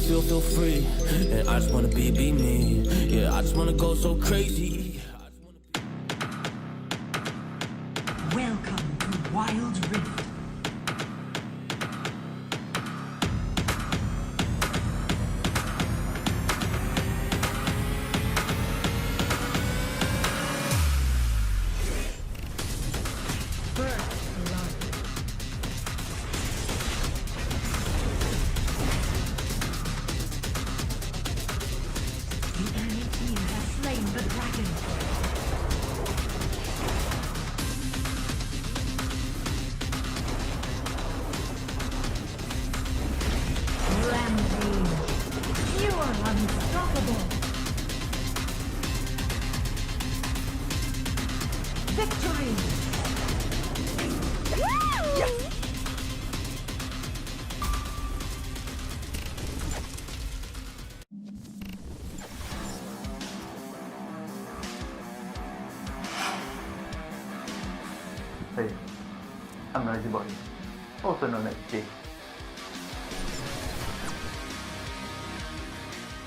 feel free. And I just wanna be me. Yeah, I just wanna go so crazy. Welcome to Wild Rift. Hey, I'm Noisy Boy, also known as J.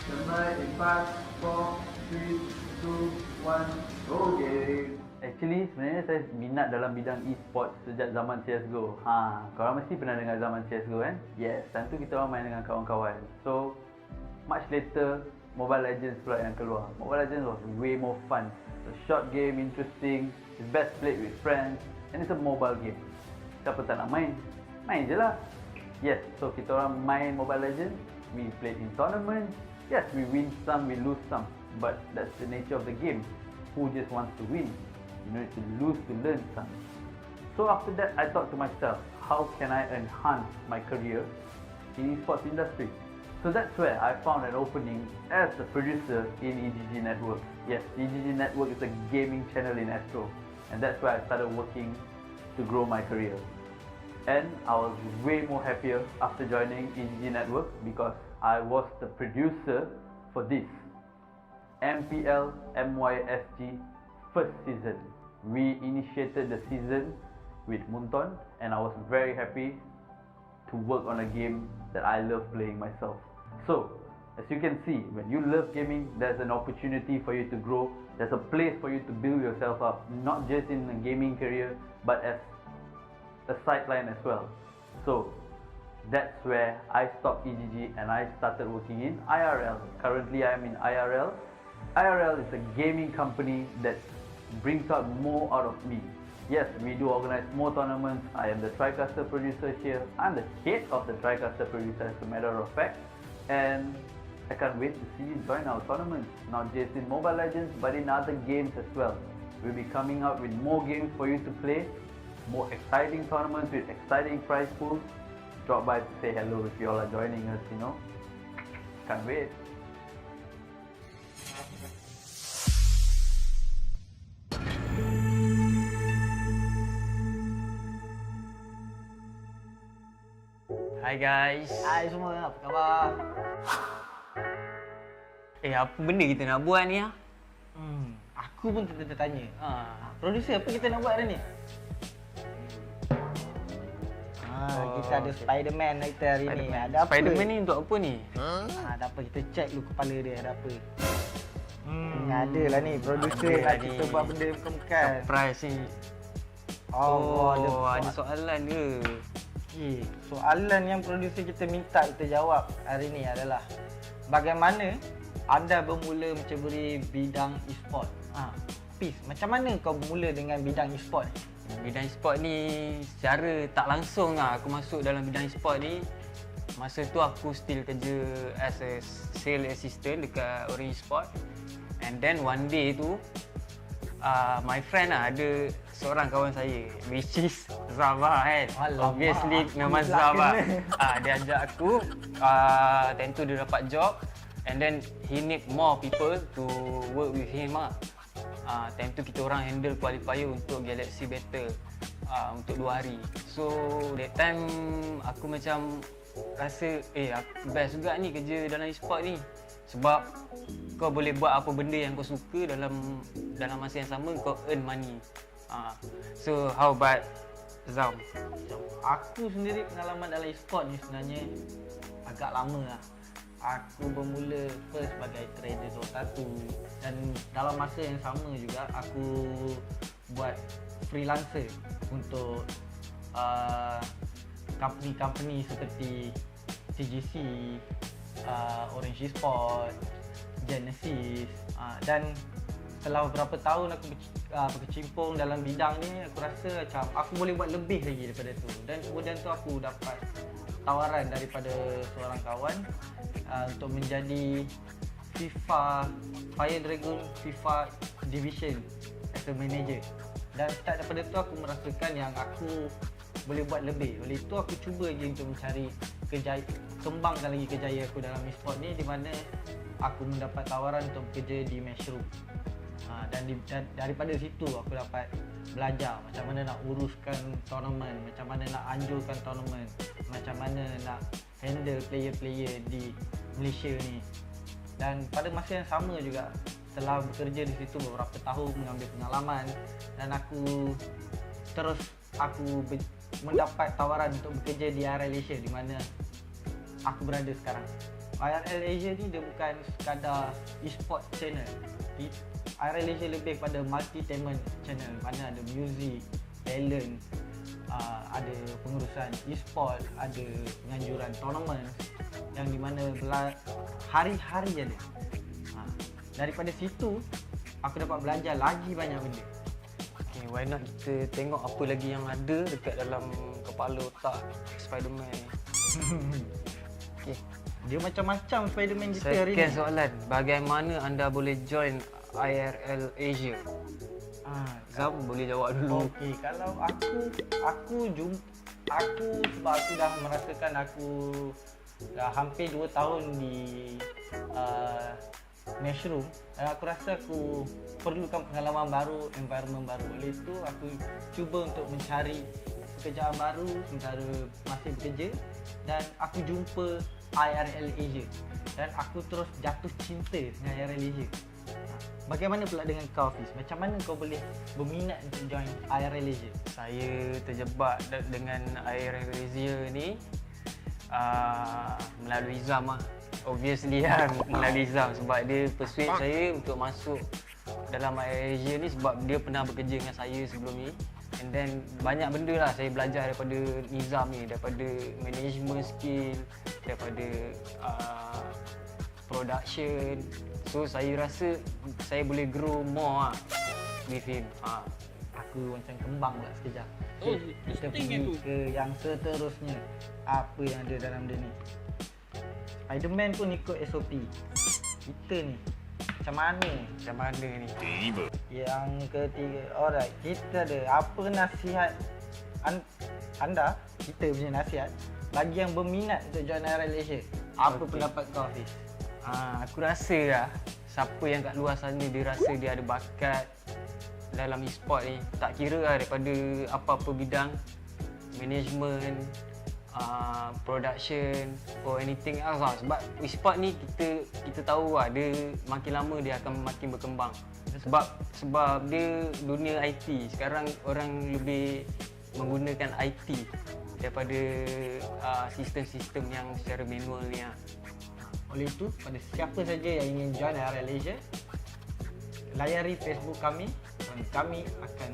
Tonight in 5, 4, 3, 2, 1, go game! Actually, sebenarnya saya minat dalam bidang e-sport sejak zaman CSGO. Korang mesti pernah dengar zaman CSGO kan? Yes, time tu kita orang main dengan kawan-kawan. So, much later, Mobile Legends pula yang keluar. Mobile Legends was way more fun. It's a short game, interesting, it's best played with friends. And it's a mobile game. Siapa tak nak main? Main je lah. Yes, so kita orang main Mobile Legends. We played in tournaments. Yes, we win some, we lose some. But that's the nature of the game. Who just wants to win? You need to lose to learn some. So after that, I thought to myself, how can I enhance my career in esports industry? So that's where I found an opening as a producer in EGG Network. Yes, EGG Network is a gaming channel in Astro. And that's where I started working to grow my career. And I was way more happier after joining EGG Network because I was the producer for this MPL MYSG first season. We initiated the season with Munton and I was very happy to work on a game that I love playing myself. So, as you can see, when you love gaming, there's an opportunity for you to grow. There's a place for you to build yourself up, not just in a gaming career, but as a sideline as well. So, that's where I stopped EGG and I started working in IRL. Currently, I am in IRL. IRL is a gaming company that brings out more out of me. Yes, we do organize more tournaments. I am the TriCaster producer here. I'm the head of the TriCaster producer as a matter of fact. And I can't wait to see you join our tournaments, not just in Mobile Legends but in other games as well. We'll be coming out with more games for you to play, more exciting tournaments with exciting prize pools. Drop by to say hello if you all are joining us, you know. Can't wait. Hai guys. Hai semua, apa khabar? Apa benda kita nak buat ni ah? Aku pun tertanya. Producer, apa kita nak buat hari ni? Kita ada Spiderman kita hari ni. Ada apa? Spiderman ni untuk apa ni? Ada apa, kita check dulu kepala dia ada apa. Ada lah ni producer nak kita buat benda bukan. Surprise ni. Ada soalan ke? Soalan yang producer kita minta kita jawab hari ni adalah bagaimana anda bermula menceburi bidang e-sport? Peace, macam mana kau bermula dengan bidang e-sport ni? Bidang e-sport ni secara tak langsung lah aku masuk dalam bidang e-sport ni. Masa tu aku still kerja as a sales assistant dekat Orange Sport. And then one day tu my friend lah, ada seorang kawan saya which is Zava kan. Obviously memang Zava. Dia ajak aku, tentu dia dapat job and then he need more people to work with him lah. Time tu kita orang handle qualifier untuk Galaxy Battle untuk 2 hari. So that time aku macam rasa best juga ni kerja dalam e-sport ni. Sebab kau boleh buat apa benda yang kau suka dalam masa yang sama, kau earn money. So how about Zam? Aku sendiri pengalaman dalam e-sport ni sebenarnya agak lama lah. aku bermula first sebagai trader Dota 1 dan dalam masa yang sama juga aku buat freelancer untuk company-company seperti TGC, Orange Sport, Genesis, dan setelah beberapa tahun aku berkecimpung dalam bidang ni, aku rasa macam aku boleh buat lebih lagi daripada tu. Dan kemudian tu aku dapat tawaran daripada seorang kawan untuk menjadi Fire Dragon FIFA Division as a manager. Dan start daripada tu aku merasakan yang aku boleh buat lebih. Oleh itu aku cuba lagi untuk mencari kembangkan lagi kejayaan aku dalam e-sport ni, di mana aku mendapat tawaran untuk bekerja di Matchroom. Dan daripada situ aku dapat belajar macam mana nak uruskan tournament, macam mana nak anjurkan tournament, macam mana nak handle player-player di Malaysia ni. Dan pada masa yang sama juga, setelah bekerja di situ beberapa tahun, mengambil pengalaman, dan aku mendapat tawaran untuk bekerja di IRL Asia, di mana aku berada sekarang. IRL Asia ni dia bukan sekadar e-sport channel. IRL Asia lebih pada multi-talent channel, mana ada music, talent, ada pengurusan e-sport, ada penganjuran tournament yang di mana hari-hari ada. Daripada situ aku dapat belajar lagi banyak benda. Okay, why not kita tengok apa lagi yang ada dekat dalam kepala otak Spiderman ni. Okay. Dia macam-macam Spiderman kita hari ni. Second soalan, bagaimana anda boleh join IRL Asia? Zam boleh jawab dulu. Okey, kalau aku sebab aku dah merasakan aku dah hampir 2 tahun di Matchroom, dan aku rasa aku perlukan pengalaman baru, environment baru. Oleh itu aku cuba untuk mencari pekerjaan baru sementara masih bekerja, dan aku jumpa IRL Asia dan aku terus jatuh cinta dengan IRL Asia. Bagaimana pula dengan kau, Fiz? Macam mana kau boleh berminat untuk join IRL Asia? Saya terjebak dengan IRL Asia ni melalui Zam lah. Obviously kan, melalui Zam, sebab dia persuade saya untuk masuk dalam IRL Asia ni sebab dia pernah bekerja dengan saya sebelum ni. And then banyak benda lah saya belajar daripada Nizam ni, daripada management skill, daripada production. So saya rasa saya boleh grow more lah with him. Aku macam kembang pula sekejap. Kita pergi ke yang seterusnya. Apa yang ada dalam dia ni? Spiderman pun ikut SOP. Kita ni macam mana ni? Yang ketiga, alright, kita ada apa nasihat anda, kita punya nasihat bagi yang berminat untuk join IRL Asia? Apa pendapat kau, Hafiz? Aku rasa lah, siapa yang kat luar sana dia rasa dia ada bakat dalam e-sport ni, tak kira lah daripada apa-apa bidang, management, production or anything else lah. Sebab e-sport ni kita tahu lah, dia makin lama dia akan makin berkembang. Sebab dia dunia IT. Sekarang orang lebih menggunakan IT daripada sistem-sistem yang secara manual ni lah. Oleh itu, pada siapa saja yang ingin join IRL Asia, layari Facebook kami dan kami akan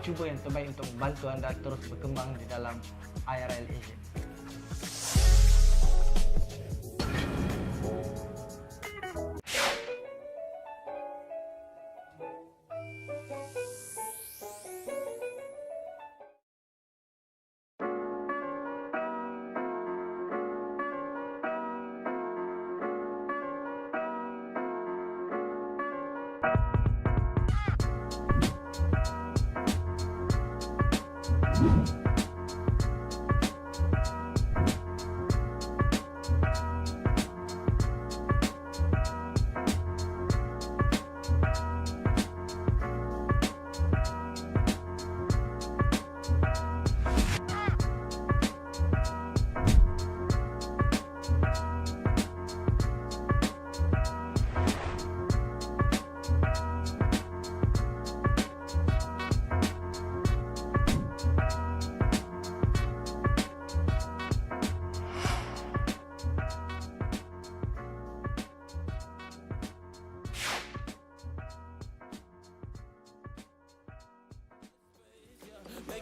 cuba yang terbaik untuk membantu anda terus berkembang di dalam IRL Asia.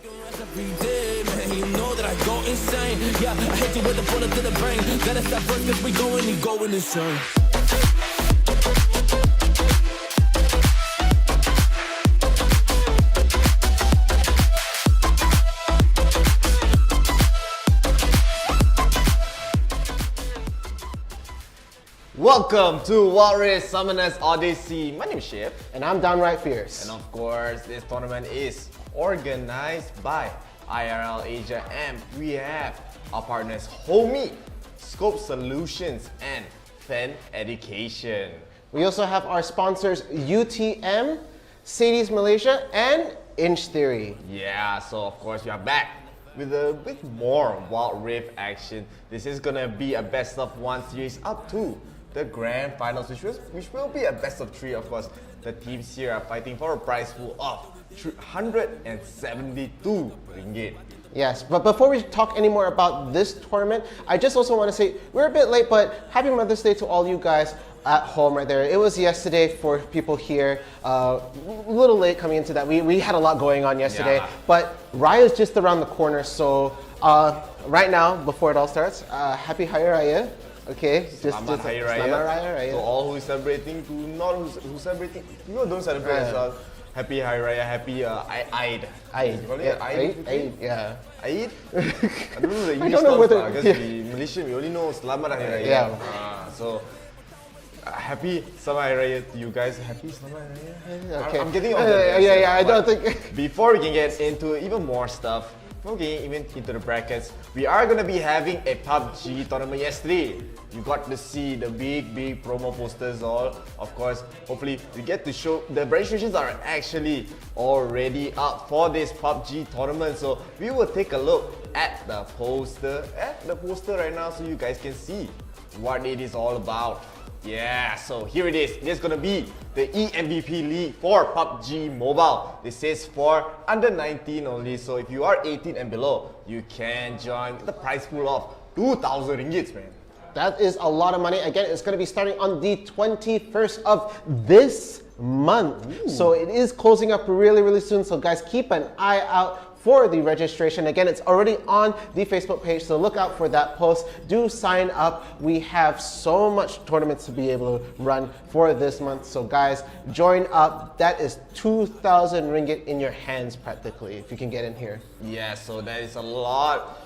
Every day, man, you know that I go insane. Yeah, I hit you with a bullet to the brain. Let us stop first, cause we going insane. Welcome to Walrus Summoners Odyssey. My name is Ship. And I'm downright fierce. And of course, this tournament is organized by IRL Asia, and we have our partners HOMIEE, Scope Solutions, and Fan Education. We also have our sponsors UTM, 𝐶𝐲𝐬𝐬, Malaysia, and Inch Theory. Yeah, so of course we are back with a bit more Wild Rift action. This is gonna be a best of 1 series up to the grand finals, which will be a best of 3, of course. The teams here are fighting for a prize pool of 172 ringgit. Yes, but before we talk any more about this tournament, I just also want to say we're a bit late, but happy Mother's Day to all you guys at home right there. It was yesterday for people here. A little late coming into that. We had a lot going on yesterday, but Raya is just around the corner. So right now, before it all starts, happy Hari Raya. Okay, Selamat Hari Raya. Selamat Raya. To all who is celebrating, to not who celebrating, people don't celebrate as well. Happy Hari Raya, happy Eid. Eid. Eid, yeah. Eid? I don't know the English don't know terms, whether- because we Malaysian, we only know Selamat Hari Raya. Yeah. So, happy Selamat Hari Raya to you guys. Happy Selamat Hari Raya. Okay. I'm getting on the Yeah, I don't think... Before we can get into even more stuff, before we get even into the brackets, we are going to be having a PUBG tournament yesterday. You got to see the big promo posters all. Of course, hopefully we get to show, the registrations are actually already up for this PUBG tournament. So we will take a look at the poster right now so you guys can see what it is all about. Yeah, so here it is. It is gonna be the EMVP League for PUBG Mobile. This is for under 19 only, so if you are 18 and below, you can join the prize pool of 2,000 ringgit, man. That is a lot of money. Again, it's going to be starting on the 21st of this month. Ooh. So it is closing up really soon. So guys, keep an eye out for the registration. Again, it's already on the Facebook page, so look out for that post. Do sign up. We have so much tournaments to be able to run for this month. So guys, join up. That is 2,000 ringgit in your hands practically, if you can get in here. Yeah, so that is a lot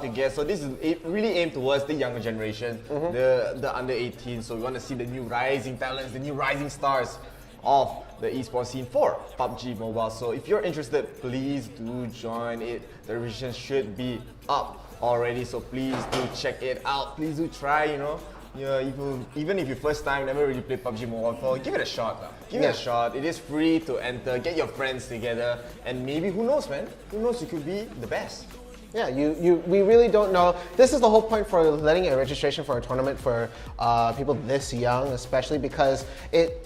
to get. So this is really aimed towards the younger generation, the under 18. So we want to see the new rising talents, the new rising stars of the esports scene for PUBG Mobile. So if you're interested, please do join it. The registration should be up already, so please do check it out. Please do try, you know. Yeah, even if you first time never really played PUBG Mobile before, give it a shot. Give it a shot. It is free to enter. Get your friends together, and maybe, who knows, man? Who knows? You could be the best. Yeah, we really don't know. This is the whole point for letting a registration for a tournament for people this young, especially because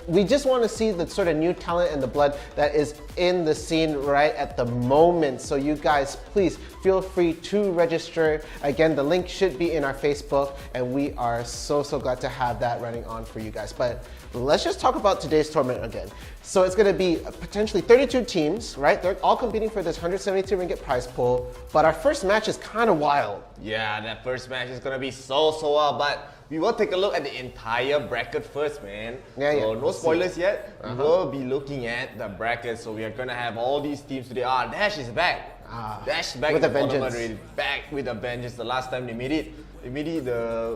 we just want to see the sort of new talent and the blood that is in the scene right at the moment. So you guys, please feel free to register. Again, the link should be in our Facebook, and we are so glad to have that running on for you guys. But let's just talk about today's tournament again. So it's going to be potentially 32 teams, right? They're all competing for this 172 ringgit prize pool. But our first match is kind of wild. Yeah, that first match is going to be so wild. But we will take a look at the entire bracket first, man. So no spoilers yet. We will be looking at the bracket. So we are going to have all these teams today. Dash is back. Dash is back with in a the tournament vengeance. already. Back with a vengeance. The last time they made it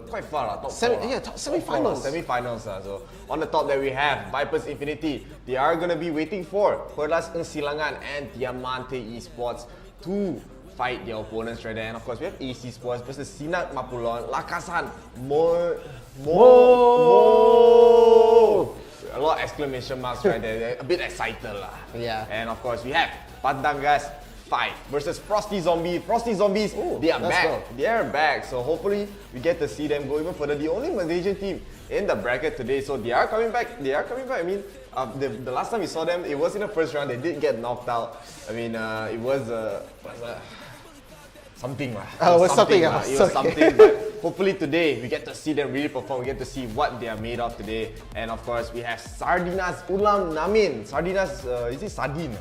quite far, top semi-finals. Semi-finals. So on the top there we have Vipers Infinity. They are gonna be waiting for 𝐒𝐻𝐻 and Diamante Esports to fight their opponents right there. And of course we have AC Sports versus Sinak Mapulon, Lakasan, Mo. A lot of exclamation marks right there. They're a bit excited lah. Yeah. And of course we have Pandangas versus Frosty Zombies. Frosty Zombies, they are back. They are back. So hopefully we get to see them go even further. The only Malaysian team in the bracket today. So they are coming back. I mean, the last time we saw them, it was in the first round. They did get knocked out. I mean, it was something lah. It was something else. It was something. But hopefully today we get to see them really perform. We get to see what they are made of today. And of course we have Sardinas Ulam Namin. Sardinas, is it sardine?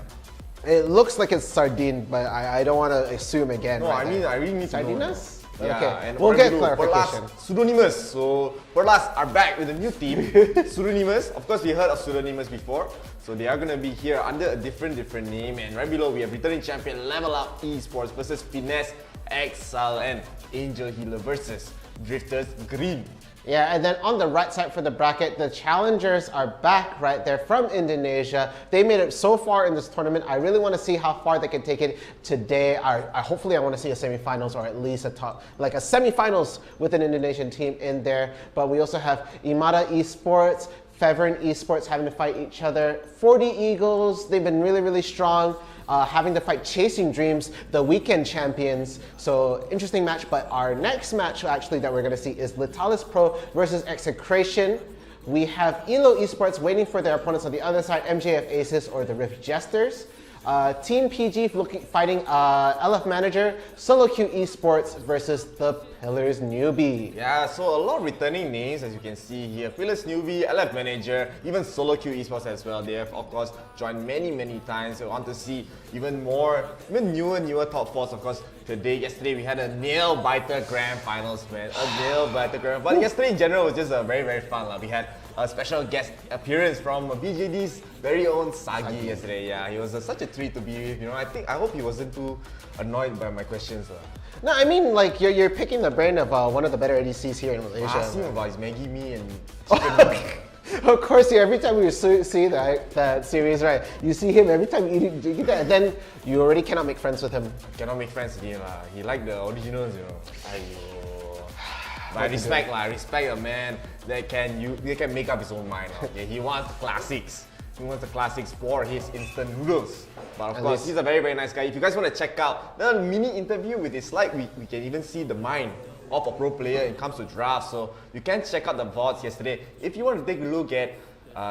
It looks like it's sardine, but I don't want to assume again. No, right there. I really need to know. Sardinas? Yeah, Okay, and we'll get Perlas clarification. Pseudonymous. So Perlas are back with a new team. Pseudonymous. Of course, we heard of Pseudonymous before. So they are gonna be here under a different name. And right below, we have returning champion Level Up Esports versus Finesse Exile and Angel Healer versus Drifters Green. Yeah, and then on the right side for the bracket, the challengers are back right there from Indonesia. They made it so far in this tournament. I really want to see how far they can take it today. Hopefully I want to see a semifinals or at least a semifinals with an Indonesian team in there. But we also have Imada Esports, Fevern Esports having to fight each other. 40 Eagles, they've been really, really strong. Having to fight Chasing Dreams, the weekend champions. So interesting match, but our next match actually that we're gonna see is Litalis Pro versus Execration. We have ELO Esports waiting for their opponents on the other side, MJF Aces or the Rift Jesters. Team PG fighting LF Manager, Solo Q Esports versus the Pillars Newbie. Yeah, so a lot of returning names as you can see here. Pillars Newbie, LF Manager, even Solo Q Esports as well. They have of course joined many times. We want to see even more, even newer top fours. Of course, yesterday we had a nail biter grand finals, man. A nail biter grand. But yesterday in general was just a very fun. We had a special guest appearance from BJD's very own Sagi yesterday. Yeah, he was such a treat to be with. You know, I hope he wasn't too annoyed by my questions. No, I mean like you're picking the brain of one of the better ADCs here in Malaysia. Ask him about his Maggie Mee and chicken. Of course, yeah, every time we see that series, right, you see him every time you eat that, and then you already cannot make friends with him. Cannot make friends with him. He like the originals, you know. Aiyo. But I respect a man that can make up his own mind. Okay? He wants classics. He wants the classics for his instant noodles. But of course, he's a very nice guy. If you guys want to check out the mini interview with his slide, we can even see the mind of a pro player when it comes to drafts. So you can check out the VODs yesterday if you want to take a look at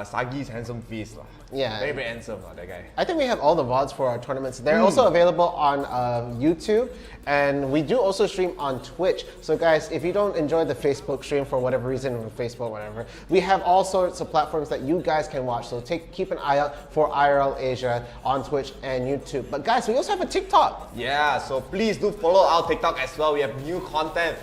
Sagi's handsome face. Yeah. Very handsome, that guy. I think we have all the VODs for our tournaments. They're also available on YouTube, and we do also stream on Twitch. So guys, if you don't enjoy the Facebook stream for whatever reason, or Facebook, whatever, we have all sorts of platforms that you guys can watch. So keep an eye out for IRL Asia on Twitch and YouTube. But guys, we also have a TikTok. Yeah, so please do follow our TikTok as well. We have new content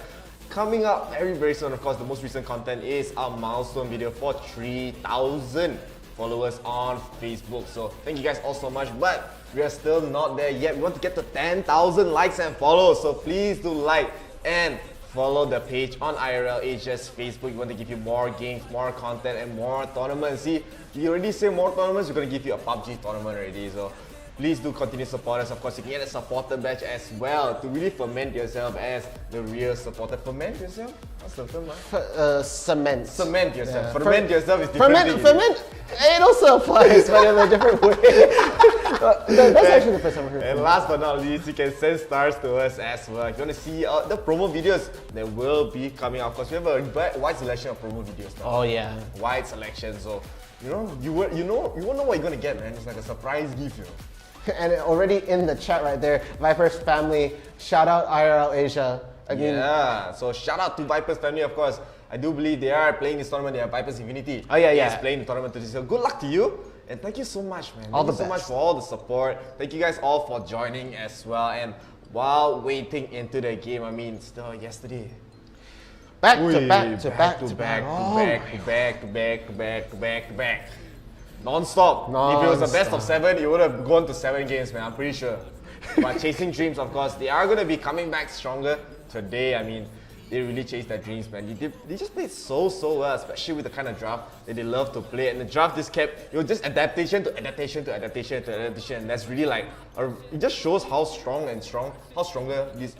coming up very soon. Of course, the most recent content is our milestone video for 3,000 followers on Facebook. So thank you guys all so much, but we are still not there yet. We want to get to 10,000 likes and follows. So please do like and follow the page on IRL Asia's Facebook. We want to give you more games, more content, and more tournaments. See, we already say more tournaments. We're going to give you a PUBG tournament already. So please do continue to support us. Of course, you can get a supporter badge as well to really ferment yourself as the real supporter. Ferment yourself? What's the term? Cement. Cement yourself. Yeah. Ferment yourself is different. Ferment? It also applies, but in a different way. That's actually the first time I heard. And last but not least, you can send stars to us as well. If you want to see the promo videos that will be coming out. Of course, we have a wide selection of promo videos now. Oh yeah. Wide selection. So, you won't know what you're gonna get, man. It's like a surprise gift, you know. And already in the chat right there, Viper's family, shout out IRL Asia. Yeah, so shout out to Viper's family, of course. I do believe they are playing this tournament. They are Viper's Infinity. Oh yeah. He's playing the tournament today. So good luck to you. And thank you so much, man. Thank you so much for all the support. Thank you guys all for joining as well. And while waiting into the game, I mean, still yesterday. Back to back. Non-stop. If it was a best of 7, it would have gone to 7 games, man. I'm pretty sure. But Chasing Dreams, of course, they are going to be coming back stronger today. I mean, they really chased their dreams, man. They just played so well, especially with the kind of draft that they love to play. And the draft just kept, just adaptation to adaptation to adaptation to adaptation. And that's really like, it just shows how stronger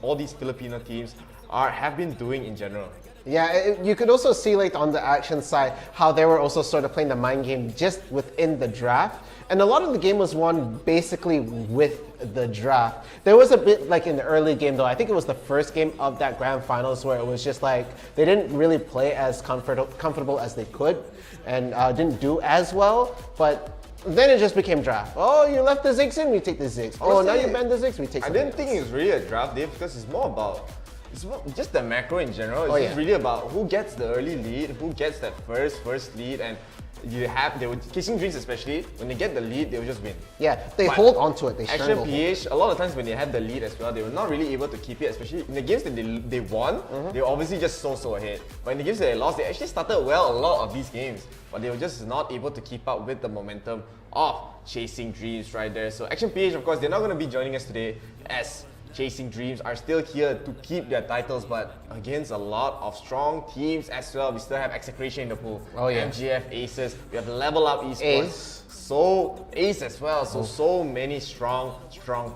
all these Filipino teams have been doing in general. Yeah, you could also see like on the action side how they were also sort of playing the mind game just within the draft. And a lot of the game was won basically with the draft. There was a bit like in the early game though, I think it was the first game of that grand finals where it was just like they didn't really play as comfortable as they could and didn't do as well. But then it just became draft. Oh, you left the Ziggs in, we take the Ziggs. Oh, now you banned the Ziggs, we take the I didn't think it was really a draft, Dave, because it's more about It's just the macro in general. It's just really about who gets the early lead, who gets that first lead, and they were kissing drinks, especially when they get the lead, they will just win. Yeah, they hold on to it. They strangle. PH, a lot of times when they had the lead as well, they were not really able to keep it, especially in the games that they won. They were obviously just so ahead. But in the games that they lost, they actually started well a lot of these games, but they were just not able to keep up with the momentum of Chasing Dreams right there. So Action PH, of course, they're not going to be joining us today, as Chasing Dreams are still here to keep their titles, but against a lot of strong teams as well. We still have Execration in the pool, MGF, Aces, we have Level Up Esports, Ace as well. So many strong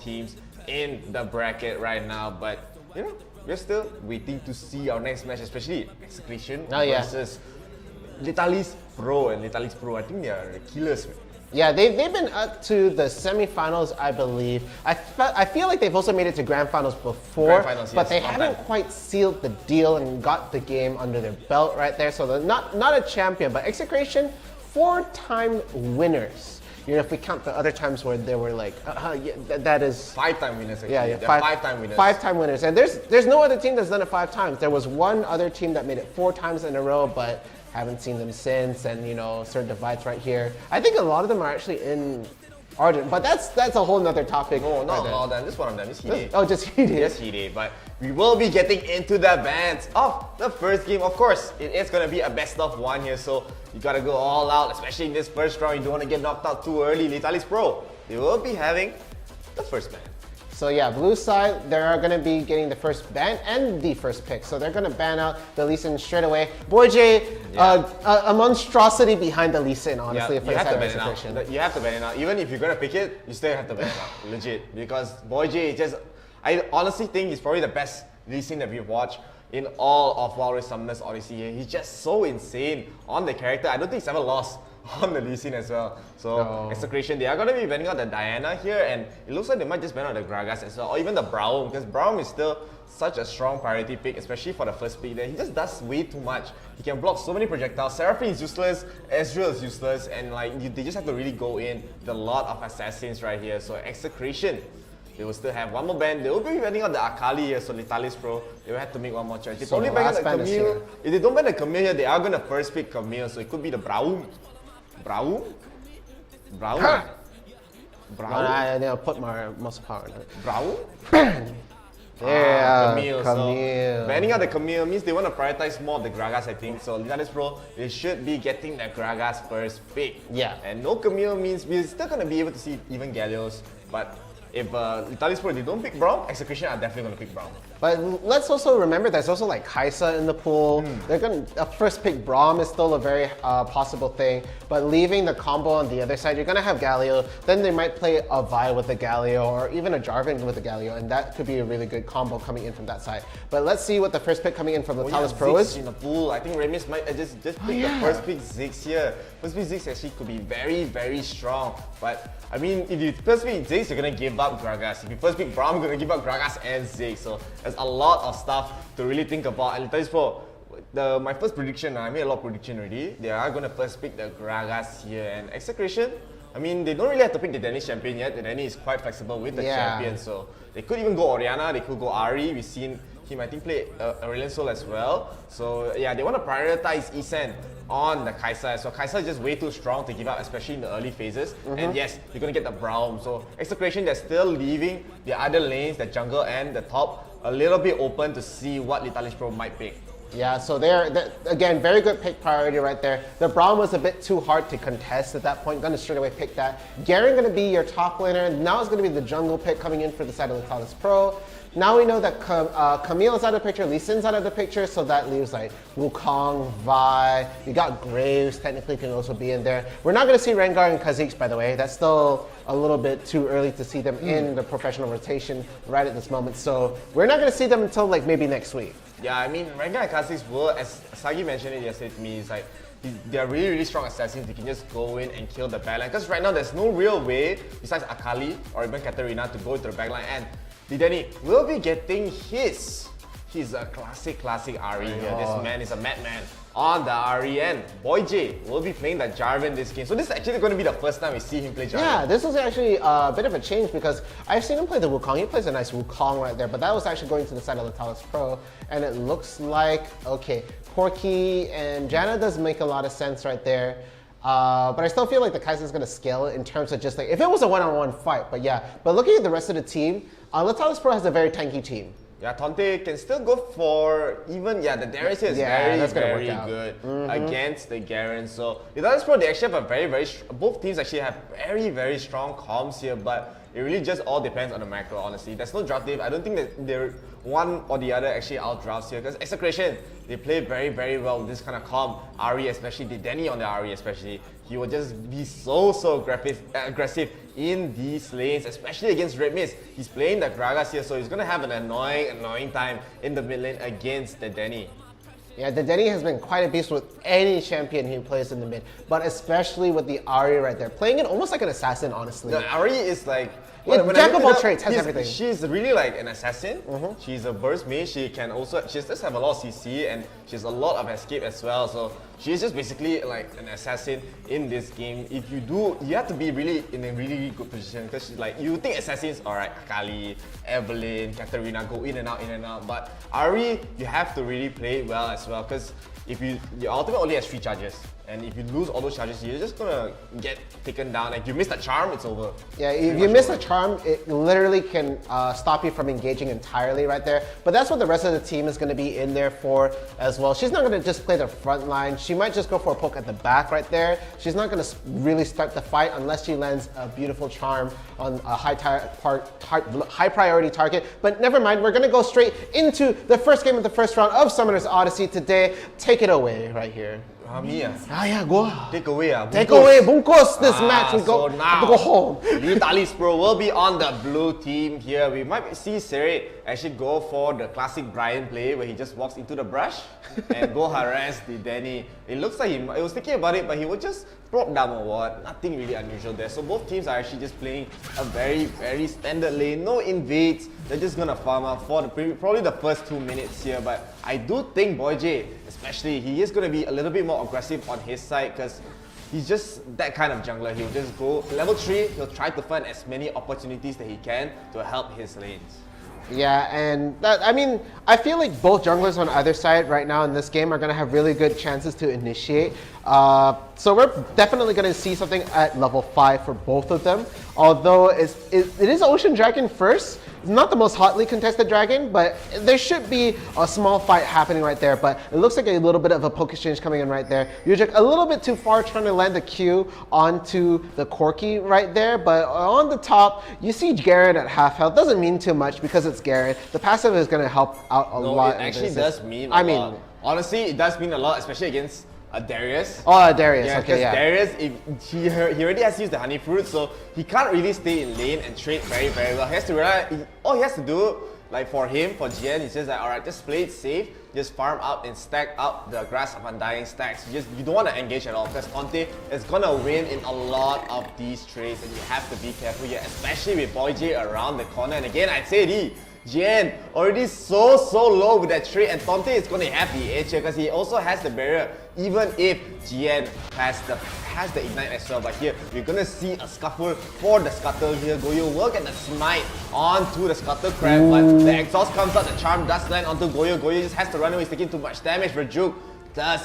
teams in the bracket right now. But you know, we're still waiting to see our next match, especially Execration versus Litalis Pro. And Litalis Pro, I think they are killers. Yeah, they've been up to the semifinals, I believe. I feel like they've also made it to grand finals before, but they haven't quite sealed the deal and got the game under their belt right there. So they're not a champion, but Execration, 4-time winners. You know, if we count the other times where they were like, that is 5-time winners. Actually. Yeah, five-time winners. 5-time winners, and there's no other team that's done it 5 times. There was one other team that made it 4 times in a row, but haven't seen them since. And you know, Sir Divides right here. I think a lot of them are actually in Argent, but that's a whole nother topic. No, not all of them. Just one of them. It's Hide. Oh, just Hide. Yes, Hide. But we will be getting into the bands of the first game. Of course, it is going to be a best of 1 here, so you got to go all out, especially in this first round. You don't want to get knocked out too early. Litalis Pro, they will be having the first ban. So yeah, blue side, they're going to be getting the first ban and the first pick. So they're going to ban out the Lee Sin straight away. 𝐿𝐴, a monstrosity behind the Lee Sin, honestly. You have to ban it out. You have to ban it out. Even if you're going to pick it, you still have to ban it out. Legit. Because 𝐿𝐴 is just, I honestly think he's probably the best Lee Sin that we've watched in all of Wild Rift Summoners Odyssey here. He's just so insane on the character. I don't think he's ever lost on the Lee Sin as well. So Execration, they are going to be banning out the Diana here, and it looks like they might just ban out the Gragas as well, or even the Braum, because Braum is still such a strong priority pick, especially for the first pick there. He just does way too much. He can block so many projectiles. Seraphine is useless, Ezreal is useless, and like they just have to really go in with a lot of assassins right here. So Execration, they will still have one more ban. They will be banning out the Akali here, so Litalis Pro, they will have to make one more choice. They probably ban out the Camille. If they don't ban the Camille here, they are going to first pick Camille, so it could be the Braum. Braum? I need to put my muscle power in it. Braum? Yeah, Camille. So banning out the Camille means they want to prioritize more of the Gragas, I think. So Litalis Pro, they should be getting the Gragas first pick. Yeah. And no Camille means we're still going to be able to see even 𝐿𝐴𝐿𝐴s, but if Litalis Pro, they don't pick Braum, Execration are definitely going to pick Braum. But let's also remember there's also like 𝐿𝐴𝐿𝐴 in the pool. They're going to first pick Braum is still a very possible thing. But leaving the combo on the other side, you're going to have 𝐿𝐴𝐿𝐴. Then they might play a Vi with the 𝐿𝐴𝐴 or even a Jarvan with the 𝐿𝐴𝐴, and that could be a really good combo coming in from that side. But let's see what the first pick coming in from Litalis Pro is. In the pool, I think Remis might just pick the first pick 𝐶𝐬𝐴 here. First pick 𝐶𝐬𝐴 actually could be very strong. But I mean, if you first pick 𝐶𝐬𝐴, you're going to give up Gragas. If you first pick Braum, you're going to give up Gragas and 𝐶𝐬𝐴. So there's a lot of stuff to really think about. And Litalis Pro, my first prediction, I made a lot of prediction already. They are going to first pick the Gragas here. And Execration, I mean, they don't really have to pick the Danish champion yet. The Danish is quite flexible with the champion. So they could even go Orianna, they could go Ahri. We've seen him, I think, play Aurelion Sol as well. So yeah, they want to prioritize 𝐸𝐸n on the 𝐿𝐴𝐴. So 𝐿𝐴𝐴 is just way too strong to give up, especially in the early phases. And yes, you're going to get the Braum. So Execration, they're still leaving the other lanes, the jungle and the top, a little bit open to see what Litalis Pro might pick. Yeah, so they're again, very good pick priority right there. The Braum was a bit too hard to contest at that point. Gonna straight away pick that. Garen gonna be your top laner. Now it's gonna be the jungle pick coming in for the side of Litalis Pro. Now we know that Camille is out of the picture, Lee Sin's out of the picture, so that leaves like Wukong, Vi, you got Graves technically can also be in there. We're not going to see Rengar and Kha'Zix, by the way. That's still a little bit too early to see them in the professional rotation right at this moment. So we're not going to see them until like maybe next week. Yeah, I mean, Rengar and Kha'Zix will, as Sagi mentioned it yesterday to me, it's like they're really strong assassins. They can just go in and kill the backline. Because right now there's no real way, besides Akali or even Katarina, to go into the backline. And Didani will be getting his. He's a classic Ahri here. This man is a madman. on the REN. 𝐿𝐴 will be playing the Jarvan this game. So this is actually going to be the first time we see him play Jarvan. Yeah, this is actually a bit of a change because I've seen him play the Wukong. He plays a nice Wukong right there, but that was actually going to the side of Latalis Pro. And it looks like, okay, Corki and Janna does make a lot of sense right there. But I still feel like the Kai'Sa is going to scale in terms of just like, if it was a one-on-one fight, but yeah. But looking at the rest of the team, Latalis Pro has a very tanky team. Yeah, Tonte can still go for even, the Darius here is very good against the Garen. So, Latalis Pro, they actually have a very both teams actually have very strong comms here, but it really just all depends on the macro, honestly. There's no draft div. I don't think that they're one or the other actually outdrafts here because Execration, they play very well with this kind of comp. Ahri especially, the Denny on the Ahri especially, he will just be so aggressive in these lanes, especially against Red Mist. He's playing the Gragas here, so he's gonna have an annoying time in the mid lane against the Denny. Yeah, the Denny has been quite a beast with any champion he plays in the mid, but especially with the Ahri right there. Playing it almost like an assassin, honestly. The Ahri is like... Jack of all trades, has everything. She's really like an assassin. She's a burst mage. She does have a lot of CC and she has a lot of escape as well. So she's just basically like an assassin in this game. If you do, you have to be really in a really good position because like you think assassins, alright, Akali, Evelyn, Katarina go in and out. But Ahri, you have to really play it well as well because if your ultimate only has 3 charges. And if you lose all those charges, you're just gonna get taken down. Like you miss that charm, it's over. Yeah, if you miss a charm, it literally can stop you from engaging entirely right there. But that's what the rest of the team is gonna be in there for as well. She's not gonna just play the front line. She might just go for a poke at the back right there. She's not gonna really start the fight unless she lands a beautiful charm on a high priority target. But never mind, we're gonna go straight into the first game of the first round of Summoner's Odyssey today. Take it away right here. Yeah, go. Take away, bungkus this match. We so have now, to go home. Latalis Pro will be on the blue team here. We might see Sere actually go for the classic Brian play where he just walks into the brush and go harass the Denny. It looks like he was thinking about it, but he would just prop down or what. Nothing really unusual there. So both teams are actually just playing a very standard lane. No invades. They're just gonna farm out for probably the first 2 minutes here. But I do think 𝐿𝐴, especially, he is gonna be a little bit more aggressive on his side because he's just that kind of jungler. He'll just go level 3, he'll try to find as many opportunities that he can to help his lanes. Yeah, and I feel like both junglers on either side right now in this game are going to have really good chances to initiate. So we're definitely going to see something at level 5 for both of them. Although it is Ocean Dragon first. It's not the most hotly contested dragon, but there should be a small fight happening right there. But it looks like a little bit of a poke exchange coming in right there. 𝐤𝐸𝐺 a little bit too far trying to land the Q onto the Corki right there. But on the top, you see Garen at half health. Doesn't mean too much because it's Garen. The passive is going to help out a lot. It actually does mean a lot. Honestly, it does mean a lot, especially against Darius. Oh, Darius. Yeah, okay, yeah. Darius, he already has used the honey fruit, so he can't really stay in lane and trade very well. He has to realize, all he has to do, like for GN, he's just like, alright, just play it safe, just farm up and stack up the Grass of Undying stacks. You don't want to engage at all because Tonte is gonna win in a lot of these trades, and you have to be careful here, especially with 𝐿𝐴 around the corner. And again, I'd say GN already so low with that trade, and Tonte is going to have the edge here because he also has the barrier, even if GN has the ignite as well. But here we're going to see a scuffle for the Scuttle here. 𝐿𝐴 will get the smite onto the Scuttle Crab, but the exhaust comes out, the charm does land onto 𝐿𝐴. 𝐿𝐴 just has to run away, he's taking too much damage. Verjuke does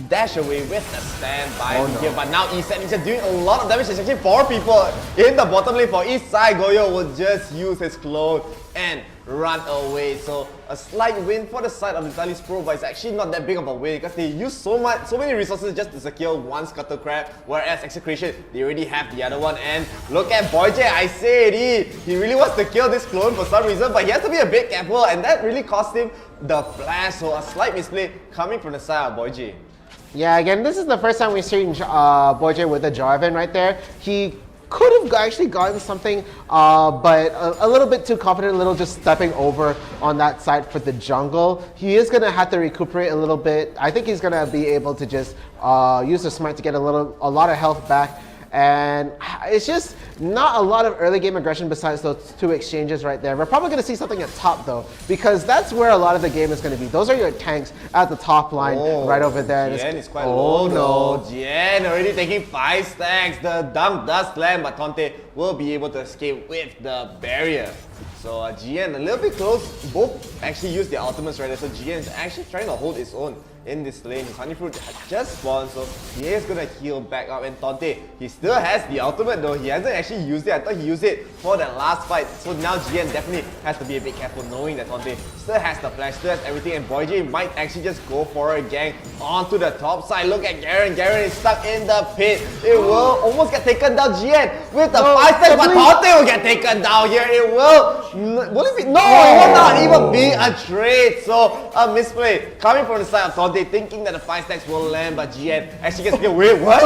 dash away with the standby here, but now 𝐸𝐴 is just doing a lot of damage. There's actually 4 people in the bottom lane for each side. 𝐿𝐴 will just use his clone and run away. So a slight win for the side of Latalis Pro, but it's actually not that big of a win because they use so many resources just to secure one Scuttle Crab, whereas Execration, they already have the other one. And look at 𝐿𝐴, I say it, he really wants to kill this clone for some reason, but he has to be a bit careful, and that really cost him the flash. So a slight misplay coming from the side of 𝐿𝐴. Yeah, again, this is the first time we've seen 𝐿𝐴 with the Jarvan right there. He could have actually gotten something, but a little bit too confident, a little just stepping over on that side for the jungle. He is going to have to recuperate a little bit. I think he's going to be able to just use the smite to get a lot of health back. And it's just not a lot of early game aggression besides those two exchanges right there. We're probably going to see something at top though, because that's where a lot of the game is going to be. Those are your tanks at the top line right over there. 𝐿𝐼𝐻 is quite low though. 𝐿𝐼𝐻 already taking 5 stacks. The dunk does land, but 𝐷𝐄𝐈 will be able to escape with the barrier. So 𝐿𝐼𝐻 a little bit close. Both actually use their ultimates right there. So 𝐿𝐼𝐻 is actually trying to hold its own in this lane. His honey fruit has just spawned, so he is gonna heal back up. And 𝐷𝐄𝐈, he still has the ultimate though. He hasn't actually used it. I thought he used it for that last fight. So now 𝐿𝐼𝐻 definitely has to be a bit careful, knowing that 𝐷𝐄𝐈 still has the flash, still has everything, and 𝐵oy𝐲 might actually just go for a gang onto the top side. Look at Garen. Garen is stuck in the pit. It will almost get taken down. 𝐿𝐼𝐻 with the 5 stacks, but 𝐷𝐄𝐈 will get taken down here. It will it be? No, it will not even be a trade. So a misplay coming from the side of 𝐷𝐈𝐻, thinking that the 5 stacks will land, but 𝐿𝐻 actually gets killed. Wait, what?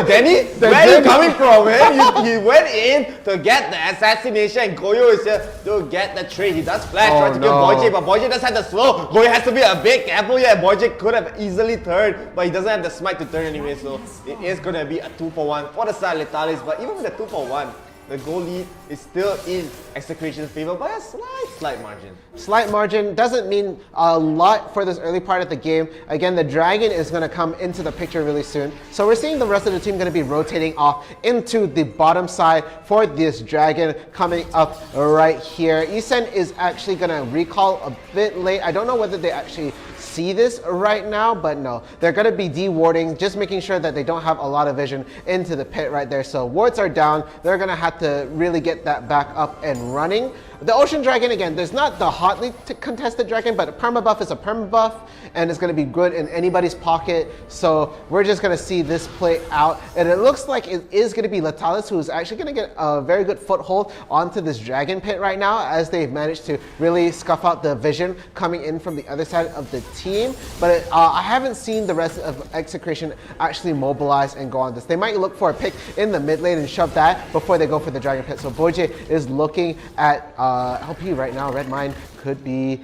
Danny? Where are you coming from, man? He went in to get the assassination, and 𝐿𝐻 is here to get the trade. He does flash, trying to kill 𝐵oy𝐲, but 𝐵oy𝐲 does have the slow. 𝐿𝐻 has to be a bit careful here. 𝐵oy𝐲 could have easily turned, but he doesn't have the smite to turn anyway, so it is going to be a 2-for-1 for the side of Letalis. But even with the 2-for-1, the goal lead is still in Execration's favor by a slight margin. Slight margin doesn't mean a lot for this early part of the game. Again, the dragon is going to come into the picture really soon. So we're seeing the rest of the team going to be rotating off into the bottom side for this dragon coming up right here. 𝐒𝐮 is actually going to recall a bit late. I don't know whether they actually see this right now, but no, they're going to be de-warding, just making sure that they don't have a lot of vision into the pit right there. So wards are down. They're going to have to really get that back up and running. The Ocean Dragon, again, there's not the hotly contested dragon, but a permabuff is a permabuff, and it's going to be good in anybody's pocket. So we're just going to see this play out, and it looks like it is going to be Letalis who's actually going to get a very good foothold onto this dragon pit right now, as they've managed to really scuff out the vision coming in from the other side of the team. But I haven't seen the rest of Execration actually mobilize and go on this. They might look for a pick in the mid lane and shove that before they go for the dragon pit. So 𝐵oy𝐲 is looking at LP right now. Red Mine could be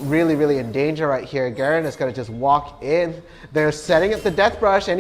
really in danger right here. Garen is going to just walk in. They're setting up the death brush. At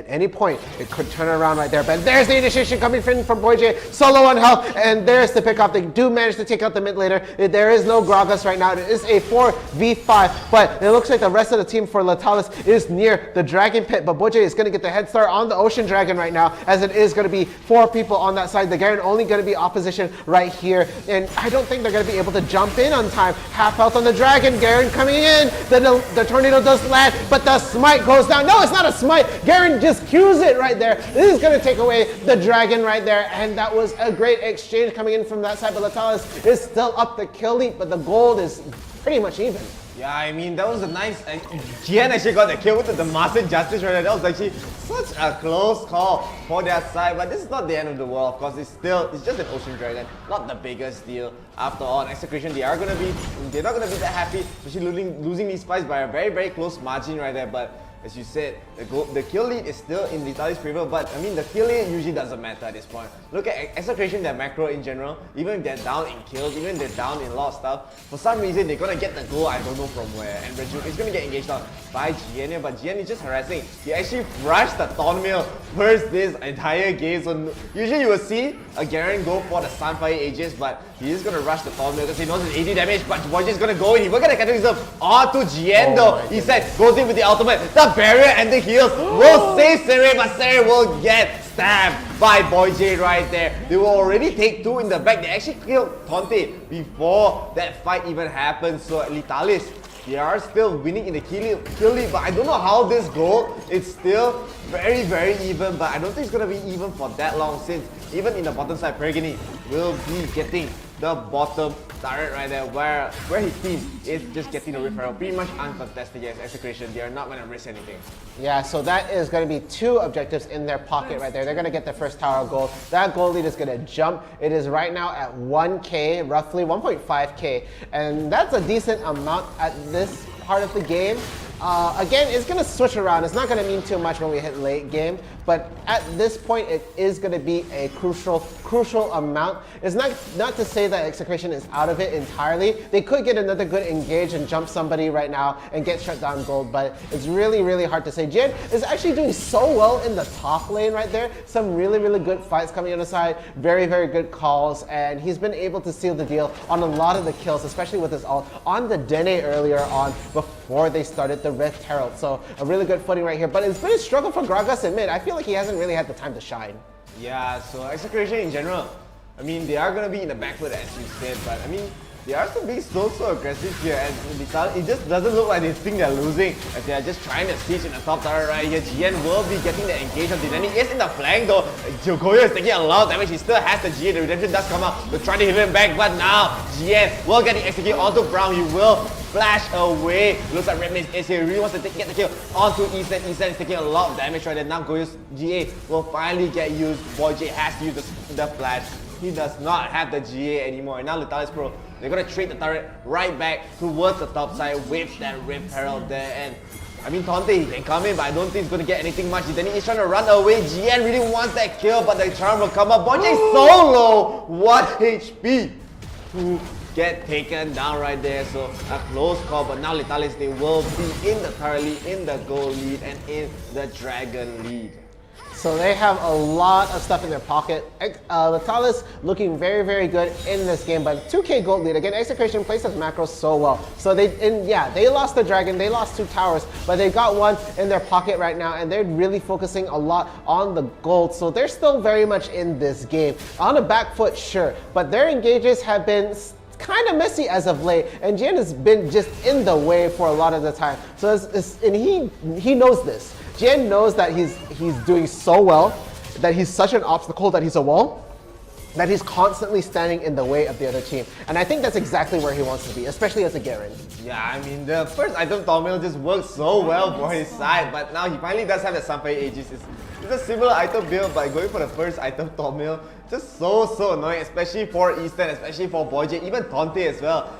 any point, it could turn around right there. But there's the initiation coming from 𝐵oy𝐲. Solo on health, and there's the pick off. They do manage to take out the mid laner. There is no Gragas right now. It is a 4v5, but it looks like the rest of the team for Letalis is near the dragon pit. But 𝐵oy𝐲 is going to get the head start on the Ocean Dragon right now, as it is going to be 4 people on that side. The Garen only going to be opposition right here, and I don't think they're going to be able to jump in on time. Half health on the dragon. Garen coming in. The tornado does land, but the smite goes down. No, it's not a smite. Garen just cues it right there. This is going to take away the dragon right there, and that was a great exchange coming in from that side. But Letalis is still up the kill lead, but the gold is pretty much even. Yeah, I mean, that was a nice... 𝐿𝐻 actually got the kill with the Master Justice right there. That was actually such a close call for their side. But this is not the end of the world, of course. It's just an Ocean Dragon. Not the biggest deal. After all, in Execration, they're not going to be that happy, especially losing these fights by a very close margin right there. But as you said, the kill lead is still in Letalis' favor, but I mean, the kill lead usually doesn't matter at this point. Look at Execration, their macro in general, even if they're down in kills, even if they're down in a lot of stuff, for some reason they're gonna get the goal, I don't know from where, and Reju is gonna get engaged on by 𝐿𝐻, but 𝐿𝐻 is just harassing. He actually rushed the Thornmail first this entire game, so usually you will see a Garen go for the Sunfire Aegis, but he is gonna rush the Thornmail because he knows it's 80 damage, but 𝐵oy𝐲 is gonna go in. He will get a Cataclysm onto 𝐿𝐻 though. He said, goes in with the ultimate. The barrier and the heals will save 𝐿𝐻, but 𝐿𝐻 will get stabbed by 𝐵oy𝐲 right there. They will already take 2 in the back. They actually killed 𝐷𝐻 before that fight even happened. So Letalis, they are still winning in the kill lead, but I don't know how this goal, it's still very even, but I don't think it's going to be even for that long, since even in the bottom side, Pergany will be getting the bottom turret right there, where his team is just getting the referral pretty much uncontested against Execration. They are not going to risk anything. Yeah, so that is going to be 2 objectives in their pocket right there. They're going to get their first tower goal. That goal lead is going to jump. It is right now at 1k, roughly 1.5k, and that's a decent amount at this part of the game. Again, it's going to switch around. It's not going to mean too much when we hit late game, but at this point, it is going to be a crucial amount. It's not to say that 𝐒𝐿 is out of it entirely. They could get another good engage and jump somebody right now and get shut down gold, but it's really hard to say. 𝐠ien is actually doing so well in the top lane right there. Some really good fights coming on the side. Very good calls, and he's been able to seal the deal on a lot of the kills, especially with his ult on the Dene earlier on before they started the Rift Herald. So a really good footing right here, but it's been a struggle for Gragas in mid. I feel like he hasn't really had the time to shine. Yeah, so 𝐒𝐿 in general, I mean, they are going to be in the back foot as you said, but I mean, they are still being so aggressive here, and it just doesn't look like they think they're losing, as they are just trying to siege in the top tower right here. 𝐠ien will be getting the engage on Dene. He is in the flank though. 𝐤𝐸 is taking a lot of damage. He still has the 𝐠ien. The redemption does come out to try to hit him back, but now 𝐠ien will get the execute onto Brown. He will flash away. Looks like Redmage is here. He really wants to get the kill onto 𝐿𝐴𝐻. 𝐿𝐴𝐻 is taking a lot of damage right there. Now 𝐤𝐸's GA will finally get used. 𝐿𝐴𝐻 has to use the flash. He does not have the GA anymore. And now Letalis Pro, they're gonna trade the turret right back towards the top side with that Rift Herald there. And I mean, Tante, he can come in, but I don't think he's gonna get anything much. Then he's trying to run away. 𝐠ien really wants that kill, but the charm will come up. 𝐿𝐴𝐻 is so low, 1 HP to get taken down right there. So a close call, but now Letalis, they will be in the turret lead, in the gold lead, and in the dragon lead. So they have a lot of stuff in their pocket. Letalis looking very good in this game, but 2k gold lead. Again, 𝐒𝐿 plays his macros so well. So they lost the dragon, they lost 2 towers, but they got 1 in their pocket right now, and they're really focusing a lot on the gold. So they're still very much in this game. On the back foot, sure, but their engages have been kind of messy as of late, and 𝐠ien has been just in the way for a lot of the time. So and he knows this. 𝐠ien knows that he's doing so well, that he's such an obstacle, that he's a wall, that he's constantly standing in the way of the other team. And I think that's exactly where he wants to be, especially as a Garen. Yeah, I mean, the first item Thornmail just worked so well for his side, but now he finally does have the Sunfire Aegis. It's a similar item build, but going for the first item Thornmail, just so annoying, especially for 𝐿𝐴𝐻, especially for 𝐿𝐴𝐻, even Tante as well.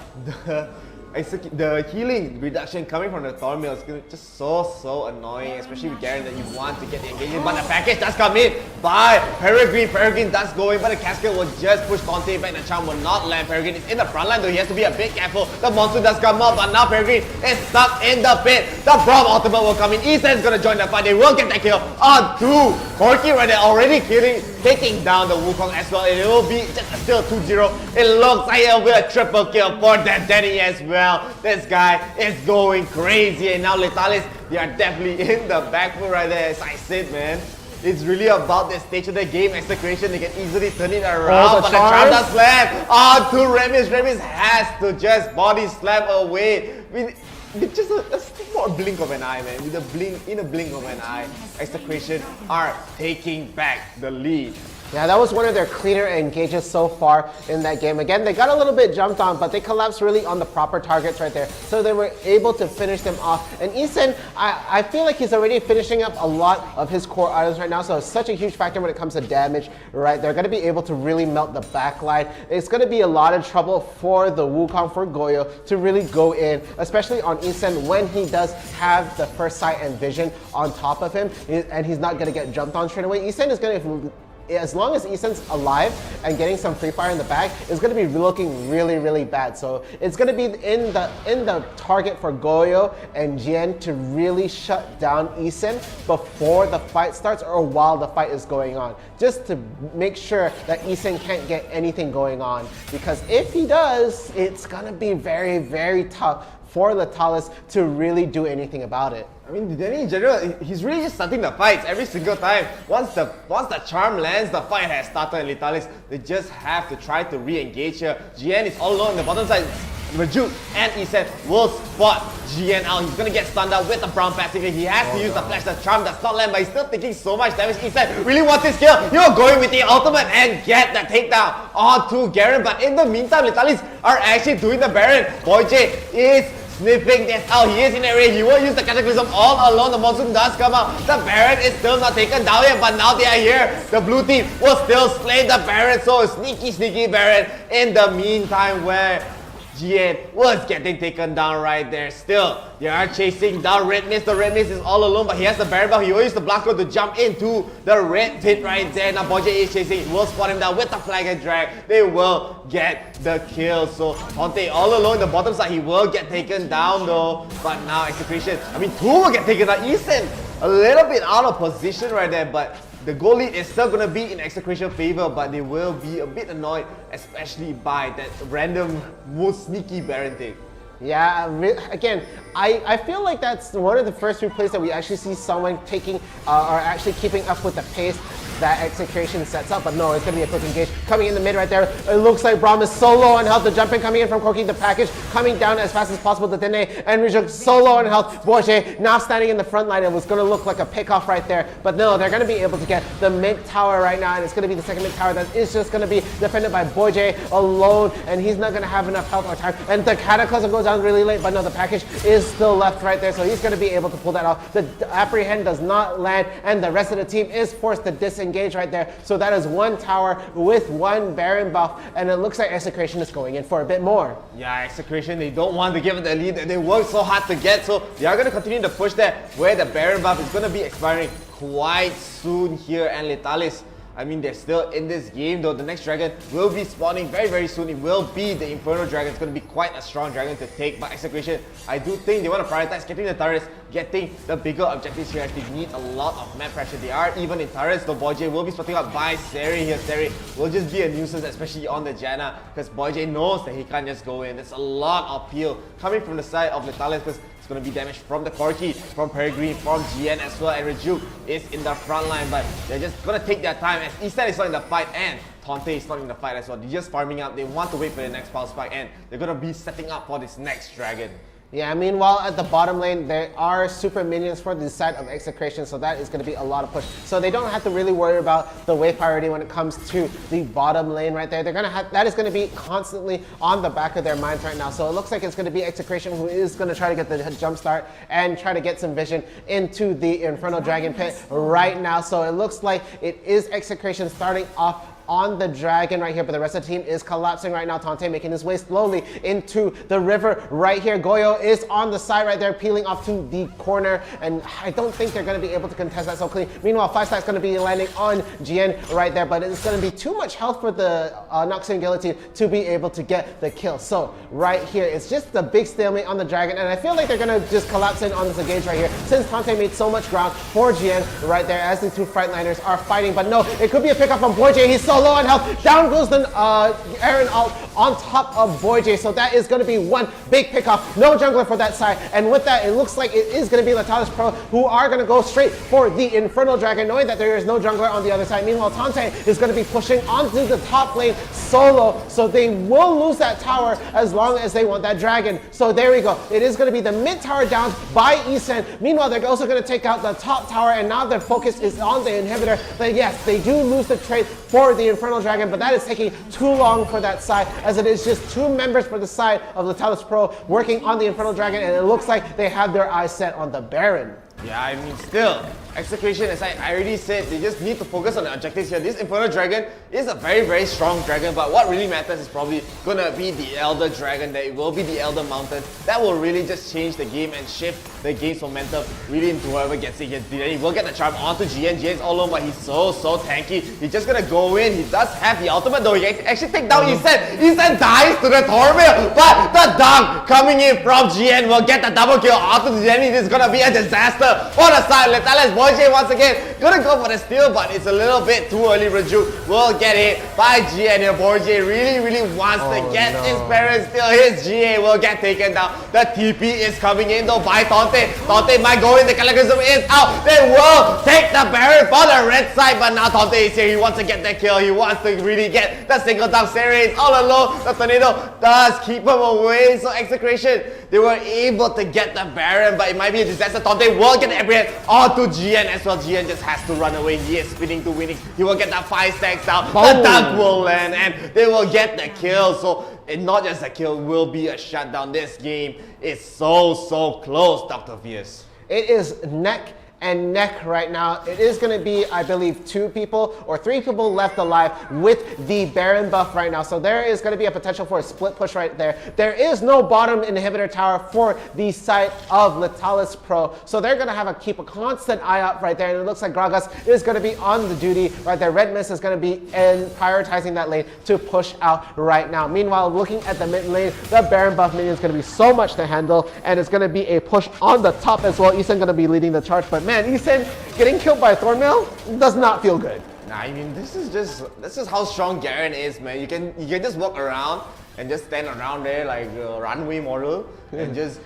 The healing reduction coming from the Thornmail is just so annoying, especially with Garen, that you want to get the engagement. But the package does come in by Peregrine. Peregrine does go in, but the cascade will just push Tante back. The charm will not land. Peregrine is in the front line though. He has to be a bit careful. The monster does come up, but now Peregrine is stuck in the pit. The Braum ultimate will come in. 𝐿𝐴𝐻 is gonna join the fight. They will get that kill on 2. Corki right there already taking down the Wukong as well. It will be just still 2-0. It looks like it will be a triple kill for that Dene as well. This guy is going crazy, and now Letalis, they are definitely in the back foot right there. As I said, man, it's really about the stage of the game. 𝐒𝐿, they can easily turn it around, but the charm does slam onto Redmage. Redmage has to just body slam away. With just a blink of an eye, man. In a blink of an eye, 𝐒𝐿 are taking back the lead. Yeah, that was one of their cleaner engages so far in that game. Again, they got a little bit jumped on, but they collapsed really on the proper targets right there. So they were able to finish them off. And 𝐿𝐴𝐻, I feel like he's already finishing up a lot of his core items right now. So it's such a huge factor when it comes to damage, right? They're going to be able to really melt the backline. It's going to be a lot of trouble for the Wukong, for 𝐤𝐸, to really go in, especially on 𝐿𝐴𝐻 when he does have the first sight and vision on top of him, and he's not going to get jumped on straight away. 𝐿𝐴𝐻 is going to, as long as 𝐿𝐴𝐻's alive and getting some free fire in the back, it's going to be looking really bad. So it's going to be in the target for 𝐤𝐸 and 𝐠ien to really shut down 𝐿𝐴𝐻 before the fight starts or while the fight is going on, just to make sure that 𝐴𝐻 can't get anything going on. Because if he does, it's going to be very tough for Letalis to really do anything about it. I mean, Dene in general, he's really just starting the fights every single time. Once the charm lands, the fight has started. And Letalis, they just have to try to re-engage here. 𝐠ien is all alone on the bottom side. Raju and 𝐿𝐴𝐻 will spot 𝐠ien out. He's gonna get stunned out with the Braum passive. He has to use the flash. The charm does not land, but he's still taking so much damage. 𝐿𝐴𝐻 really wants his kill. He'll going with the ultimate and get the takedown onto Garen. But in the meantime, Letalis are actually doing the Baron. 𝐿𝐴𝐻 is sniffing this out. He is in the range. He will use the Cataclysm all alone. The monsoon does come out. The Baron is still not taken down yet, but now they are here. The blue team will still slay the Baron. So sneaky Baron in the meantime, where GN was getting taken down right there. Still, they are chasing down Red Mist. The Red Mist is all alone, but he has the Baron buff. He will use the Blanco to jump into the red pit right there. Now 𝐻𝐲𝐬 is chasing. He will spot him down with the flag and drag. They will get the kill. So Tonte all alone in the bottom side. He will get taken down though. But now execution. I mean, two will get taken down. 𝐒𝐮 a little bit out of position right there, but the goal lead is still going to be in execution favor, but they will be a bit annoyed, especially by that random, most sneaky Baron take. Yeah, again, I feel like that's one of the first few plays that we actually see someone taking or actually keeping up with the pace that execution sets up, but no, it's going to be a quick engage. Coming in the mid right there, it looks like Braum is so low on health. The jumping coming in from 𝐸𝐸, the package coming down as fast as possible to 𝑑𝐐𝐸, and 𝐸𝐸 so low on health. 𝐻𝐲𝐬 now standing in the front line. It was going to look like a pick-off right there, but no, they're going to be able to get the mid tower right now, and it's going to be the second mid tower that is just going to be defended by 𝐻𝐲𝐬 alone, and he's not going to have enough health or time, and the Cataclysm goes down really late, but no, the package is still left right there, so he's going to be able to pull that off. The Apprehend does not land, and the rest of the team is forced to disengage right there. So that is one tower with one Baron buff, and it looks like Execration is going in for a bit more. Yeah, Execration, they don't want to give it the lead that they worked so hard to get, so they are going to continue to push there where the Baron buff is going to be expiring quite soon here, and Letalis, I mean, they're still in this game though. The next dragon will be spawning very, very soon. It will be the Inferno Dragon. It's going to be quite a strong dragon to take. But Execration, I do think they want to prioritize getting the turrets, getting the bigger objectives here as they need a lot of map pressure. They are even in turrets, though 𝐻𝐲𝐬 will be spotting out by Seri here. Seri will just be a nuisance, especially on the Janna, because 𝐻𝐲𝐬 knows that he can't just go in. There's a lot of peel coming from the side of Letalis, because going to be damaged from the 𝐸𝐸, from Peregrine, from GN as well, and Rejuke is in the front line, but they're just going to take their time as 𝐒𝐮 is not in the fight and Tonte is not in the fight as well. They're just farming up. They want to wait for the next power spike, and they're going to be setting up for this next dragon. Yeah, meanwhile at the bottom lane, there are super minions for the side of Execration, so that is going to be a lot of push. So they don't have to really worry about the wave priority when it comes to the bottom lane right there. They're going to have, that is going to be constantly on the back of their minds right now. So it looks like it's going to be Execration who is going to try to get the jump start and try to get some vision into the Infernal Dragon pit right now. So it looks like it is Execration starting off on the dragon right here, but the rest of the team is collapsing right now. Tonte making his way slowly into the river right here. 𝐸𝐸 is on the side right there, peeling off to the corner, and I don't think they're going to be able to contest that so clean. Meanwhile, 5-stack's going to be landing on GN right there, but it's going to be too much health for the Noxian Guillotine to be able to get the kill. So right here, it's just a big stalemate on the dragon, and I feel like they're going to just collapse in on this engage right here, since Tonte made so much ground for GN right there as the two Frightliners are fighting. But no, it could be a pickup from 𝐻𝐲𝐬. He's so low on health. Down goes the Aaron ult on top of 𝐻𝐲𝐬. So that is going to be one big pickoff. No jungler for that side. And with that, it looks like it is going to be Letalis Pro who are going to go straight for the Infernal Dragon, knowing that there is no jungler on the other side. Meanwhile, Tonte is going to be pushing onto the top lane solo. So they will lose that tower as long as they want that dragon. So there we go. It is going to be the mid tower down by 𝐒𝐮. Meanwhile, they're also going to take out the top tower, and now their focus is on the inhibitor. But yes, they do lose the trade for the Infernal Dragon, but that is taking too long for that side, as it is just two members for the side of Letalis Pro working on the Infernal Dragon, and it looks like they have their eyes set on the Baron. Yeah, I mean, still, Execration, as I already said, they just need to focus on the objectives here. This Infernal Dragon is a very, very strong dragon, but what really matters is probably gonna be the Elder Dragon. That it will be the Elder Mountain. That will really just change the game and shift the game's momentum really into whoever gets it here. He will get the charm onto GN. GN's all alone, but he's so tanky. He's just gonna go in. He does have the ultimate though. He can actually take down 𝐒𝐮. 𝐒𝐮 dies to the Tormil, but the dunk coming in from GN will get the double kill onto GN. It is gonna be a disaster for the side. Letalis 𝐻𝐲𝐬 once again gonna go for the steal, but it's a little bit too early. Rejuke will get hit by GN here. 𝐻𝐲𝐬 really wants to get his parents. Still, his GA will get taken down. The TP is coming in though by Tonte. Tonte might go in. The Cataclysm is out. They will take the Baron for the red side, but now Tonte is here. He wants to get the kill. He wants to really get the single down. Seri is all alone. The tornado does keep him away. So Execration, they were able to get the Baron, but it might be a disaster. Tonte will get the Apprehend onto GN as well. GN just has to run away. He is spinning to winning. He will get that 5 stacks down. The dunk will land, and they will get the kill. So it not just a kill, will be a shutdown. This game is so close, DRFierce. It is neck and neck right now. It is going to be, I believe, 2 people or 3 people left alive with the Baron buff right now. So there is going to be a potential for a split push right there. There is no bottom inhibitor tower for the side of Letalis Pro. So they're going to have to keep a constant eye out right there. And it looks like Gragas is going to be on the duty right there. Red Mist is going to be prioritizing that lane to push out right now. Meanwhile, looking at the mid lane, the Baron buff minion is going to be so much to handle. And it's going to be a push on the top as well. 𝐒𝐮 going to be leading the charge. But man, 𝐒𝐮 getting killed by Thornmail does not feel good. Nah, I mean, this is how strong Garen is, man. You can just walk around and just stand around there like a runway model, and just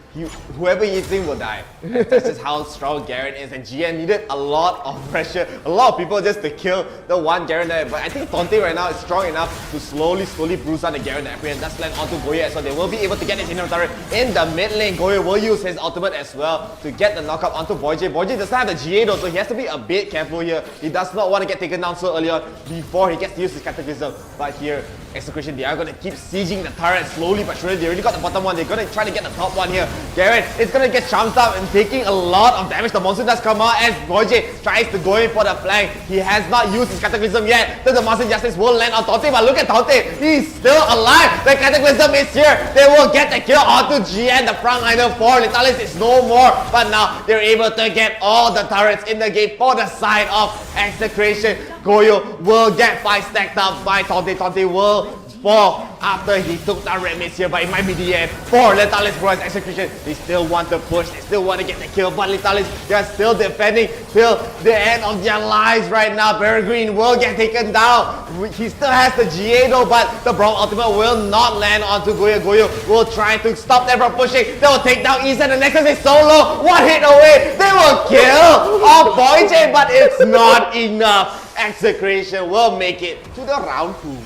whoever hits him will die. That's just how strong Garen is. And GN needed a lot of pressure, a lot of people just to kill the one Garen there. But I think Tante right now is strong enough to slowly bruise out the Garen there, and that's land onto 𝐬𝐬 as well. They will be able to get his inner turret in the mid lane. 𝐬𝐬 will use his ultimate as well to get the knockup onto 𝐻omiee. 𝐻omiee doesn't have the GA though, so he has to be a bit careful here. He does not want to get taken down so early on before he gets to use his Cataclysm. But here, Execution, they are going to keep sieging the turret slowly but surely. They already got the bottom one. They're going to try to get the top one here. Garen is going to get chanced up and taking a lot of damage. The monster does come out as 𝐻omiee tries to go in for the flank. He has not used his Cataclysm yet. Then the Master Justice will land on Tante, but look at Tante. He's still alive. The Cataclysm is here. They will get the kill onto GN. The frontliner for Letalis is no more. But now they're able to get all the turrets in the game for the side of Execration. 𝐬𝐬 will get 5 stacked up by Tante. Tante will fall after he took that red mist here, but it might be the end for Letalis Bro's Execution. They still want to push, they still want to get the kill, but Letalis, they're still defending till the end of their lives right now. Peregrine will get taken down. He still has the GA though, but the Brawl Ultimate will not land onto 𝐬𝐬. 𝐬𝐬 will try to stop them from pushing. They will take down 𝐒𝐮. The Nexus is so low. 1 hit away. They will kill off 𝐻omiee, but it's not enough. Execration will make it to the round 2.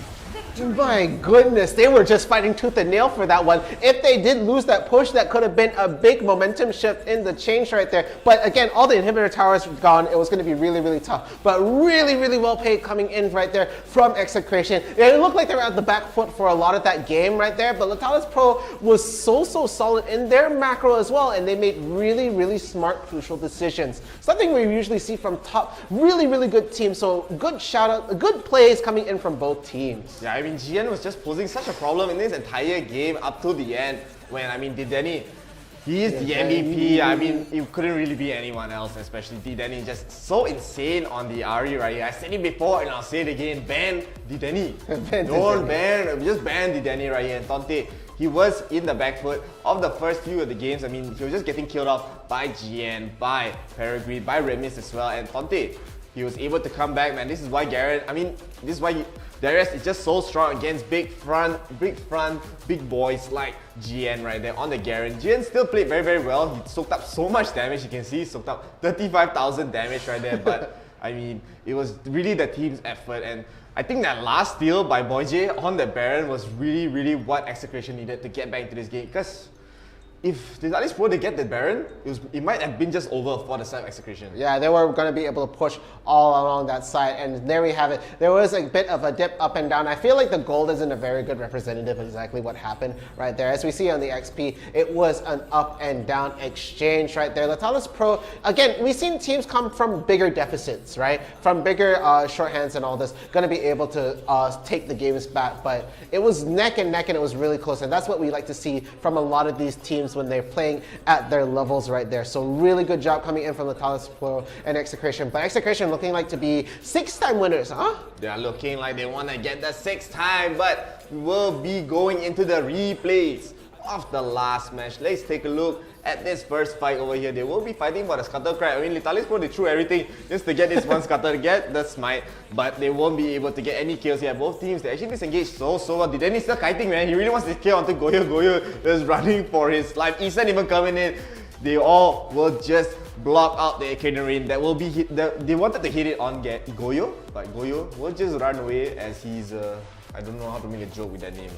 My goodness, they were just fighting tooth and nail for that one. If they did lose that push, that could have been a big momentum shift in the change right there. But again, all the inhibitor towers gone. It was going to be really, really tough. But really, really well paid coming in right there from Execration. It looked like they were at the back foot for a lot of that game right there. But Letalis Pro was so solid in their macro as well. And they made really, really smart, crucial decisions. Something we usually see from top, really, really good teams. So good shout out, good plays coming in from both teams. Yeah, I mean, GN was just posing such a problem in this entire game up to the end when, I mean, 𝑑𝐷𝐷𝐼, he's the MVP. I mean, it couldn't really be anyone else, especially 𝑑𝐷𝐷𝐼, just so insane on the Ahri right here. I said it before and I'll say it again, ban 𝑑𝐷𝐷𝐼. Don't ban, just ban 𝑑𝐷𝐷𝐼 right here. And Tante, he was in the back foot of the first few of the games. I mean, he was just getting killed off by GN, by Peregrine, by Red Mist as well. And Tante, he was able to come back, man. This is why Garen, I mean, this is why DRFierce is just so strong against big boys like GN right there on the Garen. GN still played very, very well. He soaked up so much damage. You can see he soaked up 35,000 damage right there. But I mean, it was really the team's effort. And I think that last steal by 𝐻omiee on the Baron was really, really what Execration needed to get back into this game. Because if the Letalis Pro, they get the Baron, it might have been just over for the side of Execration. Yeah, they were going to be able to push all along that side, and there we have it. There was a bit of a dip up and down. I feel like the gold isn't a very good representative of exactly what happened right there. As we see on the XP, it was an up and down exchange right there. Letalis Pro, again, we've seen teams come from bigger deficits, right? From bigger shorthands and all this, going to be able to take the games back, but it was neck and neck and it was really close, and that's what we like to see from a lot of these teams when they're playing at their levels right there. So really good job coming in from Letalis Pro and Execration. But Execration looking like to be 6-time winners, huh? They're looking like they want to get the 6th time, but we'll be going into the replays of the last match. Let's take a look at this first fight over here. They will be fighting for the Scuttle Cry. I mean, Letalis Pro, they threw everything just to get this one Scuttle, to get the smite, but they won't be able to get any kills here. Both teams, they actually disengaged so well. 𝑑𝐷𝐷𝐼 still kiting, man. He really wants to kill onto 𝐬𝐬. 𝐬𝐬 is running for his life. 𝐒𝐮 even coming in. They all will just block out the Arcane. That will be hit. They wanted to hit it on 𝐬𝐬, but 𝐬𝐬 will just run away as he's I don't know how to make a joke with that name.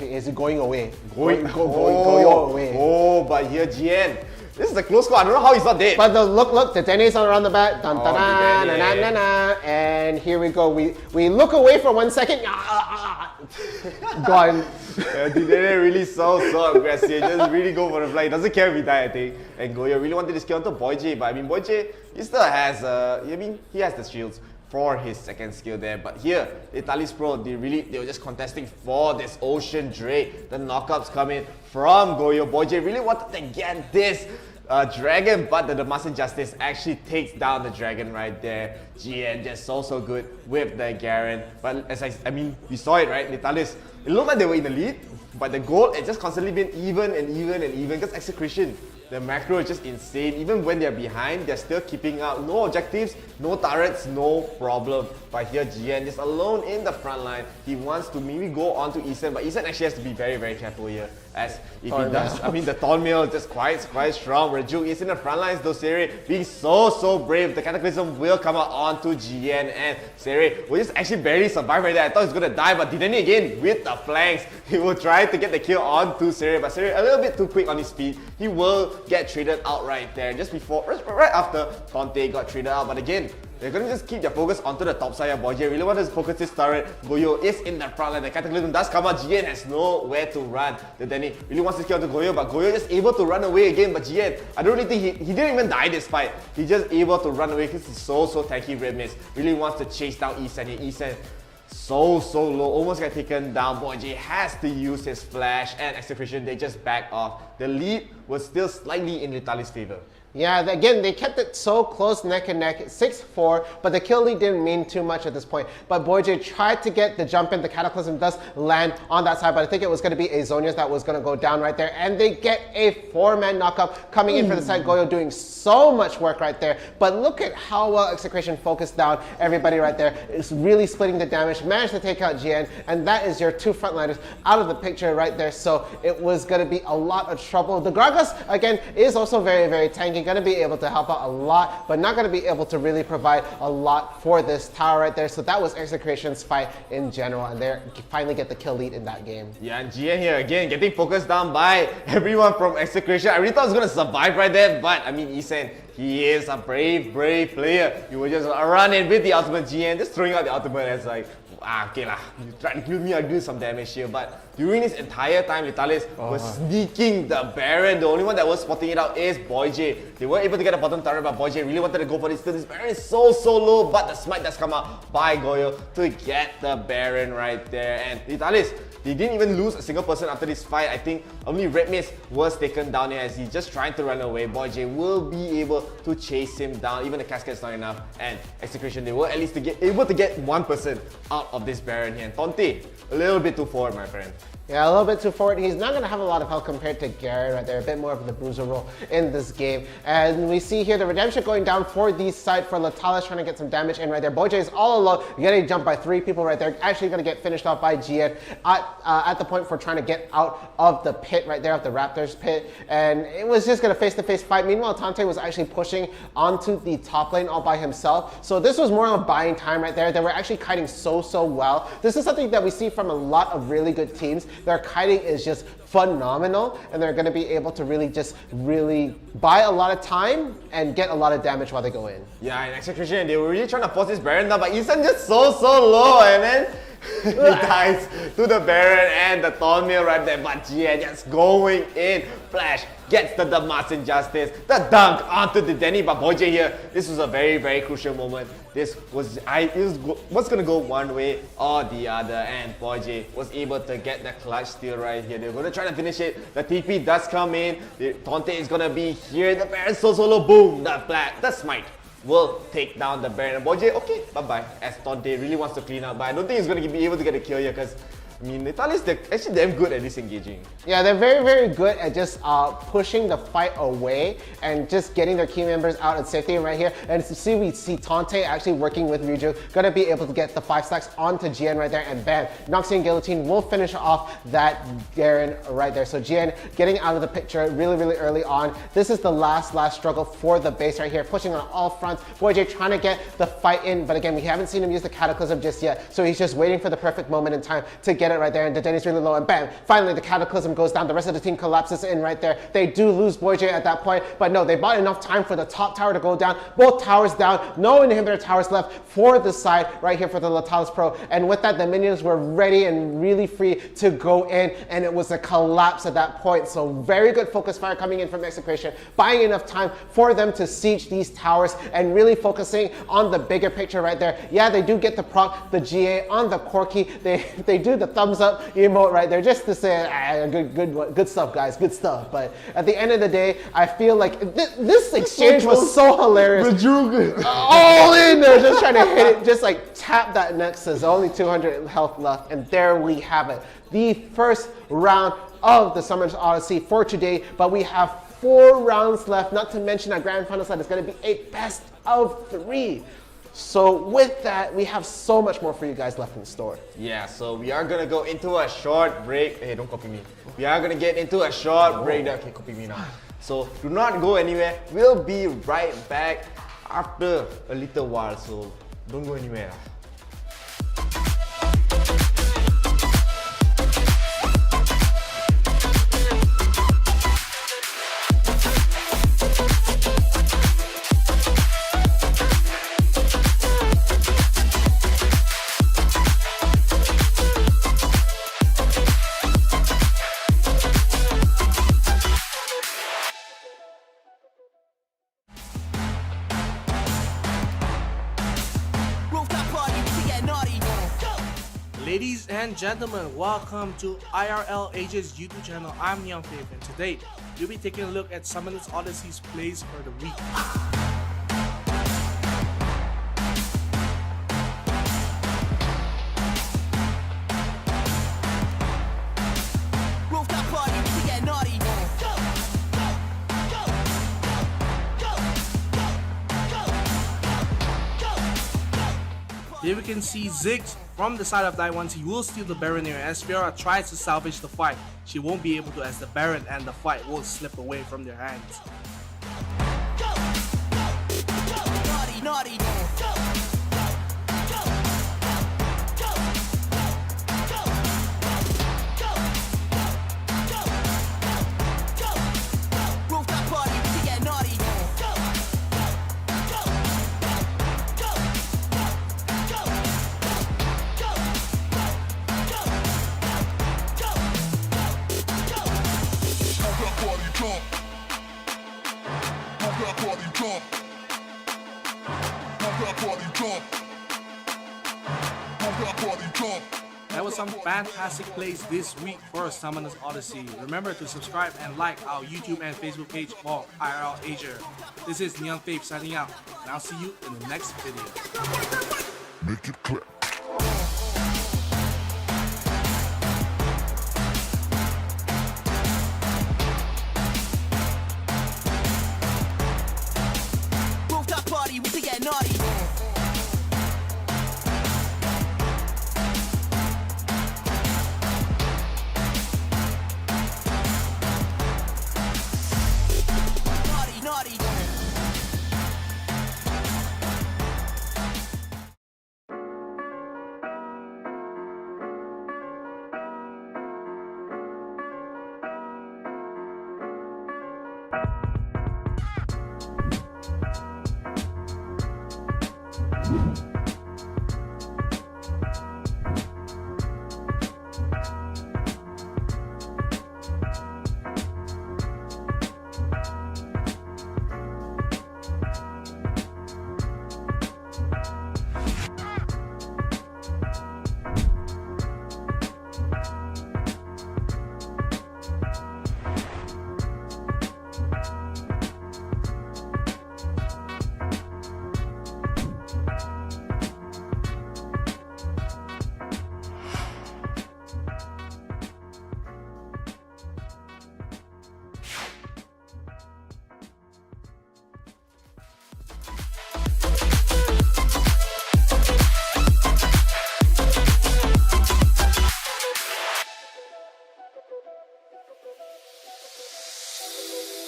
Is it going away? Going away. Oh, but here GN. This is a close call. I don't know how he's not dead. But the look, 𝑑𝐷𝐷𝐼's on around the back. Dun, dun, dun, na, na, na, na. And here we go. We look away for 1 second. Gone. Didn't really so aggressive. Just really go for the fly. He doesn't care if he die, I think. And 𝐸𝐬 really wanted to kill onto 𝐸𝐺, but I mean 𝐸𝐺, he still has he has the shields for his second skill there. But here, Italy's Pro, they were just contesting for this Ocean Drake. The knockouts coming from 𝐸𝐬. 𝐸𝐺 really wanted to get this dragon, but the Damacy Justice actually takes down the dragon right there. 𝐺𝐸 just so good with the Garen. But as I mean, we saw it, right? Natalis, it looked like they were in the lead, but the goal has just constantly been even and even because execution. The macro is just insane. Even when they're behind, they're still keeping up. No objectives, no turrets, no problem. But here, 𝐺𝐸 just alone in the front line. He wants to maybe go on to 𝐒𝐮, but 𝐒𝐮 actually has to be very careful here. As if he does, I mean, the Thornmail is just quite strong. Rejuke is in the front lines, though 𝐤𝐤 being so brave. The Cataclysm will come out onto 𝐺𝐸, and 𝐤𝐤 will just actually barely survive right there. I thought he was gonna die, but Didani again with the flanks. He will try to get the kill onto 𝐤𝐤, but 𝐤𝐤 a little bit too quick on his speed. He will get traded out right there just before, right after Tante got traded out. But again, they're gonna just keep their focus onto the top side of 𝐸𝐺. Really want to focus his turret. 𝐸𝐬 is in the front line. The Cataclysm does come out. 𝐺𝐸 has nowhere to run. The Danny really wants to kill onto 𝐸𝐬, but 𝐸𝐬 just able to run away again. But 𝐺𝐸, I don't really think he didn't even die this fight. He just able to run away because he's so tanky. Red Mist really wants to chase down 𝐒𝐮 here. 𝐒𝐮 so low, almost got taken down. 𝐸𝐺 has to use his flash and execution. They just back off. The lead was still slightly in Italy's favor. Yeah, again, they kept it so close, neck and neck, 6-4, but the kill lead didn't mean too much at this point. But 𝐸𝐺 tried to get the jump in. The Cataclysm does land on that side, but I think it was going to be a 𝐬𝐬𝐴 that was going to go down right there. And they get a 4-man knockup coming in for the side. 𝐸𝐬 doing so much work right there. But look at how well Execration focused down everybody right there. It's really splitting the damage, managed to take out 𝐺𝐸, and that is your two frontliners out of the picture right there. So it was going to be a lot of trouble. The Gragas, again, is also very tanky. Going to be able to help out a lot, but not going to be able to really provide a lot for this tower right there. So that was Execration's fight in general, and they finally get the kill lead in that game. Yeah, and 𝐺𝐸 here again getting focused down by everyone from Execration. I really thought he was going to survive right there, but I mean, 𝐒𝐮, he is a brave player. He will just run in with the ultimate. 𝐺𝐸 just throwing out the ultimate as like, okay lah, you try to kill me, I'll do some damage here. But during this entire time, Litalis was sneaking the Baron. The only one that was spotting it out is 𝐸𝐺. They weren't able to get a bottom turret, but 𝐸𝐺 really wanted to go for this. Still, this Baron is so low, but the smite does come out by 𝐸𝐬 to get the Baron right there. And Litalis, they didn't even lose a single person after this fight. I think only Red Mist was taken down here as he's just trying to run away. 𝐸𝐺 will be able to chase him down. Even the Cascade's not enough. And Execration, they were at least able to get one person out of this Baron here. And Tante, a little bit too forward, my friend. Yeah, a little bit too forward. He's not going to have a lot of health compared to Garen right there. A bit more of the bruiser role in this game. And we see here the redemption going down for the side for Latalis trying to get some damage in right there. 𝐸𝐺 is all alone, getting jumped by 3 people right there. Actually going to get finished off by 𝐺𝐸 at the point for trying to get out of the pit right there, of the Raptors pit. And it was just going to face-to-face fight. Meanwhile, Tante was actually pushing onto the top lane all by himself. So this was more of buying time right there. They were actually kiting so well. This is something that we see from a lot of really good teams. Their kiting is just phenomenal, and they're going to be able to really buy a lot of time and get a lot of damage while they go in. Yeah, in Execution, they were really trying to force this Baron down, but 𝐒𝐮 just so low, and then he dies to the Baron and the Thornmail right there. But 𝐺𝐸 just going in. Flash gets the Damacy Justice, the dunk onto the Denny. But 𝐸𝐺 here, this was a very crucial moment. This was what's gonna go one way or the other, and 𝐸𝐺 was able to get the clutch steal right here. They're gonna try to finish it. The TP does come in. Tante is gonna be here. The Baron so low. Boom! The smite will take down the Baron. And 𝐸𝐺, okay, bye-bye. As Tante really wants to clean up, but I don't think he's going to be able to get a kill here because, I mean, Italy's actually damn good at disengaging. Yeah, they're very good at just pushing the fight away and just getting their key members out in safety. And right here, and we see Tante actually working with Ryuju, gonna be able to get the 5 stacks onto 𝐺𝐸 right there, and bam, Noxian Guillotine will finish off that Garen right there. So 𝐺𝐸 getting out of the picture really early on. This is the last struggle for the base right here, pushing on all fronts. 𝐸𝐺 trying to get the fight in, but again, we haven't seen him use the Cataclysm just yet, so he's just waiting for the perfect moment in time to get get it right there, and Denny's really low, and bam, finally the Cataclysm goes down. The rest of the team collapses in right there. They do lose 𝐿𝐴𝐺 at that point, but no, they bought enough time for the top tower to go down. Both towers down, no inhibitor towers left for the side right here for the Latalis Pro, and with that, the minions were ready and really free to go in, and it was a collapse at that point. So very good focus fire coming in from 𝐿𝐴𝐺, buying enough time for them to siege these towers and really focusing on the bigger picture right there. Yeah, they do get the proc, the GA on the Corki. They do the thumbs up emote right there just to say, good stuff, guys, good stuff. But at the end of the day, I feel like this exchange was so hilarious. All in there, just trying to hit it, just like tap that Nexus. Only 200 health left, and there we have it. The first round of the Summoners Odyssey for today, but we have 4 rounds left, not to mention our grand final side is going to be a best of 3. So with that, we have so much more for you guys left in store. Yeah, so we are gonna go into a short break. Hey, don't copy me. We are gonna get into a short break. Okay, copy me now. So do not go anywhere. We'll be right back after a little while. So don't go anywhere. Ladies and gentlemen, welcome to IRL ASIA's YouTube channel. I'm 𝐸𝐸𝐸𝐸𝐸, and today we'll be taking a look at Summoners Odyssey's plays for the week. Here we can see 𝐬𝐳 from the side of 𝐷𝐻. He will steal the Baron here as Fiora tries to salvage the fight. She won't be able to as the Baron and the fight will slip away from their hands. That was some fantastic plays this week for Summoners Odyssey. Remember to subscribe and like our YouTube and Facebook page for IRL Asia. This is 𝐸𝐸𝐸𝐸𝐸 signing out, and I'll see you in the next video. Make it clip. Rooftop party, we can get naughty.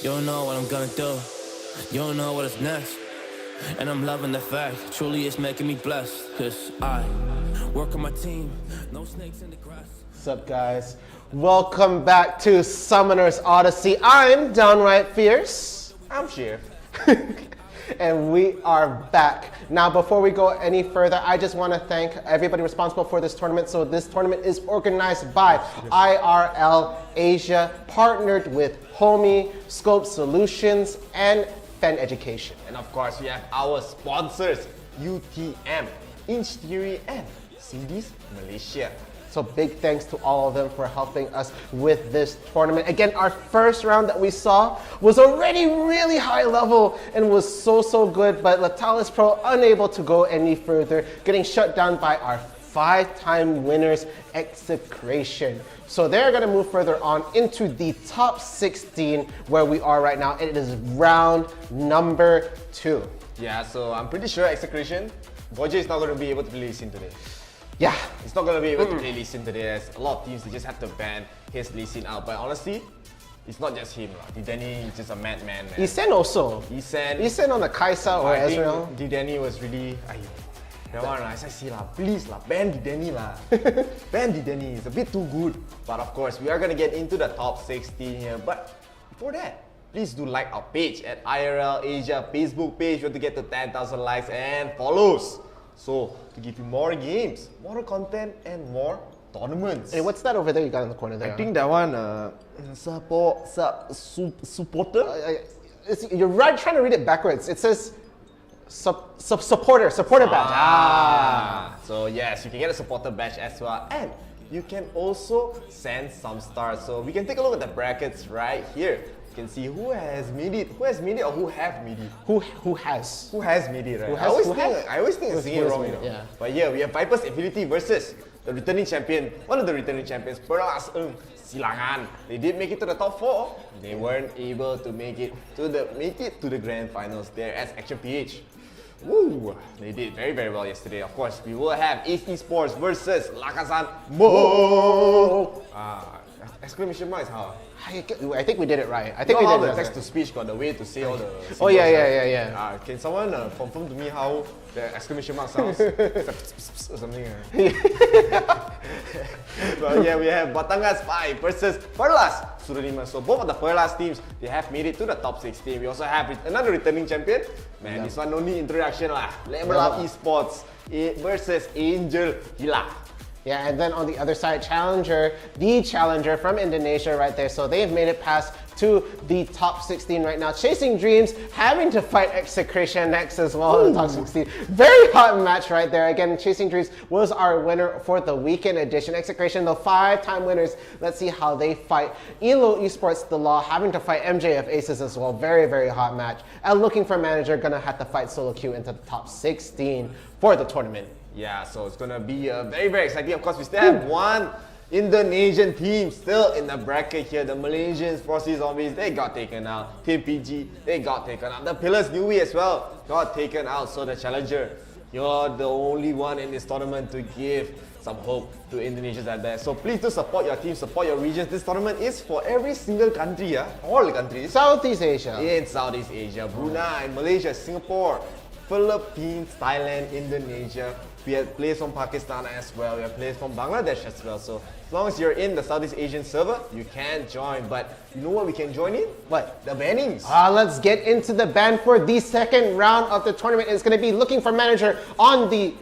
You don't know what I'm gonna do. You don't know what is next. And I'm loving the fact, truly it's making me blessed. Cause I work on my team, no snakes in the grass. What's up, guys? Welcome back to Summoner's Odyssey. I'm downright fierce. I'm Chef. And we are back. Now, before we go any further, I just want to thank everybody responsible for this tournament. So this tournament is organized by IRL Asia, partnered with HOMIEE, Scope Solutions, and Fan Education. And of course, we have our sponsors, UTM, Inch Theory, and CDs Malaysia. So big thanks to all of them for helping us with this tournament. Again, our first round that we saw was already really high level and was so good, but Latalis Pro unable to go any further, getting shut down by our 5-time winners, 𝐋𝐿. So they're gonna move further on into the top 16 where we are right now. It is round number 2. Yeah, so I'm pretty sure 𝐋𝐿, Roger is not going to be able to play Lee Sin today. Yeah. He's not going to be able to play Lee Sin today, as a lot of teams, they just have to ban his Lee Sin out. But honestly, it's not just him. Danny is just a madman, man. 𝐒𝐮 also. 𝐒𝐮 on the Kai'Sa or Ezreal. Danny was really... That one, I say lah, please lah, ban Danny lah. Ban Danny, it's a bit too good. But of course, we are going to get into the top 16 here. But before that, please do like our page at IRL Asia Facebook page. We want to get to 10,000 likes and follows. So, to give you more games, more content, and more tournaments. Hey, what's that over there you got in the corner there? I think that one, supporter? You're right trying to read it backwards. It says supporter badge. So yes, you can get a supporter badge as well. And you can also send some stars. So we can take a look at the brackets right here. You can see who has made it, or who have made it. Who has? Who has made it, right? I always think I'm saying it wrong, you know. Yeah. But yeah, we have Viper's Affinity versus the returning champion, one of the returning champions, Pearlas 𝐶𝐿𝐼𝐻. They did make it to the top 4. They weren't able to make it to the grand finals there as Action PH. Woo! They did very well yesterday. Of course, we will have Ace Esports versus Lakasan Mo. Exclamation mark is how? I think we did it right. I think we did the it. text to speech got the way to say all the symbols, Oh yeah. Can someone confirm to me how the exclamation mark sounds? Or something. But yeah, we have Batangas 5 versus Pearlas Suriname. So both of the Pearlas teams, they have made it to the top 16. We also have another returning champion. Man, this one no need introduction lah. Level Up Esports versus Angel Hila. Yeah, and then on the other side, the challenger from Indonesia right there. So they've made it past to the top 16 right now. Chasing Dreams having to fight 𝐋𝐿 next as well in the top 16. Very hot match right there. Again, Chasing Dreams was our winner for the weekend edition. 𝐋𝐿, the 5-time winners. Let's see how they fight. ELO Esports, the Law, having to fight MJF Aces as well. Very hot match. And Looking for Manager gonna have to fight Solo Q into the top 16 for the tournament. Yeah, so it's gonna be very exciting. Of course, we still have one Indonesian team still in the bracket here. The Malaysians, Frosty Zombies, they got taken out. Team PG, they got taken out. The Pillars Newey as well got taken out. So the challenger, you're the only one in this tournament to give some hope to Indonesians out there. So please do support your team, support your regions. This tournament is for every single country, all the countries. Southeast Asia. In Southeast Asia, Brunei, Malaysia, Singapore, Philippines, Thailand, Indonesia. We have players from Pakistan as well. We have players from Bangladesh as well. So as long as you're in the Southeast Asian server, you can join. But you know what we can join in? What? The bannings. Let's get into the ban for the second round of the tournament. It's going to be Looking for Manager on the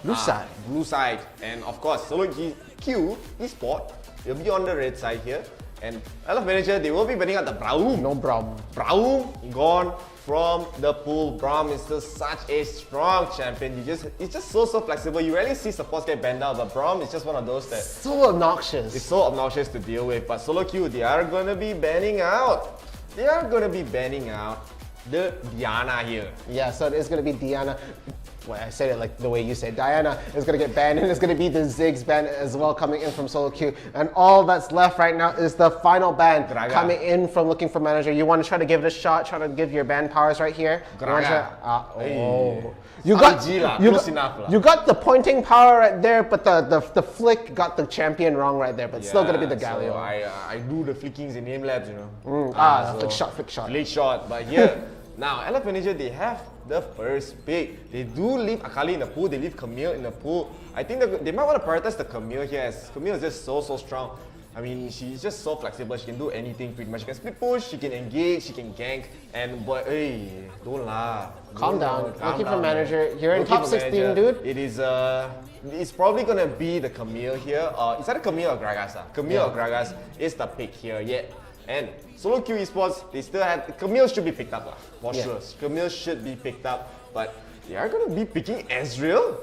blue side. Blue side. And of course, Solo Q Esport will be on the red side here. And I Love Manager, they will be banning out the Braum. No Braum. Braum gone from the pool. Braum is still such a strong champion. He's just so flexible. You rarely see supports get banned out, but Braum is just one of those that so obnoxious. It's so obnoxious to deal with. But Solo Q, they are gonna be banning out. They are gonna be banning out the Diana here. Yeah, so it is gonna be Diana. Well, I said it like the way you said. Diana is going to get banned, and it's going to be the 𝐒𝐿𝐼 ban as well coming in from Solo Q. And all that's left right now is the final ban coming in from Looking for Manager. You want to try to give it a shot, try to give your ban powers right here? You got the pointing power right there, but the flick got the champion wrong right there, but still going to be the Galio. So I do the flickings in Name Labs, you know. Flick shot. Flick shot, but here, Now, LF Manager, they have the first pick. They do leave Akali in the pool, they leave 𝐼𝐸 in the pool. I think they might want to prioritize the 𝐼𝐸 here, as 𝐼𝐸 is just so strong. I mean, she's just so flexible, she can do anything pretty much. She can split push, she can engage, she can gank, and but hey, don't lah. Calm down. Looking for manager. You're in Looking top for 16, manager. dude. It is it's probably gonna be the 𝐼𝐸 here. It's either 𝐼𝐸 or Gragas. 𝐼𝐸 or Gragas is the pick here yet. And Solo Q Esports, they still have 𝐼𝐸 should be picked up for sure. 𝐼𝐸 should be picked up, but they are gonna be picking 𝐿𝐴𝐼𝐸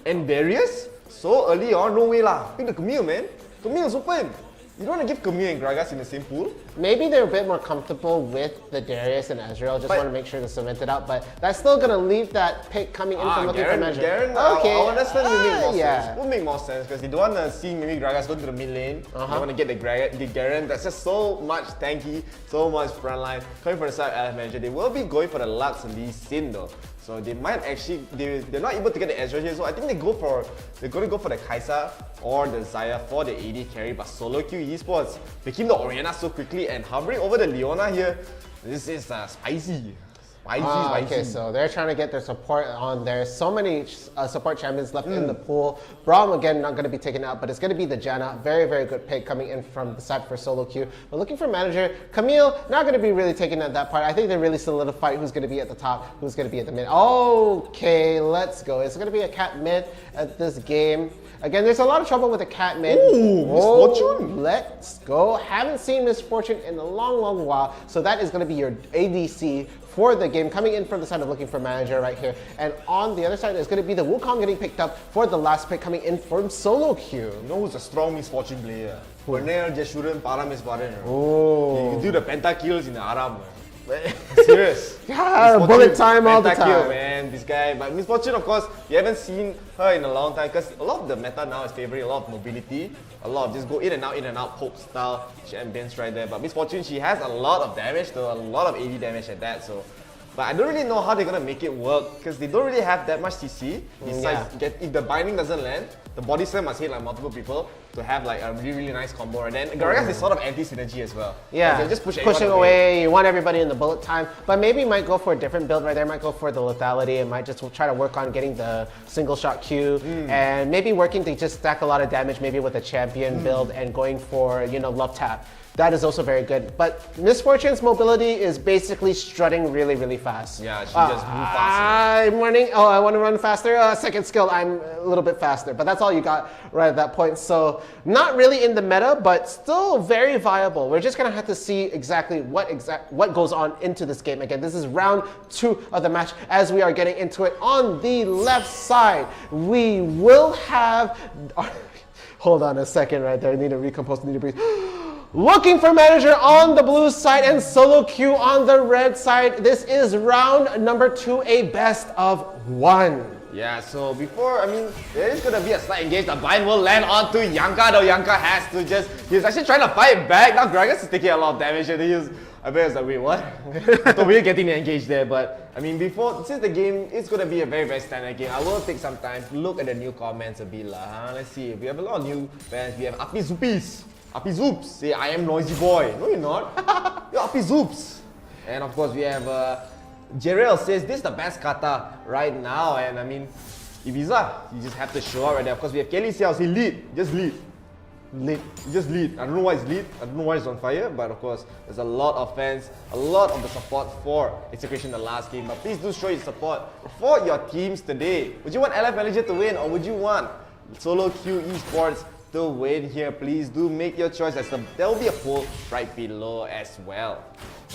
and Darius so early on. No way lah. Pick the 𝐼𝐸, man. 𝐼𝐸 is open. You don't want to give 𝐼𝐸 and Gragas in the same pool? Maybe they're a bit more comfortable with the Darius and 𝐿𝐴𝐸, just want to make sure to cement it out, but that's still going to leave that pick coming in from looking for manager. Garen, okay. I understand will make more sense. Will make more sense because they don't want to see maybe Gragas go to the mid lane. They want to get the Garen. That's just so much tanky, so much frontline. Coming from the side of LF Manager, they will be going for the Lux Lee Sin though. So they might actually, they're not able to get the 𝐿𝐴𝐸 here, so I think they're going to go for the Kai'Sa or the Xayah for the AD carry, but Solo Q Esports picking the Orianna so quickly and hovering over the Leona here. This is spicy. Spicy. Okay, so they're trying to get their support on there. So many support champions left in the pool. Braum, again, not going to be taken out, but it's going to be the Janna. Very, very good pick coming in from the side for Solo Q. But looking for manager, 𝐼𝐸, not going to be really taking at that part. I think they really solidified who's going to be at the top, who's going to be at the mid. Okay, let's go. It's going to be a cat mid at this game. Again, there's a lot of trouble with the cat mid. Ooh, Miss Fortune. Let's go. Haven't seen Miss Fortune in a long while. So that is going to be your ADC for the game, coming in from the side of looking for manager right here. And on the other side is going to be the Wukong getting picked up for the last pick coming in from Solo Q. You know who's a strong Miss Fortune player? Pernell Jeshuran para Miss Baran. Oh. You can do the pentakills in the Aram. Serious. Yeah, bullet time all the Pentakill, time. man, this guy. But Miss Fortune, of course, you haven't seen her in a long time because a lot of the meta now is favoring a lot of mobility. A lot of just go in and out, poke style champions right there. But Miss Fortune, she has a lot of damage, though, a lot of AD damage at that. So, but I don't really know how they're gonna make it work because they don't really have that much CC. Besides, if the binding doesn't land, the body slam must hit like multiple people to have like a really nice combo. And then Gragas is sort of anti-synergy as well. Yeah, like, just pushing away. You want everybody in the bullet time, but maybe you might go for a different build right there. Might go for the lethality and might just try to work on getting the single shot Q and maybe working to just stack a lot of damage, maybe with a champion build and going for love tap. That is also very good. But Miss Fortune's mobility is basically strutting really fast. Yeah, she just moves faster. I'm running. Oh, I want to run faster. Second skill, I'm a little bit faster. But that's all you got right at that point. So not really in the meta, but still very viable. We're just gonna have to see exactly what goes on into this game. Again, this is round 2 of the match. As we are getting into it, on the left side, we will have. Hold on a second, right there. I need to recompose. Need to breathe. Looking for manager on the blue side and Solo Q on the red side. This is round number 2, a best of 1. Yeah, so before, I mean, there is going to be a slight engage. The bind will land onto Yanka, though Yanka has to he's actually trying to fight back. Now Gragas is taking a lot of damage and I bet it's like, wait, what? I thought we were getting the engage there, but I mean, since the game is going to be a very standard game, I will take some time to look at the new comments a bit. Let's see, we have a lot of new fans. We have Api Zoops, say, I am noisy boy. No, you're not. You're Api Zoops. And of course, we have Jerel says, this is the best kata right now. And I mean, Ibiza, you just have to show up right there. Of course, we have Kelly Xiao say, lead. Just lead. Just lead. I don't know why it's lead. I don't know why it's on fire. But of course, there's a lot of fans, a lot of the support for Execution the last game. But please do show your support for your teams today. Would you want LF Manager to win or would you want Solo Q Esports to win here? Please do make your choice. There will be a poll right below as well.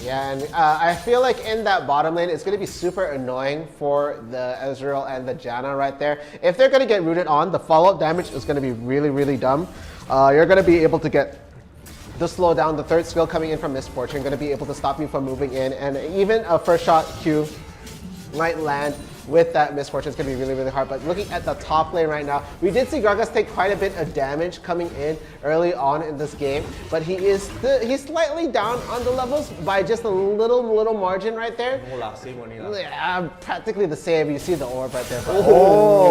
Yeah, and I feel like in that bottom lane, it's going to be super annoying for the Ezreal and the Janna right there. If they're going to get rooted on, the follow-up damage is going to be really dumb. You're going to be able to get the slowdown, the third skill coming in from Miss Fortune, going to be able to stop you from moving in, and even a first shot Q might land with that misfortune is going to be really, really hard. But looking at the top lane right now, we did see Gragas take quite a bit of damage coming in early on in this game, but he's slightly down on the levels by just a little margin right there. Yeah, practically the same. You see the orb right there. But,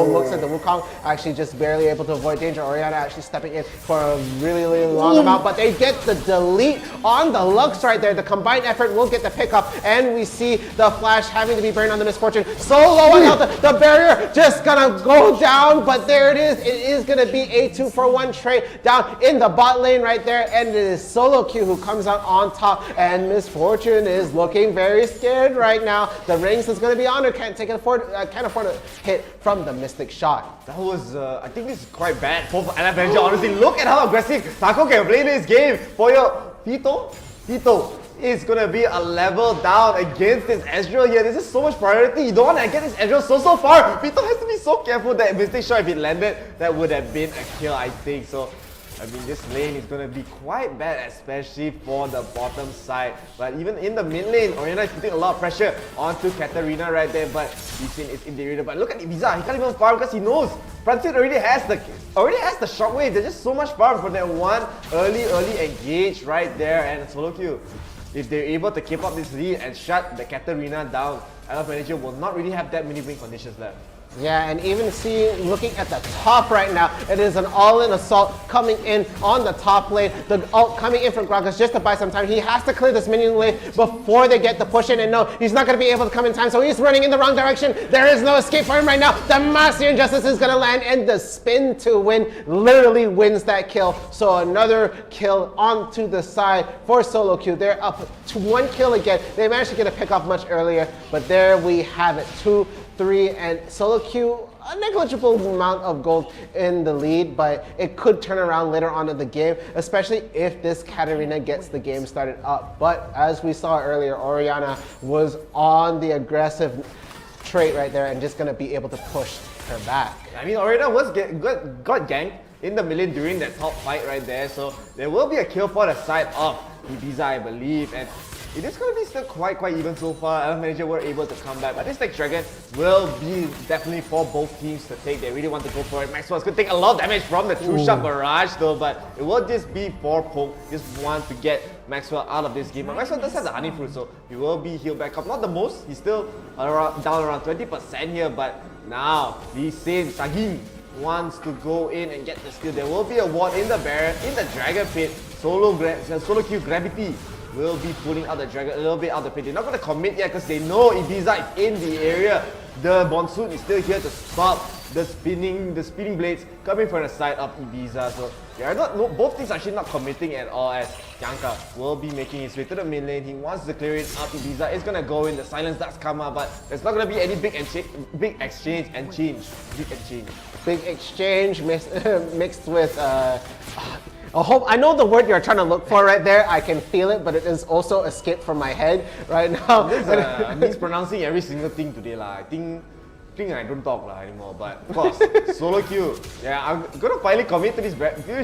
looks like the Wukong actually just barely able to avoid danger. Orianna actually stepping in for a really, really long amount, but they get the delete on the Lux right there. The combined effort will get the pickup, and we see the flash having to be burned on the misfortune. So low on health, the barrier just gonna go down, but there it is. It is gonna be a 2-for-1 trade down in the bot lane right there, and it is 𝐒𝐿𝐿 who comes out on top, and Misfortune is looking very scared right now. The rings is gonna be on her, can't afford a hit from the Mystic shot. That was, I think this is quite bad for LMNG. Honestly, look at how aggressive Taco can play this game. For your Tito is gonna be a level down against this Ezreal here. This is so much priority. You don't want to get this Ezreal so far. Vito has to be so careful. That Mystic shot, if it landed, that would have been a kill, I think. So, I mean, this lane is going to be quite bad, especially for the bottom side. But even in the mid lane, Orianna is putting a lot of pressure onto Katarina right there. But Lee Sin is in the area. But look at 𝐸𝐵𝑖𝑧𝑎. He can't even farm because he knows Francis already has the shockwave. There's just so much farm for that one early engage right there. And 𝐒𝐿𝐿, if they're able to keep up this lead and shut the Katarina down, LMNG will not really have that many win conditions left. Yeah, and even looking at the top right now, it is an all-in assault coming in on the top lane. The ult coming in from Gragas just to buy some time. He has to clear this minion lane before they get the push in, and no, he's not going to be able to come in time, so he's running in the wrong direction. There is no escape for him right now. The Master Injustice is going to land, and the spin to win literally wins that kill. So another kill onto the side for 𝐒𝐿𝐿. They're up to 1 kill again. They managed to get a pick off much earlier, but there we have it. 2-3, and 𝐒𝐿𝐿, a negligible amount of gold in the lead, but it could turn around later on in the game, especially if this Katarina gets the game started up. But as we saw earlier, Orianna was on the aggressive trait right there and just going to be able to push her back. I mean, Orianna got ganked in the middle during that top fight right there, so there will be a kill for the side of 𝐸𝐵𝑖𝑧𝑎, I believe. And it is going to be still quite even so far. LMNG were able to come back, but this next dragon will be definitely for both teams to take. They really want to go for it. Maxwell's going to take a lot of damage from the True Shot Barrage though, but it will just be for poke. Just want to get Maxwell out of this game. But Maxwell does have the Honey Fruit, so he will be healed back up. Not the most, he's still down around 20% here, but now Lee Sin, 𝐶𝐻𝑖𝑚 wants to go in and get the skill. There will be a ward in the barrier, in the Dragon Pit. 𝐒𝐿𝐿 Gravity will be pulling out the dragon a little bit out of the pit. They're not going to commit yet because they know 𝐸𝐵𝑖𝑧𝑎 is in the area. The Monsoon is still here to stop the spinning blades coming from the side of 𝐸𝐵𝑖𝑧𝑎. So they are both teams actually not committing at all, as Janka will be making his way to the mid lane. He wants to clear it up. 𝐸𝐵𝑖𝑧𝑎 is going to go in. The silence does come up, but there's not going to be any big exchange and change. Big exchange mixed with I know the word you're trying to look for right there. I can feel it, but it is also escaped from my head right now. This mispronouncing every single thing today lah. I think I don't talk anymore, but of course, 𝐒𝐿𝐿. Yeah, I'm gonna finally commit to this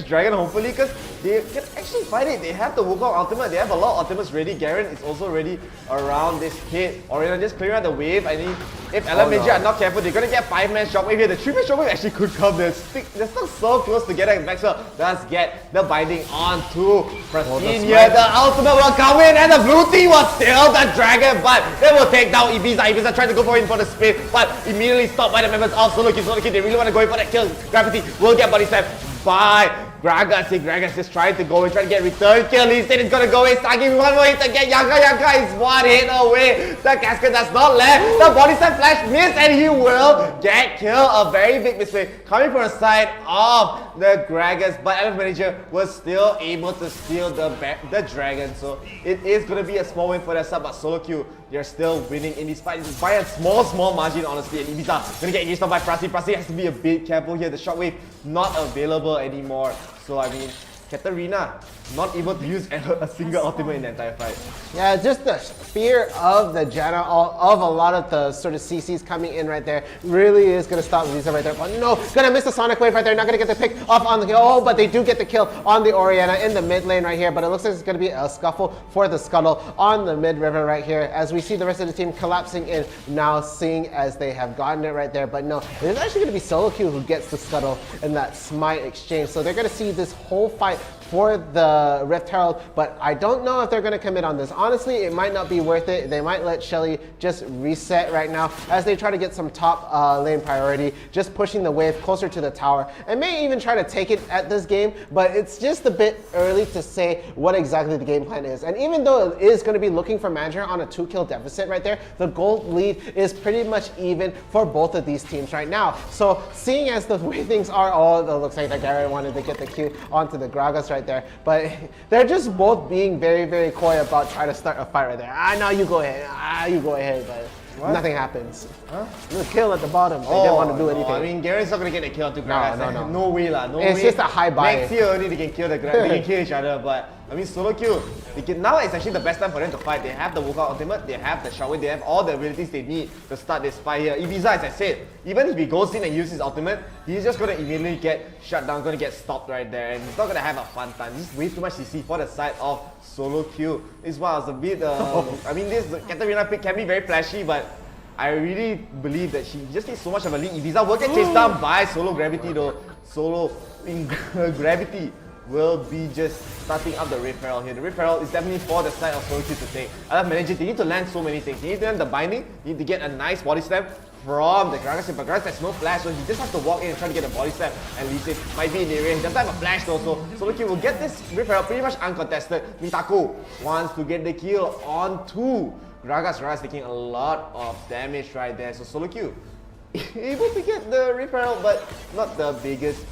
dragon hopefully, because they can actually fight it. They have the Wukong ultimate, they have a lot of ultimates ready. Garen is also ready around this pit. Orianna just clearing out the wave. I think if LMNG are not careful, they're gonna get 5-man shockwave here. The 3-man shockwave actually could come. They're still so close together, and Maxwell does get the binding onto Pristine here. The ultimate will come in, and the blue team will steal the dragon, but they will take down 𝐸𝐵𝑖𝑧𝑎. 𝐸𝐵𝑖𝑧𝑎 trying to go for it for the spin, but immediately stopped by the members of 𝐒𝐿𝐿. They really want to go in for that kill. Gravity will get body slammed by Gragas. Gragas just trying to go in, trying to get return kill. Lee Sin is going to go in, 𝐶𝐻𝑖𝑚 one more hit to get 𝐬𝐜𝐚𝐽 is 1 hit away. The casket does not left. The body slam flash miss, and he will get killed. A very big misplay coming from the side of the Gragas, but LMNG was still able to steal the dragon. So it is going to be a small win for their sub, but 𝐒𝐿𝐿, they're still winning in this fight by a small margin, honestly. And 𝐸𝐵𝑖𝑧𝑎 going to get engaged on by Prasi. Prasi has to be a bit careful here. The shockwave not available anymore. So I mean, Katarina not able to use a single ultimate in the entire fight. Yeah, just the fear of the Janna, of a lot of the sort of CCs coming in right there, really is going to stop Lisa right there. But no, going to miss the Sonic Wave right there, not going to get the pick off on the kill. Oh, but they do get the kill on the Orianna in the mid lane right here, but it looks like it's going to be a scuffle for the Scuttle on the mid river right here, as we see the rest of the team collapsing in now, seeing as they have gotten it right there. But no, it is actually going to be SoloQ who gets the Scuttle in that Smite exchange. So they're going to see this whole fight for the Rift Herald, but I don't know if they're going to commit on this. Honestly, it might not be worth it. They might let Shelly just reset right now as they try to get some top lane priority, just pushing the wave closer to the tower, and may even try to take it at this game, but it's just a bit early to say what exactly the game plan is. And even though it is going to be looking for manager on a 2-kill deficit right there, the gold lead is pretty much even for both of these teams right now. So seeing as the way things are, oh, it looks like that Gary wanted to get the Q onto the Gragas right there, but they're just both being very, very coy about trying to start a fight right there. No, you go ahead. You go ahead, but what? Nothing happens. Huh? The kill at the bottom. They didn't want to do anything. I mean, Garen's not going to get a kill to Gragas. No. No way lah. No it's way. Just a high buy. Next year only they can kill the Gragas. They can kill each other, but I mean, SoloQ. Now it's actually the best time for them to fight. They have the Woka ultimate, they have the Shockwave, they have all the abilities they need to start this fight here. Ibiza, as I said, even if he goes in and uses his ultimate, he's just going to immediately get shut down, going to get stopped right there, and he's not going to have a fun time. This is way too much CC for the side of SoloQ. This was a bit, I mean, this Katarina pick can be very flashy, but I really believe that she just needs so much of a lead. Ibiza will get chased down by Solo Gravity though. Solo in Gravity will be just starting up the Rift Herald here. The Rift Herald is definitely for the side of SoloQ to take. I love managing. They need to land so many things. They need to land the binding, they need to get a nice body slam from the Gragas. But Gragas has no flash, so he just has to walk in and try to get a body slam. And Lee might be in the area. He doesn't have a flash though, so SoloQ will get this Rift Herald pretty much uncontested. Mitako wants to get the kill onto Gragas. Gragas taking a lot of damage right there. So SoloQ able to get the Rift Herald, but not the biggest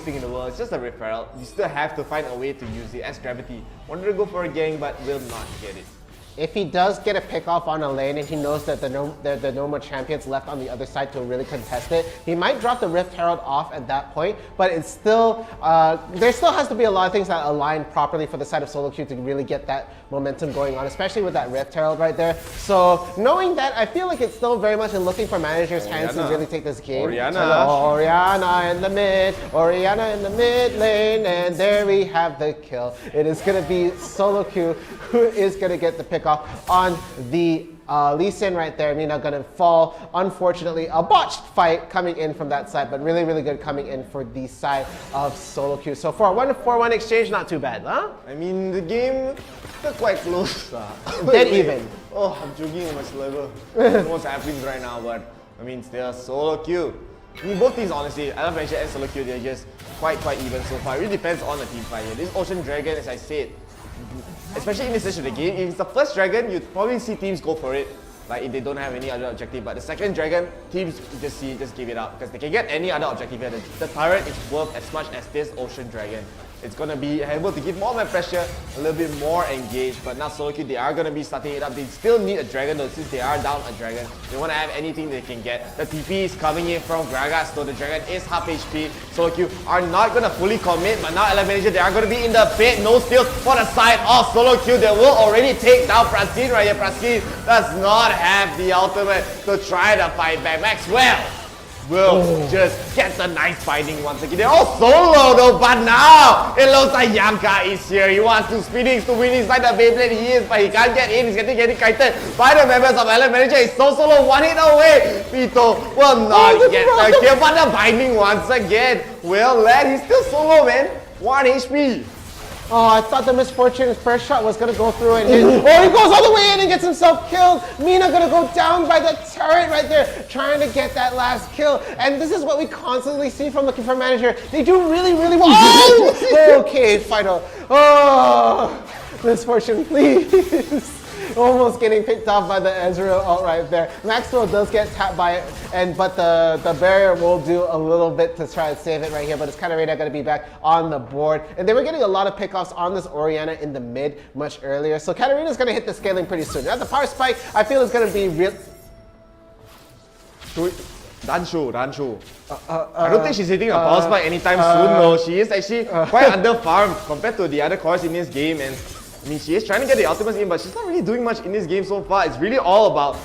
thing in the world. It's just a Rift Herald. You still have to find a way to use it as Gravity. Wanted to go for a gang, but will not get it. If he does get a pick off on a lane and he knows that the no more champions left on the other side to really contest it, he might drop the Rift Herald off at that point, but it's still, there still has to be a lot of things that align properly for the side of SoloQ to really get that momentum going on, especially with that Rift Herald right there. So knowing that, I feel like it's still very much in looking for manager's hands to really take this game. Orianna in the mid, Orianna in the mid lane, and there we have the kill. It is going to be SoloQ who is going to get the pick off on the Lee Sin right there. Mina gonna fall. Unfortunately, a botched fight coming in from that side, but really, really good coming in for the side of SoloQ. So for a 1-4-1 exchange, not too bad, huh? I mean, the game still quite close. Dead even. Oh, I'm joking on my saliva. What's happening right now, but I mean, still SoloQ. I mean, both teams, honestly, I love Malaysia and SoloQ, they're just quite even so far. It really depends on the team fight here. This Ocean Dragon, as I said, especially in this stage of the game, if it's the first dragon, you'd probably see teams go for it, like if they don't have any other objective. But the second dragon, teams just give it up because they can get any other objective here. The turret is worth as much as this Ocean Dragon. It's going to be able to give more man pressure, a little bit more engaged, but now SoloQ, they are going to be starting it up. They still need a dragon though, since they are down a dragon. They want to have anything they can get. The TP is coming in from Gragas, so the dragon is half HP. SoloQ are not going to fully commit, but now Elimination, they are going to be in the pit. No steals for the side of SoloQ. They will already take down Praskeen right here. Praskeen does not have the ultimate to try to fight back. Maxwell will just get the nice fighting once again. They're all solo though, but now it looks like Yamka is here. He wants to Speedings to win inside the Beyblade. He is, but he can't get in. He's getting kited by the members of Elimination. He's so solo, one hit away. Pito will not get the kill, but the binding once again will let. He's still solo, man. 1 HP. Oh, I thought the Misfortune's first shot was gonna go through and hit. Oh, he goes all the way in and gets himself killed. Mina gonna go down by the turret right there, trying to get that last kill. And this is what we constantly see from Looking for Manager. They do really, really well. Oh! Okay, Fido. Oh, Misfortune, please. Almost getting picked off by the Ezreal ult right there. Maxwell does get tapped by it, but the barrier will do a little bit to try to save it right here, but it's Katarina going to be back on the board. And they were getting a lot of pickoffs on this Orianna in the mid much earlier, so Katarina's going to hit the scaling pretty soon. Now the power spike, I feel is going to be real. Danshu. I don't think she's hitting a power spike anytime soon, though. She is actually quite under-farmed compared to the other cores in this game, and I mean, she is trying to get the ultimates in, but she's not really doing much in this game so far. It's really all about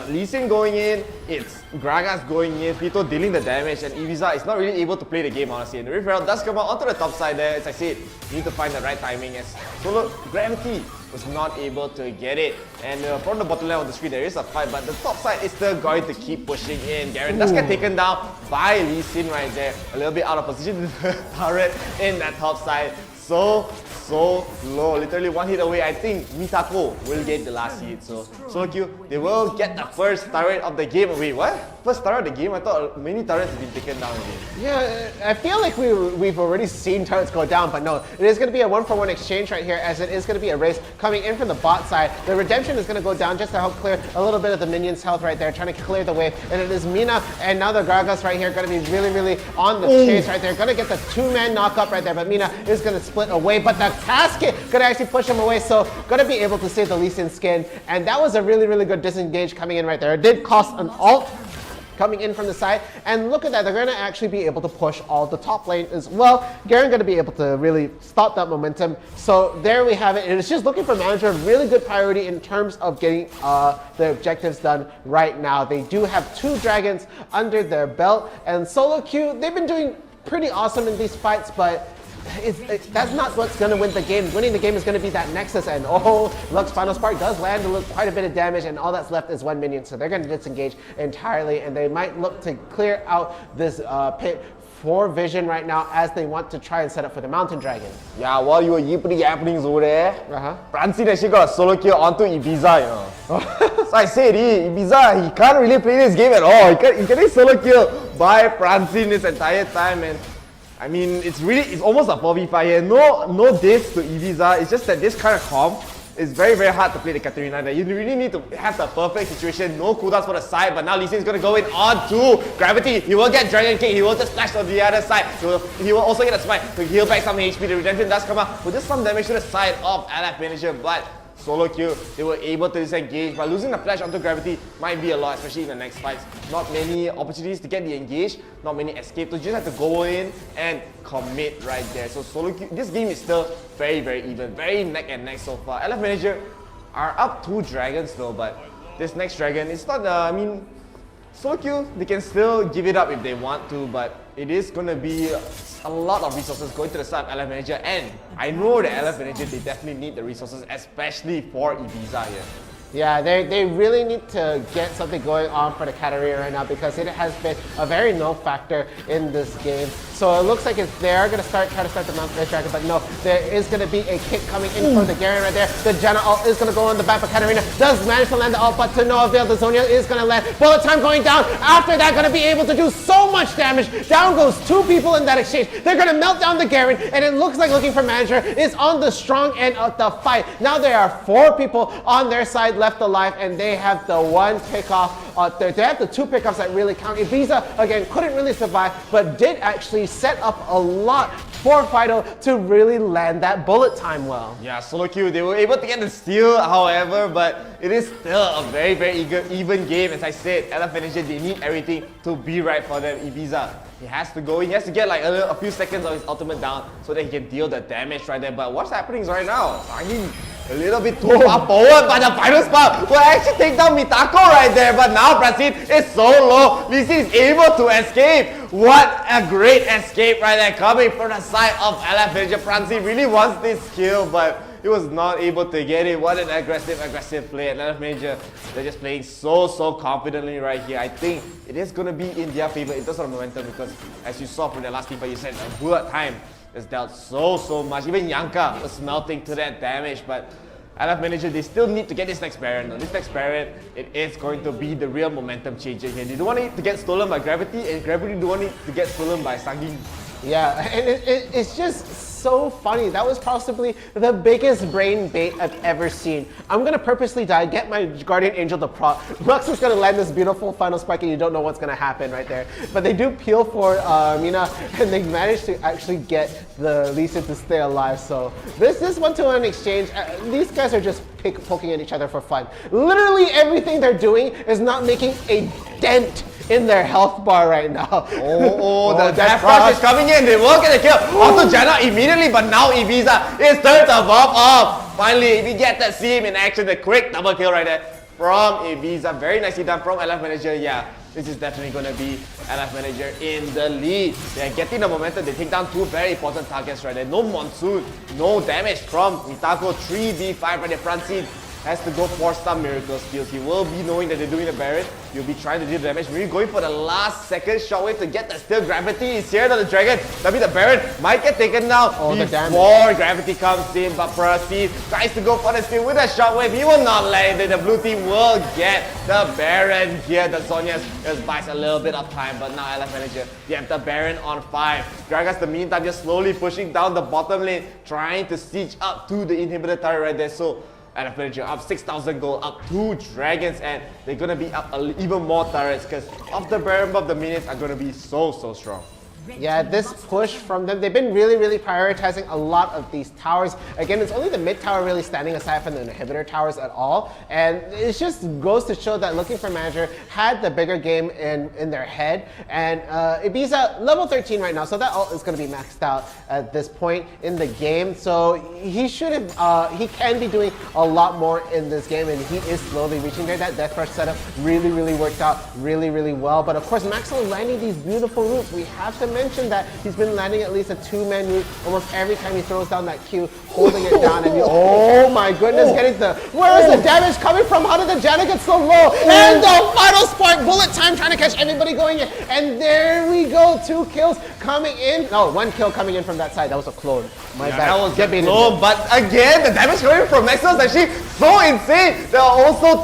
Lee Sin going in, it's Gragas going in, Pito dealing the damage, and 𝐸𝐵𝐲 is not really able to play the game, honestly. And the Rift Herald does come out onto the top side there. As I said, you need to find the right timing, as solo Gravity was not able to get it. And from the bottom left of the screen, there is a fight, but the top side is still going to keep pushing in. Garen does get taken down by Lee Sin right there. A little bit out of position with the turret in that top side. So low, literally one hit away. I think Mitako will get the last hit. So 𝐸𝐴𝐽, they will get the first turret of the game. Wait, what? First turret of the game? I thought many turrets have been taken down again. Yeah, I feel like we've already seen turrets go down, but no, it is going to be a 1-for-1 exchange right here, as it is going to be a race coming in from the bot side. The Redemption is going to go down just to help clear a little bit of the minions' health right there, trying to clear the way. And it is Mina and now the Gragas right here going to be really on the chase right there. Going to get the 2-man knock up right there, but Mina is going to split away, but the casket going to actually push him away, so going to be able to save the Lee Sin skin. And that was a really good disengage coming in right there. It did cost an ult coming in from the side, and look at that, they're going to actually be able to push all the top lane as well. Garen going to be able to really stop that momentum. So there we have it. It's just looking for Manager, really good priority in terms of getting the objectives done right now. They do have 2 dragons under their belt, and 𝐸𝐴𝐽, they've been doing pretty awesome in these fights, but that's not what's going to win the game. Winning the game is going to be that Nexus, and Lux Final Spark does land quite a bit of damage, and all that's left is 1 minion, so they're going to disengage entirely, and they might look to clear out this pit for Vision right now, as they want to try and set up for the Mountain Dragon. Yeah, while you were yippity happenings over there, Francine actually got a 𝐸𝐴𝐽 onto 𝐸𝐵𝐲, you know. So I said, 𝐸𝐵𝐲, he can't really play this game at all. He getting 𝐸𝐴𝐽 by Francine this entire time, and I mean, it's almost a 4v5 here. No diss to 𝐸𝐵𝐲. It's just that this kind of comp is very hard to play the Katarina. That you really need to have the perfect situation. No cooldowns for the side, but now Lee Sin is going to go in onto Gravity. He will get Dragon Kick. He will just splash on the other side. He will also get a smite to heal back some HP. The Redemption does come out with just some damage to the side of LF Manager, but 𝐸𝐴𝐽, they were able to disengage, but losing the flash onto Gravity might be a lot, especially in the next fights. Not many opportunities to get the engage, not many escape, so you just have to go in and commit right there. So 𝐸𝐴𝐽, this game is still very even, very neck and neck so far. LF Manager are up 2 dragons though, but this next dragon, it's not, I mean, 𝐸𝐽, they can still give it up if they want to, but it is going to be a lot of resources going to the side of LF Manager, and I know that LF Manager, they definitely need the resources, especially for 𝐸𝐵𝐲 here. Yeah, they really need to get something going on for the Katarina right now, because it has been a very null factor in this game. So it looks like they are going to try to start the Mountain Dragon, but no, there is going to be a kick coming in from the Garen right there. The Janna ult is going to go on the back of Katarina. Does manage to land the ult, but to no avail. The Zhonya is going to land. Bullet time going down. After that, going to be able to do so much damage. Down goes 2 people in that exchange. They're going to melt down the Garen, and it looks like Looking for Manager is on the strong end of the fight. Now there are 4 people on their side left alive, and they have the 1 pickoff. They have the 2 pickoffs that really count. 𝐸𝐵𝐲, again, couldn't really survive, but did actually set up a lot for Fido to really land that bullet time well. Yeah, 𝐸𝐴𝐽, they were able to get the steal, however, but it is still a very even game. As I said, LF Manager, they need everything to be right for them. 𝐸𝐵𝐲, he has to go, he has to get like a few seconds of his ultimate down so that he can deal the damage right there. But what's happening right now? I mean, a little bit too far forward, but the final spot will actually take down Mitako right there. But now Francine is so low. Lee Sin is able to escape. What a great escape right there, coming from the side of LF Manager. Francine really wants this kill, but he was not able to get it. What an aggressive play. And LF Manager, they're just playing so confidently right here. I think it is going to be in their favor in terms of momentum, because as you saw from the last team fight, you said a bullet time has dealt so much. Even Yanka was melting to that damage, but LF Manager, they still need to get this next Baron. This next Baron, it is going to be the real momentum changer here. They don't want it to get stolen by Gravity, and Gravity don't want it to get stolen by 𝐸𝐴𝐽. Yeah, and it's just so funny. That was possibly the biggest brain bait I've ever seen. I'm gonna purposely die, get my Guardian Angel to proc. Lux is gonna land this beautiful final spike, and you don't know what's gonna happen right there. But they do peel for Mina, and they manage to actually get the Lee Sin to stay alive. So this 1-to-1 exchange, these guys are just poking at each other for fun. Literally everything they're doing is not making a dent in their health bar right now. The Death Rush is coming in. They will get a kill. Onto Janna immediately, but now 𝐸𝐵ZA is turned to buff off. Finally, we get to see him in action. The quick double kill right there from 𝐸𝐵ZA. Very nicely done from LF Manager. Yeah, this is definitely going to be LF Manager in the lead. They're getting the momentum. They take down two very important targets right there. No Monsoon, no damage from 𝐸𝐴𝐷𝐾. 3v5 right there. Francine has to go for some miracle skills. He will be knowing that they're doing the Baron. He'll be trying to do the damage. Maybe going for the last second shockwave to get the still. Gravity is here to the Dragon. That means the Baron might get taken down before Gravity comes in. But Percy tries to go for the steal with a shockwave. He will not let it. The blue team will get the Baron here. The Zhonya's just buys a little bit of time. But now LF Manager, they have the Baron on 5. Gragas, the meantime, just slowly pushing down the bottom lane, trying to siege up to the inhibitor turret right there. So LF Manager up 6,000 gold, up 2 dragons, and they're gonna be up even more turrets because of the Baron buff, the minions are gonna be so strong. Yeah, this push from them, they've been really prioritizing a lot of these towers. Again, it's only the mid tower really standing aside from the inhibitor towers at all. And it just goes to show that Looking for Manager had the bigger game in their head. And 𝐸𝐵ZA level 13 right now, so that ult is going to be maxed out at this point in the game. So he should have, he can be doing a lot more in this game, and he is slowly reaching there. That Death Rush setup really worked out really well. But of course, Maxwell landing these beautiful roots. We have to mention that he's been landing at least a 2-man root almost every time he throws down that Q, holding it down, and you, oh my goodness, getting the, where is the damage coming from? How did the Janna get so low? And the final spark, bullet time, trying to catch everybody going in, and there we go, 2 kills coming in. No, 1 kill coming in from that side. That was a clone. My bad. That was a clone, but again, the damage coming from Maxwell is actually so insane. They'll also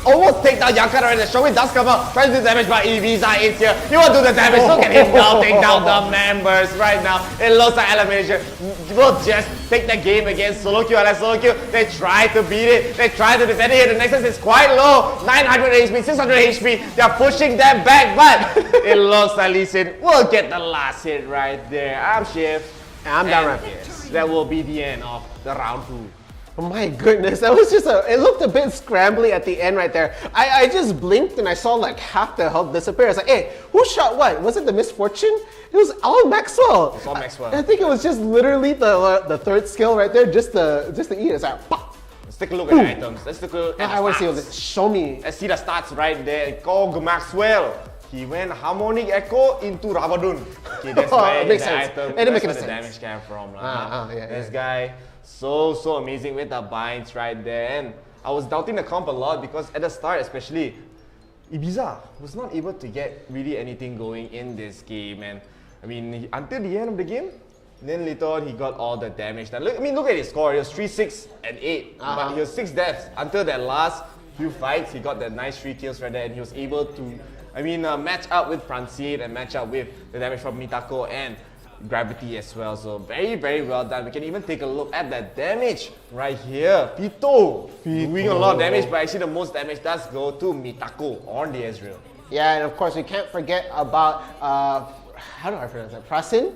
almost take down Yankara, and the showing does come out, trying to do damage, but 𝐸𝐵ZA is here. He will do the damage. Look at him now, take down the members right now. It looks like LF Manager will just take the game against solo queue. Solo queue, they try to beat it. They try to defend it here. The Nexus is quite low. 900 HP, 600 HP. They're pushing them back, but it looks like 𝐿e will get the last hit right there. I'm Shift. I'm DRFierce. That will be the end of the round 2. Oh my goodness, that was just it looked a bit scrambly at the end right there. I just blinked and I saw like half the health disappear. I was like, hey, who shot what? Was it the Misfortune? It was all Maxwell. It's all Maxwell. I think it was just literally the third skill right there, just the E. It's like, pop. Let's take a look at the items. Let's take a look at I want to see show me. Let's see the stats right there. Go Maxwell. He went Harmonic Echo into Rabadon. Okay, that's where the item, that's where the damage came from. This guy, so amazing with the binds right there. And I was doubting the comp a lot because at the start especially, 𝐸𝐵ZA was not able to get really anything going in this game. And I mean, until the end of the game, then later on he got all the damage done. Look at his score. He was 3, 6, and 8. But he was 6 deaths. Until that last few fights, he got that nice 3 kills right there, and he was able to match up with Francine and match up with the damage from 𝐸𝐴𝐷𝐾 and Gravity as well. So very well done. We can even take a look at that damage right here. Pito doing a lot of damage, but actually the most damage does go to 𝐸𝐴𝐷𝐾 on the Ezreal. Yeah, and of course we can't forget about how do I pronounce that? Francine,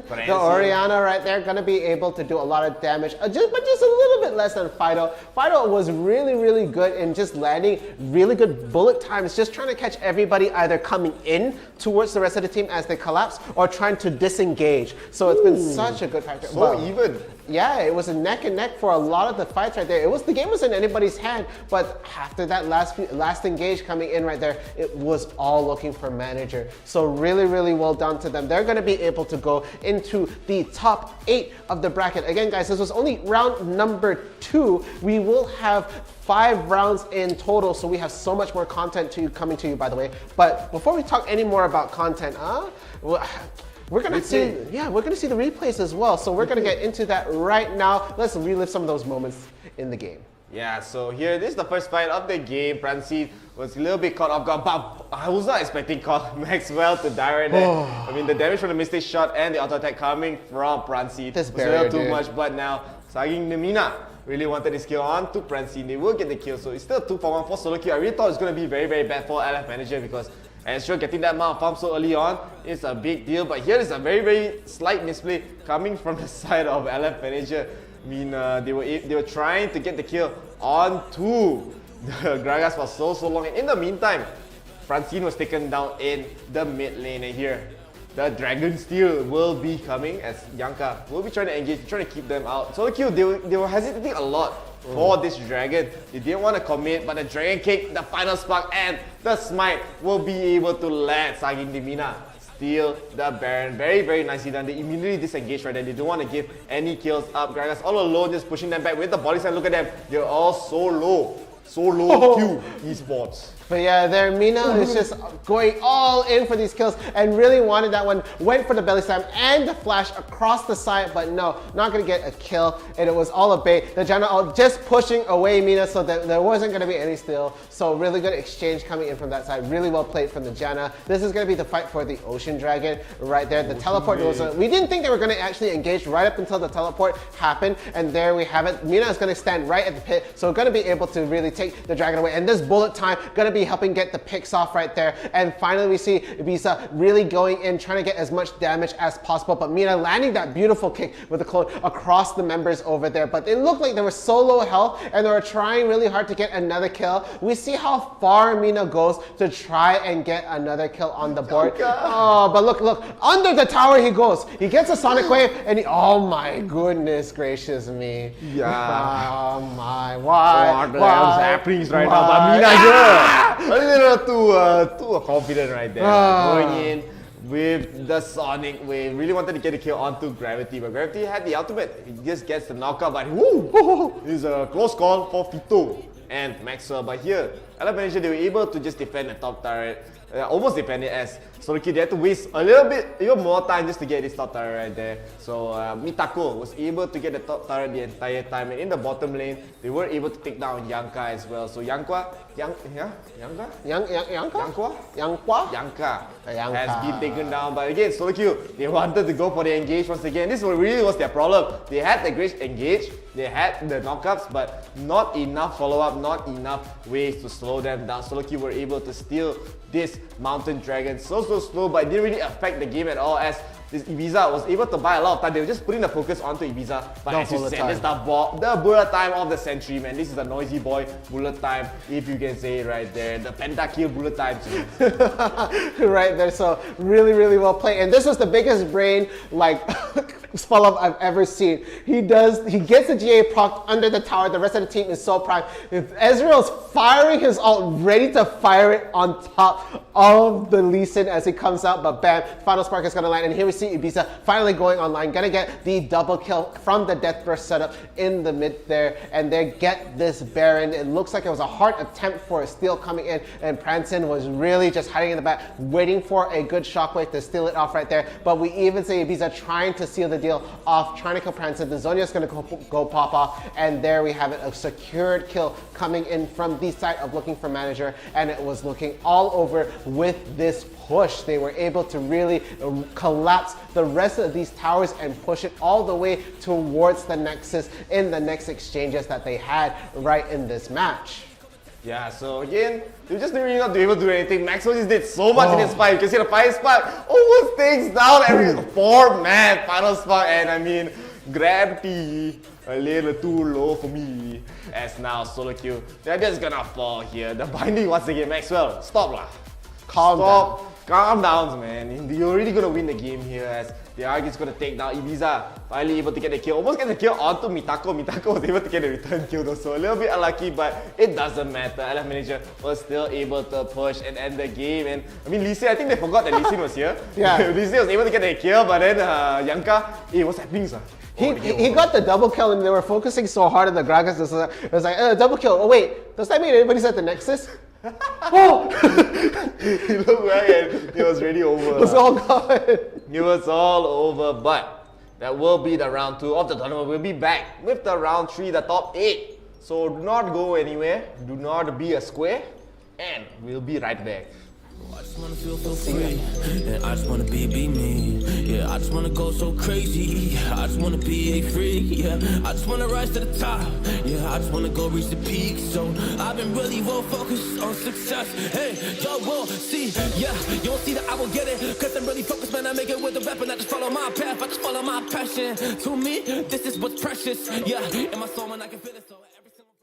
the Orianna right there, gonna be able to do a lot of damage, but just a little bit less than Fido. Fido was really good in just landing really good bullet times, just trying to catch everybody either coming in towards the rest of the team as they collapse or trying to disengage. So it's been such a good factor. So even. Yeah, it was a neck and neck for a lot of the fights right there. The game was in anybody's hand, but after that last engage coming in right there, it was all Looking for Manager. So really well done to them. They're going to be able to go into the top 8 of the bracket. Again, guys, this was only round number 2. We will have 5 rounds in total, so we have so much more content coming to you, by the way. But before we talk any more about content, we're gonna see the replays as well. So we're gonna get into that right now. Let's relive some of those moments in the game. Yeah, so here, this is the first fight of the game. Francine was a little bit caught off guard, but I was not expecting Maxwell to die right there. I mean, the damage from the mistake shot and the auto attack coming from Francine was a little too much, but now Saging Nemina really wanted this kill on to Francine. They will get the kill, so it's still 2 for 1 for solo kill. I really thought it was going to be very bad for LF Manager because and sure, getting that amount of farm so early on is a big deal, but here is a very slight misplay coming from the side of LF Manager. I mean, they were trying to get the kill on to the Gragas for so long. And in the meantime, Francine was taken down in the mid lane, and here the Dragon Steel will be coming as Yanka will be trying to engage, trying to keep them out. Solo Q, they were hesitating a lot for this Dragon. They didn't want to commit, but the Dragon Kick, the final spark, and the Smite will be able to let Saging Divina steal the Baron. Very nicely done. They immediately disengage right there. They don't want to give any kills up. Gragas all alone, just pushing them back with the body slam. Look at them. They're all so low. So low Q esports. But yeah, there Mina is just going all in for these kills and really wanted that one. Went for the belly slam and the flash across the side, but no, not gonna get a kill. And it was all a bait. The Janna all just pushing away Mina so that there wasn't gonna be any steal. So really good exchange coming in from that side. Really well played from the Janna. This is gonna be the fight for the Ocean Dragon right there. The teleport was, we didn't think they were gonna actually engage right up until the teleport happened. And there we have it. Mina is gonna stand right at the pit. So gonna be able to really take the dragon away. And this bullet time gonna be helping get the picks off right there. And finally we see 𝐸𝐵𝑖𝑠a really going in, trying to get as much damage as possible. But Mina landing that beautiful kick with the clone across the members over there. But it looked like they were so low health and they were trying really hard to get another kill. We see how far Mina goes to try and get another kill on the board. Oh, but look, under the tower he goes. He gets a Sonic Wave and he, oh my goodness gracious me. Yeah. Oh my, why? What happening right now? But Mina here, a little too confident right there. Going in with the Sonic Wave. Really wanted to get a kill onto Gravity, but Gravity had the ultimate. He just gets the knockout, but whoo! It's a close call for Fito and Maxwell. But here, Elimination, they were able to just defend the top turret. Almost defended as Solo Q. They had to waste a little bit, even more time just to get this top turret right there. So Mitako was able to get the top turret the entire time, and in the bottom lane, they were able to take down Yanka as well. So Yanka has been taken down. But again, Solo Q, they wanted to go for the engage once again. This really was their problem. They had the great engage, they had the knockups, but not enough follow-up, not enough ways to slow them down. Solo Q were able to steal this Mountain Dragon so slow, but it didn't really affect the game at all, as this 𝐸𝐵𝑖𝑠a was able to buy a lot of time. They were just putting the focus onto 𝐸𝐵𝑖𝑠a. But as you said, this is the bullet time of the century, man. This is the noisy boy bullet time, if you can say it right there. The pentakill bullet time too. Right there, so really well played. And this was the biggest brain like follow-up I've ever seen. He gets the GA proc under the tower. The rest of the team is so primed. If Ezreal's firing his ult, ready to fire it on top of the 𝐿e Sin as he comes out, but bam, final spark is gonna land. And here we see 𝐸𝐵𝑖𝑠a finally going online, gonna get the double kill from the Death Burst setup in the mid there, and they get this Baron. It looks like it was a hard attempt for a steal coming in, and Prancin was really just hiding in the back, waiting for a good shockwave to steal it off right there. But we even see 𝐸𝐵𝑖𝑠a trying to seal the deal off, trying to kill Prancin. The Zhonya's gonna go pop off, and there we have it, a secured kill coming in from the side of looking for manager, and it was looking all over with this push. They were able to really collapse the rest of these towers and push it all the way towards the Nexus in the next exchanges that they had right in this match. Yeah, so again, they just didn't really not be able to do anything. Maxwell just did so much in his fight. You can see the fire spark almost takes down every 4-man final spark, and I mean, Gravity a little too low for me. As now Solo Q, they're just gonna fall here. The binding once again. Maxwell, stop lah. Calm down, man. You're already gonna win the game here, as they are just gonna take down 𝐸𝐵𝑖𝑠a. Finally able to get the kill. Almost get the kill onto Mitako. Mitako was able to get a return kill though, so a little bit unlucky, but it doesn't matter. Elimination was still able to push and end the game. And I mean, 𝐿e Sin, I think they forgot that 𝐿e Sin was here. Yeah. 𝐿e Sin was able to get the kill, but then Yanka, hey, what's happening, sir? He got the double kill, and they were focusing so hard on the Gragas. It was like, double kill. Oh wait, does that mean everybody's at the Nexus? Oh! He looked back and it was really over. It was all gone. It was all over, but that will be the round 2 of the tournament. We'll be back with the round 3, the top 8. So do not go anywhere, do not be a square, and we'll be right back. I just wanna feel so free, and I just wanna be me. Yeah, I just wanna go so crazy. I just wanna be a freak. Yeah, I just wanna rise to the top. Yeah, I just wanna go reach the peak. So I've been really well focused on success. Hey, y'all will see. Yeah, you won't see that I will get it, cause I'm really focused, man. I make it with the rap and I just follow my path. I just follow my passion. To me, this is what's precious. Yeah, in my soul, and I can feel it. So every single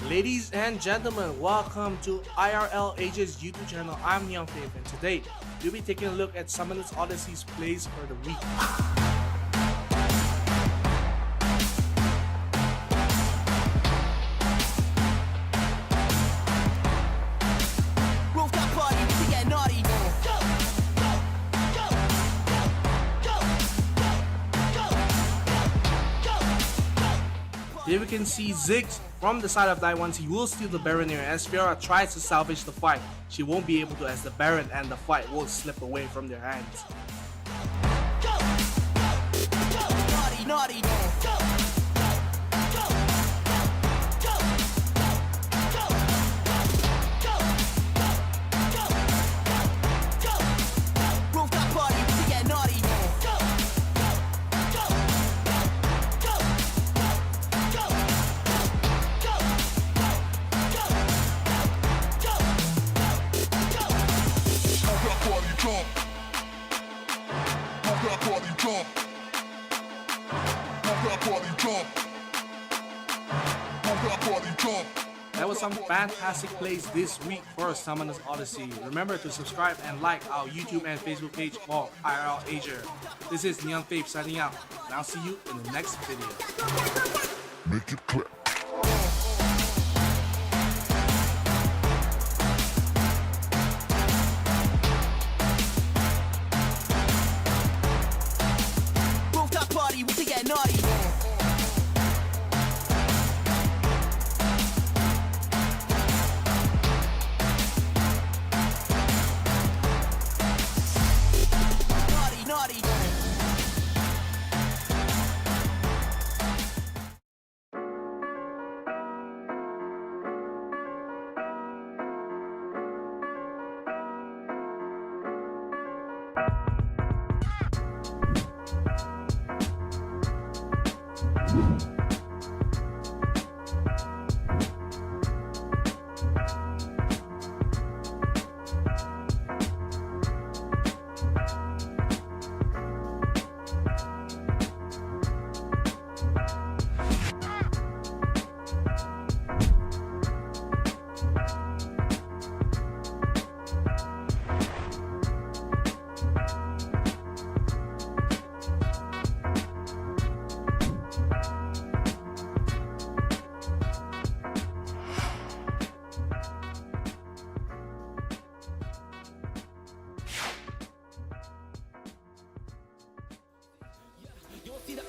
Ladies and gentlemen, welcome to IRL Asia's YouTube channel. I'm 𝐸𝐴𝐿, and today we'll be taking a look at Summoners Odyssey's plays for the week. Here we can see Ziggs from the side of 𝐸𝐻𝐻. He will steal the Baron here as Fiora tries to salvage the fight. She won't be able to as the Baron and the fight will slip away from their hands. That was some fantastic plays this week for Summoners Odyssey. Remember to subscribe and like our YouTube and Facebook page for IRL Asia. This is 𝐸𝐴𝐿 signing out, and I'll see you in the next video. Make it clap. Rooftop party, we can get naughty.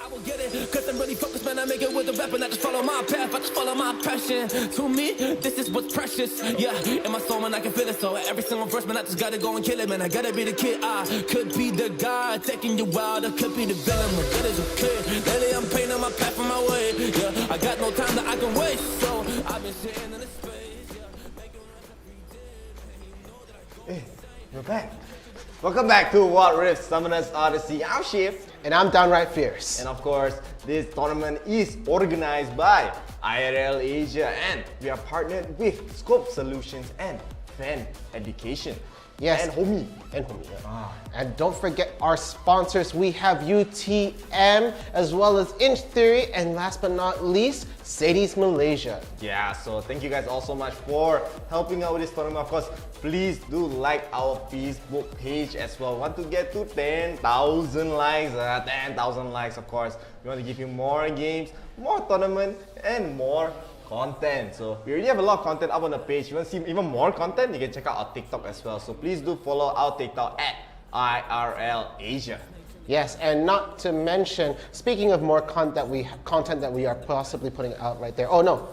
I will get it, cause I'm really focused, man. I make it with the rap and I just follow my path, I just follow my passion. To me, this is what's precious, yeah. In my soul, man, I can feel it. So every single verse, man, I just gotta go and kill it, man. I gotta be the kid, I could be the guy taking you wild, I could be the villain, but that is okay. Lately, I'm painting my path on my way, yeah. I got no time that I can waste, so I've been sitting in the space, yeah. Making runs every day, man. You know that I go. Hey, you're back. Welcome back to Wild Rift Summoners Odyssey. I'm 𝐿𝐻𝐻. And I'm downright fierce. And of course, this tournament is organized by IRL Asia and we are partnered with Scope Solutions and Fan Education. Yes. And HOMIEE. And HOMIEE, yeah. And don't forget our sponsors. We have UTM as well as Inch Theory, and last but not least, 𝐶𝐬𝐻𝐻 Malaysia. Yeah, so thank you guys all so much for helping out with this tournament. Of course, please do like our Facebook page as well. We want to get to 10,000 likes. 10,000 likes, of course. We want to give you more games, more tournament, and more content. So we already have a lot of content up on the page. If you want to see even more content, you can check out our TikTok as well. So please do follow our TikTok at IRL Asia. Yes, and not to mention, speaking of more content that we are possibly putting out right there. Oh no,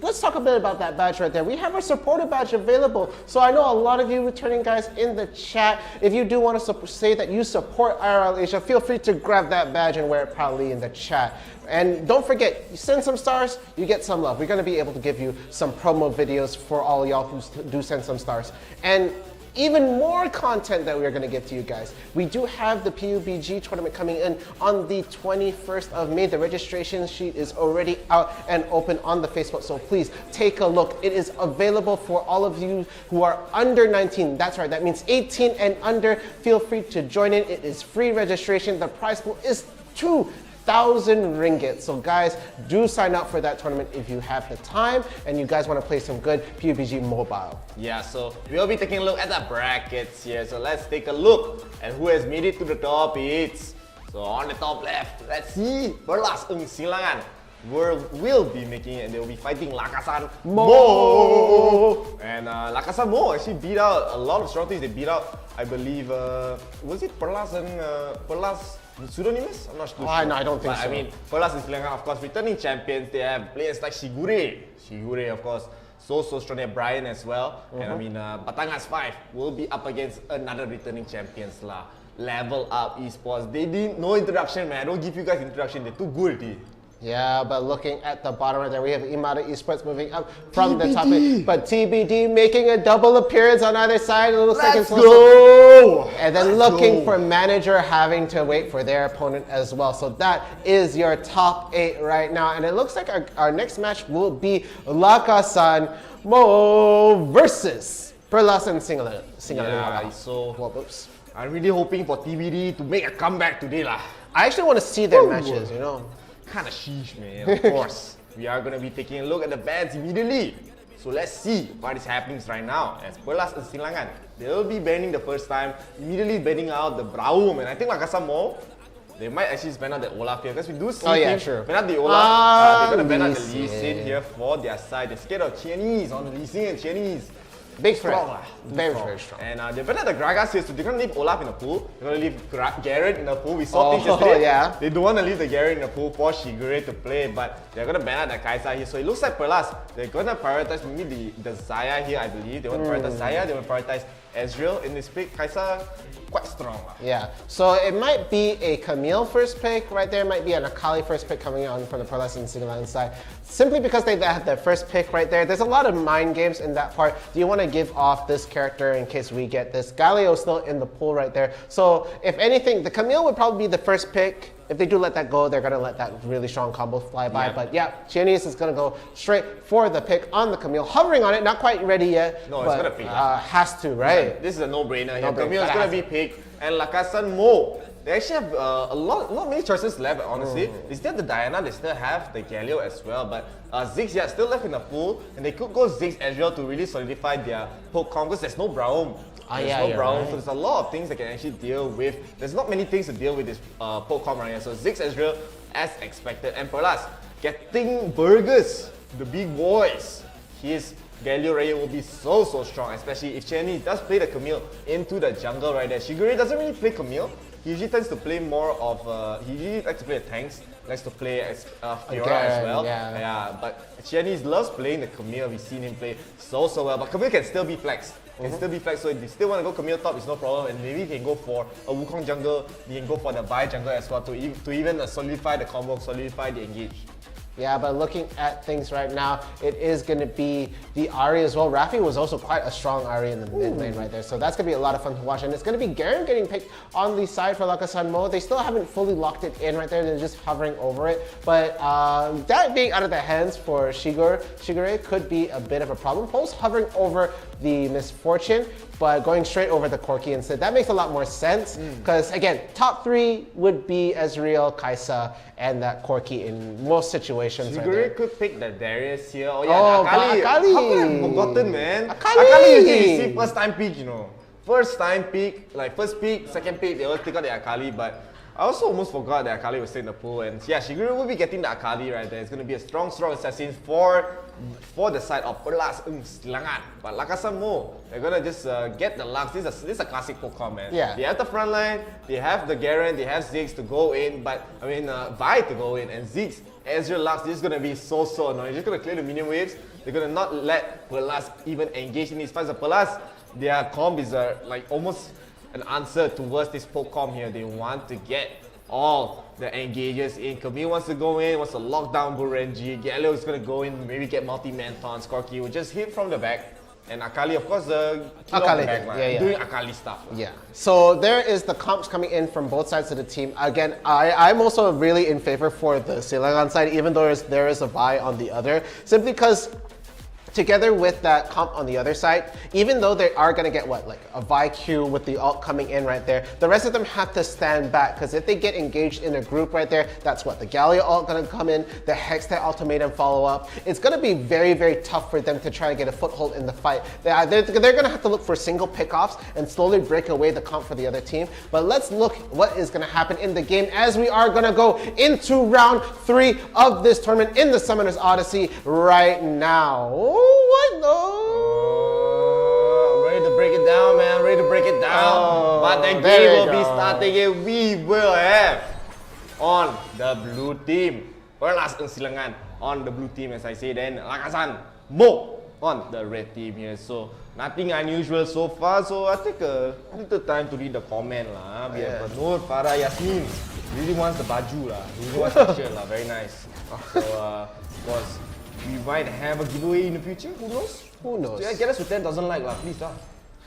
let's talk a bit about that badge right there. We have our supporter badge available. So I know a lot of you returning guys in the chat. If you do want to say that you support IRL Asia, feel free to grab that badge and wear it proudly in the chat. And don't forget, you send some stars, you get some love. We're going to be able to give you some promo videos for all y'all who do send some stars. And even more content that we're going to give to you guys. We do have the PUBG tournament coming in on the 21st of May. The registration sheet is already out and open on the Facebook, so please take a look. It is available for all of you who are under 19. That's right, that means 18 and under. Feel free to join in. It is free registration. The prize pool is $2,000. 1,000 ringgit. So guys, do sign up for that tournament if you have the time and you guys want to play some good PUBG Mobile. Yeah, so we'll be taking a look at the brackets here. So let's take a look at who has made it to the top 8. So on the top left, let's see Perlas 𝐿𝐴𝐴𝐻 will be making it, and they'll be fighting Lakasan Mo. And Lakasan Mo actually beat out a lot of strong teams. They beat out, I believe, was it Perlas and Perlas Pseudonymous? I'm not too sure. No, I don't think but, so. I mean, Perlas and Sri Lanka, of course, returning champions. They have players like 𝐒𝐮𝐻𝐻, of course. So strong. They have Brian as well. And I mean, Batangas 5 will be up against another returning champions lah. Level Up Esports. They didn't no introduction, man. I don't give you guys introduction. They're too good. Yeah, but looking at the bottom right there, we have 𝐸𝐼𝐼𝐼 Esports moving up from the top 8. But TBD making a double appearance on either side. It looks like it's go! And then looking for Manager having to wait for their opponent as well. So that is your top 8 right now. And it looks like our next match will be Lakasan Mo versus Perlas and Singalan. Yeah, so whoops. I'm really hoping for TBD to make a comeback today lah. I actually want to see their matches, you know. Kind of sheesh, man. Of course, we are going to be taking a look at the bans immediately. So let's see what is happening right now. As Perlas and Singalan, they'll be banning the first time, immediately banning out the Braum. And I think Lakasan Mo, they might actually ban out the Olaf here, because we do see ban out the Olaf. They're going to ban out the Lee Sin here for their side. They're scared of 𝐶hienese on the Lee Sin and 𝐶hienese. Big strong, threat. Very strong. And they're better the Gragas here, so they're gonna leave Olaf in the pool. They're gonna leave Garrett in the pool. We saw things yesterday. Yeah. They don't want to leave the Garrett in the pool for 𝐒𝐻𝐻 to play, but they're gonna ban out the Kaisa here. So it looks like Perlas, they're gonna prioritize maybe the Xayah here, I believe. They want to prioritize Xayah, they want to prioritize 𝐿𝐴𝐻 in this pick. Kaisa, quite strong. Yeah, so it might be a Camille first pick right there, might be an Akali first pick coming on from the Perlas and Singalan side. Simply because they have their first pick right there. There's a lot of mind games in that part. Do you want to give off this character in case we get this? 𝐿𝐴𝐻 still in the pool right there. So if anything, the Camille would probably be the first pick. If they do let that go, they're going to let that really strong combo fly by. Yeah. But yeah, 𝐶hienese is going to go straight for the pick on the Camille. Hovering on it, not quite ready yet. No, but, it's going to pick. Has to, right? This is a no-brainer here. No-brainer. Camille is going to be picked. And Lakasan Mo, they actually have not many choices left, honestly. They still have the Diana, they still have the 𝐿𝐴𝐻 as well. But 𝐬𝐽 still left in the pool. And they could go 𝐬𝐽 to really solidify their poke comp, because there's no Braum. There's no Braum, so there's a lot of things they can actually deal with. There's not many things to deal with this poke comp right here. So 𝐬𝐽 as expected. And Perlas getting burgers, the big boys. His 𝐿𝐴𝐻 will be so strong, especially if 𝐶hienese does play the Camille into the jungle right there. 𝐒𝐻𝐻 doesn't really play Camille. He usually tends to play more of, he usually likes to play the tanks, likes to play as Fiora as well. But 𝐶hienese loves playing the Camille. We've seen him play so well. But Camille can still be flexed. So if you still want to go Camille top, it's no problem. And maybe he can go for a Wukong jungle, he can go for the Vi jungle as well to even solidify the combo, solidify the engage. Yeah, but looking at things right now, it is going to be the Ahri as well. Raffi was also quite a strong Ahri in the mid lane right there. So that's going to be a lot of fun to watch. And it's going to be Garen getting picked on the side for Lakasan Mo. They still haven't fully locked it in right there. They're just hovering over it. But that being out of the hands for 𝐒𝐻𝐻 could be a bit of a problem. Post hovering over the Misfortune, but going straight over the Corki instead. That makes a lot more sense. Because again, top 3 would be Ezreal, Kaisa, and that Corki in most situations. 𝐒𝐻𝐻 could pick the Darius here. Oh yeah, Akali. How could I forgotten, man? Akali usually receive first time pick, you know. First time pick, like first pick, second pick, they always pick out the Akali, but I also almost forgot that Akali was still in the pool. And yeah, 𝐒𝐻𝐻 will be getting the Akali right there. It's going to be a strong assassin for the side of Perlas 𝐿𝐴𝐻. But Lakasan Mo, they're going to just get the Lux. This is a classic Pokemon, man. Yeah. They have the front line, they have the Garen, they have Ziggs to go in, but I mean, Vi to go in, and Ziggs, Ezreal, Lux, this is going to be so annoying. They're just going to clear the minion waves. They're going to not let Perlas even engage in these fights. Perlas, their comp is like almost an answer towards this poke comp here. They want to get all the engages in. Camille wants to go in, wants to lock down Burenji. 𝐿𝐴𝐻 is going to go in, maybe get multi-man taunts. Corki will just hit from the back. And Akali, of course, Akali, doing Akali stuff. Yeah. So there is the comps coming in from both sides of the team. Again, I'm also really in favor for the Singalan side, even though there is a Vi on the other. Simply because together with that comp on the other side, even though they are going to get what, like a Vi-Q with the ult coming in right there, the rest of them have to stand back, because if they get engaged in a group right there, that's what, the 𝐬𝐬 ult going to come in, the 𝐻𝐸 ultimatum follow up. It's going to be very, very tough for them to try to get a foothold in the fight. They're going to have to look for single pickoffs and slowly break away the comp for the other team. But let's look what is going to happen in the game as we are going to go into round 3 of this tournament in the Summoners Odyssey right now. What? No. I'm ready to break it down, man. Ready to break it down. But the game will be starting and we will have on the blue team. Perlas 𝐒𝐮𝐦𝐦𝐨𝐬𝐬 on the blue team, as I say, then Lakasan Mo on the red team here. So nothing unusual so far. So I take a little time to read the comment lah. We have Nur Farah Yasmin. Really wants the baju lah. Really wants the shirt lah. Very nice. So of course, we might have a giveaway in the future. Who knows? Who knows? Yeah, get us to 10,000 likes lah, please lah.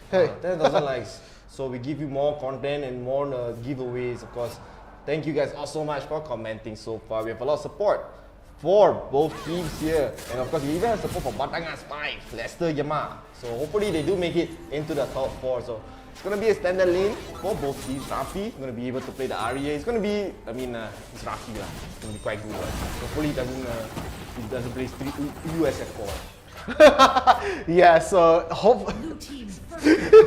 Hey. 10,000 likes. So we give you more content and more giveaways, of course. Thank you guys all so much for commenting so far. We have a lot of support for both teams here. And of course, we even have support for Batangas 5, Leicester Yamaha. So hopefully they do make it into the top 4. So it's going to be a standard lane for both teams. Rafi is going to be able to play the area. It's going to be, it's Rafi lah. It's going to be quite good. Hopefully he doesn't play USF4. Yeah, so hopefully.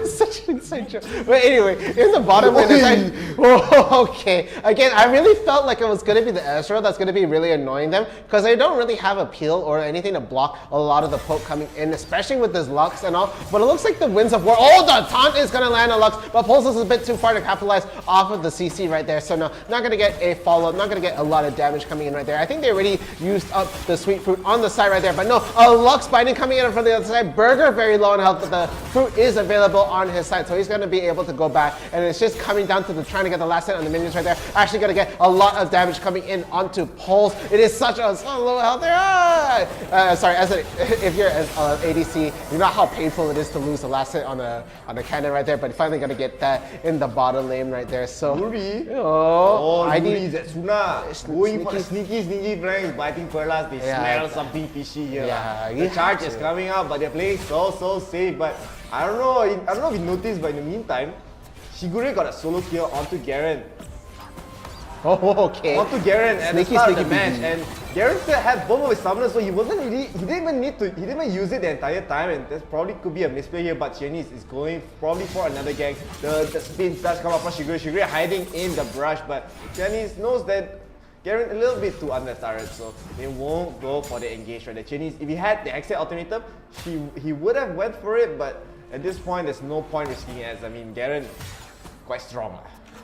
Such an insane joke. But anyway, in the bottom lane, okay. Again, I really felt like it was going to be the Ezreal that's going to be really annoying them, because they don't really have a peel or anything to block a lot of the poke coming in, especially with this Lux and all. But it looks like the Winds of War. Oh, the taunt is going to land on Lux, but Pulse is a bit too far to capitalize off of the CC right there. So no, not going to get a follow-up, not going to get a lot of damage coming in right there. I think they already used up the Sweet Fruit on the side right there, but no, a Lux binding coming in from the other side. Burger very low in health, but the fruit is available on his side, so he's going to be able to go back, and it's just coming down to the trying to get the last hit on the minions right there. Actually going to get a lot of damage coming in onto Pulse. It is such a low health there. Sorry, if you're an ADC, you know how painful it is to lose the last hit on a cannon right there, but finally going to get that in the bottom lane right there. So Nuri. ID Zetsuna going for the sneaky flanks, biting Perlas. They smell something fishy here. Yeah, the charge is coming up, but they're playing so safe. But I don't know if you noticed, but in the meantime, 𝐒𝐮𝐬 got a solo kill onto Garen. Oh, okay. Onto Garen at the start of the match, and Garen still had both of his summoners, so he didn't even use it the entire time, and that probably could be a misplay here. But 𝐒𝐻𝐻 is going probably for another gank. The spin does come up for 𝐒𝐮𝐬. 𝐒𝐮𝐬 hiding in the brush, but 𝐒𝐻𝐻 knows that Garen a little bit too under turret, so they won't go for the engage right there. 𝐒𝐻𝐻, if he had the exit ultimatum, he would have went for it, but at this point, there's no point risking it, as Garen quite strong.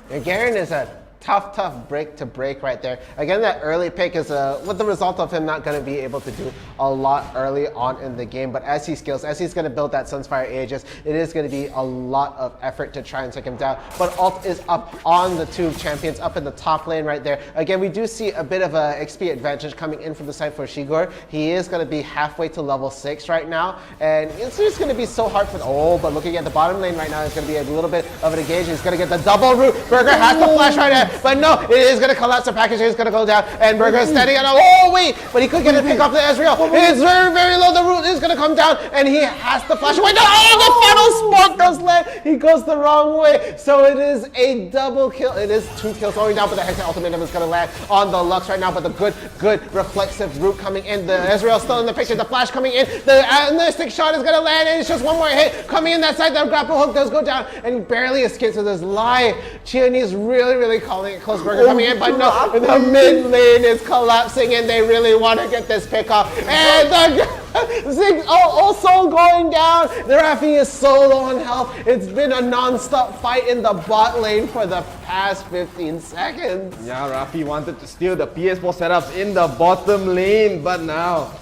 Yeah, Garen is a tough break to break right there. Again, that early pick is with the result of him not going to be able to do a lot early on in the game. But as he scales, as he's going to build that Sunspire Aegis, it is going to be a lot of effort to try and take him down. But ult is up on the two champions, up in the top lane right there. Again, we do see a bit of a XP advantage coming in from the side for 𝐒𝐻𝐻. He is going to be halfway to level 6 right now. And it's just going to be so hard for but looking at the bottom lane right now, it's going to be a little bit of an engage. He's going to get the double root. Burger has the flash right there. But no, it is going to collapse. The package is going to go down, and Burger is standing on wait, but he could get a pick off the Ezreal. It's very low. The root is going to come down, and he has to flash away. No, the final spark does land. He goes the wrong way, so it is a double kill. It is 2 kills going down, but the 𝐻𝐻𝐻 ultimatum is going to land on the Lux right now. But the good reflexive root coming in. The Ezreal still in the picture. The flash coming in. The stick shot is going to land, and it's just one more hit coming in that side. The grapple hook does go down, and he barely escapes with his life. 𝐒𝐻𝐻 is really calling it close. Burger coming in, but no, the mid lane is collapsing, and they really want to get this pick off. And the Ziggs also going down. The Rafi is so low on health. It's been a non-stop fight in the bot lane for the past 15 seconds. Yeah, Rafi wanted to steal the PS4 setups in the bottom lane, but now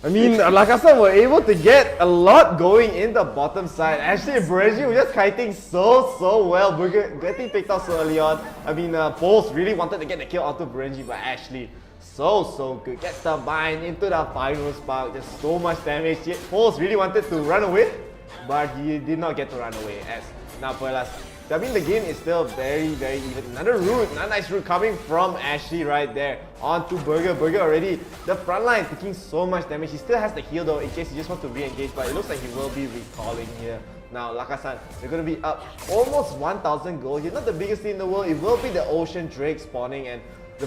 Lakasan were able to get a lot going in the bottom side. Actually, 𝐵RENZI was just kiting so well. Burger getting picked up so early on. Pulse really wanted to get the kill onto 𝐵RENZI, but actually, so good. Gets the bind into the final spark. Just so much damage. Pulse really wanted to run away, but he did not get to run away. As now Perlas I mean, the game is still very even. Another nice root coming from Ashley right there. On to Burger. Burger already, the front line taking so much damage. He still has the heal though, in case he just wants to re-engage, but it looks like he will be recalling here. Now, Lakasan, they're going to be up almost 1,000 gold here. Not the biggest team in the world. It will be the Ocean Drake spawning, and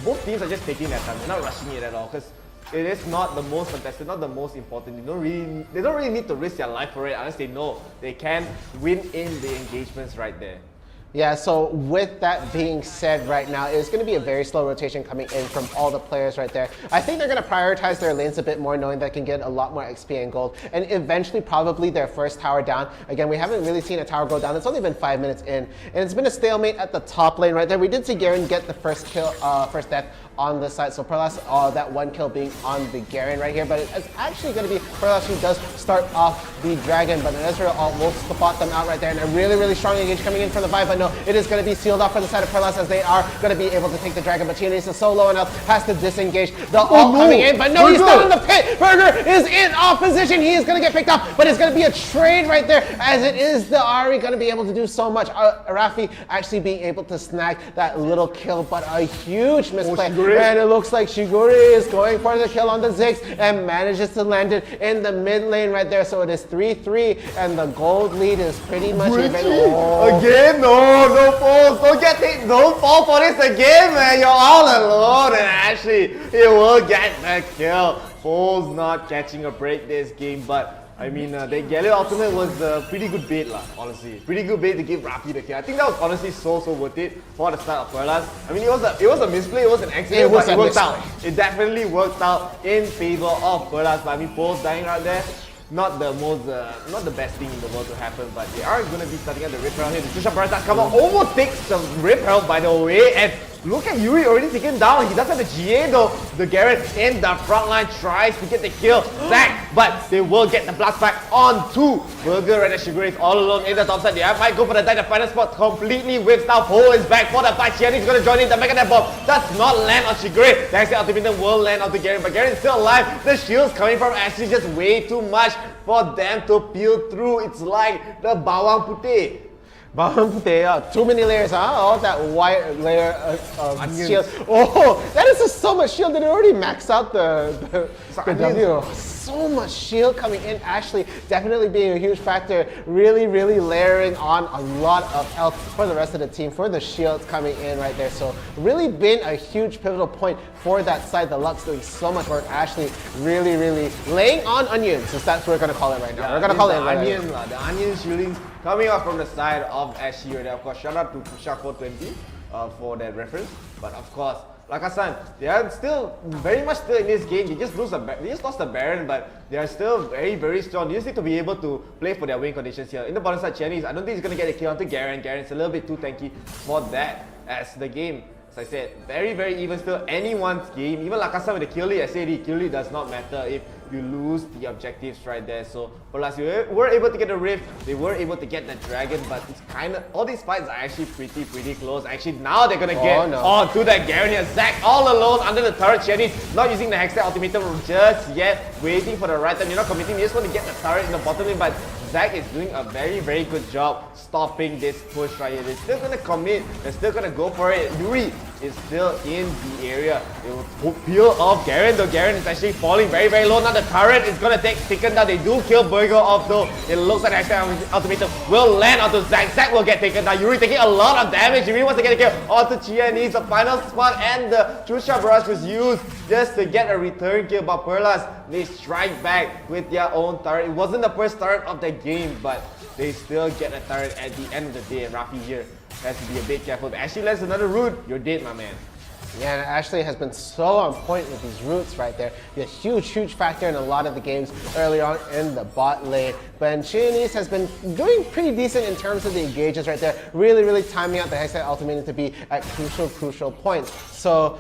both teams are just taking their time. They're not rushing it at all, because it is not the most contested, not the most important. They don't really need to risk their life for it unless they know they can win in the engagements right there. Yeah, so with that being said right now, it's going to be a very slow rotation coming in from all the players right there. I think they're going to prioritize their lanes a bit more, knowing they can get a lot more XP and gold, and eventually probably their first tower down. Again, we haven't really seen a tower go down. It's only been 5 minutes in, and it's been a stalemate at the top lane right there. We did see Garen get the first kill, first death on this side, so Perlas, that one kill being on the Garen right here, but it's actually going to be Perlas who does start off the Dragon, but Ezreal will spot them out right there, and a really strong engage coming in from the Vibe, but no, it is going to be sealed off for the side of Perlas as they are going to be able to take the Dragon, but Chianese is so low enough, has to disengage the ult coming in, but no, he's still in the pit. Burger is in opposition, he is going to get picked up, but it's going to be a trade right there, as it is the Ahri going to be able to do so much. Rafi actually being able to snag that little kill, but a huge misplay. And it looks like Shiguri is going for the kill on the Ziggs and manages to land it in the mid lane right there. So it is 3-3 and the gold lead is pretty much even. Again, no falls. Don't fall for this again, man. You're all alone, and actually he will get the kill. Foles not catching a break this game, but I mean, the 𝐬𝐬𝐬𝐬 ultimate was a pretty good bait lah, honestly. Pretty good bait to give Rafi the kill. I think that was honestly so worth it for the start of Perlas. I mean, it was a misplay, it was an accident, but it worked out. It definitely worked out in favor of Perlas. But I mean, Poles dying right there, not the best thing in the world to happen, but they are going to be starting at the Rip Herald here. The Trisha Barata come out, almost takes the Rip Herald by the way, and look at Yuri already taken down. He does have the GA though. The Garrett in the front line tries to get the kill back, but they will get the blast back onto Burger, and Shigure is all alone in the top side. They might go for the dive. The final spot completely whips out. Hole is back for the fight. Chiani is going to join in. The Mega Net Bomb does not land on Shigure. The actual ultimate will land onto Garrett, but Garrett is still alive. The shields coming from Ashley just way too much for them to peel through. It's like the Bawang Putih. Too many layers, huh? All that white layer of shield. Oh, that is just so much shield. Did it already max out the W? So much shield coming in. Ashley definitely being a huge factor. Really layering on a lot of health for the rest of the team, for the shields coming in right there. So really been a huge pivotal point for that side. The Lux doing so much work. Ashley really laying on onions, since that's what we're going to call it right now. Yeah, we're going to call it onion, the onion shielding coming up from the side of Ashley right there. Of course, shout out to Pusha420 for that reference. But of course, Lakasan, they are still very much still in this game. They just lost the Baron, but they are still very strong. They just need to be able to play for their win conditions here. In the bottom side, Chinese, I don't think he's going to get a kill onto Garen. Garen's a little bit too tanky for that, as the game, as I said, very even still. Anyone's game. Even Lakasan with the kill lead, kill lead does not matter if you lose the objectives right there. So Perlas, you were able to get a Rift, they were able to get the Dragon, but it's kind of, all these fights are actually pretty close. Actually, now they're gonna get onto that Garen here. Zac all alone under the turret. Chinese not using the Hextech ultimatum just yet, waiting for the right time. You're not committing, you just want to get the turret in the bottom lane, but Zac is doing a very good job stopping this push right here. They're still gonna commit, they're still gonna go for it. Yuri is still in the area. They will peel off Garen, though Garen is actually falling very low. Now the turret is gonna take taken down. They do kill Burger off though. It looks like the Hextech ultimatum will land onto Zac. Zac will get taken down. Yuri taking a lot of damage. Yuri wants to get a kill onto Chia. Needs the final spot, and the Chusha Barrage was used just to get a return kill. But Perlas, they strike back with their own turret. It wasn't the first turret of the game, but they still get a turret at the end of the day. And Rafi here has to be a bit careful. If Ashley lands another root, you're dead, my man. Yeah, and Ashley has been so on point with these roots right there. A huge factor in a lot of the games early on in the bot lane. But Chianese has been doing pretty decent in terms of the engages right there. Really timing out the Hextech ultimatum to be at crucial points. So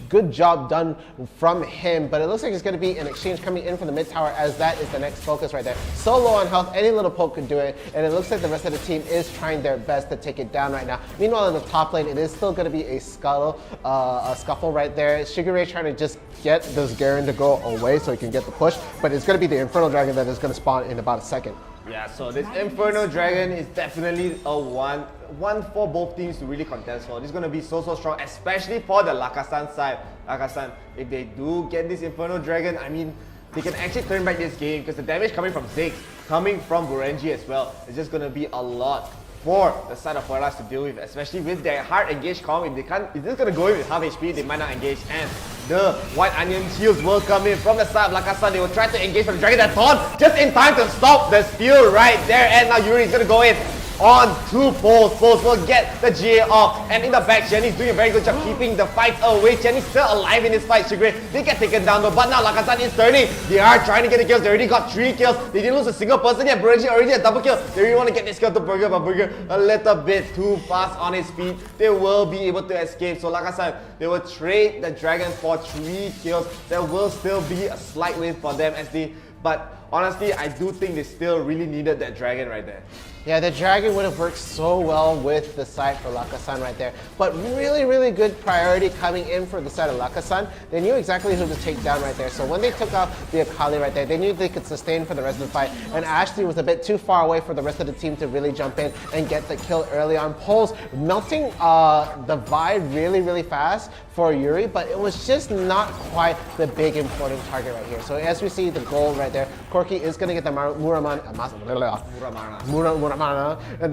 good job done from him, but it looks like it's going to be an exchange coming in from the mid tower, as that is the next focus right there. So low on health, any little poke could do it, and it looks like the rest of the team is trying their best to take it down right now. Meanwhile, in the top lane, it is still going to be a scuffle right there. Shigure trying to just get this Garen to go away so he can get the push, but it's going to be the Infernal Dragon that is going to spawn in about a second. Yeah, so this Inferno Dragon is definitely a one for both teams to really contest for. This is going to be so strong, especially for the Lakasan side. Lakasan, if they do get this Inferno Dragon, I mean, they can actually turn back this game because the damage coming from 𝐬𝐜𝐴, coming from 𝐵urenji as well, is just going to be a lot for the side of Perlas to deal with, especially with their hard engage comp. If they're going to go in with half HP, they might not engage, and the White Onion shields will come in from the side of Lakasan. They will try to engage from the Dragon that Thorn just in time to stop the steal right there, and now Yuri is going to go in on two poles. Poles will get the GA off, and in the back, Jenny's doing a very good job keeping the fight away. Jenny's still alive in this fight. 𝐒𝐿𝐴, they get taken down though, but now Lakasan is turning. They are trying to get the kills. They already got 3 kills. They didn't lose a single person yet. 𝐵urenji already a double kill. They really want to get this kill to Burger, but Burger a little bit too fast on his feet. They will be able to escape. So Lakasan, they will trade the Dragon for 3 kills. There will still be a slight win for them as they, but honestly, I do think they still really needed that Dragon right there. Yeah, the Dragon would have worked so well with the side for Lakasan right there. But really good priority coming in for the side of Lakasan. They knew exactly who to take down right there. So when they took out the 𝐒𝐴LY right there, they knew they could sustain for the rest of the fight. And Ashley was a bit too far away for the rest of the team to really jump in and get the kill early on. Poles melting the Vide really fast for Yuri, but it was just not quite the big important target right here. So as we see the goal right there, Corki is going to get the Muramana and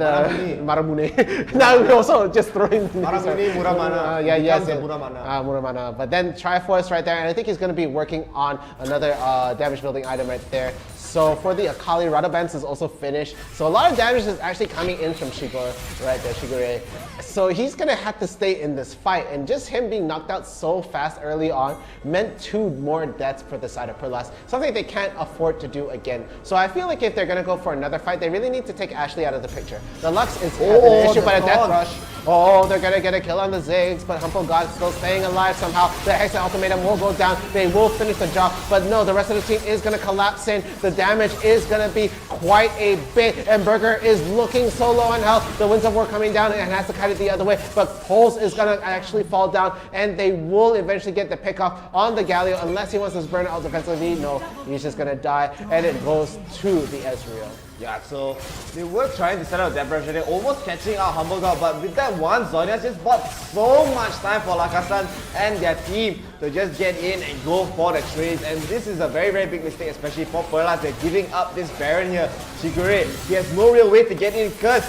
the Maramune. Now we also just throwing Maramune, Muramana. Yes. Muramana. Muramana. But then Triforce right there, and I think he's going to be working on another damage building item right there. So for the 𝐒𝐿𝐴, Radobans is also finished. So a lot of damage is actually coming in from Shigure right there, 𝐒𝐿𝐴. So he's gonna have to stay in this fight, and just him being knocked out so fast early on meant 2 more deaths for the side of Perlas, something they can't afford to do again. So I feel like if they're gonna go for another fight, they really need to take Ashley out of the picture. The Lux is an issue by a death rush. Oh, they're gonna get a kill on the 𝐬𝐜𝐴, but Humble God's still staying alive somehow. The Hexa Ultimatum will go down. They will finish the job, but no, the rest of the team is gonna collapse in. The damage is gonna be quite a bit, and Burger is looking so low on health. The Winds of War coming down and has to cut it the other way, but Poles is gonna actually fall down, and they will eventually get the pick off on the 𝐒𝐴LYO unless he wants to burn out defensively. No, he's just gonna die, and it goes to the Ezreal. Yeah, so they were trying to set up that pressure. They're almost catching out Humble God, but with that one, Zhonya's just bought so much time for Lakasan and their team to just get in and go for the trades. And this is a very big mistake, especially for Perlas. They're giving up this Baron here. 𝐒𝐿𝐴, he has no real way to get in because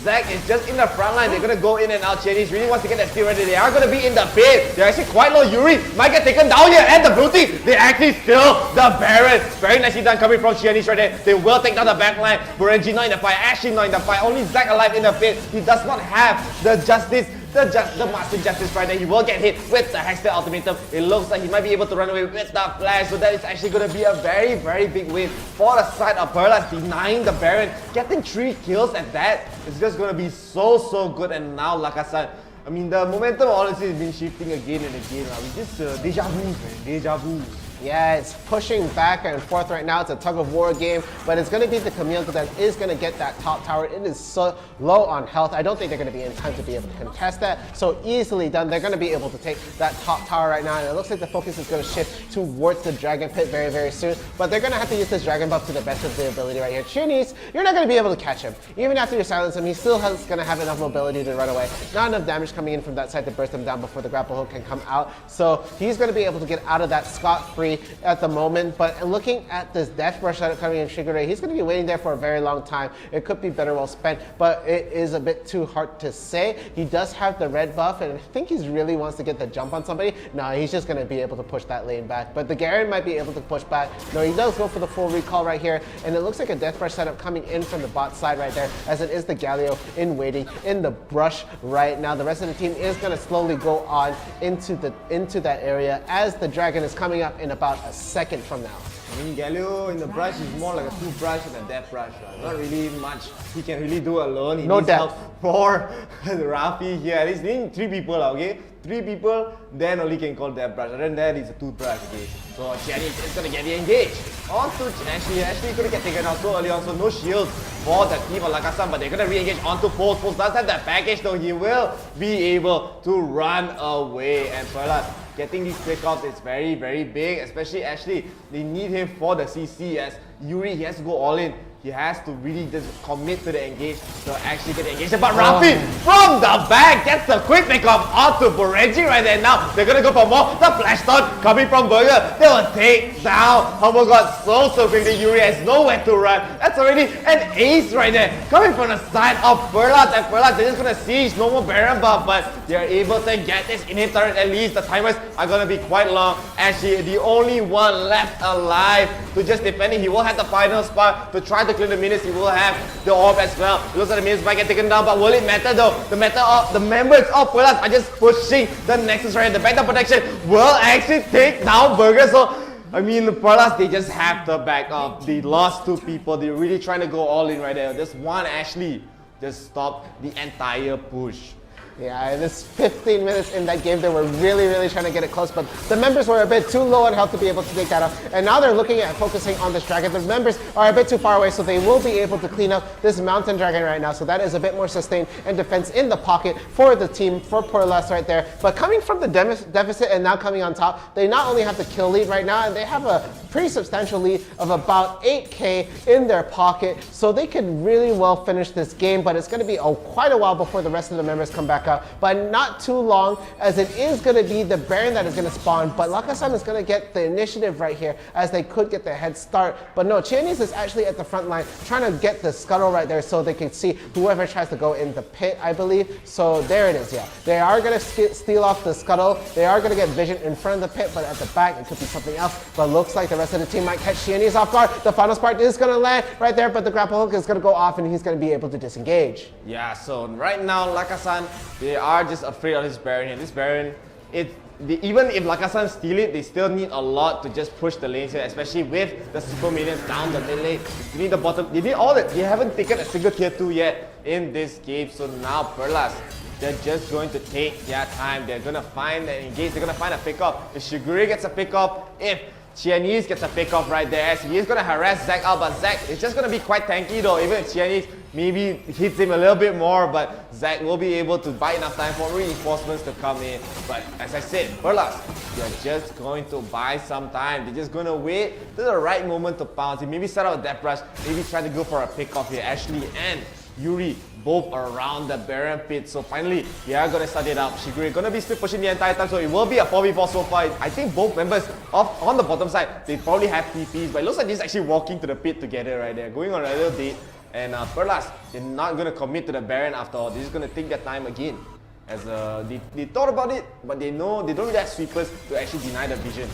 Zac is just in the front line. They're going to go in and out. Chinese really wants to get that steal ready. They are going to be in the pit. They're actually quite low. Yuri might get taken down here. And the blue team, they actually steal the Baron. Very nicely done coming from Chinese right there. They will take down the back line. 𝐵urenji not in the fight. Ashley not in the fight. Only Zac alive in the pit. He does not have the justice. The Master Justice right there. He will get hit with the Hexa Ultimatum. It looks like he might be able to run away with the flash. So that is actually going to be a very big win for the side of Perlas, denying the Baron. Getting 3 kills at that is just going to be so good. And now Lakasan, I mean, the momentum honestly has been shifting again and again. This deja vu, man. Deja vu. Yeah, it's pushing back and forth right now. It's a tug-of-war game, but it's going to be the 𝐒𝐴LYO that is going to get that top tower. It is so low on health. I don't think they're going to be in time to be able to contest that. So easily done. They're going to be able to take that top tower right now, and it looks like the focus is going to shift towards the Dragon Pit very soon. But they're going to have to use this Dragon buff to the best of their ability right here. Chinese, you're not going to be able to catch him. Even after you silence him, he still is going to have enough mobility to run away. Not enough damage coming in from that side to burst him down before the grapple hook can come out. So he's going to be able to get out of that scot-free at the moment. But looking at this death rush that coming in 𝐒𝐿𝐴, he's going to be waiting there for a very long time. It could be better well spent, but it is a bit too hard to say. He does have the red buff, and I think he really wants to get the jump on somebody. No, he's just going to be able to push that lane back. But the Garen might be able to push back. No, he does go for the full recall right here, and it looks like a death rush setup coming in from the bot side right there, as it is the 𝐒𝐴LYO in waiting in the brush right now. The rest of the team is going to slowly go on into that area as the Dragon is coming up in about a second from now. I mean, 𝐒𝐿𝐴LYO in the brush is more like a toothbrush and a death brush. Not really much he can really do alone. He no needs depth help for Rafi here. At least they need 3 people, okay? 3 people, then only can call death brush. Other than that, it's a toothbrush, okay? So Jenny is going to get engaged. On to Ashley. Ashley going to get taken out so early on, so no shields for the team of Lakasan, but they're going to re-engage onto Poles. Poles does have that package though. He will be able to run away, and Perlas getting these pickoffs is very, very big, especially Ashley. They need him for the CC as Yuri, he has to go all in. He has to really just commit to the engage to actually get the engage. But Rafi from the back gets the quick pickoff onto Borenji right there. Now they're gonna go for more. The flash dot coming from Burger. They will take down 𝐻OMIEE so quickly. Yuri has nowhere to run. That's already an ace right there. Coming from the side of Perlas. And Perlas, they're just gonna siege. No more Baron buff, but they're able to get this inhib turret at least. The timers are gonna be quite long. Actually, the only one left alive to just defend it. He will have the final spot to try to clear the minutes. He will have the orb as well. It looks like the minutes might get taken down, but will it matter though? The matter of the members of Perlas are just pushing the Nexus right. The backdoor protection will actually take down Burger. So I mean, Perlas, they just have the back up. They lost 2 people. They're really trying to go all in right there. Just one Ashley just stopped the entire push. Yeah, this 15 minutes in that game, they were really trying to get it close, but the members were a bit too low on health to be able to take that out. And now they're looking at focusing on this dragon. The members are a bit too far away, so they will be able to clean up this mountain dragon right now. So that is a bit more sustain and defense in the pocket for the team, for Perlas right there. But coming from the deficit and now coming on top, they not only have the kill lead right now, and they have a pretty substantial lead of about 8k in their pocket. So they could really well finish this game, but it's going to be quite a while before the rest of the members come back up, but not too long, as it is going to be the Baron that is going to spawn. But 𝐻OMIEE is going to get the initiative right here, as they could get the head start. But no, 𝐒𝐿𝐴Nese is actually at the front line trying to get the scuttle right there so they can see whoever tries to go in the pit, I believe. So there it is, yeah. They are going to steal off the scuttle. They are going to get vision in front of the pit, but at the back it could be something else. But looks like the rest of the team might catch 𝐒𝐿𝐴Nese off guard. The final spark is going to land right there, but the grapple hook is going to go off and he's going to be able to disengage. Yeah, so right now 𝐻OMIEE, they are just afraid of this Baron here. This Baron, even if 𝐻OMIE steal it, they still need a lot to just push the lanes here, especially with the super minions down the mid lane. They need the bottom. They need all that. They haven't taken a single tier 2 yet in this game. So now Perlas, they're just going to take their time. They're going to find and engage. They're going to find a pick-up. If 𝐿𝐴Nese gets a pick-up, if 𝐒𝐿𝐴Nese gets a pick-up right there, as he is going to harass Zac out, but Zac is just going to be quite tanky though. Even if 𝐒𝐿𝐴Nese maybe hits him a little bit more, but Zac will be able to buy enough time for reinforcements to come in. But as I said, Perlas, they're just going to buy some time. They're just going to wait to the right moment to pounce. Maybe set up a death rush, maybe try to go for a pick-off here. Ashley and Yuri both around the Baron pit. So finally, they are going to start it up. 𝐿𝐴Nese going to be still pushing the entire time, so it will be a 4v4 so far. I think both members on the bottom side, they probably have TPs, but it looks like they're actually walking to the pit together right there, going on a little date. And Perlas, they're not going to commit to the Baron after all. They're just going to take their time again. As they thought about it, but they know they don't really have sweepers to actually deny the vision.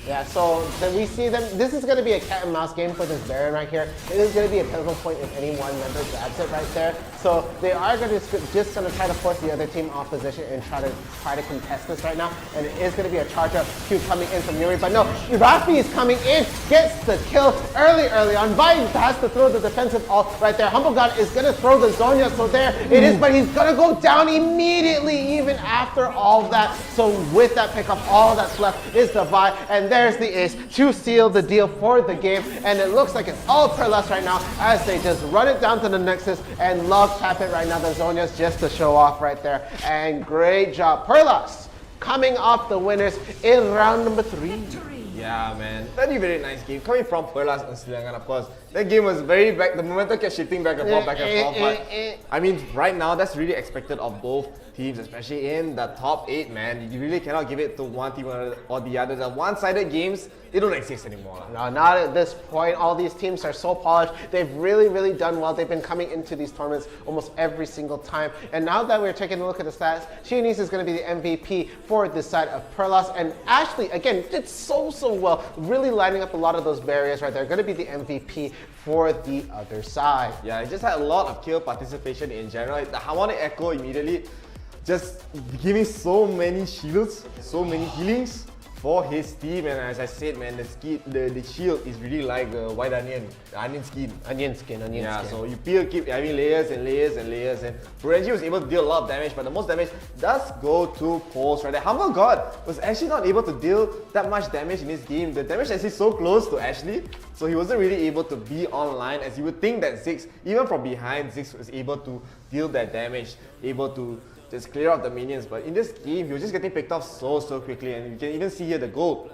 Yeah, so then we see them. This is going to be a cat and mouse game for this Baron right here. It is going to be a pivotal point if any one member grabs it right there. So they are going to just going to try to force the other team off position and try to contest this right now. And it is going to be a charge up Q coming in from Yuri, but no, Rafi is coming in, gets the kill early on. Vine has to throw the defensive ult right there. 𝐻OMIEE is going to throw the Zhonya, so there it is, but he's going to go down immediately even after all that. So with that pickup, all that's left is the Vi, and there's the ace to seal the deal for the game. And it looks like it's all Perlas right now as they just run it down to the Nexus and love tap it right now. The Zhonya's just to show off right there. And great job. Perlas coming off the winners in round number 3. Yeah, man. Very nice game. Coming from Perlas and 𝐿𝐴Nese, of course. That game was very back. The momentum kept shifting back and forth. But I mean, right now, that's really expected of both teams, especially in the top 8, man. You really cannot give it to one team or the other. The one-sided games, they don't exist anymore. No, not at this point. All these teams are so polished. They've really done well. They've been coming into these tournaments almost every single time. And now that we're taking a look at the stats, 𝐒𝐿𝐴Nese is going to be the MVP for this side of Perlas. And Ashley, again, did so well, really lining up a lot of those barriers right there. Going to be the MVP for the other side. Yeah, it just had a lot of kill participation in general. The Harmonic Echo immediately just giving so many shields, so many healings for his team. And as I said, man, the shield is really like a white onion, the onion skin. Onion skin. So you keep having layers and layers. And Borenji was able to deal a lot of damage, but the most damage does go to Pulse right there. 𝐻OMIEE was actually not able to deal that much damage in this game. The damage is actually so close to Ashley, so he wasn't really able to be online, as you would think that Ziggs, even from behind, Ziggs was able to deal that damage, able to just clear out the minions. But in this game, he was just getting picked off so quickly, and you can even see here the gold.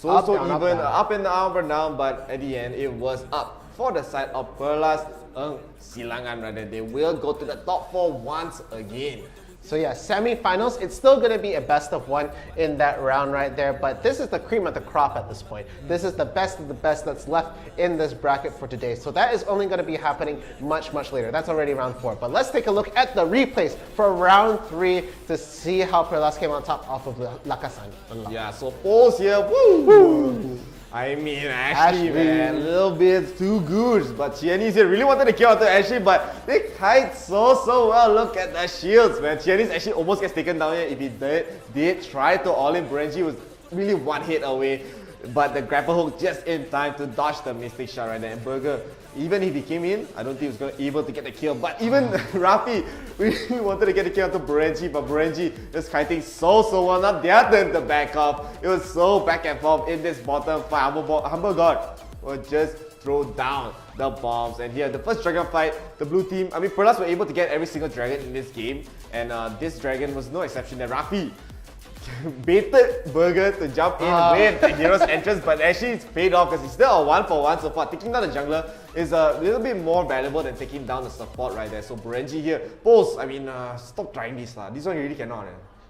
Up, So down, even, up and down, but at the end, it was up for the side of Perlas 𝐒𝐮𝐦𝐦𝐸 rather. They will go to the top 4 once again. So yeah, semi-finals, it's still going to be a best of 1 in that round right there, but this is the cream of the crop at this point. This is the best of the best that's left in this bracket for today. So that is only going to be happening much later. That's already round 4. But let's take a look at the replays for round 3 to see how Perlas came on top off of 𝐿𝐼𝐼. Yeah, so Pols here, woo! I mean, Ashley, man, a little bit too good. But 𝐒𝐿𝐼 here really wanted to kill onto Ashley, but they tied so well. Look at the shields, man. 𝐒𝐿𝐼 actually almost gets taken down here. If he did try to all-in, BeRENG was really one hit away. But the grapple hook just in time to dodge the Mystic shot right there. And Burger, even if he came in, I don't think he was going to be able to get the kill. But even Rafi really wanted to get the kill onto BeRENG, but BeRENG just kiting so well. Not their turn to back off. It was so back and forth in this bottom fight. Humble God will just throw down the bombs. And here, the first dragon fight, the blue team, I mean, Perlas were able to get every single dragon in this game. And this dragon was no exception there. Rafi baited Burger to jump in with the hero's entrance, but actually it's paid off because he's still a 1-for-1 so far. Taking down the jungler is a little bit more valuable than taking down the support right there. So BeRENG here, Pols, I mean, stop trying this lah. This one you really cannot.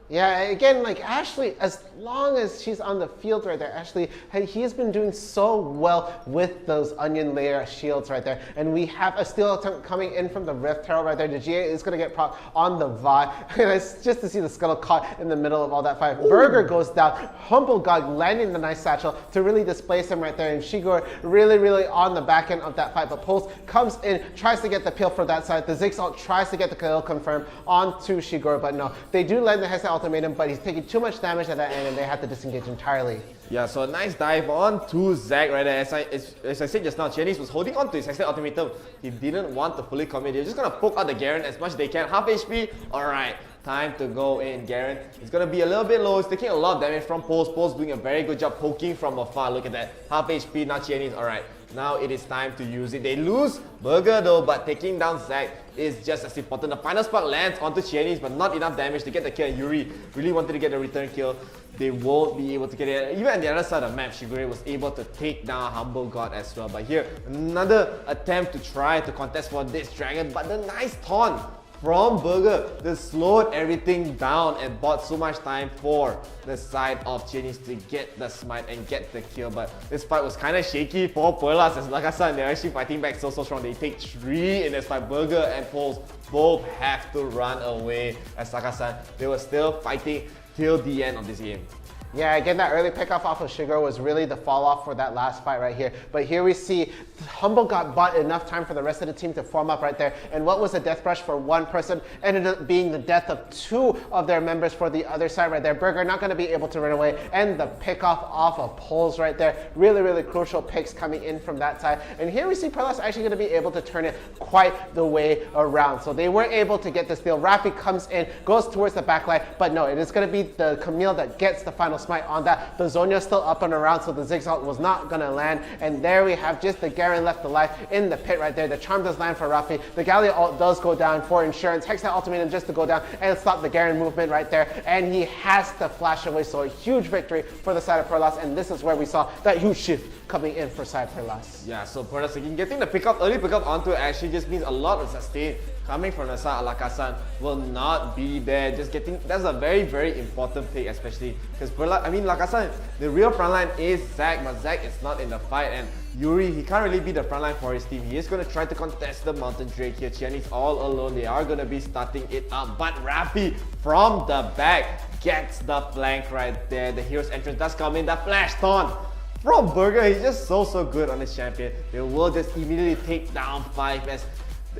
Yeah, again, like Ashley, as long as she's on the field right there, Ashley, he's been doing so well with those onion layer shields right there. And we have a steal attempt coming in from the Rift Herald right there. The GA is going to get proc on the Vi. And it's just to see the scuttle caught in the middle of all that fight. Burger goes down. Humble God landing the nice satchel to really displace him right there. And 𝐒𝐿𝐼 really on the back end of that fight. But Pols comes in, tries to get the peel for that side. The Ziggs ult tries to get the kill confirmed onto 𝐒𝐿𝐼, but no. They do land the Hextech ultimatum, but he's taking too much damage at that end and they have to disengage entirely. Yeah, so a nice dive on to Zac right there. As I said just now, 𝐒𝐿𝐼 was holding on to his Hextech ultimatum. He didn't want to fully commit. They're just going to poke out the Garen as much as they can. Half HP, alright. Time to go in. Garen is going to be a little bit low. He's taking a lot of damage from Pols. Pols doing a very good job poking from afar. Look at that. Half HP, now 𝐒𝐿𝐼. Alright, now it is time to use it. They lose Burger though, but taking down Zac is just as important. The final spark lands onto 𝐒𝐿𝐼, but not enough damage to get the kill. And Yuri really wanted to get the return kill. They won't be able to get it. Even at the other side of the map, 𝐒𝐿𝐼 was able to take down Humble God as well. But here, another attempt to try to contest for this dragon, but the nice taunt from Burger just slowed everything down and bought so much time for the side of 𝐒𝐿𝐼 to get the smite and get the kill. But this fight was kind of shaky for Perlas, as like I said, they're actually fighting back so strong. They take 3 in this fight. Burger and Pols both have to run away, as like I said, they were still fighting till the end of this game. Yeah, again, that early pickoff off of 𝐒𝐿𝐼 was really the fall off for that last fight right here. But here we see Humble got bought enough time for the rest of the team to form up right there. And what was a death rush for one person ended up being the death of 2 of their members for the other side right there. Burger not going to be able to run away. And the pickoff off of Pols right there. Really crucial picks coming in from that side. And here we see Perlas actually going to be able to turn it quite the way around. So they were able to get the steal. Rafi comes in, goes towards the backline. But no, it is going to be the 𝐼𝐼 that gets the final smite on that. The Zhonya's still up and around, so the Ziggs ult was not gonna land. And there we have just the Garen left alive in the pit right there. The charm does land for Rafi. The Galio ult does go down for insurance. Hextech ultimatum just to go down and stop the Garen movement right there. And he has to flash away, so a huge victory for the side of Perlas. And this is where we saw that huge shift coming in for side Perlas. Yeah, so Perlas again getting the early pickup onto Ashley just means a lot of sustain coming from the side of 𝐿𝐼𝐼 will not be there. Just getting, that's a very important pick, especially because Perlas, I mean 𝐿𝐼𝐼, the real frontline is Zac, but Zac is not in the fight, and Yuri, he can't really be the frontline for his team. He is going to try to contest the Mountain Drake here. 𝐒𝐿𝐼's all alone. They are going to be starting it up, but Rafi from the back gets the flank right there. The hero's entrance does come in. The flash taunt from Burger, he's just so good on this champion. They will just immediately take down 5 as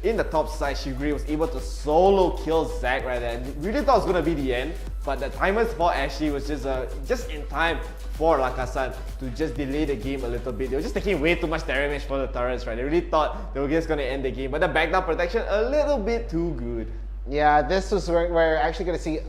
in the top side, 𝐒𝐿𝐼 was able to solo kill Zac right there. Really thought it was going to be the end, but the timers for Ashley was just in time for 𝐿𝐼𝐼 to just delay the game a little bit. They were just taking way too much damage for the turrets, right? They really thought they were just going to end the game, but the backdown protection a little bit too good. Yeah, this was where we're actually going to see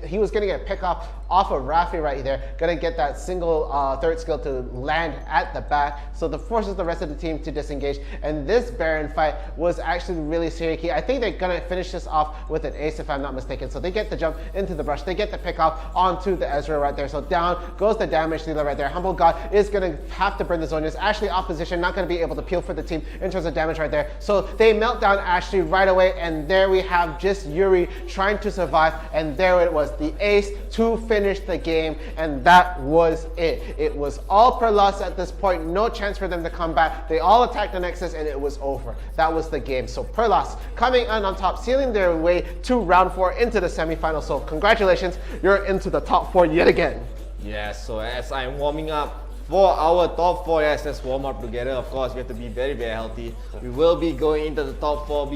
he was getting a pick off off of Rafi right there. Gonna get that single third skill to land at the back, so the forces the rest of the team to disengage. And this Baron fight was actually really serious. I think they're gonna finish this off with an ace if I'm not mistaken. So they get the jump into the brush, they get the pick off onto the Ezreal right there. So down goes the damage dealer right there. Humble God is gonna have to burn the Zhonya's. Ashley opposition, not gonna be able to peel for the team in terms of damage right there. So they melt down Ashley right away, and there we have just Yuri trying to survive, and there it was, the ace to finish the game, and that was it. It was all per loss at this point, no chance for them to come back. They all attacked the Nexus and it was over. That was the game. So per loss coming in on top, sealing their way to round 4 into the semifinals. So congratulations, you're into the top 4 yet again. Yes, so as I'm warming up for our top 4, yes, let's warm up together. Of course, we have to be very, very healthy. We will be going into the top 4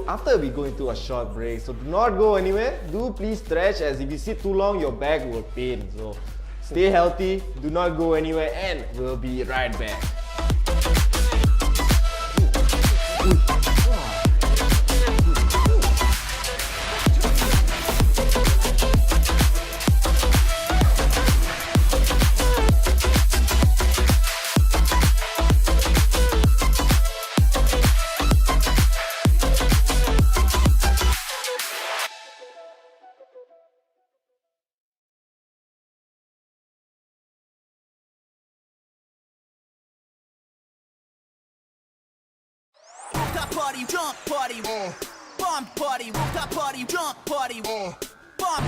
after we go into a short break. So do not go anywhere. Do please stretch, as if you sit too long, your back will pain. So stay healthy, do not go anywhere, and we'll be right back. Party, jump party, bomb party, rooftop party, jump party, bomb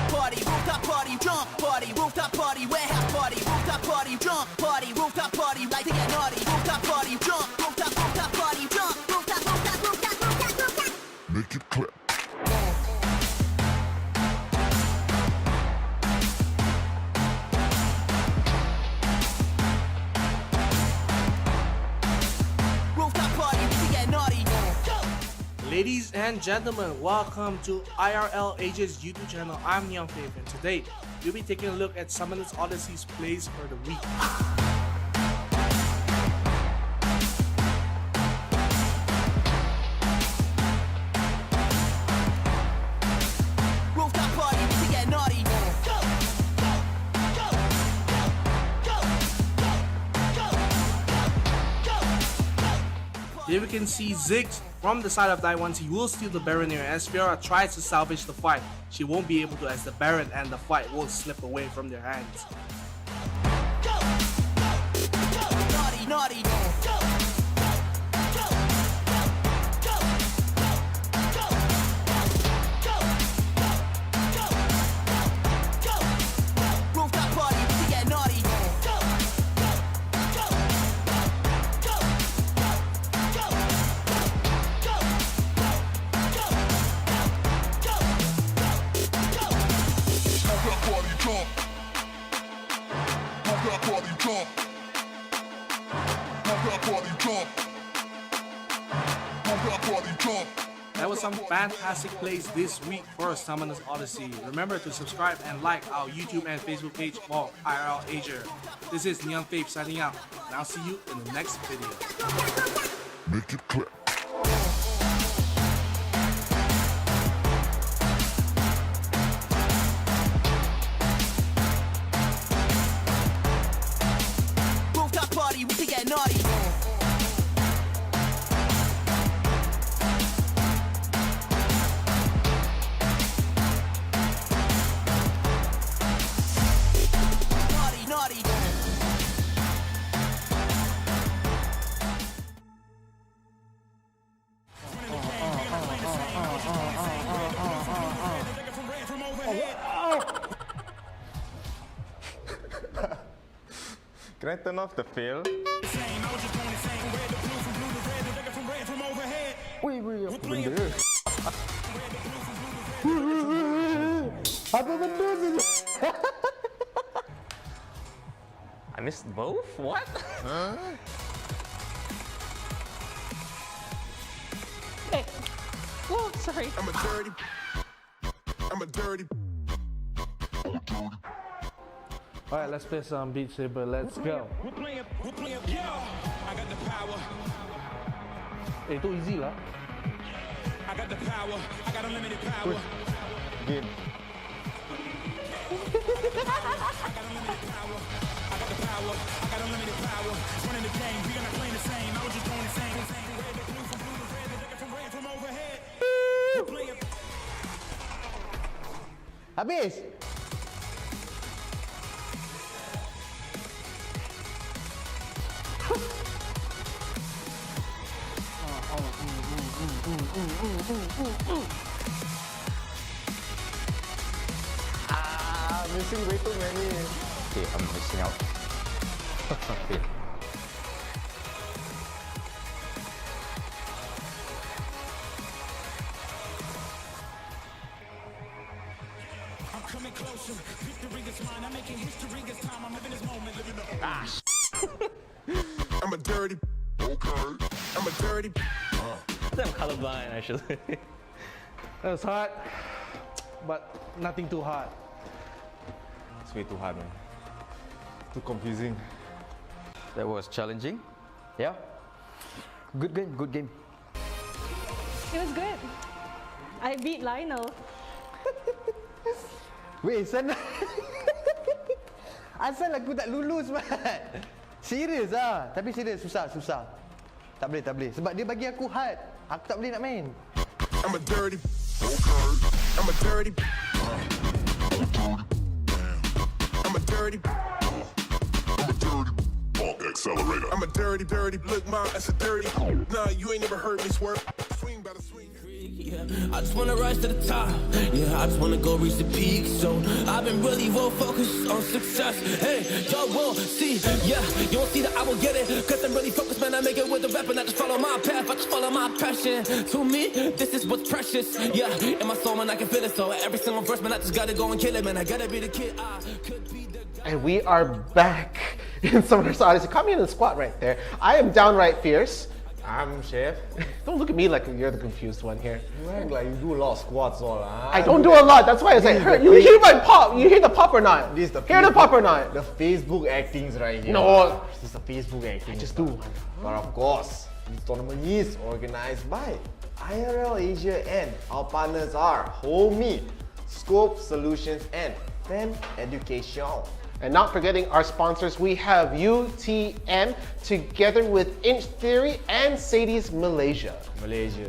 party, rooftop party, jump party, rooftop party, warehouse party, rooftop party, jump party, rooftop party, like to get naughty, rooftop party, jump, rooftop party, jump, rooftop. Make it clap. Ladies and gentlemen, welcome to IRL ASIA's YouTube channel. I'm 𝐸𝐸𝐿, and today we'll be taking a look at Summoners Odyssey's plays for the week. Here we can see Ziggs from the side of 𝐸1. He will steal the Baron here as Fiora tries to salvage the fight. She won't be able to, as the Baron and the fight will slip away from their hands. Naughty. That was some fantastic plays this week for Summoners Odyssey. Remember to subscribe and like our YouTube and Facebook page for IRL Asia. This is 𝐸𝐸𝐿 signing out, and I'll see you in the next video. Make it clap. Rooftop party, we can get naughty. Can I turn off the fail? Wait, apa benda? Apa benda tu? I missed both? What? Huh? Hey. Whoa, sorry. I'm a dirty. Alright, let's play some Beat Saber. Let's go. We're playing, yeah. I got the power. Itu easy lah. I got the power. I got unlimited power. Game. Habis. Missing way too many. Okay, I'm missing out. Okay. I'm coming closer. Victory is mine. I'm making history. It's time. I'm living this moment. Living the I'm a dirty. Okay. I'm a dirty. I'm colorblind actually. That was hot, but nothing too hot. It's way too hard, man. Too confusing. That was challenging. Yeah. Good game, good game. It was good. I beat Lionel. Wait, sana. Asal aku tak lulus, man. Serius ah. Tapi serius, susah. Tak boleh. Sebab dia bagi aku hard. Aku tak boleh nak main. I'm a dirty. Okay. I'm a dirty. I'm a dirty. I'm a dirty. Accelerator. I'm a dirty. Look, mom, that's a dirty. Nah, you ain't never heard me swerve. Swing by the swing. Yeah, I just wanna rise to the top. Yeah, I just wanna go reach the peak. So I've been really well focused on success. Hey, y'all will see. Yeah, you won't see that I will get it. Cause I'm really focused, man. I make it with the rap and I just follow my path. I just follow my passion. To me, this is what's precious. Yeah, in my soul, man, I can feel it. So every single verse, man, I just gotta go and kill it, man. I gotta be the kid. I could be the guy. And we are back in Summoners Odyssey. Caught me in the squat right there. I am downright fierce. I'm Chef. Don't look at me like you're the confused one here. You act like you do a lot of squats all. I don't do a lot. That's why I say, you hear my pop. You hear the pop or not? This is the hear the pop or not? The Facebook actings right here. No. This is the Facebook acting. I just do. But of course, this tournament is organized by IRL Asia and our partners are HOMIEE, Scope Solutions and Fan Education. And not forgetting our sponsors, we have UTM together with Inch Theory and Sadie's Malaysia. Malaysia.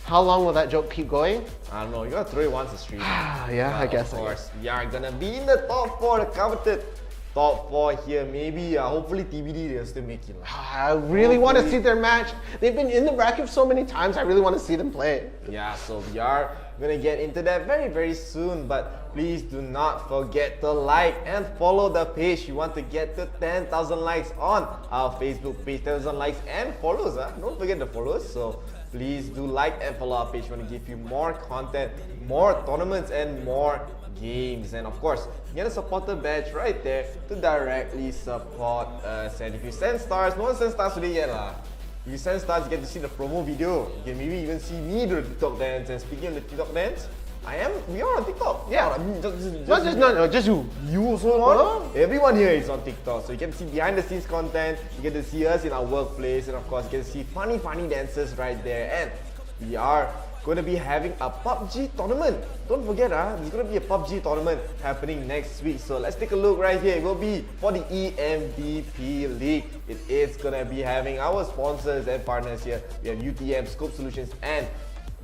How long will that joke keep going? I don't know, you gotta throw it once a stream. Yeah, I guess. Of course, we are gonna be in the top 4, the coveted top 4 here. Maybe, hopefully TBD they'll still make it. I really want to see their match. They've been in the bracket so many times, I really want to see them play. Yeah, so we are gonna get into that very soon, but please do not forget to like and follow the page. You want to get to 10,000 likes on our Facebook page, 10,000 likes and follows. Don't forget the follows. So please do like and follow our page. We want to give you more content, more tournaments and more games. And of course, get a supporter badge right there to directly support us. And if you send stars, no one send stars today yet lah. If you send stars, you get to see the promo video. You can maybe even see me do the TikTok dance. And speaking of the TikTok dance, we are on TikTok. Yeah. Just you. You also on? Everyone here is on TikTok. So you get to see behind the scenes content, you get to see us in our workplace, and of course you get to see funny dances right there. And we are going to be having a PUBG tournament. Don't forget, there's going to be a PUBG tournament happening next week. So let's take a look right here. It will be for the EMVP League. It is going to be having our sponsors and partners here. We have UTM, Scope Solutions, and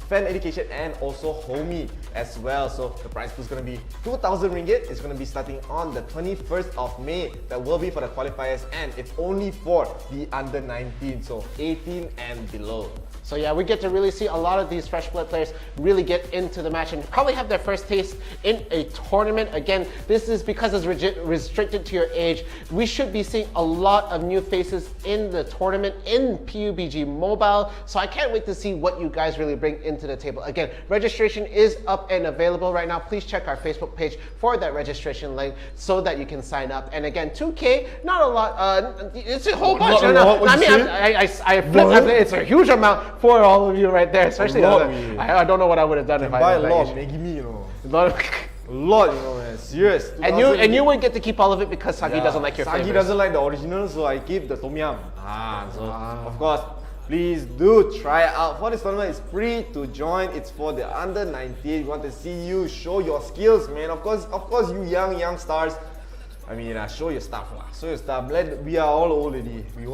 Fan Education, and also HOMIEE as well. So the prize pool is going to be 2,000 ringgit. It's going to be starting on the 21st of May. That will be for the qualifiers, and it's only for the under 19, so 18 and below. So yeah, we get to really see a lot of these fresh blood players really get into the match and probably have their first taste in a tournament. Again, this is because it's restricted to your age. We should be seeing a lot of new faces in the tournament in PUBG Mobile. So I can't wait to see what you guys really bring into the table. Again, registration is up and available right now. Please check our Facebook page for that registration link so that you can sign up. And again, 2K, not a lot. It's a whole bunch. I flipped. It's a huge amount for all of you right there, especially I don't know what I would have done if I buy had a lot, Maggie me, you know. A lot, you know, man. Serious. And you would get to keep all of it because Sagi doesn't like your flavors. Sagi doesn't like the original, so I keep the tom yum. So of course, please do try it out. For this tournament, it's free to join. It's for the under 19. We want to see you show your skills, man. Of course, you young stars. I mean, show your stuff lah. Show your stuff. We are all old already. We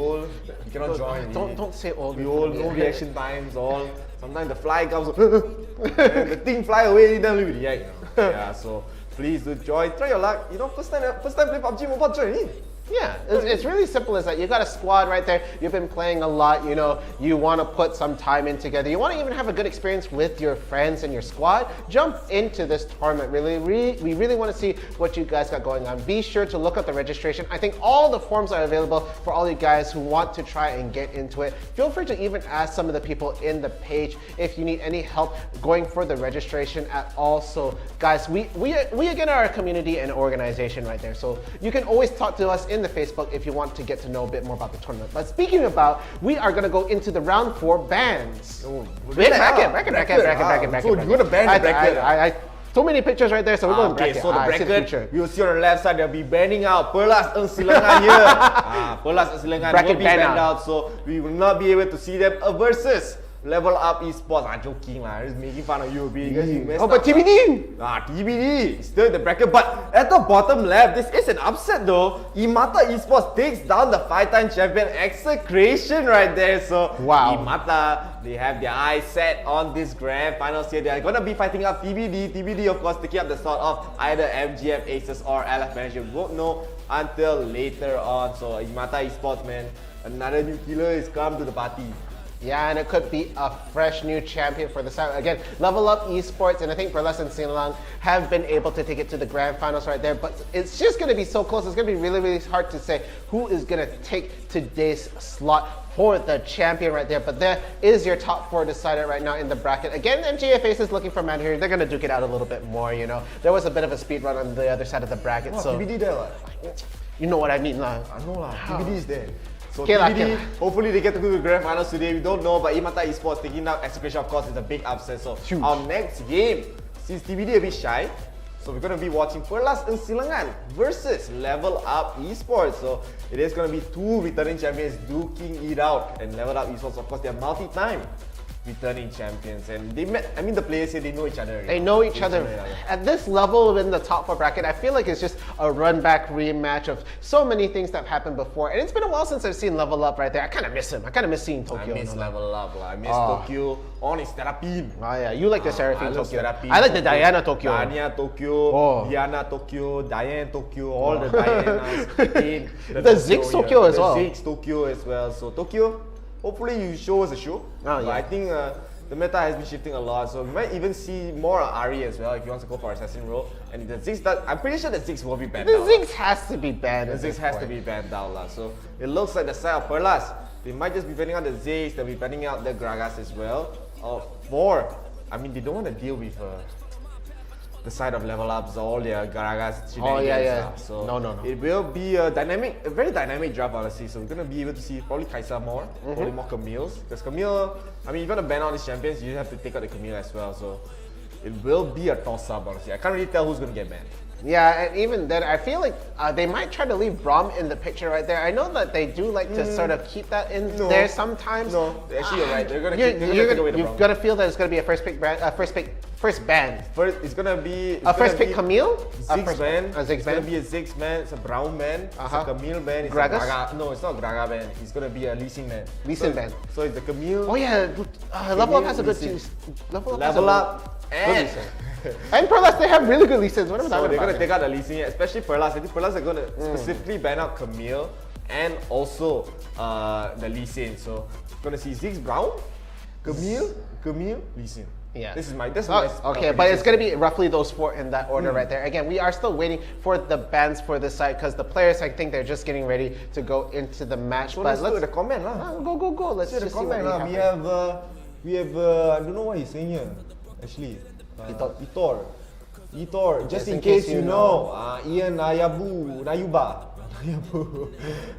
cannot join. Don't say old. We all no reaction times. All sometimes the fly comes and the thing fly away. Then we react. Yeah. So please do join. Try your luck. You know, first time play PUBG Mobile, join in. Yeah, it's really simple as that. You got a squad right there. You've been playing a lot. You know, you want to put some time in together. You want to even have a good experience with your friends and your squad. Jump into this tournament. We really want to see what you guys got going on. Be sure to look up the registration. I think all the forms are available for all you guys who want to try and get into it. Feel free to even ask some of the people in the page if you need any help going for the registration at all. So, guys, we again are a community and organization right there. So you can always talk to us in the Facebook if you want to get to know a bit more about the tournament. But speaking about, we are going to go into the round 4 bands. Bracket. So you're going to ban the bracket. So many pictures right there, so we're going bracket. So the bracket, you'll see on the left side, they'll be banning out 𝐸𝐿𝐴SIA here. 𝐸𝐿𝐴SIA bracket will be banned out, so we will not be able to see them versus Level Up Esports. I'm joking lah, just making fun of you because you messed up. But TBD! TBD, still in the bracket, but at the bottom left, this is an upset though. 𝐸𝐼MATA Esports takes down the 5-time champion 𝐒𝐿𝐴SIA right there. So wow. 𝐸𝐼MATA, they have their eyes set on this grand finals here. They are gonna be fighting up TBD. TBD, of course, taking up the slot of either MGF Aces or LF Manager. We won't know until later on. So 𝐸𝐼MATA Esports, man, another new killer is come to the party. Yeah, and it could be a fresh new champion for the side. Again, Level Up Esports and I think 𝐸𝐿𝐴SIA and Sinlang have been able to take it to the grand finals right there. But it's just going to be so close. It's going to be really hard to say who is going to take today's slot for the champion right there. But there is your top 4 decided right now in the bracket. Again, MGF Aces looking for manager. They're going to duke it out a little bit more, you know. There was a bit of a speed run on the other side of the bracket. So TBD there, you know what I mean, lah. I know lah. TBD is there. So Okay, TBD, hopefully they get to go to the grand finals today. We don't know, but 𝐸𝐼MATA Esports taking out 𝐒𝐿𝐴SIA, of course, is a big upset. So huge. Our next game, since TBD a bit shy, so we're going to be watching 𝐸𝐿𝐴SIA and Sinlang versus Level Up Esports. So it is going to be 2 returning champions duking it out. And Level Up Esports, of course, they're multi-time returning champions, and they met. I mean, the players here, they know each other. They know each other. At this level in the top 4 bracket, I feel like it's just a run-back rematch of so many things that have happened before. And it's been a while since I've seen Level Up right there. I kind of miss him. I kind of miss seeing Tokyo. I miss Level Up. I miss Tokyo on his Seraphine. Oh yeah, you like the Seraphine Tokyo. Seraphine I like the Diana Tokyo. Diana Tokyo, Diane Tokyo, all the Dianas. The 𝐶𝐿𝐴SIA Tokyo as well. The 𝐶𝐿𝐴SIA Tokyo as well. So Tokyo, hopefully you show us a show. But I think the meta has been shifting a lot, so we might even see more Ari as well if he wants to go for assassin role. And the 𝐶𝐿𝐴SIA, I'm pretty sure the 𝐶𝐿𝐴SIA will be banned out. The 𝐶𝐿𝐴SIA has to be banned. The 𝐶𝐿𝐴SIA has to be banned out lah. So it looks like the side of 𝐸𝐿𝐴SIA, they might just be banning out the 𝐶𝐿𝐴SIA, they'll be banning out the Gragas as well. I mean, they don't want to deal with the side of Level Up's all their Gragas shenanigans. So no. It will be a very dynamic draft, honestly. So we're gonna be able to see probably 𝐿𝐴SIA more, probably more 𝐒𝐴MELs. Because 𝐒𝐴MEL, I mean, if you're gonna ban all these champions, you have to take out the 𝐒𝐴MEL as well. So it will be a toss-up, honestly. I can't really tell who's gonna get banned. Yeah, and even then, I feel like they might try to leave Braum in the picture right there. I know that they do like to sort of keep that in there sometimes. No, actually you're right. They're gonna take away the Braum. You've got to feel that it's gonna be a first ban. It's gonna be a first pick 𝐒𝐴MEL. 𝐶𝐿𝐴SIA ban. A 𝐶𝐿𝐴SIA It's gonna be a 𝐶𝐿𝐴SIA ban. It's a Braum ban. It's a 𝐒𝐴MEL ban. It's Gragas? a Graga. No, it's not Graga ban. It's gonna be a 𝐿𝐴SIA ban. 𝐿𝐴SIA ban. So it's the 𝐒𝐴MEL. Oh yeah, Level Up has a good team. Level Up and 𝐸𝐿𝐴SIA, they have really good 𝐿𝐴SIAs. What am I talking So they're about? gonna take out the 𝐿𝐴SIA, especially 𝐸𝐿𝐴SIA. I think 𝐸𝐿𝐴SIA are gonna specifically ban out 𝐒𝐴MEL and also the 𝐿𝐴SIA. So gonna see 𝐿𝐴SIA Braum, 𝐒𝐴MEL, 𝐒𝐴MEL, 𝐿𝐴SIA. This is my okay, but it's going to be roughly those 4 in that order right there. Again, we are still waiting for the bans for this side because the players, I think they're just getting ready to go into the match. So let's do the comment lah. Go. Let's just see what comment lah. We have I don't know what he's saying here. Actually, 𝐸𝐼MATA, just in case you know, Ian Nayuba.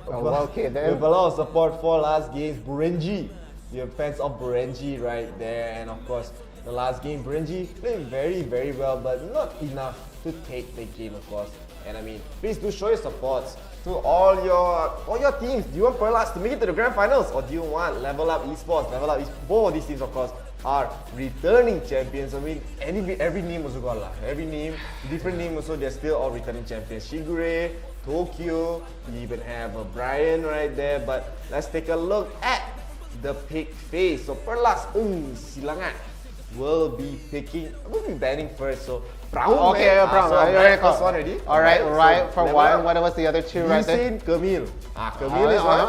Okay, then. We have a lot of support for last game's Burenji. We have fans of Burenji right there, and of course, the last game, Burenji played very well, but not enough to take the game, of course. And I mean, please do show your support to all your teams. Do you want Perlas to make it to the grand finals, or do you want Level Up Esports? Both of these teams, of course, are returning champions. I mean, every name also got lah. Every name, different name also, they're still all returning champions. 𝐒𝐮𝐬, Tokyo, we even have Brian right there. But let's take a look at the pick phase. So Perlas 𝐒𝐮𝐦𝐻𝐵 will be banning first. So Brown. Okay, Brown. So first one already. Alright, right for level one. up. What was the other two right there? 𝐿𝐼𝐻, 𝐸𝐿 is one.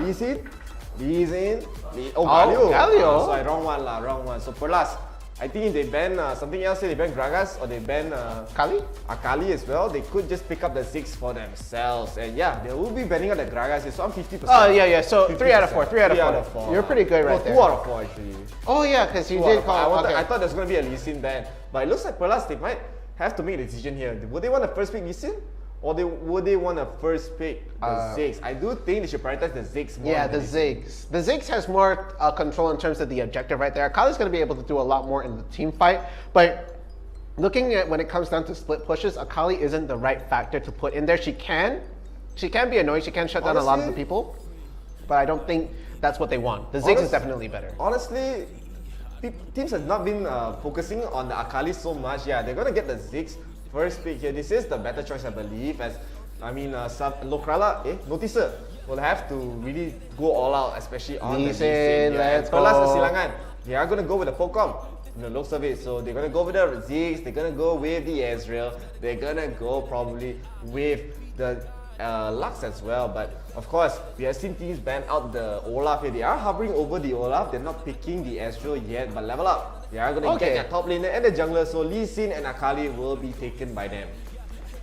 𝐿𝐼𝐻, 𝐸𝐿. Sorry, wrong one. So Perlas, I think if they ban something else, they ban Gragas or they ban Akali as well, they could just pick up the Ziggs for themselves. And yeah, they will be banning out the Gragas. So I'm 50%. Oh yeah. So 3 out of 4. 3 out of 4. 4. You're pretty good right there. 2 out of 4 actually. Oh yeah, because you did call. I thought there was going to be a Lee Sin ban, but it looks like Perlas, they might have to make a decision here. Would they want to first pick Lee Sin? Or would they want to first pick the Ziggs? I do think they should prioritize the Ziggs more. Yeah, the Ziggs. The Ziggs has more control in terms of the objective right there. Akali's going to be able to do a lot more in the team fight. But looking at when it comes down to split pushes, Akali isn't the right factor to put in there. She can be annoying. She can shut down a lot of the people. But I don't think that's what they want. The Ziggs is definitely better. Honestly, teams have not been focusing on the Akali so much. Yeah, they're going to get the Ziggs first pick here. This is the better choice, I believe, as Lokrala, Noticer will have to really go all out, especially on the Lee Sin. Let's go. Perlas 𝐒𝐻𝐵, they are going to go with the Pocom in the looks of it. So they're going to go with the Ziggs, they're going to go with the Ezreal, they're going to go probably with the Lux as well. But of course, we have seen teams ban out the Olaf here. They are hovering over the Olaf, they're not picking the Ezreal yet, but Level Up, they are going to get their top laner and the jungler, so Lee Sin and Akali will be taken by them.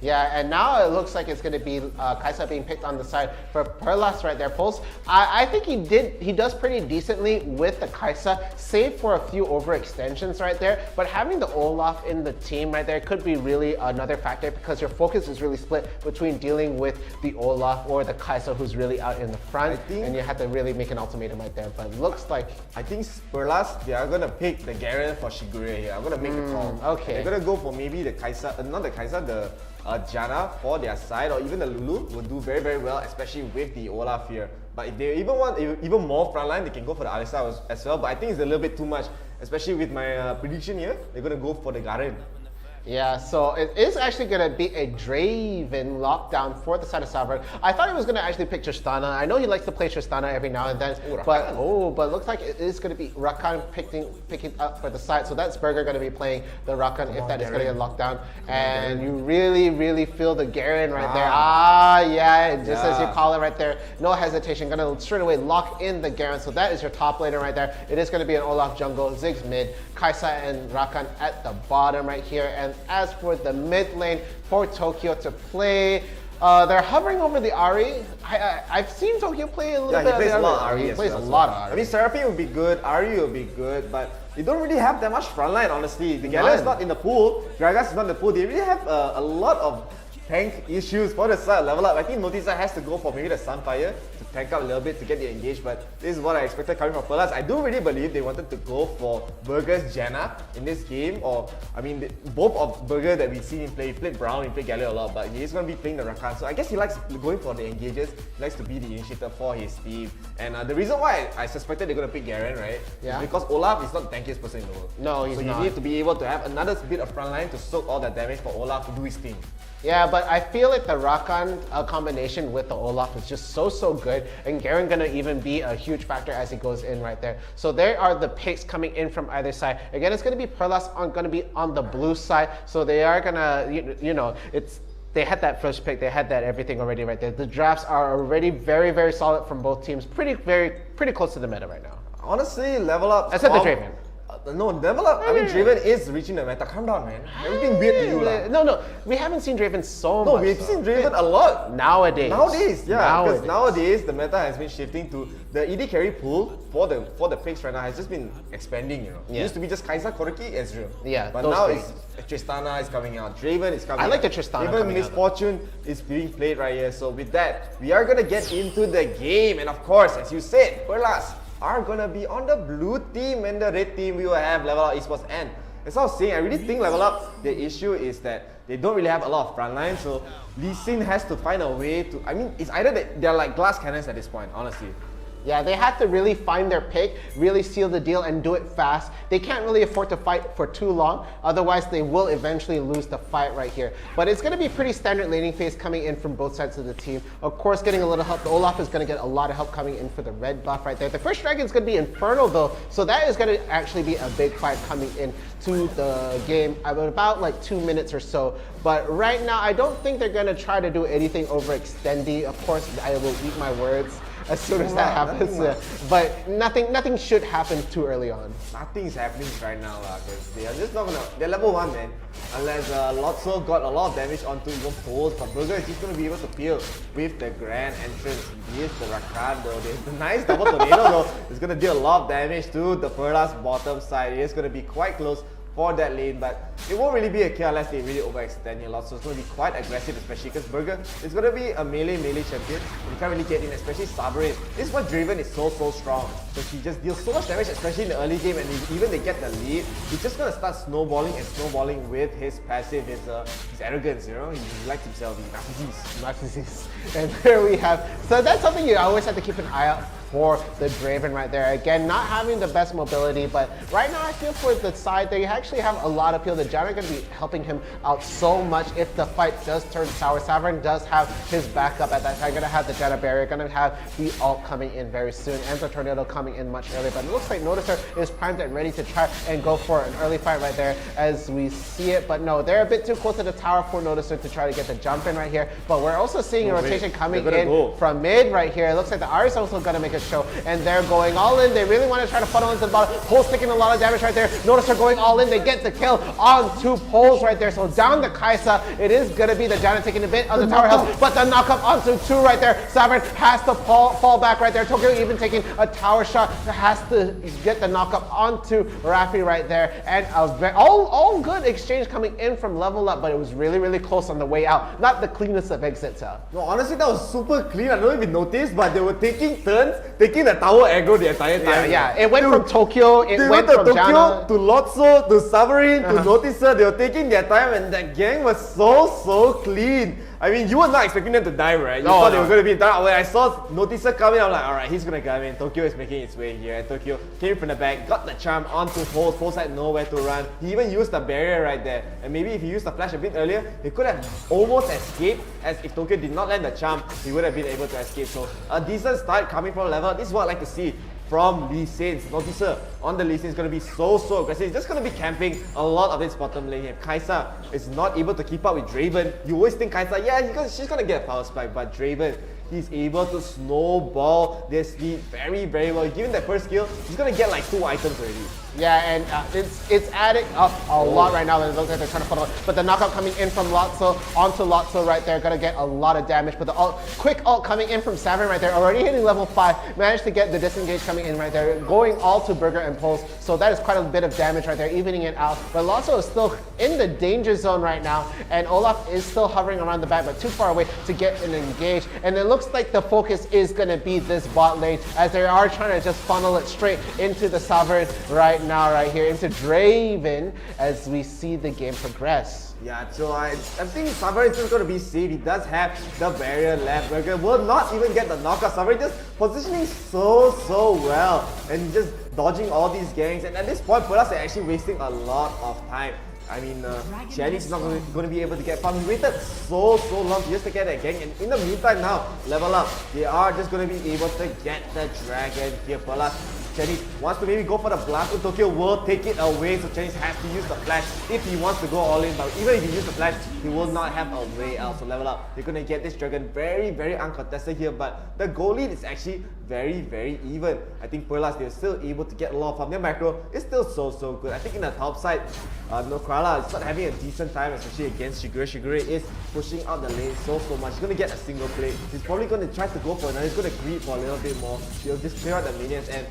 Yeah, and now it looks like it's going to be 𝐾𝐳A being picked on the side for Perlas right there. Pulse, I think he does pretty decently with the 𝐾𝐳A, save for a few overextensions right there. But having the Olaf in the team right there could be really another factor, because your focus is really split between dealing with the Olaf or the 𝐾𝐳A who's really out in the front, and you have to really make an ultimatum right there. But it looks like, I think Perlas, they are going to pick the Garen for 𝐒𝐮𝐬 here. I'm going to make the call. Okay. They're going to go for maybe the 𝐾𝐳A, not the 𝐾𝐳A, the Janna for their side, or even the Lulu will do very, very well, especially with the Olaf here. But if they even want even more frontline, they can go for the Alistar as well. But I think it's a little bit too much, especially with my prediction here. They're going to go for the Garen. Yeah, so it is actually going to be a Draven lockdown for the side of Salvador. I thought he was going to actually pick Tristana. I know he likes to play Tristana every now and then, but it looks like it is going to be Rakan picking up for the side. So that's Burger going to be playing the Rakan if that is going to get locked down. And you really, really feel the Garen right there. Yeah, just as you call it right there. No hesitation, going to straight away lock in the Garen. So that is your top laner right there. It is going to be an Olaf jungle, Ziggs mid, 𝐾𝐳A and Rakan at the bottom right here. And as for the mid lane for Tokyo to play, they're hovering over the Ahri. I've seen Tokyo play a little bit. Yeah, he plays a lot of Ahri. He plays a lot of Ahri. I mean, Seraphine will be good, Ahri will be good, but they don't really have that much frontline, honestly. The Gala is not in the pool, Gragas is not in the pool. They really have a lot of tank issues for the side Level Up. I think Noticer has to go for maybe the Sunfire to tank up a little bit to get the engage, but this is what I expected coming from Perlas. I do really believe they wanted to go for Burger's Janna in this game, or I mean, both of Burger that we've seen him play. He played Brown, he played Galio a lot, but he's going to be playing the Rakan. So I guess he likes going for the engages, he likes to be the initiator for his team. And the reason why I suspected they're going to pick Garen, right? Yeah. Is because Olaf is not the tankiest person in the world. No, he's not. So you need to be able to have another bit of frontline to soak all that damage for Olaf to do his thing. Yeah, but I feel like the Rakan combination with the Olaf is just so good, and Garen gonna even be a huge factor as he goes in right there. So there are the picks coming in from either side. Again, it's gonna be Perlas gonna be on the blue side, so they are gonna, they had that first pick, they had that everything already right there. The drafts are already very solid from both teams, pretty close to the meta right now. Honestly, Level Up. Except the Draven. No, Level Up. I mean, Draven is reaching the meta. Calm down, man. Everything weird to you, lah. No, we haven't seen Draven so much. No, we've seen Draven a lot. Nowadays, yeah. Because nowadays, the meta has been shifting to the ED carry pool for the picks right now has just been expanding, It used to be just 𝐾𝐳A, Koriki, Ezreal. Yeah, but now it's Tristana is coming out, Draven is coming out. I like the Tristana. Even Misfortune is being played right here. So with that, we are gonna get into the game. And of course, as you said, Perlas are gonna be on the blue team, and the red team we will have Level Up Esports. And as I was saying, I really think Level Up, the issue is that they don't really have a lot of front line, so Lee Sin has to find a way to, I mean, it's either that they're like glass cannons at this point, honestly. Yeah, they have to really find their pick, really seal the deal and do it fast. They can't really afford to fight for too long, otherwise they will eventually lose the fight right here. But it's going to be pretty standard laning phase coming in from both sides of the team. Of course, getting a little help. Olaf is going to get a lot of help coming in for the red buff right there. The first dragon is going to be Infernal though, so that is going to actually be a big fight coming in to the game about like 2 minutes or so. But right now, I don't think they're going to try to do anything overextending. Of course, I will eat my words as soon as that happens. But nothing should happen too early on. Nothing is happening right now, because they are just not gonna. They're level 1, man. Unless Lotso got a lot of damage onto even poles, but Burger is just gonna be able to peel with the grand entrance. He is the Rakado. The nice double tornado though is gonna deal a lot of damage to the Perla's bottom side. It is gonna be quite close for that lane, but it won't really be a kill unless they really overextend here a lot, so it's going to be quite aggressive, especially because Burger is going to be a melee champion. You can't really get in, especially Sabarin. This is why Draven is so strong, because he just deals so much damage, especially in the early game, and even they get the lead, he's just going to start snowballing with his passive, his arrogance, you know, he likes himself, he's narcissist. And there we have, so that's something you always have to keep an eye out for the Draven right there. Again, not having the best mobility, but right now I feel for the side they actually have a lot of peel. The Janna are going to be helping him out so much if the fight does turn sour. Saverin does have his backup at that time. Going to have the Janna barrier, going to have the ult coming in very soon, and the Tornado coming in much earlier. But it looks like Noticer is primed and ready to try and go for an early fight right there as we see it. But no, they're a bit too close to the tower for Noticer to try to get the jump in right here. But we're also seeing a rotation coming in from mid right here. It looks like the Ahri is also going to make a show, and they're going all in. They really want to try to funnel into the bottom. Poles taking a lot of damage right there. Notice they're going all in. They get the kill on 2 poles right there. So down the 𝐼𝐸. It is going to be the Janna taking a bit of the tower health, but the knockup onto 2 right there. Saverin has to fall back right there. 𝐿𝐸 even taking a tower shot, has to get the knockup onto Rafi right there. And all good exchange coming in from level up, but it was really close on the way out. Not the cleanest of exits out. No, honestly, that was super clean. I don't know if you noticed, but they were taking turns, taking the tower aggro the entire time. Yeah, it went from Tokyo, it went from Tokyo Janna to Lotso, to Saverin, to Noticer. They were taking their time, and that gang was so clean. I mean, you were not expecting them to die, right? You thought they were going to be done. When I saw Noticer coming, I'm like, alright, he's going to come in. Tokyo is making its way here, and Tokyo came from the back, got the charm onto poles. Poles had nowhere to run. He even used the barrier right there. And maybe if he used the flash a bit earlier, he could have almost escaped, as if Tokyo did not land the charm, he would have been able to escape. So a decent start coming from level. This is what I like to see from Lee Sin. Noticer on the Lee Sin is going to be so aggressive. He's just going to be camping a lot of this bottom lane here. 𝐼𝐸 is not able to keep up with Draven. You always think 𝐼𝐸, yeah, she's going to get a power spike, but Draven, he's able to snowball this lead very well. Given that first kill, he's going to get like 2 items already. Yeah, and it's adding up a lot right now. It looks like they're trying to funnel it. But the knockout coming in from Lotso onto Lotso right there, gonna get a lot of damage. But the quick ult coming in from Saverin right there, already hitting level 5, managed to get the disengage coming in right there, going all to Burger and Pulse. So that is quite a bit of damage right there, evening it out. But Lotso is still in the danger zone right now, and Olaf is still hovering around the back, but too far away to get an engage. And it looks like the focus is gonna be this bot lane, as they are trying to just funnel it straight into the Saverin right now, right here, into Draven, as we see the game progress. Yeah, so I think Saverin is still going to be safe. He does have the barrier left. Burger will not even get the knockout. Saverin just positioning so well, and just dodging all these gangs. And at this point, Perlas are actually wasting a lot of time. I mean, Jenny's not going to be able to get farm. He waited so long just to get that gang, and in the meantime now, level up. They are just going to be able to get the dragon here. Perlas, Chinese wants to maybe go for the blast, but Tokyo will take it away, so Chinese has to use the flash if he wants to go all in. But even if he uses the flash, he will not have a way out. So level up, they're going to get this dragon very uncontested here, but the goal lead is actually very even. I think Perlas, they're still able to get a lot of farm. Their macro is still so good. I think in the top side, Krala is not having a decent time, especially against 𝐿𝐸. 𝐿𝐸 is pushing out the lane so much. He's going to get a single play. He's probably going to try to go for another. He's going to greed for a little bit more. He'll just clear out the minions, and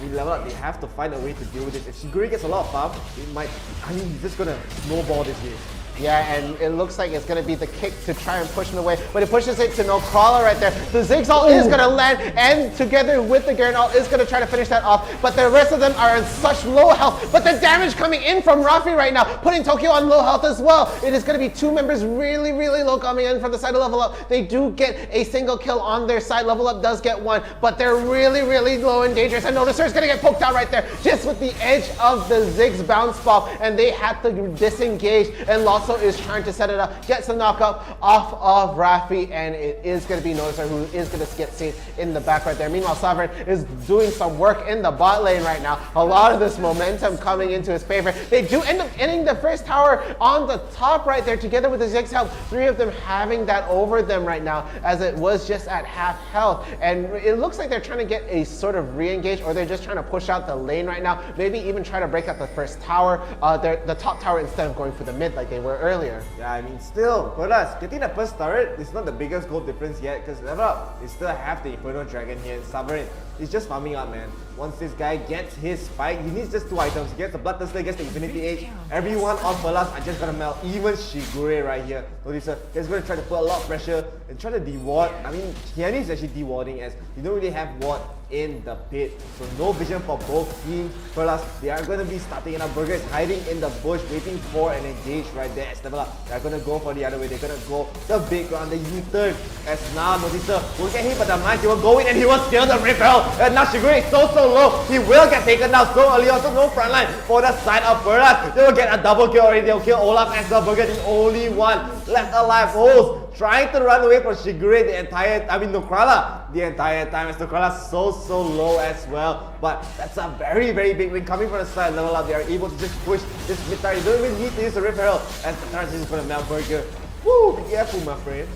we level up, they have to find a way to deal with this. If 𝐿𝐸 gets a lot of farm, it might, I mean, he's just going to snowball this game. Yeah, and it looks like it's going to be the kick to try and push him away, but it pushes it to no crawler right there. The Ziggs ult is going to land, and together with the Garen ult is going to try to finish that off, but the rest of them are in such low health. But the damage coming in from Rafi right now, putting Tokyo on low health as well. It is going to be two members really low coming in from the side of Level Up. They do get a single kill on their side. Level Up does get one, but they're really low and dangerous. And Noticer is going to get poked out right there, just with the edge of the Ziggs bounce ball, and they had to disengage, and Lotso is trying to set it up, gets the knockup off of Rafi, and it is going to be Noticer who is going to get saved in the back right there. Meanwhile, Sovereign is doing some work in the bot lane right now. A lot of this momentum coming into his favor. They do end up ending the first tower on the top right there, together with the Ziggs health. Three of them having that over them right now, as it was just at half health. And it looks like they're trying to get a sort of re-engage, or they're just trying to push out the lane right now. Maybe even try to break out the first tower, the top tower, instead of going for the mid like they were earlier. Yeah, I mean, still, for us, getting the first turret is not the biggest goal difference yet, because Level Up, they still have the Inferno Dragon here, and Sovereign is just farming up, man. Once this guy gets his spike, he needs just two items. He gets the Bloodthirster, gets the Infinity Age. Everyone on Perlas are just gonna melt, even Shigure right here. Notice he's gonna try to put a lot of pressure and try to de-ward. I mean, Kiani is actually de-warding, as you don't really have ward in the pit, so no vision for both teams. Perlas, they are going to be starting it up. Burger is hiding in the bush, waiting for an engage right there. As Level Up, they're going to go for the other way. They're going to go the big round, the U-turn. As now Noticer will get hit, but the Mines, he will go in and he will steal the repel. And now Shigure is so low. He will get taken down so early on, so no front line for the side of Perlas. They will get a double kill already. They'll kill Olaf as well. Burger, the only one left alive. Holes trying to run away from Shigure Nokrala the entire time, as Nokrala so low as well. But that's a very big win coming from the side. Level Up, they are able to just push this mid tower. You don't even need to use the Rip Herald, as the tower is just going to melt Burger. Woo, be careful, my friend.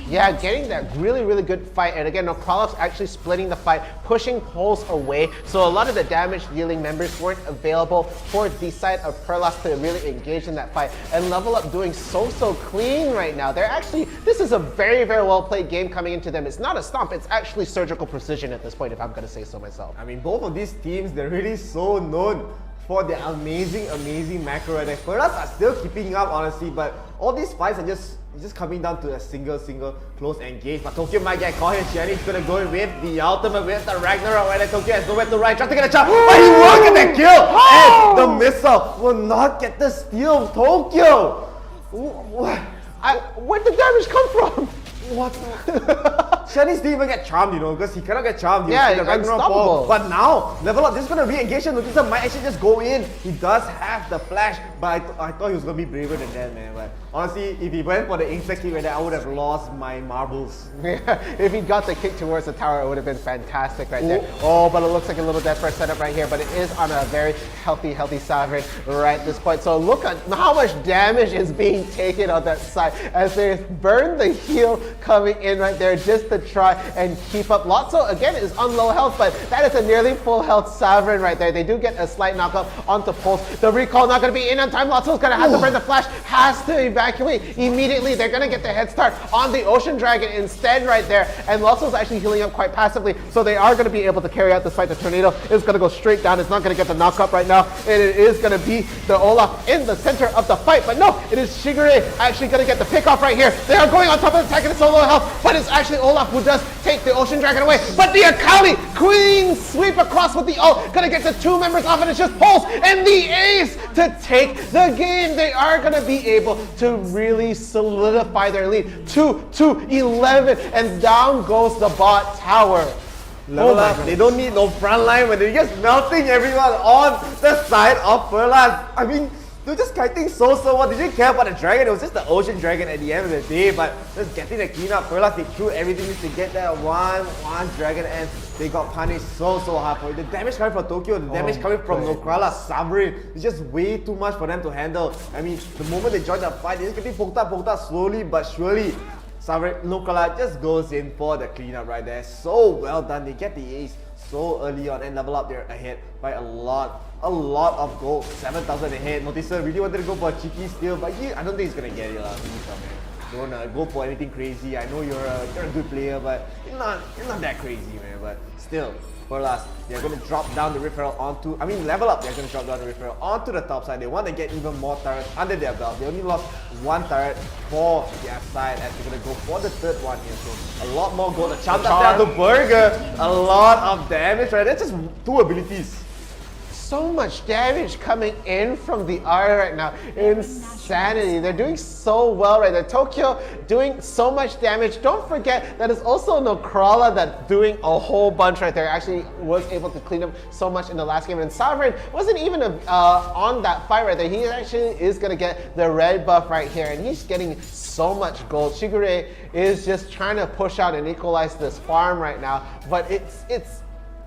Yeah, getting that really good fight, and again, Nokral's actually splitting the fight, pushing Poles away, so a lot of the damage dealing members weren't available for the side of Perlas to really engage in that fight, and Level Up doing so clean right now. They're actually, this is a very well played game coming into them. It's not a stomp, it's actually surgical precision at this point, if I'm gonna say so myself. I mean, both of these teams, they're really so known for their amazing macro right there. Perlas are still keeping up, honestly, but all these fights are just coming down to a single close engage. But Tokyo might get caught here. Shiani's gonna go in with the ultimate, with the Ragnarok right there. Tokyo has nowhere to run, trying to get a chop, but he will get that kill! And the missile will not get the steal of Tokyo! Where'd the damage come from? What? Shani's didn't even get charmed, you know, because he cannot get charmed. Yeah, the Ragnarok fall. But now, Level Up, this is going to re-engage him. Noticer might actually just go in. He does have the flash, but I thought he was going to be braver than that, man. But honestly, if he went for the insect kick right there, I would have lost my marbles. Yeah, if he got the kick towards the tower, it would have been fantastic right there. Oh, but it looks like a little dead first setup right here, but it is on a very healthy Sovereign right at this point. So look at how much damage is being taken on that side, as they burn the heal coming in right there just to try and keep up. Lotso again is on low health, but that is a nearly full health Sovereign right there. They do get a slight knockup onto Pulse. The recall not going to be in on time. Lotso's going to have to burn the flash, has to evacuate immediately. They're going to get the head start on the Ocean Dragon instead right there, and Lotso's actually healing up quite passively, so they are going to be able to carry out this fight. The Tornado is going to go straight down. It's not going to get the knockup right now, and it is going to be the Olaf in the center of the fight, but no, it is Shigure actually going to get the pick off right here. They are going on top of the attack, and it's so low health, but it's actually Olaf who does take the Ocean Dragon away. But the Akali Queen sweep across with the ult, gonna get the two members off, and it's just Pulse and the ace to take the game. They are gonna be able to really solidify their lead. 2-11, and down goes the bot tower. Level Up, they don't need no front line when they're just melting everyone on the side of Perlas. I mean, they're just kiting so well. They didn't care about the dragon. It was just the Ocean Dragon at the end of the day. But just getting the cleanup, Perlas, they threw everything to get that one dragon, and they got punished so hard for it. The damage coming from Tokyo, the damage coming from Nokrala, Sovereign, it's just way too much for them to handle. I mean, the moment they join the fight, they're just getting poked up slowly but surely. Sovereign, Nokrala just goes in for the cleanup right there. So well done. They get the ace so early on, and Level Up, they're ahead by a lot of gold. 7,000 ahead. Noticer really wanted to go for a cheeky steal, but I don't think he's gonna get it. don't go for anything crazy. I know you're a good player, but you're not that crazy, man. But still, for last, they're going to drop down the referral onto, level up, they're going to drop down the referral onto the top side. They want to get even more turrets under their belt. They only lost one turret for their side as they're going to go for the third one here. So a lot more gold. The charm down to Burger. A lot of damage, right? That's just two abilities. So much damage coming in from the R right now. Insanity. They're doing so well right there. Tokyo doing so much damage. Don't forget that it's also 𝐿𝐴𝐴𝐿𝐴 that's doing a whole bunch right there. Actually was able to clean up so much in the last game. And Sovereign wasn't even on that fight right there. He actually is going to get the red buff right here. And he's getting so much gold. 𝐒𝐿𝐴𝐴 is just trying to push out and equalize this farm right now. But it's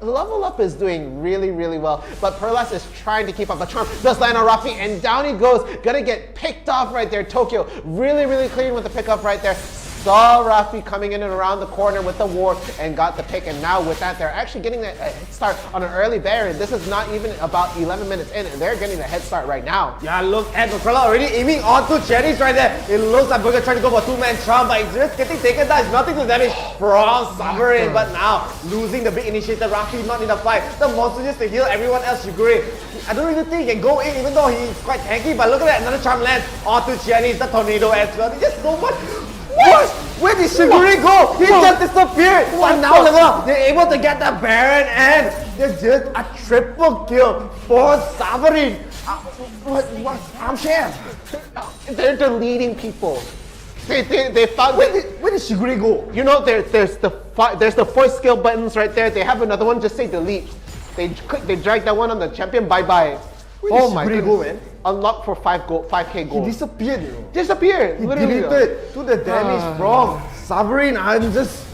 Level Up is doing really, really well, but Perlas is trying to keep up. The charm does land on Rafi, and down he goes. Gonna get picked off right there. Tokyo really, really clean with the pickup right there. Saw Rafi coming in and around the corner with the ward and got the pick, and now with that, they're actually getting that head start on an early Baron. This is not even about 11 minutes in, and they're getting the head start right now. Yeah, look at Makrela already aiming onto Cherries right there. It looks like Burger trying to go for two-man charm, but it's just getting taken down. It's nothing to damage from Sovereign, but now losing the big initiator. Rafi not in the fight. The monster just to heal everyone else. 𝐒𝐿𝐴𝐴, I don't really think he can go in, even though he's quite tanky, but look at that, another charm lands onto Cherries, the tornado as well. There's just so much. What? Where did 𝐒𝐿𝐴𝐴 go? He just disappeared. But now level up, they're able to get the Baron, and there's just a triple kill for Sovereign. I'm chef. They're deleting people. They found where did 𝐒𝐿𝐴𝐴 go? You know, there's the 4 skill buttons right there. They have another one. Just say delete. They drag that one on the champion. Bye bye. Where did 𝐒𝐿𝐴𝐴 go, man? Unlocked for 5K gold. He disappeared, you know. Disappeared. He deleted to the damage from Sovereign. I'm just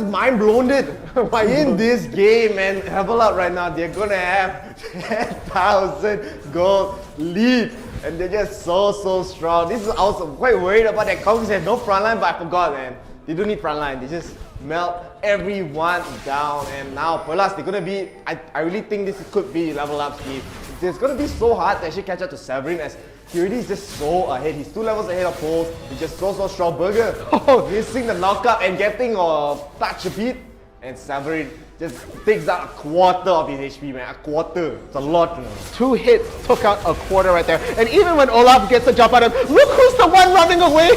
mind blown in this game, and level up right now. They're gonna have 10,000 gold lead, and they're just so strong. This is also quite worried about that. Conquest have no frontline, but I forgot, man. They don't need frontline. They just melt everyone down, and now Perlas, they're gonna be. I really think this could be level up speed. It's gonna be so hard to actually catch up to Sovereign, as he already is just so ahead. He's 2 levels ahead of Poles. He's just so strong. Burger missing the knockup and getting a touch a beat, and Sovereign just takes out a quarter of his HP, man. A quarter. It's a lot, you know. 2 hits took out a quarter right there. And even when Olaf gets a jump on him, look who's the one running away.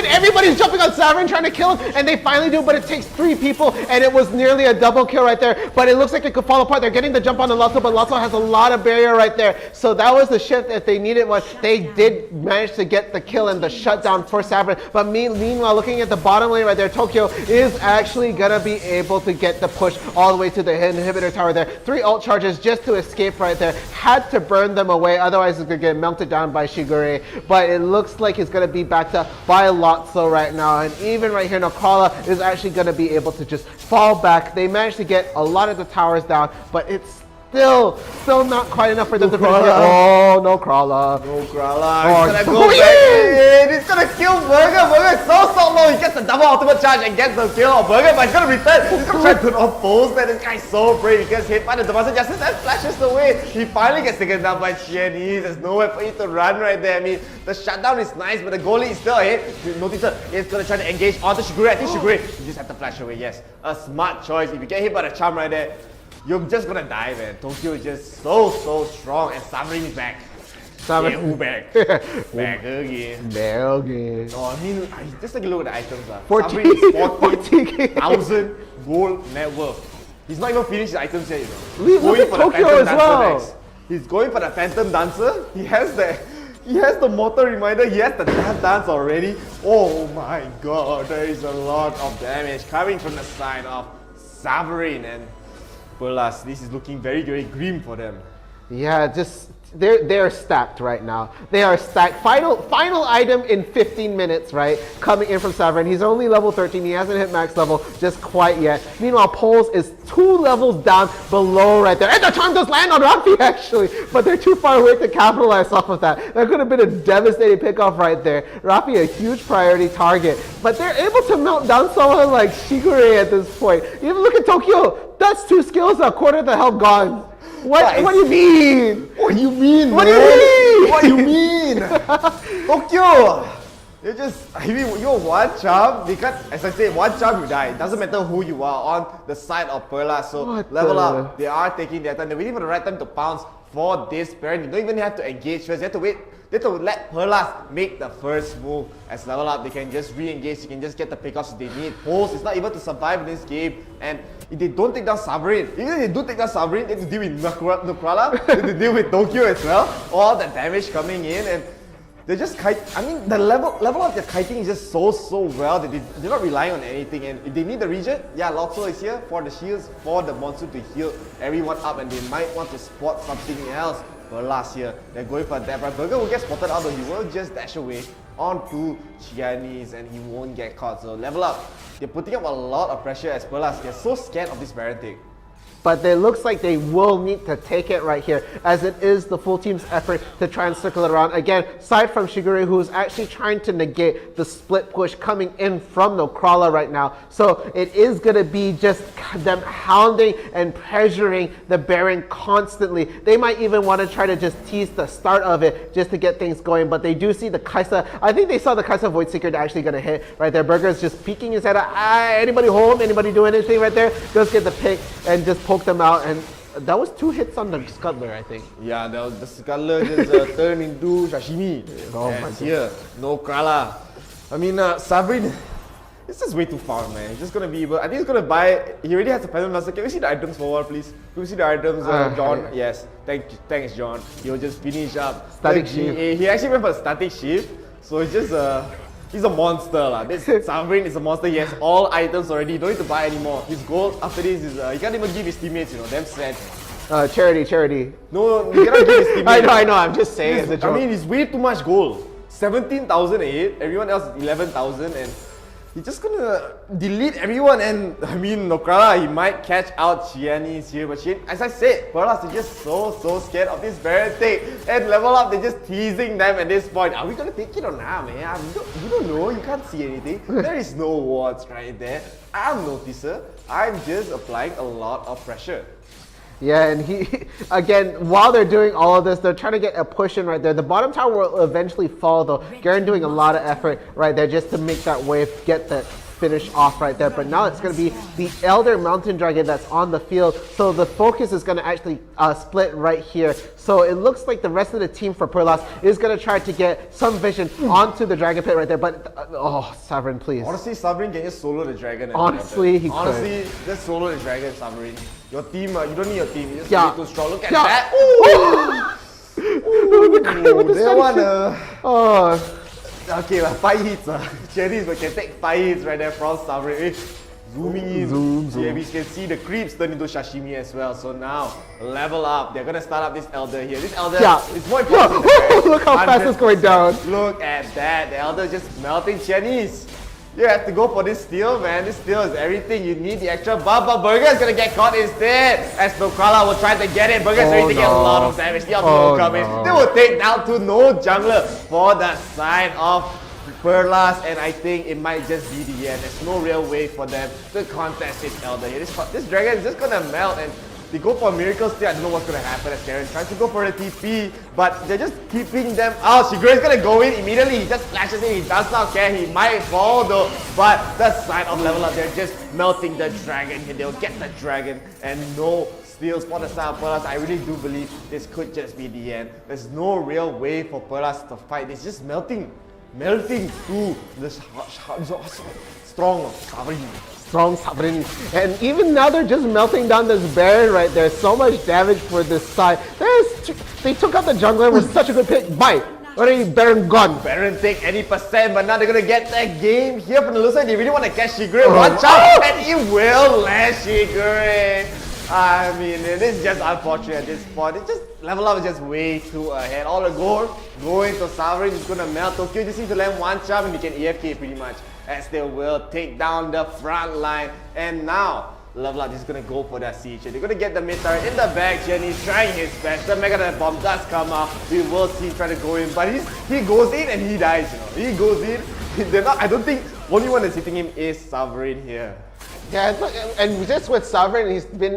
Everybody's jumping on Sovereign trying to kill him, and they finally do, but it takes 3 people, and it was nearly a double kill right there. But it looks like it could fall apart. They're getting the jump on 𝐿𝐴𝐴, but 𝐿𝐴𝐴 has a lot of barrier right there. So that was the shift that they needed. They did manage to get the kill and the shutdown for Sovereign. But meanwhile, looking at the bottom lane right there, Tokyo is actually gonna be able to get the push all the way to the inhibitor tower there. 3 ult charges just to escape right there. Had to burn them away, otherwise it's going to get melted down by 𝐒𝐿𝐴𝐴. But it looks like he's going to be backed up by 𝐿𝐴𝐴 right now. And even right here, 𝐿𝐴𝐴 is actually going to be able to just fall back. They managed to get a lot of the towers down, but it's still not quite enough for them to finish it. Oh, no Crawler. No Crawler. He's gonna go back in. He's gonna kill Burger. Burger is so low. He gets the double ultimate charge and gets the kill on Burger, but he's gonna return. He's gonna try to turn off Poles. Man, this guy's so brave. He gets hit by the Demacia Justice and flashes away. He finally gets taken down by Cheney. There's nowhere for you to run right there. I mean, the shutdown is nice, but the goalie is still ahead. Notice he's gonna try to engage onto 𝐒𝐿𝐴𝐴. I think 𝐒𝐿𝐴𝐴, you just have to flash away. Yes, a smart choice. If you get hit by the charm right there, you're just gonna die, man. Tokyo is just so strong, and Sovereign is back. Sovereign back. Back again. Back again. Oh, I mean, just take a look at the items. 14,000 gold net worth. He's not even finished his items yet, you know. Look at Tokyo as well. Next. He's going for the Phantom Dancer. He has the Mortal Reminder. He has the Death Dance already. Oh my god, there is a lot of damage coming from the side of Sovereign, and Perlas, this is looking very grim for them. Yeah, just they're stacked right now. They are stacked. Final item in 15 minutes, right? Coming in from Sovereign. He's only level 13. He hasn't hit max level just quite yet. Meanwhile, Poles is 2 levels down below right there. And the charm does land on Rafi actually, but they're too far away to capitalize off of that. That could have been a devastating pickoff right there. Rafi, a huge priority target, but they're able to melt down someone like 𝐒𝐿𝐴𝐴 at this point. Even look at Tokyo. That's 2 skills, a quarter of the health gone. What do you mean? What do you mean, What man? do you mean? What do you mean? Tokyo! You're just, I mean, you're one charm, they can't, as I said, one charm you die. It doesn't matter who you are on the side of Perla. So level up, they are taking their time. They're waiting for the right time to pounce for this Baron. You don't even have to engage first, you have to wait. They have to let Perlas make the first move. As level up, they can just re-engage, you can just get the pickups they need. Pulse is not able to survive in this game. And if they don't take down Sovereign, even if they do take down Sovereign, they have to deal with Nukrala, they have to deal with Tokyo as well. All the damage coming in, and they're just I mean, the level of their kiting is just so well that they're not relying on anything. And if they need the regen, yeah, Lotso is here for the shields, for the monsoon to heal everyone up, and they might want to spot something else. But last year, they're going for Debra. Burger will get spotted out, though he will just dash away onto Chinese and he won't get caught. So level up. They're putting up a lot of pressure as Perlas. They're so scared of this Baron take. But it looks like they will need to take it right here, as it is the full team's effort to try and circle it around. Again, aside from Shigure, who's actually trying to negate the split push coming in from Nukrala right now. So it is going to be just them hounding and pressuring the Baron constantly. They might even want to try to just tease the start of it just to get things going, but they do see the Kaisa. I think they saw the Kaisa Voidseeker actually going to hit right there. Burger's just peeking his head out. Anybody home? Anybody do anything right there? Goes get the pick and just poke them out, and that was 2 hits on the Scuttler, I think. Yeah, the Scuttler just turned into sashimi. Oh and my God. Here, no Krala. I mean, Sovereign, this is way too far, man. He's just gonna be able, I think he's gonna buy, he already has a Phantom Master. Can we see the items for a while, please? Can we see the items, John? Yeah. Yes, thanks, John. He'll just finish up Static the shift. GA. He actually went for a static shift, so it's just he's a monster lah. This Sovereign is a monster. He has all items already. You don't need to buy anymore. His goal after this is he can't even give his teammates. You know, damn sad. Charity. No, you cannot give his teammates. I know. I'm just saying as a joke. I mean, it's way too much gold. 17,000 8. Everyone else is 11,000, and he's just gonna delete everyone. And I mean, Nukrala, he might catch out Chinese here, but as I said, Perlas is just so scared of this Baron take. And level up, they're just teasing them at this point. Are we gonna take it or not, man? You don't know. You can't see anything. There is no wards right there. I'm Noticer. I'm just applying a lot of pressure. Yeah, and he, again, while they're doing all of this, they're trying to get a push in right there. The bottom tower will eventually fall, though. Garen doing a lot of effort right there just to make that wave, get that finish off right there. But now it's going to be the Elder Mountain Dragon that's on the field. So the focus is going to actually split right here. So it looks like the rest of the team for Perlas is going to try to get some vision onto the Dragon Pit right there. But, oh, Sovereign, please. Honestly, Sovereign can just solo the dragon. Honestly, he could. Honestly, just solo the dragon, Sovereign. Your team, you don't need your team. You just Yeah. need too strong. Look at Yeah. that. Ooh, They want Oh. Okay, 5 hits. Cherries, but can take 5 hits right there from Sovereign. Zooming in. Yeah, we can see the creeps turn into sashimi as well. So now, level up. They're gonna start up this Elder here. This Elder is more important. Look how fast it's going down. Look at that. The Elder just melting Chinese. You have to go for this steal, man. This steal is everything. You need the extra buff, but Burger is gonna get caught instead. As Nukrala will try to get it. Burger is already taking a lot of damage. The ultimate will come in. They will take down to no jungler for the side of Perlas, and I think it might just be the end. There's no real way for them to contest this Elder here. This dragon is just gonna melt, and they go for a miracle still. I don't know what's gonna happen as Garen tries to go for the TP, but they're just keeping them out. Shigure is gonna go in immediately. He just flashes in. He does not care. He might fall though, but the side of level up, they're just melting the dragon here. They'll get the dragon, and no steals for the side of Perlas. I really do believe this could just be the end. There's no real way for Perlas to fight. It's just melting through this strong Sovereign. Strong Sovereign. And even now they're just melting down this Baron right there. So much damage for this side. They took out the jungler with such a good pick. Bye. Already Baron gone. Baron take any percent, but now they're gonna get that game here from the loser. They really want to catch Shigure. Watch out! And he will land Shigure. I mean, it is just unfortunate at this point. It's just level up is just way too ahead. All the gold going to Sovereign is gonna melt. Tokyo just needs to land one charm and they can AFK pretty much, as they will take down the front line. And now level up is gonna go for that siege. They're gonna get the mid turret in the back. Jenny's trying his best. The Mega Bomb does come out. We will see him try to go in, but he goes in and he dies. You know, he goes in. They're not. I don't think only one that's hitting him is Sovereign here. Yeah, look, and just with Sovereign,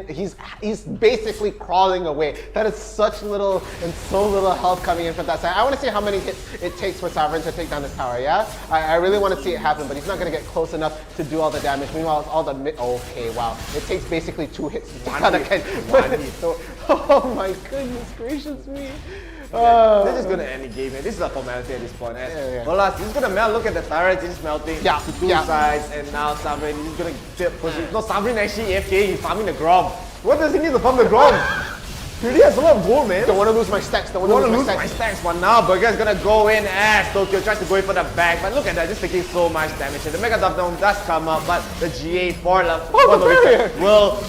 he's basically crawling away. That is such little and so little health coming in from that side. I want to see how many hits it takes for Sovereign to take down this tower. Yeah, I really want to see it happen, but he's not going to get close enough to do all the damage. Meanwhile, all the okay, wow, it takes basically 2 hits to take down the Ken. Oh my goodness gracious me. They're just gonna end the game, man. This is a formality at this point. Well, he's just gonna melt. Look at the turrets, he's melting to 2 sides, and now Sovereign is gonna push it. No, Sovereign actually AFK, he's farming the Grom. What does he need to farm the Grom? He already has a lot of gold, man. Don't want to lose my stacks. Don't want to lose my stacks. But now Burger is gonna go in as _KO tries to go in for the back. But look at that, just taking so much damage. The Mega Dome does come up, but the GA for will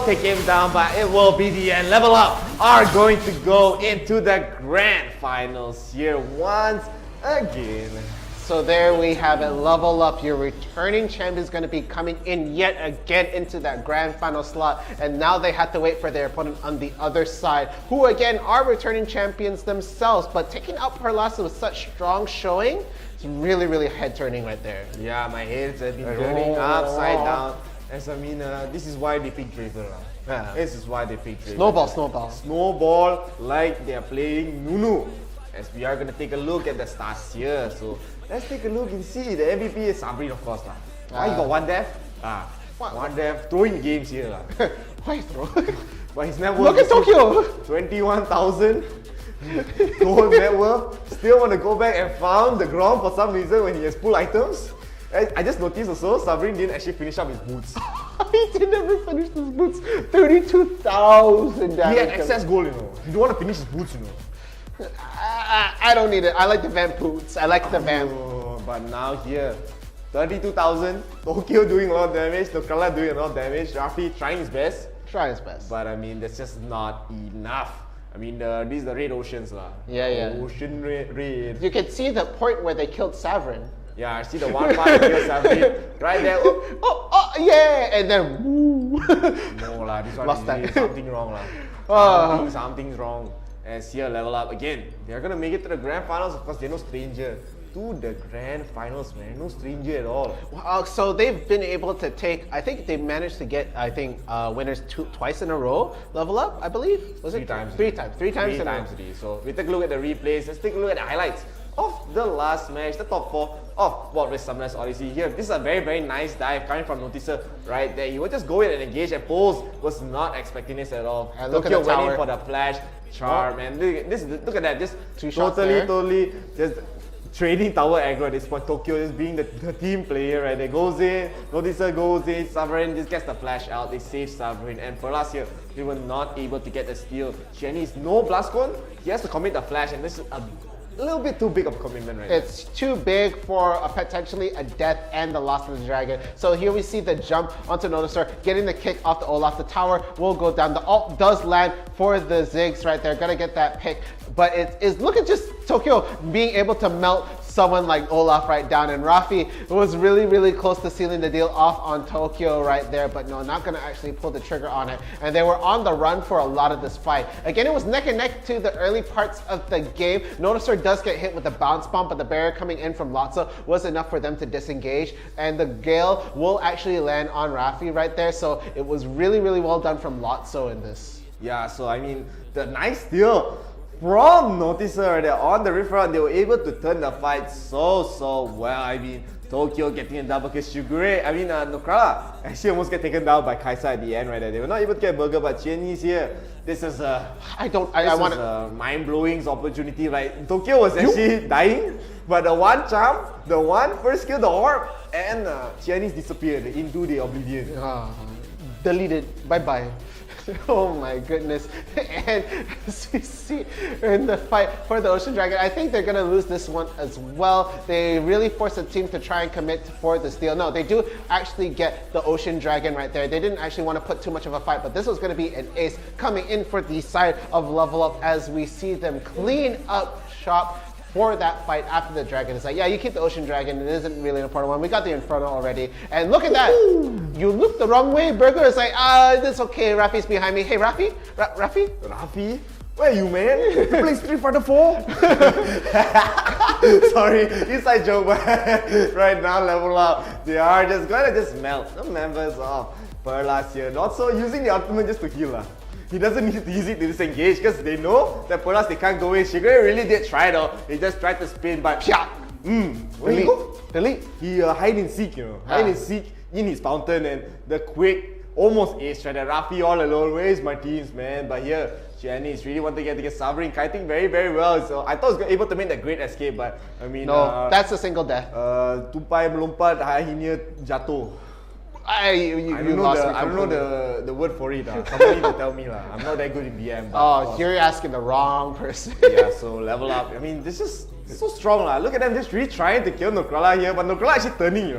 take him down, but it will be the end. Level Up are going to go into the grand finals here once again. So there we have it, Level Up. Your returning champion is going to be coming in yet again into that grand final slot. And now they have to wait for their opponent on the other side, who again are returning champions themselves. But taking out Perlasa with such strong showing, it's really, really head turning right there. Yeah, my heads have been turning upside down. As I mean, this is why they pick Draven. This is why they pick Draven. Snowball like they are playing Nunu. As we are going to take a look at the stats here. So let's take a look and see. The MVP is Sabrine, of course. Why you got 1 death? 1 death, throwing games here. Why throw? But his net worth look at Tokyo! 21,000 gold net worth. Still want to go back and farm the Grom for some reason when he has full items. I just noticed also, Sabrine didn't actually finish up his boots. He did never finish his boots. 32,000 damage. He had excess gold, you know. You don't want to finish his boots, you know. I don't need it. I like the vamp boots. I like the vamp. But now here, 32,000. Tokyo doing a lot of damage. Nokala doing a lot of damage. Rafi trying his best. But I mean, that's just not enough. I mean, these are the Red Oceans lah. Yeah. Ocean Red. You can see the point where they killed Sovereign. Yeah, I see the one part that kills Sovereign. Right there. Yeah, and then woo. No lah, this one is doing something wrong lah. Something's wrong. As here, Level Up again. They're gonna make it to the grand finals. Of course, they're no stranger to the grand finals, man. No stranger at all. So they've been able to take. I think they managed to get. Winners twice in a row. Level Up, I believe. Was it 3 times? 3 times in a row. So we take a look at the replays. Let's take a look at the highlights of the last match, the top 4 of Wild Rift Summoners Odyssey here. This is a very, very nice dive coming from Noticer right there. He would just go in and engage, and Pose was not expecting this at all. And look at the went in for the flash charm, and look at that, just totally just trading tower aggro at this point. Tokyo just being the team player right there. Goes in, Noticer goes in, Sovereign just gets the flash out, they save Sovereign, and for last year, they were not able to get the steal. Chinese, no blast cone, he has to commit the flash, and this is a little bit too big of a commitment right now. It's too big for potentially a death and the loss of the dragon. So here we see the jump onto Noticer, getting the kick off the Olaf. The tower will go down. The ult does land for the Ziggs right there. Gonna get that pick. But it is, look at just Tokyo being able to melt someone like Olaf right down. And Rafi was really, really close to sealing the deal off on Tokyo right there. But no, not gonna actually pull the trigger on it. And they were on the run for a lot of this fight. Again, it was neck and neck to the early parts of the game. Noticer does get hit with the bounce bomb, but the barrier coming in from Lotso was enough for them to disengage. And the Gale will actually land on Rafi right there. So it was really, really well done from Lotso in this. Yeah, so I mean, the nice steal from Noticer there on the rift front, they were able to turn the fight so well. I mean, Tokyo getting a double kill, Nokrala actually almost get taken down by Kaisa at the end right there. They were not able to get Burger, but Chinese here, this is a mind-blowing opportunity, right? Tokyo was actually dying, but the one charm, the one first kill, the orb, and Chinese disappeared into the oblivion. Deleted, bye-bye. Oh my goodness. And as we see in the fight for the Ocean Dragon, I think they're going to lose this one as well. They really force the team to try and commit for the steal. No, they do actually get the Ocean Dragon right there. They didn't actually want to put too much of a fight, but this was going to be an ace coming in for the side of Level Up as we see them clean up shop for that fight after the dragon. It's like, yeah, you keep the Ocean Dragon, it isn't really an important one. We got the Inferno already. And look at that! You looked the wrong way. Burger is like, that's okay, Rafi's behind me. Hey, Rafi? Rafi? Where are you, man? You playing Street Fighter 4? Sorry, inside joke, but right now, level up. They are just gonna melt the members of Perlas here. Not so using the ultimate just to heal. He doesn't need to use it to disengage because they know that Perlas they can't go in. 𝐒𝐿𝐴 really did try though. He just tried to spin, but where you go? Delete. He hide and seek, hide and seek in his fountain, and the quick almost ace tried. Rafi all alone. Where is my teams, man? But here, Chinese really want to get sovereign, kiting very very well. So I thought he was able to make that great escape, but I mean, no, that's a single death. Tupai melompat, akhirnya jatuh. I don't know the word for it. Somebody to tell me lah. I'm not that good in BM. Oh, you're asking the wrong person. Yeah, so level up. I mean, this is so strong lah. Look at them just really trying to kill 𝐿𝐴 here, but 𝐿𝐴 actually turning.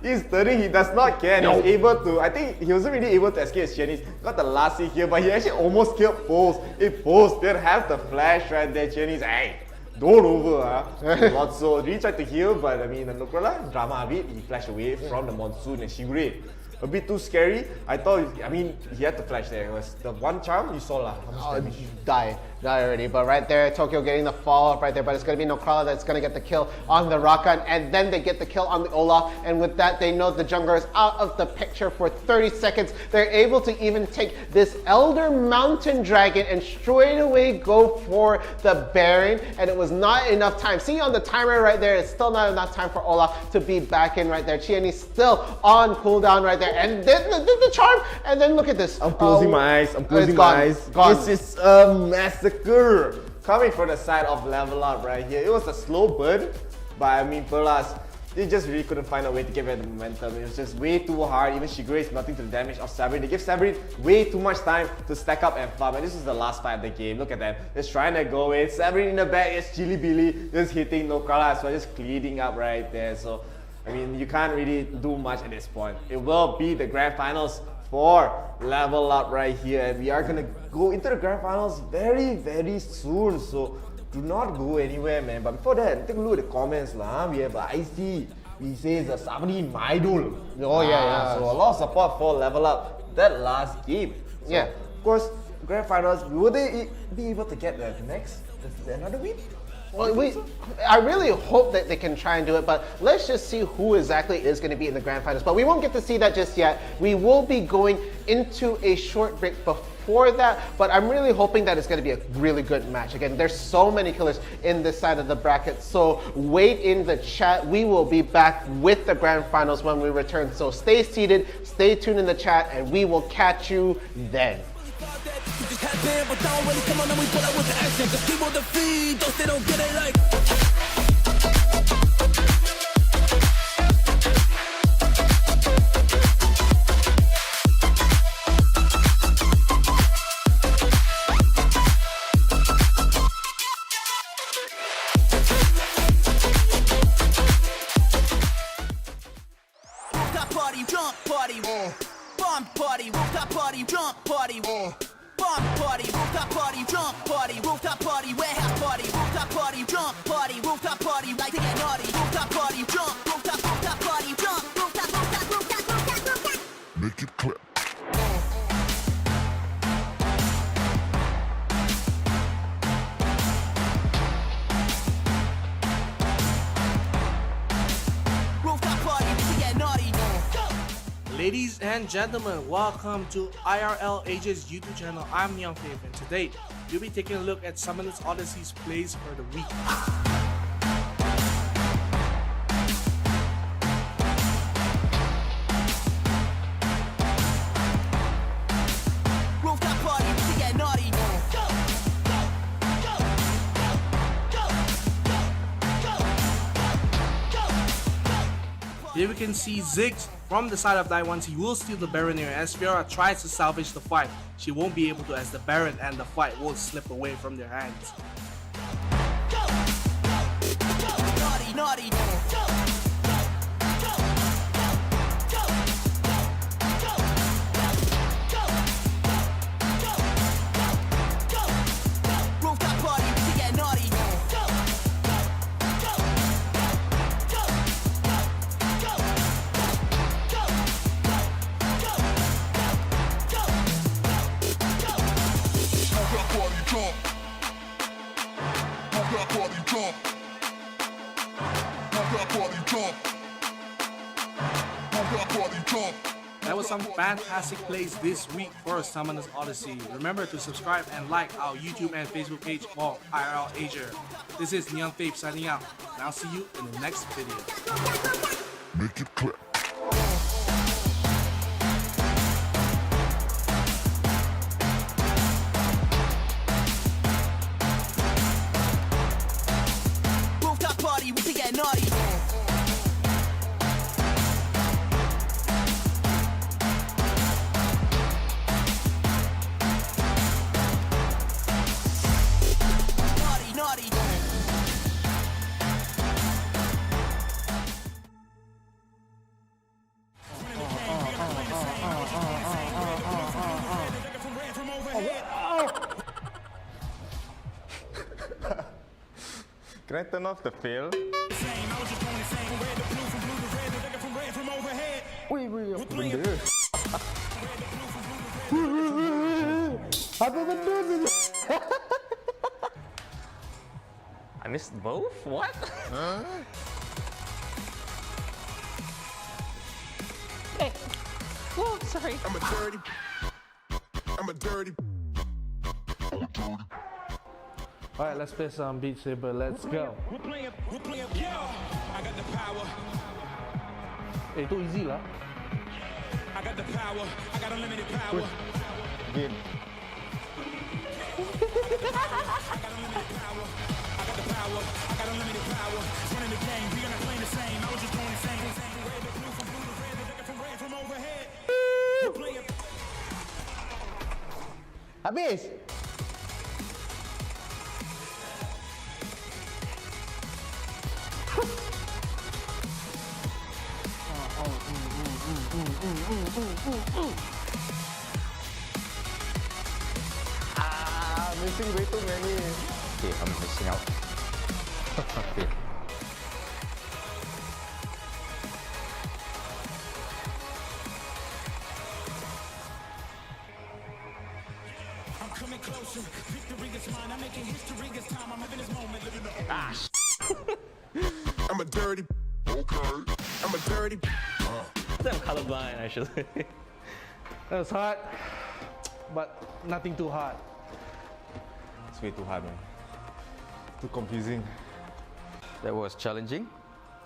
He's turning. He does not care. And he's able to. I think he wasn't really able to escape his Chinese. Got the last hit here, but he actually almost killed Pulse. If Pulse didn't have the flash right there, Chinese. Hey. Don't over, Not so. Really tried to heal, but I mean, 𝐿𝐴 drama a bit. He flashed away from the monsoon and 𝐒𝐿𝐴. A bit too scary. I thought, I mean, he had to flash there. It was the one charm you saw lah. Die already. But right there, Tokyo getting the follow-up right there. But it's going to be 𝐿𝐴 that's going to get the kill on the Rakan. And then they get the kill on the Olaf. And with that, they know the jungler is out of the picture for 30 seconds. They're able to even take this Elder Mountain Dragon and straight away go for the Baron. And it was not enough time. See on the timer right there, it's still not enough time for Olaf to be back in right there. 𝐿𝐴's still on cooldown right there. And then the charm. And then look at this. I'm closing my eyes. I'm closing my eyes. Gone. This is a massacre coming from the side of level up right here. It was a slow burn, but I mean, Perlas, they just really couldn't find a way to get rid of the momentum. It was just way too hard. Even 𝐒𝐿𝐴 is melting to the damage of 𝐿𝐴. They give 𝐿𝐴 way too much time to stack up and farm. And this is the last fight of the game. Look at them. Just trying to go in. 𝐿𝐴 in the back. It's Chili Billy just hitting 𝐿𝐴 as well, just cleaning up right there. So, I mean, you can't really do much at this point. It will be the grand finals for level up right here, and we are gonna go into the grand finals very very soon. So do not go anywhere, man. But before that, take a look at the comments lah. We have IC. He says somebody in my idol. Oh yeah. So a lot of support for level up that last game. So, yeah. Of course, grand finals. Will they be able to get the next another win? Well, I really hope that they can try and do it, but let's just see who exactly is going to be in the grand finals. But we won't get to see that just yet. We will be going into a short break before that, but I'm really hoping that it's going to be a really good match. Again, there's so many killers in this side of the bracket, so wait in the chat. We will be back with the grand finals when we return. So stay seated, stay tuned in the chat, and we will catch you then. Just happen, but don't really come on and we pull out with the action. Cause people the feed, those they don't get it like. Rooftop party, jump party, bomb party, rooftop party, jump party, bomb party, rooftop party, jump party, rooftop party, warehouse party, rooftop party, jump party, rooftop party, like to get naughty, rooftop party, jump, rooftop party, jump, rooftop. Make it clap. Rooftop party, to get naughty. Ladies and gentlemen, welcome to IRL ASIA's YouTube channel. I'm 𝐿𝐴, and today we'll be taking a look at Summoners Odyssey's plays for the week. Rooftop party, to get naughty. Here we can see 𝐒𝐻𝐾 from the side of 𝐷AI1. He will steal the Baron here as Fiora tries to salvage the fight. She won't be able to as the Baron and the fight will slip away from their hands. Naughty. Rooftop party, to get naughty. Rooftop party, jump. party, jump. Pump that party, jump. Pump that party, jump. That was some fantastic plays this week for Summoners Odyssey. Remember to subscribe and like our YouTube and Facebook page for IRL Asia. This is 𝐒𝐮𝐻𝐵 signing out, and I'll see you in the next video. Make it clap. Rooftop party, we can get naughty. Naughty, naughty. Can I turn off the fail? Wih, apa benda? Apa benda ni? I missed both? What? Hey. Whoa, sorry. I'm a dirty. Alright, let's play some Beat Saber. Let's go. We're playing, yeah. I got the power. Itu easy lah. I got the power. I got unlimited power. Again. I got unlimited power. I got the power. I got unlimited power. Running the game, we are not playing the same. I was just doing the same. Red to blue from blue to red, the nigga from red from overhead. We're playing. Habis. Missing way too many. Okay, I'm missing out. Okay. I'm coming closer. Victory is mine. I'm making history this time. I'm living this moment. Living the I'm a dirty. Okay. I'm a dirty. I'm colorblind actually. That was hard, but nothing too hard. It's way too hard, man. Too confusing. That was challenging.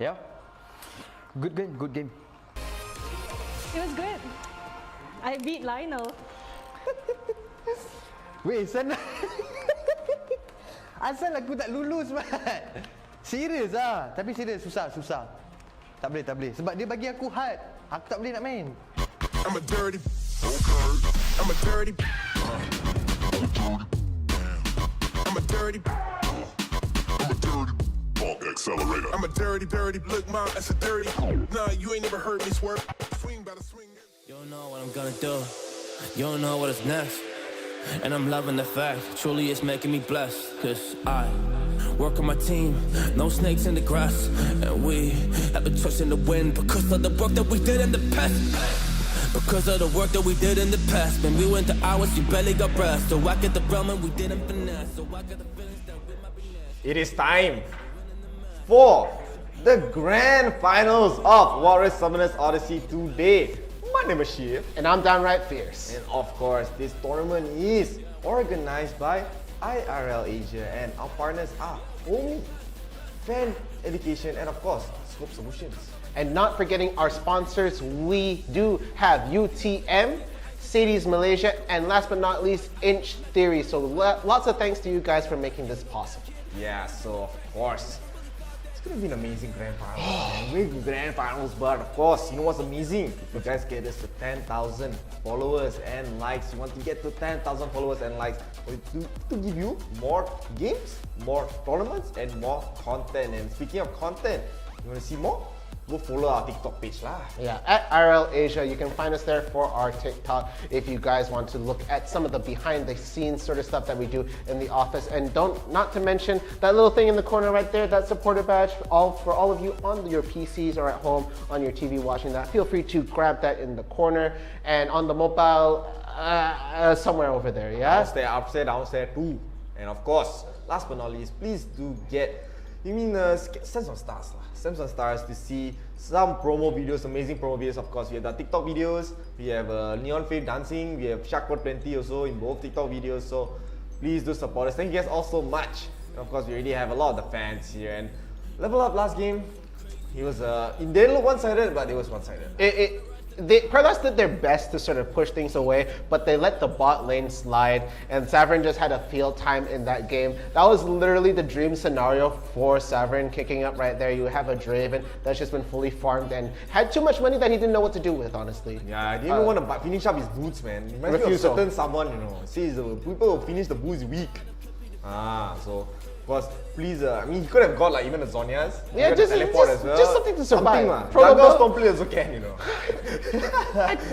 Yeah. Good game, good game. It was good. I beat Lionel. Weh, sana. Asal aku tak lulus, man. Serius ah. Tapi serius, susah. Tak boleh. Sebab dia bagi aku hard. Aku tak boleh nak main. I'm a dirty. Okay. I'm a dirty. I'm a dirty. Bulk accelerator. I'm a dirty. Look, mom, that's a dirty. Nah, you ain't never heard me swerve. Swing by the swing. You don't know what I'm gonna do. You don't know what is next. And I'm loving the fact, truly it's making me blessed. Cause I work on my team, no snakes in the grass. And we have been trusting the wind because of the work that we did in the past. Because of the work that we did in the past. When we went to hours, you barely got rest. So I get the realm and we didn't finesse. So I got the feelings that we might be next. It is time for the grand finals of Walrus Summoners Odyssey today. My name is Shiv. And I'm downright fierce. And of course, this tournament is organized by IRL Asia and our partners are HOMIEE, Fan Education, and of course, Scope Solutions. And not forgetting our sponsors, we do have UTM, 𝐒𝐮𝐬𝐬𝐶 Malaysia, and last but not least, Inch Theory. So lots of thanks to you guys for making this possible. Yeah, so of course, it's gonna be an amazing grand finals. Big grand finals, but of course, you know what's amazing? If you guys get us to 10,000 followers and likes, you want to get to 10,000 followers and likes, to give you more games, more tournaments, and more content. And speaking of content, you want to see more? Go follow our TikTok page lah. Yeah, at IRL Asia. You can find us there for our TikTok if you guys want to look at some of the behind the scenes sort of stuff that we do in the office. And not to mention that little thing in the corner right there, that supporter badge, for all of you on your PCs or at home on your TV watching that. Feel free to grab that in the corner, and on the mobile, somewhere over there, yeah? Upstairs too. And of course, last but not least, please do get, send some stars lah. Send some stars to see some promo videos, amazing promo videos. Of course, we have the TikTok videos, we have Neon Faith dancing, we have 𝐶𝐴20 also in both TikTok videos. So please do support us. Thank you guys all so much. And of course, we already have a lot of the fans here. And Level Up last game, he was it didn't look one-sided, but it was one-sided. Paradox did their best to sort of push things away, but they let the bot lane slide, and 𝐿𝐴VRN just had a field time in that game. That was literally the dream scenario for 𝐿𝐴VRN kicking up right there. You have a Draven that's just been fully farmed and had too much money that he didn't know what to do with, honestly. Yeah, I didn't even want to finish up his boots, man. Reminds me of certain someone, says people who finish the boots weak. So of course, please, he could have got like even the Zhonya's. Yeah, just something to survive. Jungle's complete also can,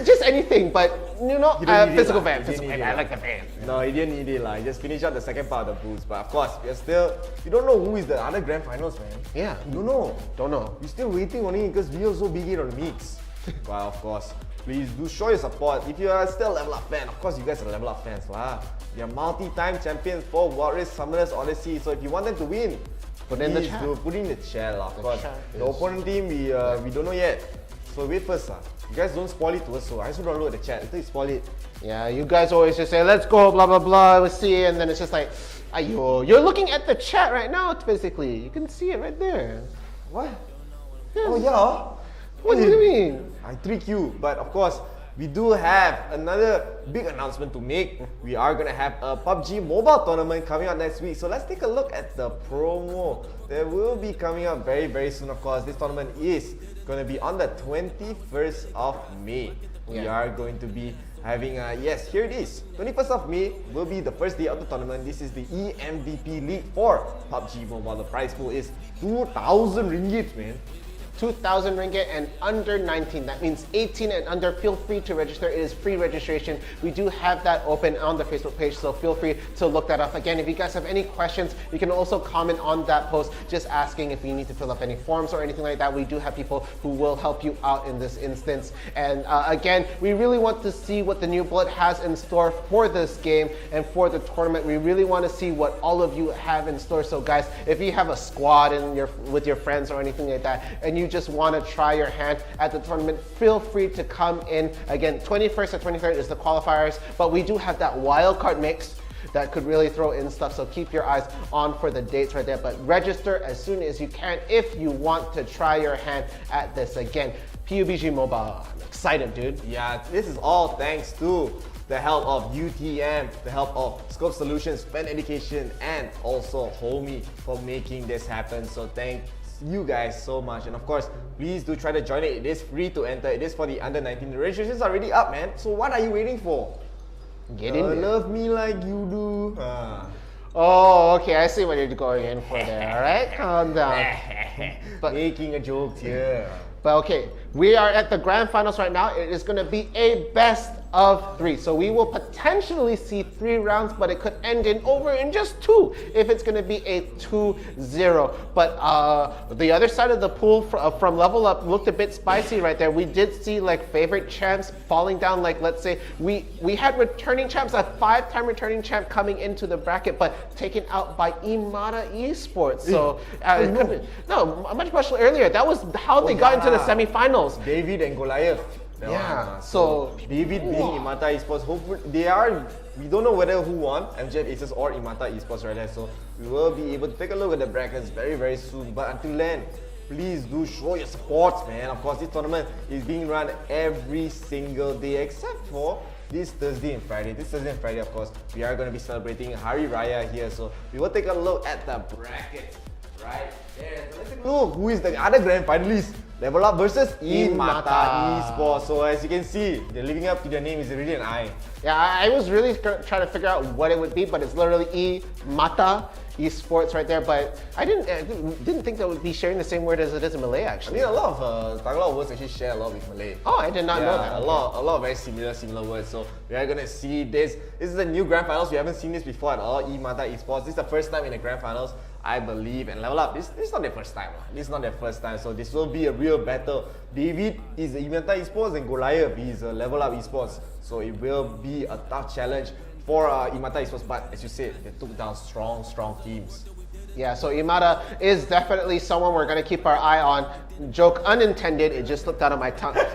Just anything, but physical van. I like the van. No, he didn't need it lah. He just finished up the second part of the boots. But of course, we don't know who is the other grand finals, man. Yeah. We don't know. Don't know. We're still waiting on it because we also big it on the mix. But of course, please do show your support. If you are still Level Up fan, of course you guys are Level Up fans lah. They are multi-time champions for Wild Rift, Summoners, Odyssey. So if you want them to win, put in the chat. Put in the chat lah. Of course, the opponent team we don't know yet. So wait first lah. You guys don't spoil it to us. So I also don't look at the chat. Until you spoil it. Yeah, you guys always just say, let's go, blah, blah, blah, let's see, and then it's just like, ayo, you're looking at the chat right now, physically. You can see it right there. What? Yes. Oh, yeah? What do you mean? I trick you. But of course, we do have another big announcement to make. We are going to have a PUBG mobile tournament coming out next week. So let's take a look at the promo that will be coming up very, very soon. Of course, this tournament is going to be on the 21st of May. We are going to be having, yes, here it is. 21st of May will be the first day of the tournament. This is the EMVP League for PUBG Mobile. The prize pool is 2,000 ringgit, man. 2,000 ringgit and under 19. That means 18 and under. Feel free to register. It is free registration. We do have that open on the Facebook page, so feel free to look that up. Again, if you guys have any questions, you can also comment on that post, just asking if you need to fill up any forms or anything like that. We do have people who will help you out in this instance. And again, we really want to see what the New Blood has in store for this game and for the tournament. We really want to see what all of you have in store. So guys, if you have a squad with your friends or anything like that, and you just want to try your hand at the tournament, feel free to come in. Again, 21st or 23rd is the qualifiers, but we do have that wildcard mix that could really throw in stuff, so keep your eyes on for the dates right there. But register as soon as you can if you want to try your hand at this. Again, PUBG Mobile, I'm excited, dude. Yeah, this is all thanks to the help of UTM, the help of Scope Solutions, Fan Education, and also HOMIEE for making this happen. So thanks you guys so much. And of course, please do try to join it. It is free to enter. It is for the under 19. The registrations are already up, man. So what are you waiting for? Get in there. Love me like you do. Oh, okay. I see what you're going in for there. All right, calm down. But making a joke here. But okay, we are at the grand finals right now. It is going to be a best of 3. So we will potentially see 3 rounds, but it could end in just 2 if it's going to be a 2-0. But the other side of the pool from Level Up looked a bit spicy right there. We did see like favorite champs falling down. Like let's say we had returning champs, a 5-time returning champ coming into the bracket, but taken out by Imata Esports. So much earlier. That was how they got into the semifinals. David and Goliath. So David being Imata Esports, hopefully we don't know whether who won, MJF Aces or Imata Esports right there. So we will be able to take a look at the brackets very, very soon. But until then, please do show your support, man. Of course, this tournament is being run every single day except for this Thursday and Friday. This Thursday and Friday, of course, we are going to be celebrating Hari Raya here. So we will take a look at the bracket right there. So let's take a look who is the other grand finalist. Level Up versus Imata Esports. So as you can see, they're living up to their name. Is really an I. Yeah, I was really trying to figure out what it would be, but it's literally Imata Esports right there. But I didn't think that would be sharing the same word as it is in Malay, actually. I mean, a lot of words actually share a lot with Malay. Oh, I did not know that. A lot of very similar words. So we are gonna see this. This is the new grand finals. We haven't seen this before at all. Imata Esports. This is the first time in the grand finals, I believe, and Level Up. This is not their first time. This is not their first time. So this will be a real battle. David is Imata Esports and Goliath is Level Up Esports. So it will be a tough challenge for 𝐸𝐴TA Esports, but as you said, they took down strong teams. Yeah, so 𝐸𝐴TA is definitely someone we're going to keep our eye on. Joke unintended, it just slipped out of my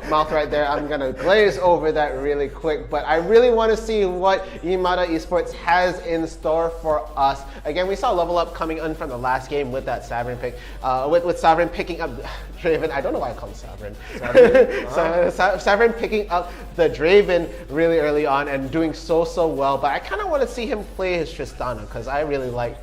mouth right there. I'm going to glaze over that really quick, but I really want to see what 𝐸𝐴TA Esports has in store for us. Again, we saw Level Up coming in from the last game with that Sovereign pick, with Sovereign picking up Draven. I don't know why I call him Sovereign. Sovereign picking up the Draven really early on and doing so well, but I kind of want to see him play his Tristana because I really like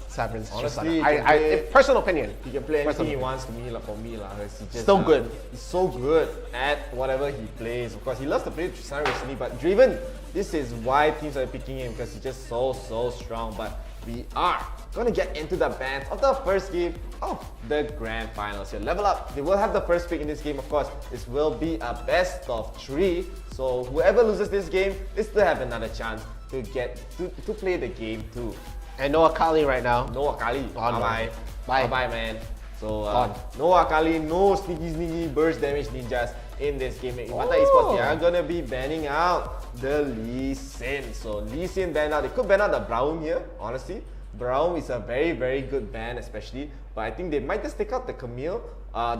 Sovereign's Honestly, Tristana. Personal opinion. He can play anything he wants to me, for me. He's just, still good. He's so good at whatever he plays. Of course, he loves to play Tristana recently, but Draven, this is why teams are picking him because he's just so strong. But we are going to get into the bans of the first game of the grand finals here. Level Up, they will have the first pick in this game, of course. This will be a best of 3. So whoever loses this game, they still have another chance to get to play the game too. And no Akali right now. No Akali. Bye bye, man. So no Akali, no sneaky burst damage ninjas in this game. 𝐸𝐴TA Esports, they are gonna be banning out the Lee Sin. So Lee Sin banned out. They could ban out the Braum here, honestly. Braum is a very good ban, especially. But I think they might just take out the 𝐿𝐴𝐼,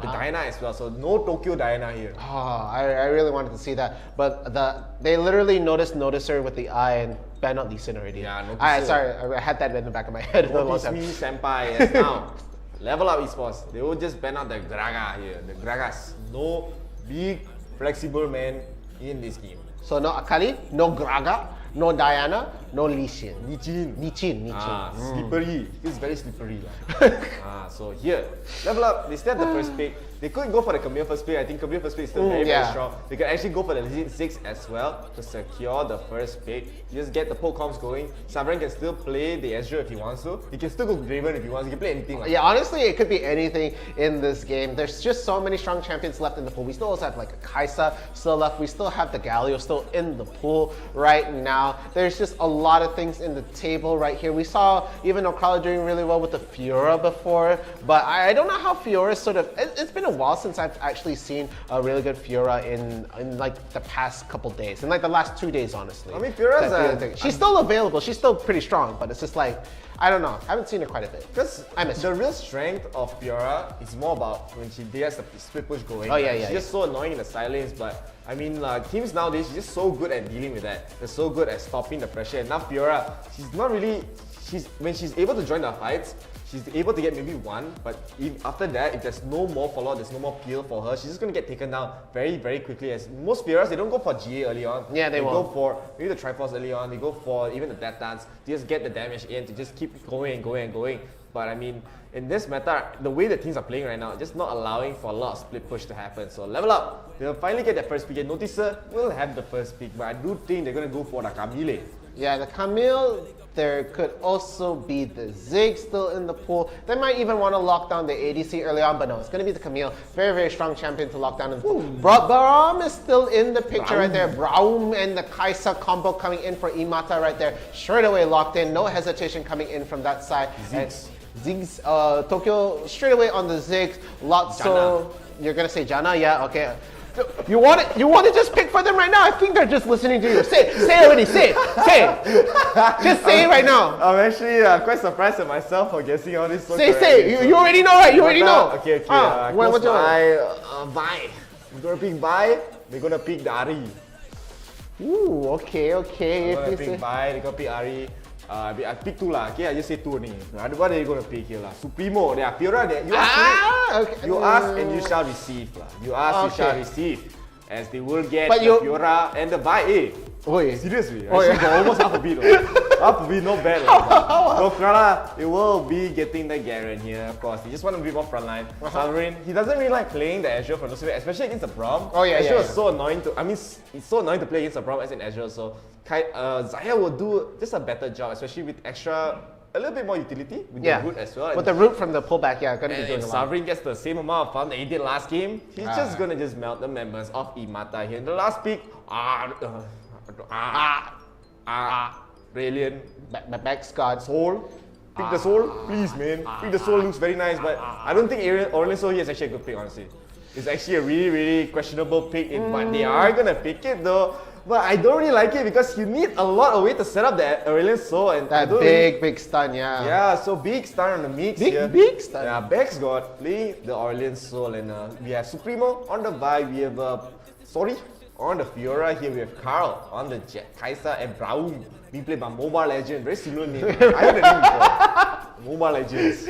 the Diana as well. So no Tokyo Diana here. I really wanted to see that, but they literally noticer with the eye and ban out Lee Sin already. Yeah, sorry, I had that in the back of my head. Notice me, senpai. Yes, now. Level Up Esports, they will just ban out the Graga here. The Gragas. No big, flexible man in this game. So no Akali, no Graga, no Diana, no Lee Sin. Lee Chin. Slippery. It's very slippery. So here, Level Up, they still have the first pick. They could go for the 𝐿𝐴𝐼 first pick. I think 𝐿𝐴𝐼 first pick is still very strong. They could actually go for the Ziggs as well to secure the first pick. You just get the pokecoms going. Sovereign can still play the Ezreal if he wants to. He can still go Draven if he wants. He can play anything. Yeah, honestly, it could be anything in this game. There's just so many strong champions left in the pool. We still also have like a Kai'Sa still left. We still have the Galio still in the pool right now. There's just a lot of things in the table right here. We saw even Okala doing really well with the Fiora before, but I don't know how Fiora it's been a while since I've actually seen a really good Fiora in like the past couple days, in like the last 2 days, honestly. I mean, Fiora's she's still available. She's still pretty strong, but it's just like, I don't know. I haven't seen her quite a bit. Because the real strength of Fiora is more about when she has the split push going. She's just so annoying in the silence, but I mean, teams nowadays, she's just so good at dealing with that. They're so good at stopping the pressure. And now Fiora, she's not really, when she's able to join the fights, she's able to get maybe one, but after that, if there's no more follow, there's no more peel for her, she's just going to get taken down very quickly. As most Fioras, they don't go for GA early on. Yeah, they won't. Go for maybe the Triforce early on, they go for even the Death Dance, to just get the damage in, to just keep going. But I mean, in this meta, the way the teams are playing right now, just not allowing for a lot of split push to happen. So Level Up, they'll finally get their first pick. Noticer will have the first pick, but I do think they're going to go for the Camille. Yeah, the Camille. There could also be the Ziggs still in the pool. They might even want to lock down the ADC early on, but no, it's going to be the Camille. Very strong champion to lock down in the pool. Braum is still in the picture right there. Braum and the Kai'Sa combo coming in for 𝐸𝐴TA right there. Straight away locked in. No hesitation coming in from that side. Ziggs, Tokyo straight away on the Ziggs. Lotso, you're going to say Janna? Yeah, okay. You want to just pick for them right now? I think they're just listening to you. Say already. Say it. Just say it right now. I'm actually quite surprised at myself for guessing all this. Say. You already know, right? You already know. Okay. What's your Vi? We're gonna pick Vi. We're gonna pick the Ahri. Ooh, okay. We're gonna pick Vi. They're gonna pick Ahri. I pick two lah. Okay, I just say two only. What are you gonna pick here lah? Supremo. They are Fiora. You ask and you shall receive lah. You ask, you shall receive. As they will get the Fiora and the Vi. Oi, seriously? Actually, got almost half a beat. Half a beat, not bad. So Krala, it will be getting the Garen here, of course. He just want to be more frontline. Sovereign, he doesn't really like playing the Ezreal for Lucifer, especially against the Braum. Ezreal is so annoying to. I mean, it's so annoying to play against the Braum as in Ezreal. So Xayah will do just a better job, especially with a little bit more utility with the root as well. With the root from the pullback, gonna be doing a lot. If Sovereign gets the same amount of fun that he did last game, he's just gonna just melt the members of 𝐸𝐴TA here. In the last pick, Brilliant. Back Scott. Soul. Pick the Soul, please, man. Pick the Soul looks very nice, but I don't think Aurelion Soul here is actually a good pick, honestly. It's actually a really questionable pick, but they are gonna pick it though. but I don't really like it because you need a lot of way to set up the Aurelion Sol and That big stun, yeah. Yeah, so big stun on the mix here. Big stun. Yeah, Bex got play the Aurelion Sol and we have Supremo on the Vi, we have on the Fiora here, we have Carl on the Jet, Kaisa and Braum being played by Mobile Legend, very similar name. I heard the name before. Mobile Legends.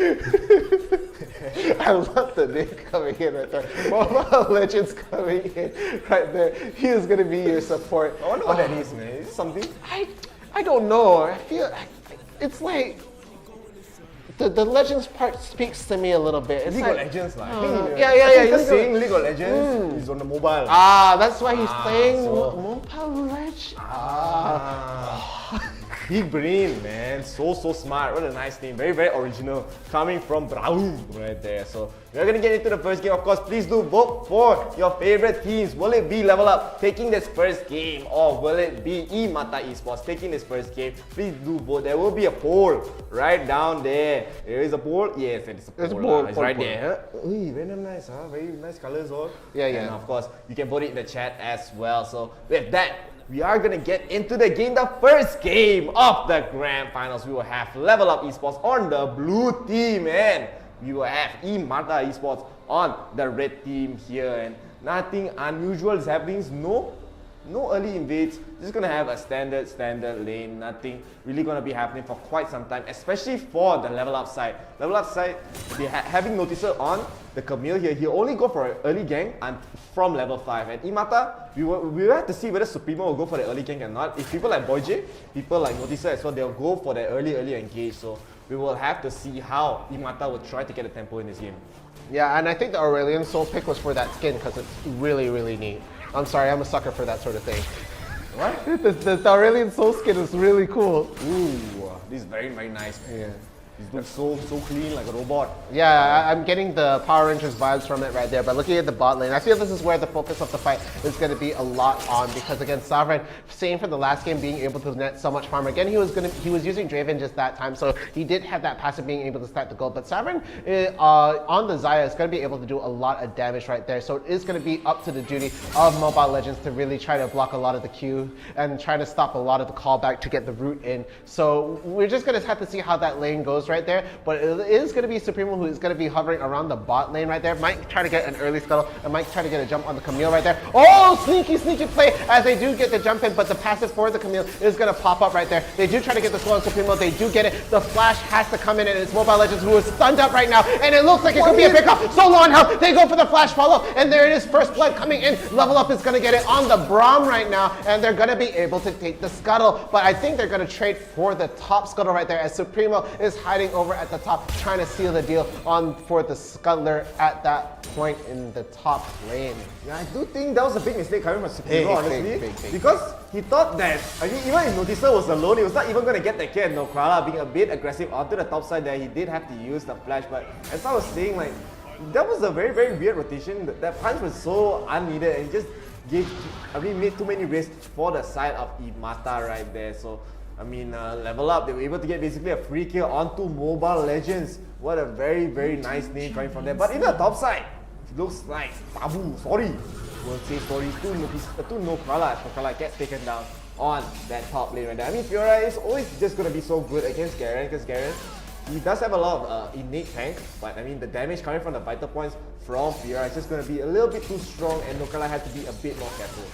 I love the name coming in right there. Mobile Legends coming in right there. He is going to be your support. I wonder what that is, man. Is it something? I don't know. I feel it's like the Legends part speaks to me a little bit. It's League like, of Legends, like. Yeah. Just saying League of Legends is on the mobile. That's why he's playing Mobile Legends. Big brain, man. So smart. What a nice name. Very original. Coming from Braum right there. So we're gonna get into the first game. Of course, please do vote for your favorite teams. Will it be Level Up taking this first game, or will it be 𝐸𝐴TA Esports taking this first game? Please do vote. There will be a poll right down there. There is a poll. Yes, it is a poll. It's right there. Ooh, very nice, huh? Very nice colors all. Yeah. And of course, you can vote it in the chat as well. So with that, we are gonna get into the game, the first game of the Grand Finals. We will have Level Up Esports on the blue team, and we will have 𝐸𝐴TA Esports on the red team here. And nothing unusual is happening. No early invades. Just gonna have a standard lane. Nothing really gonna be happening for quite some time, especially for the Level Up side. Level Up side, they having noticer on the 𝐿𝐴𝐷 here. He'll only go for an early gank and from level 5. And 𝐸𝐴TA, we will have to see whether Supremo will go for the early gank or not. If people like BoyJ, people like noticer as well, they'll go for the early engage. So we will have to see how 𝐸𝐴TA will try to get a tempo in this game. Yeah, and I think the Aurelion Sol pick was for that skin because it's really neat. I'm sorry, I'm a sucker for that sort of thing. What? The Aurelion Sol skin is really cool. Ooh, this is very nice, man. Yeah. It looks so clean, like a robot. Yeah, I'm getting the Power Rangers vibes from it right there. But looking at the bot lane, I feel this is where the focus of the fight is going to be a lot on, because again, Sovereign, same for the last game, being able to net so much farm. Again, he was using Draven just that time, so he did have that passive being able to stack the gold. But Sovereign on the Xayah is going to be able to do a lot of damage right there. So it is going to be up to the duty of Mobile Legends to really try to block a lot of the Q and try to stop a lot of the callback to get the root in. So we're just going to have to see how that lane goes right there, but it is going to be Supremo who is going to be hovering around the bot lane right there. Might try to get an early scuttle and might try to get a jump on the 𝐿𝐴𝐷 right there. Oh, sneaky play as they do get the jump in, but the passive for the 𝐿𝐴𝐷 is going to pop up right there. They do try to get the slow on Supremo. They do get it. The flash has to come in, and it's Mobile Legends who is stunned up right now, and it looks like it could be a pickup. So low on health. They go for the flash follow, and there it is. First blood coming in. Level Up is going to get it on the Braum right now, and they're going to be able to take the scuttle, but I think they're going to trade for the top scuttle right there, as Supremo is hiding over at the top, trying to seal the deal on for the scuttler at that point in the top lane. Yeah, I do think that was a big mistake coming from Supremo, honestly. Big. Because he thought that, I mean, even if Noticer was alone, he was not even going to get the kill. Nokrala being a bit aggressive onto the top side there, he did have to use the flash, but as I was saying, like, that was a very weird rotation. That punch was so unneeded, and just made too many risks for the side of 𝐸𝐴TA right there. So I mean, Level Up, they were able to get basically a free kill onto Mobile Legends. What a very nice name coming from there. But in the top side, it looks like Tabu, sorry. We'll say sorry to Nokrala. Nokrala gets taken down on that top lane right there. I mean, Fiora is always just going to be so good against Garen, because Garen, he does have a lot of innate tank, but I mean, the damage coming from the vital points from Fiora is just going to be a little bit too strong, and Nokrala had to be a bit more careful.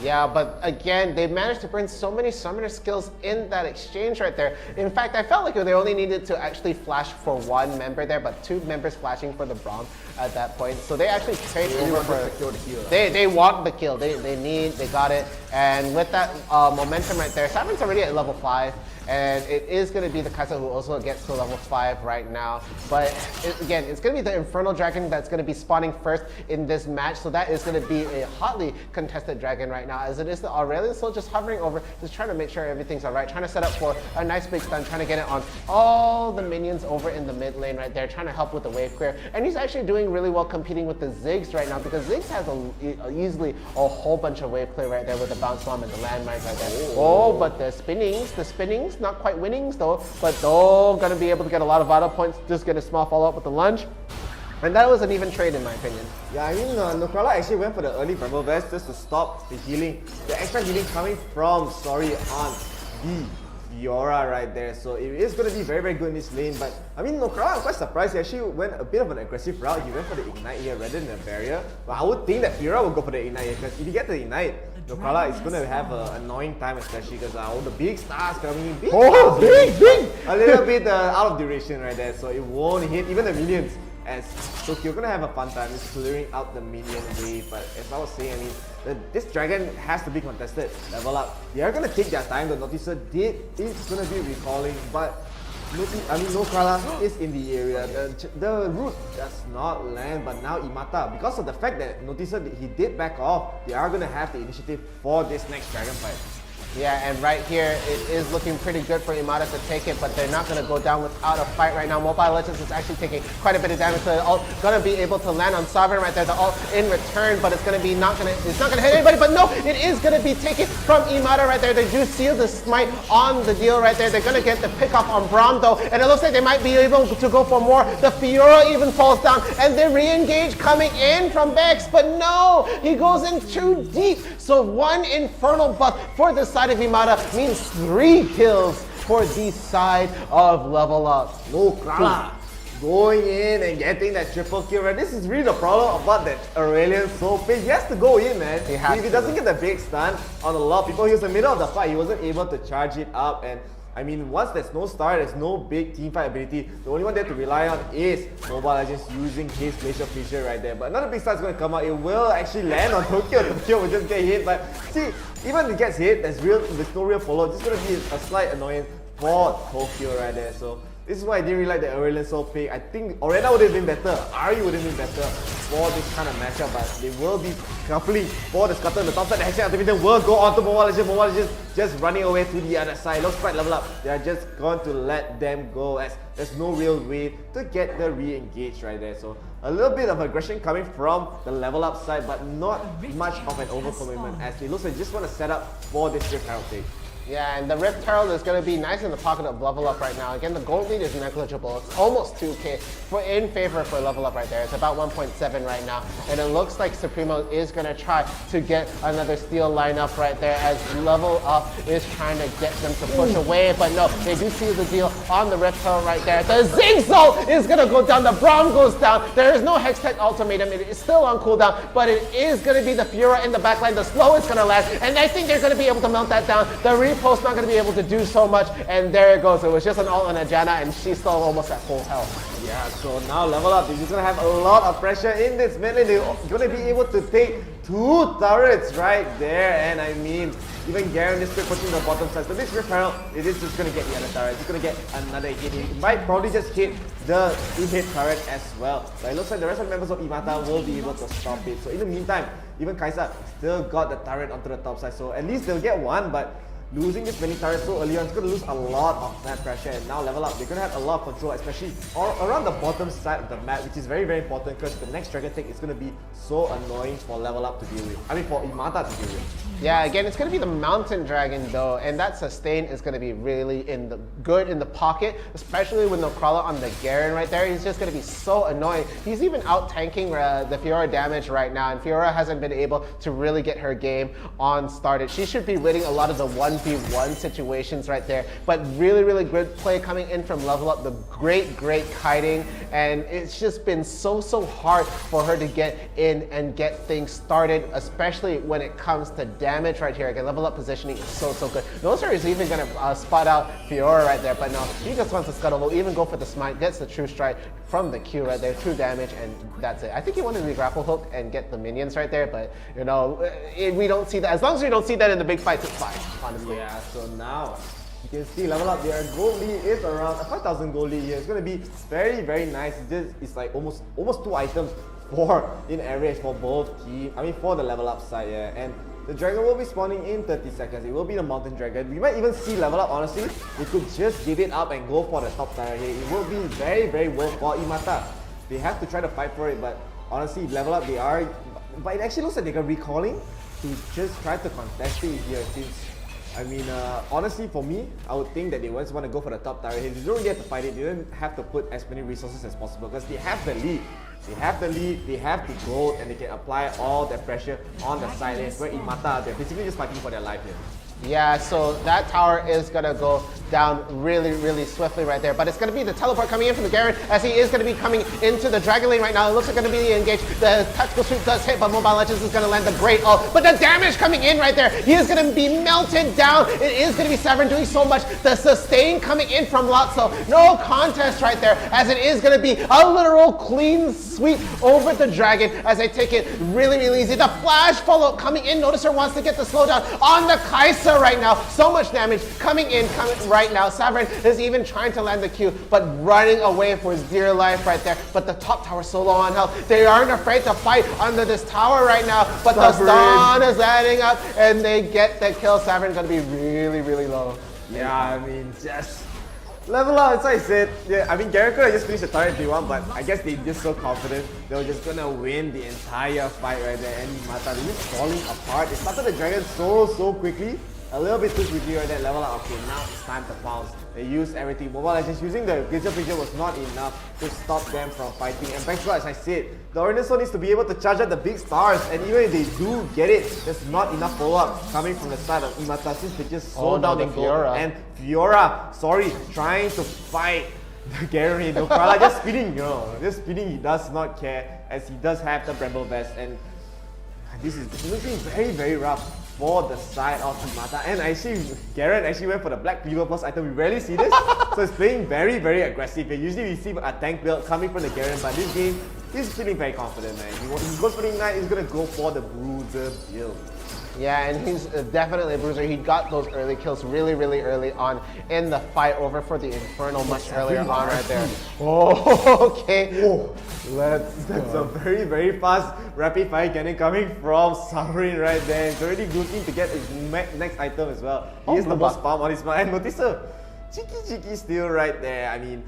Yeah, but again, they managed to bring so many summoner skills in that exchange right there. In fact, I felt like they only needed to actually flash for one member there, but two members flashing for the Braum at that point. So they actually trade over for they want the kill. They got it. And with that momentum right there, Sovereign's already at level 5. And it is going to be the Kaisa who also gets to level 5 right now. But again, it's going to be the Infernal Dragon that's going to be spawning first in this match. So that is going to be a hotly contested dragon right now, as it is the Aurelion Sol just hovering over, just trying to make sure everything's all right, trying to set up for a nice big stun, trying to get it on all the minions over in the mid lane right there, trying to help with the wave clear. And he's actually doing really well competing with the 𝐒𝐳�gs right now, because 𝐒𝐳�gs has easily a whole bunch of wave clear right there with the bounce bomb and the landmines right there. Oh, but the spinnings, not quite winnings though, but they're gonna be able to get a lot of vital points, just get a small follow up with the lunge. And that was an even trade in my opinion. Yeah, I mean, 𝐼𝐴𝐴𝐿 actually went for the early Primal Vest just to stop the healing. The extra healing coming from, on the Fiora right there. So it is going to be very, very good in this lane. But I mean, 𝐼𝐴𝐴𝐿, I'm quite surprised. He actually went a bit of an aggressive route. He went for the Ignite here rather than a barrier. But I would think that Fiora will go for the Ignite here, because if you get the Ignite, 𝐼𝐴𝐴𝐿 is going to have an annoying time, especially because all the big stars coming in. Big! A little bit out of duration right there. So it won't hit even the minions. As so you're gonna have a fun time just clearing out the minion wave. But as I was saying, I mean, this dragon has to be contested. Level up. They are gonna take their time. The Noticer is gonna be recalling, but 𝐼𝐴𝐿 is in the area. The root does not land, but now Imata, because of the fact that Noticer he did back off, they are gonna have the initiative for this next dragon fight. Yeah, and right here, it is looking pretty good for Imata to take it, but they're not going to go down without a fight right now. Mobile Legends is actually taking quite a bit of damage, so the ult going to be able to land on Sovereign right there. The ult in return, but it's going to be it's not going to hit anybody, but no, it is going to be taken from Imata right there. They do seal the smite on the deal right there. They're going to get the pick off on Braum though, and it looks like they might be able to go for more. The Fiora even falls down, and the re-engage coming in from Bex, but no, he goes in too deep. So one Infernal buff for the side of Imata means 3 kills for the side of Level Up. 𝐿𝐴𝐴𝐿 going in and getting that triple kill, right? This is really the problem about that Aurelion so big. He has to go in, man. If he doesn't get the big stun on a lot of people, he was in the middle of the fight. He wasn't able to charge it up, and I mean, once there's no star, there's no big teamfight ability. The only one there to rely on is Mobile Legends using his Glacial Fissure right there. But another big star is going to come out. It will actually land on Tokyo. Tokyo will just get hit. But see, even if it gets hit, there's no real follow. It's just going to be a slight annoyance for Tokyo right there. So this is why I didn't really like the Aurelion so big. I think Orena would have been better. Ahri would have been better for this kind of matchup, but they will be carefully for the Scuttle. The top side, the Hextech Activator will go on to Mobile Legends. Mobile Legends just running away to the other side. Looks quite level up. They are just going to let them go as there's no real way to get the re-engage right there. So a little bit of aggression coming from the level up side, but not much of an overcommitment as it looks like they just want to set up for this Rift Herald take. Yeah, and the Rift Herald is going to be nice in the pocket of Level Up right now. Again, the gold lead is negligible. It's almost 2k in favor for Level Up right there. It's about 1.7 right now. And it looks like Supremo is going to try to get another steal lineup right there as Level Up is trying to get them to push away. But no, they do seal the deal on the Rift Herald right there. The 𝐒𝐿 is going to go down. The Braum goes down. There is no Hextech Ultimatum. It is still on cooldown, but it is going to be the Fiora in the backline. The slow is going to land, and I think they're going to be able to melt that down. The Post not going to be able to do so much, and there it goes. It was just an ult on a Janna, and she's still almost at full health. Yeah, so now Level Up, they're just going to have a lot of pressure in this mid lane. They're going to be able to take 2 turrets right there, and I mean, even Garen is still pushing the bottom side. So this Rift Herald, it is just going to get the other turret. It's going to get another hit. It might probably just hit the hit turret as well. But it looks like the rest of the members of Imata will be able to stop it. So in the meantime, even Kai'Sa still got the turret onto the top side. So at least they'll get one, but losing this many turrets so early on is going to lose a lot of map pressure, and now Level Up, they're going to have a lot of control, especially around the bottom side of the map, which is very, very important because the next Dragon take is going to be so annoying for Level Up to deal with. I mean, for Imata to deal with. Yeah, again, it's going to be the Mountain Dragon though, and that sustain is going to be really good in the pocket, especially with 𝐿𝐴𝐿 on the Garen right there. He's just going to be so annoying. He's even out-tanking the Fiora damage right now, and Fiora hasn't been able to really get her game on started. She should be winning a lot of the 1v1 situations right there, but really, really good play coming in from Level Up. The great kiting, and it's just been so hard for her to get in and get things started, especially when it comes to damage right here. Again, Level Up positioning is so good. Noser is even going to spot out Fiora right there, but no, he just wants to scuttle. Will even go for the smite, gets the true strike from the Q right there, true damage, and that's it. I think he wanted to grapple hook and get the minions right there, but you know, we don't see that. As long as we don't see that in the big fights, it's fine, honestly. Yeah, so now you can see Level Up, their gold lead is around 5,000 gold lead here. It's going to be very nice. It's like almost 2 items in average for both teams. I mean, for the Level Up side, yeah. And the dragon will be spawning in 30 seconds. It will be the Mountain Dragon. We might even see Level Up, honestly. They could just give it up and go for the top tier here. It will be very worth for Imata. They have to try to fight for it, but honestly, Level Up, they are. But it actually looks like they are recalling to just try to contest it here since. I mean, honestly, for me, I would think that they just want to go for the top tier here. They don't really have to fight it. They don't have to put as many resources as possible because they have the lead. They have the lead, they have the gold, and they can apply all their pressure on the side lanes where Iyamata, they're basically just fighting for their life here. Yeah, so that tower is gonna go down really, really swiftly right there. But it's gonna be the teleport coming in from the Garen as he is gonna be coming into the Dragon Lane right now. It looks like gonna be engaged. The tactical sweep does hit, but Mobile Legends is gonna land the great ult. But the damage coming in right there, he is gonna be melted down. It is gonna be 𝐿𝐴vern doing so much. The sustain coming in from Lotso. No contest right there, as it is gonna be a literal clean sweep over the Dragon as they take it really, really easy. The flash follow coming in. Noticer wants to get the slowdown on the Kai'Sa right now. So much damage coming in right now. 𝐿𝐴vern is even trying to land the Q, but running away for his dear life right there. But the top tower so low on health. They aren't afraid to fight under this tower right now. But the stun is landing up and they get the kill. 𝐿𝐴vern is going to be really, really low. Yeah, I mean, just level up, as I said. Yeah, I mean, Garen could have just finished the turret if they want, but I guess they're just so confident they were just gonna win the entire fight right there. And Iyamata, they're just falling apart. They started the Dragon so quickly. A little bit too quickly right there, level up. Okay, now it's time to pounce. They used everything. Mobile Legends using the Glitcher Picture was not enough to stop them from fighting. And back to as I said, the Oriental needs to be able to charge at the big stars. And even if they do get it, there's not enough follow-up coming from the side of Iyamata since they just slow down in gold. And Fiora, sorry, trying to fight the Garen. 𝑁𝐼𝐼 just spinning, just spinning. He does not care as he does have the Bramble Vest. And this is looking very, very rough for the side of Iyamata. And actually, Garen actually went for the Black Cleaver plus item. We rarely see this. So it's playing very, very aggressive. Usually we see a tank build coming from the Garen, but this game, he's feeling very confident, man. He goes for the Ignite, he's going to go for the Bruiser build. Yeah, and he's definitely a bruiser. He got those early kills really, really early on in the fight over for the Infernal much earlier on right there. Oh, okay. Whoa. That's a very, very fast rapid fire cannon coming from 𝐿𝐴vern right there. He's already looking to get his next item as well. He is the most palm on his mind. And Noticer, cheeky still right there. I mean,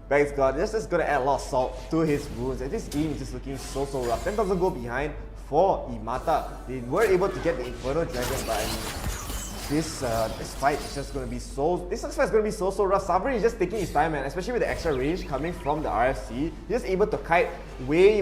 Bag's got just gonna add a lot of salt to his wounds. And this game is just looking so rough. 10,000 go behind for Iyamata. They were able to get the Infernal Dragon, but I mean, this fight is just going to be so rough. 𝐿𝐴vern is just taking his time, man, especially with the extra range coming from the RFC. He's just able to kite way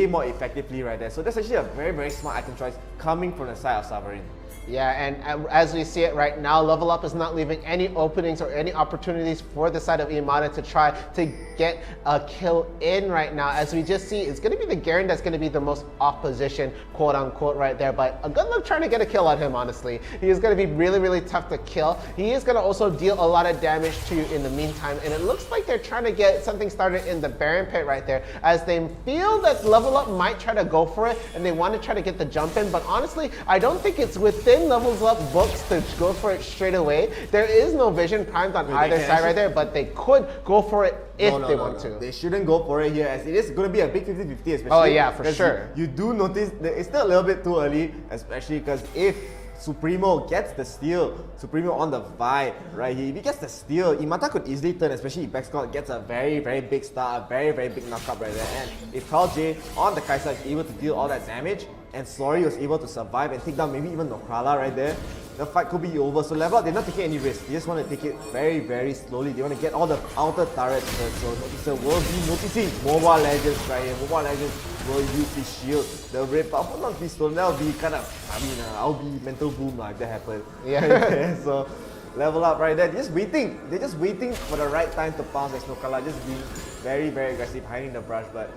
more effectively right there. So that's actually a very, very smart item choice coming from the side of 𝐿𝐴vern. Yeah, and as we see it right now, Level Up is not leaving any openings or any opportunities for the side of Iyamata to try to get a kill in right now. As we just see, it's going to be the Garen that's going to be the most opposition, quote unquote, right there. But a good luck trying to get a kill on him, honestly. He is going to be really, really tough to kill. He is going to also deal a lot of damage to you in the meantime. And it looks like they're trying to get something started in the Baron Pit right there, as they feel that Level Up might try to go for it and they want to try to get the jump in. But honestly, I don't think it's within Levels Up books to go for it straight away. There is no vision primed on either side right there, but they could go for it if they want to. They shouldn't go for it here, as it is going to be a big 50-50, especially. Oh yeah, for sure. You do notice that it's still a little bit too early, especially because if Supremo gets the steal, Supremo on the Vi right here, if he gets the steal, Iyamata could easily turn, especially if Backscott gets a very, very big start, a very, very big knockup right there. And if 𝐿𝐴vern on the Kai'Sa is able to deal all that damage, and 𝐿𝐴vern was able to survive and take down maybe even 𝐿𝐴vr right there, the fight could be over. So Level Up, they're not taking any risks. They just want to take it very, very slowly. They want to get all the outer turrets first. So Noticer will be noticing Mobile Legends right here. Mobile Legends will use his shield. The red buff will not be stolen. That will be kind of, I mean, I'll be mental boom if that happens. Yeah. So Level Up right there. They're just waiting. They're just waiting for the right time to pounce. There's no color. Just being very, very aggressive, hiding the brush. But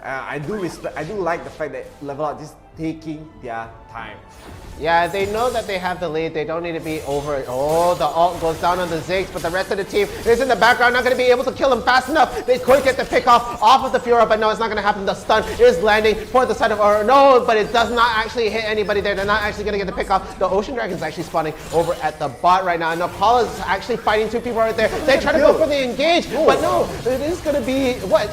I do like the fact that Level Up just taking their time. Yeah, they know that they have the lead. They don't need to be over it. Oh, the ult goes down on the Ziggs, but the rest of the team is in the background, not going to be able to kill him fast enough. They could get the pick off of the Fiora, but no, it's not going to happen. The stun is landing for the side of no, but it does not actually hit anybody there. They're not actually going to get the pick off. The Ocean Dragon is actually spawning over at the bot right now, and Nepal is actually fighting two people right there. They try to go for the engage, but no, it is going to be what?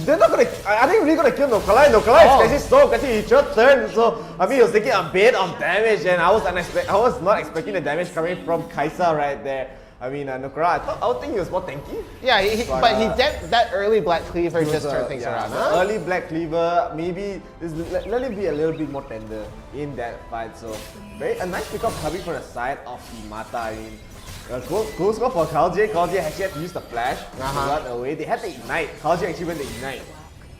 They're not gonna. Are they really gonna kill 𝐿𝐴vr? 𝐿𝐴vr is actually so aggressive. He just turned, so I mean he was taking a bit of damage, and I was not expecting the damage coming from Kai'Sa right there. I mean, 𝐿𝐴vr, I would think he was more tanky. Yeah, but he did that early Black Cleaver just turned things around. Huh? Early Black Cleaver, maybe let him be a little bit more tender in that fight. So a nice pickup coming from the side of Iyamata. I mean, Cool score for 𝐿𝐴vr. 𝐿𝐴vr actually had to use the flash to run away. They had the Ignite. 𝐿𝐴vr actually went the Ignite.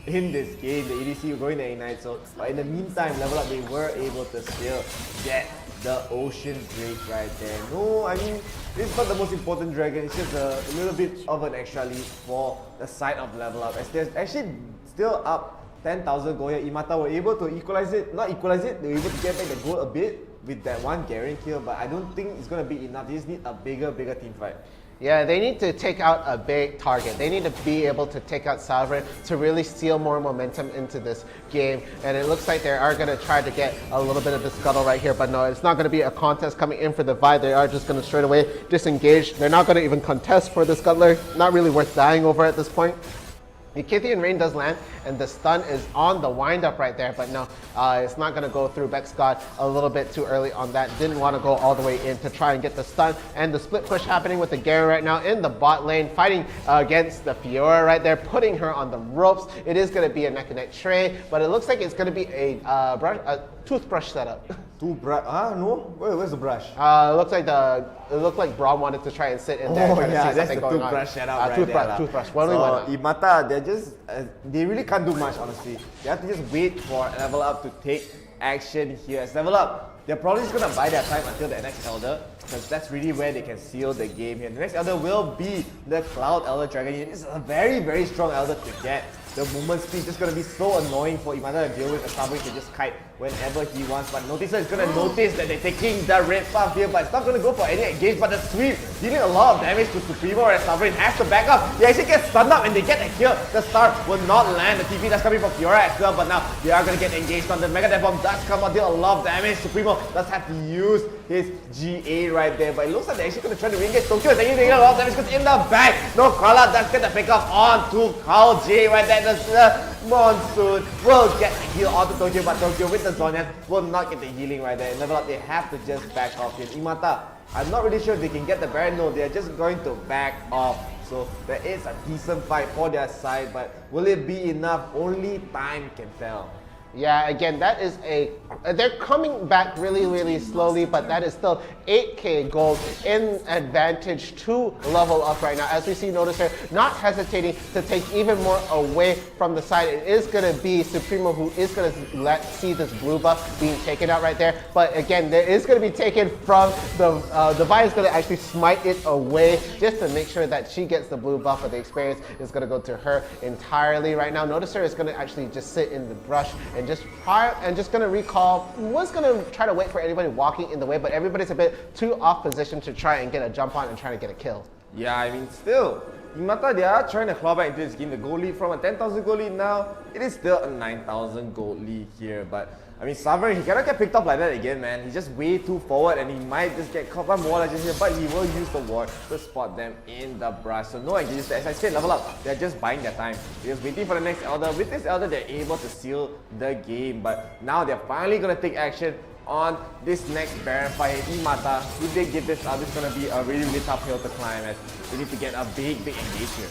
in this game. The ADC were going to ignite, so but in the meantime, Level Up, they were able to still get the Ocean Drake right there. No, I mean, it's not the most important dragon, it's just a little bit of an extra lead for the side of Level Up, as they're actually still up 10,000 gold here. 𝐸𝐼𝐼 were able to equalize it, not equalize it, they were able to get back the gold a bit with that one Garen kill, but I don't think it's going to be enough. They just need a bigger team fight. Yeah, they need to take out a big target. They need to be able to take out Sovereign to really steal more momentum into this game. And it looks like they are going to try to get a little bit of the scuttle right here. But no, it's not going to be a contest coming in for the Vi. They are just going to straight away disengage. They're not going to even contest for the scuttler. Not really worth dying over at this point. The Kythian Rain does land, and the stun is on the wind-up right there, but no, it's not going to go through. Bex got a little bit too early on that, didn't want to go all the way in to try and get the stun, and the split push happening with the Garen right now in the bot lane, fighting against the Fiora right there, putting her on the ropes. It is going to be a neck-and-neck tray, but it looks like it's going to be a toothbrush setup. Toothbrush? No? Where's the brush? It looked like Braum wanted to try and sit in there and try to see something going on. Toothbrush setup right there. Toothbrush. So, 𝐸𝐼𝐼, they're just, they really can't do much, honestly. They have to just wait for Level Up to take action here. As Level Up, they're probably just going to buy their time until the next Elder, because that's really where they can seal the game here. The next Elder will be the Cloud Elder Dragon. This is a very strong Elder to get. The movement speed is just going to be so annoying for 𝐸𝐼𝐼 to deal with. Sovereign can just kite whenever he wants, but Noticer is going to notice that they're taking the red buff here, but it's not going to go for any engage, but the sweep dealing a lot of damage to Supremo, as Sovereign has to back up. He actually gets stunned up and they get a kill. The star will not land. The TP that's coming from Fiora as well, but now they are going to get engaged on the Mega Death Bomb. Does come out, deal a lot of damage. Supremo does have to use his GA right there, but it looks like they're actually going to try to re-engage Tokyo. They're taking a lot of damage because in the back, no Krala does get the pick up onto 𝐿𝐷 right there. The Monsoon will get the heal onto Tokyo, but Tokyo with the Zhonyan will not get the healing right there. And Level Up, they have to just back off here. 𝐸𝐼𝐼, I'm not really sure if they can get the Baron. No, they're just going to back off. So there is a decent fight for their side, but will it be enough? Only time can tell. Yeah, again, that is they're coming back really slowly, but that is still 8k gold in advantage to Level Up right now. As we see Noticer not hesitating to take even more away from the side. It is going to be Supremo who is going to see this blue buff being taken out right there. But again, there is going to be taken from the Vi is going to actually smite it away just to make sure that she gets the blue buff, but the experience is going to go to her entirely right now. Noticer is going to actually just sit in the brush and just going to recall, was going to try to wait for anybody walking in the way, but everybody's a bit too off position to try and get a jump on and try to get a kill. Yeah, I mean, still, 𝐸𝐼𝐼, they are trying to claw back into this game. The gold lead from a 10,000 gold lead now, it is still a 9,000 gold lead here, but I mean, Sovereign, he cannot get picked up like that again, man. He's just way too forward and he might just get caught by more legends here, but he will use the ward to spot them in the brush. So no engages. As I said, Level Up, they're just buying their time. They're just waiting for the next Elder. With this Elder, they're able to seal the game, but now they're finally going to take action on this next Baron fight. 𝐸𝐼𝐼, if they give this up, it's going to be a really tough hill to climb, as they need to get a big engage here.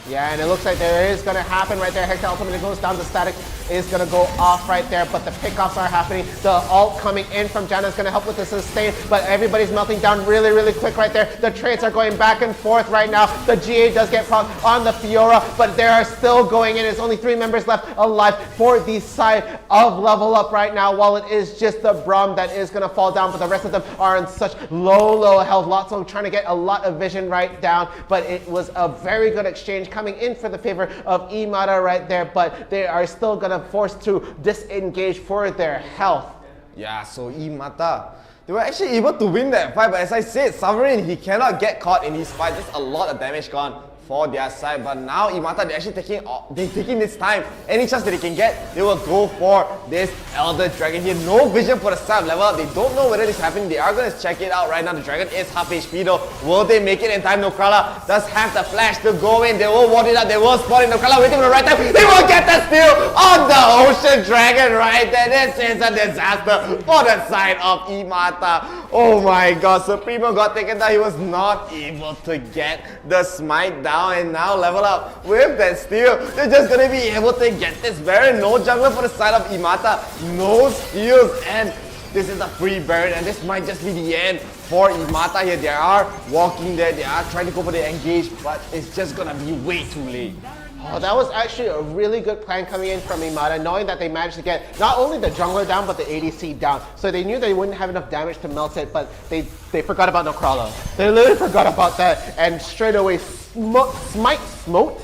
Yeah, and it looks like there is going to happen right there. Hextech ultimately goes down. The static is going to go off right there, but the pickoffs are happening. The ult coming in from Janna is going to help with the sustain, but everybody's melting down really quick right there. The trades are going back and forth right now. The GA does get proc on the Fiora, but they are still going in. There's only 3 members left alive for the side of Level Up right now, while it is just the Braum that is going to fall down, but the rest of them are in such low health. Lotso trying to get a lot of vision right down, but it was a very good exchange coming in for the favor of 𝐸𝐼𝐼 right there, but they are still going to force to disengage for their health. Yeah, so 𝐸𝐼𝐼, they were actually able to win that fight, but as I said, Sovereign, he cannot get caught in his fight. Just a lot of damage gone for their side, but now 𝐸𝐼𝐼, they're actually taking this time. Any chance that they can get, they will go for this Elder Dragon here. No vision for the side Level Up. They don't know whether this is happening. They are going to check it out right now. The Dragon is half HP though. Will they make it in time? No Krala does have the flash to go in. They will ward it up. They will spot it. No Krala waiting for the right time. They will get the steal on the Ocean Dragon right there. This is a disaster for the side of 𝐸𝐼𝐼. Oh my god, Supremo got taken down. He was not able to get the smite down. And now Level Up with that steal, they're just going to be able to get this Baron. No jungler for the side of 𝐸𝐼𝐼, no steals, and this is a free Baron, and this might just be the end for 𝐸𝐼𝐼 here. They are walking there, they are trying to go for the engage, but it's just going to be way too late. Oh, that was actually a really good plan coming in from 𝐸𝐼MATA, knowing that they managed to get not only the jungler down, but the ADC down. So they knew they wouldn't have enough damage to melt it, but they forgot about Nokrala. They literally forgot about that, and straight away smited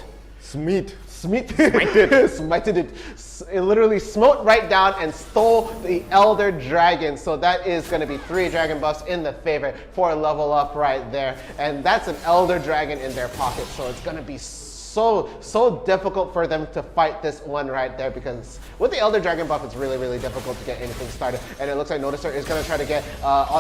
it. It literally smote right down and stole the Elder Dragon. So that is going to be 3 dragon buffs in the favor for a level up right there. And that's an Elder Dragon in their pocket. So it's going to be so difficult for them to fight this one right there, because with the Elder Dragon buff, it's really difficult to get anything started. And it looks like Noticer is going to try to get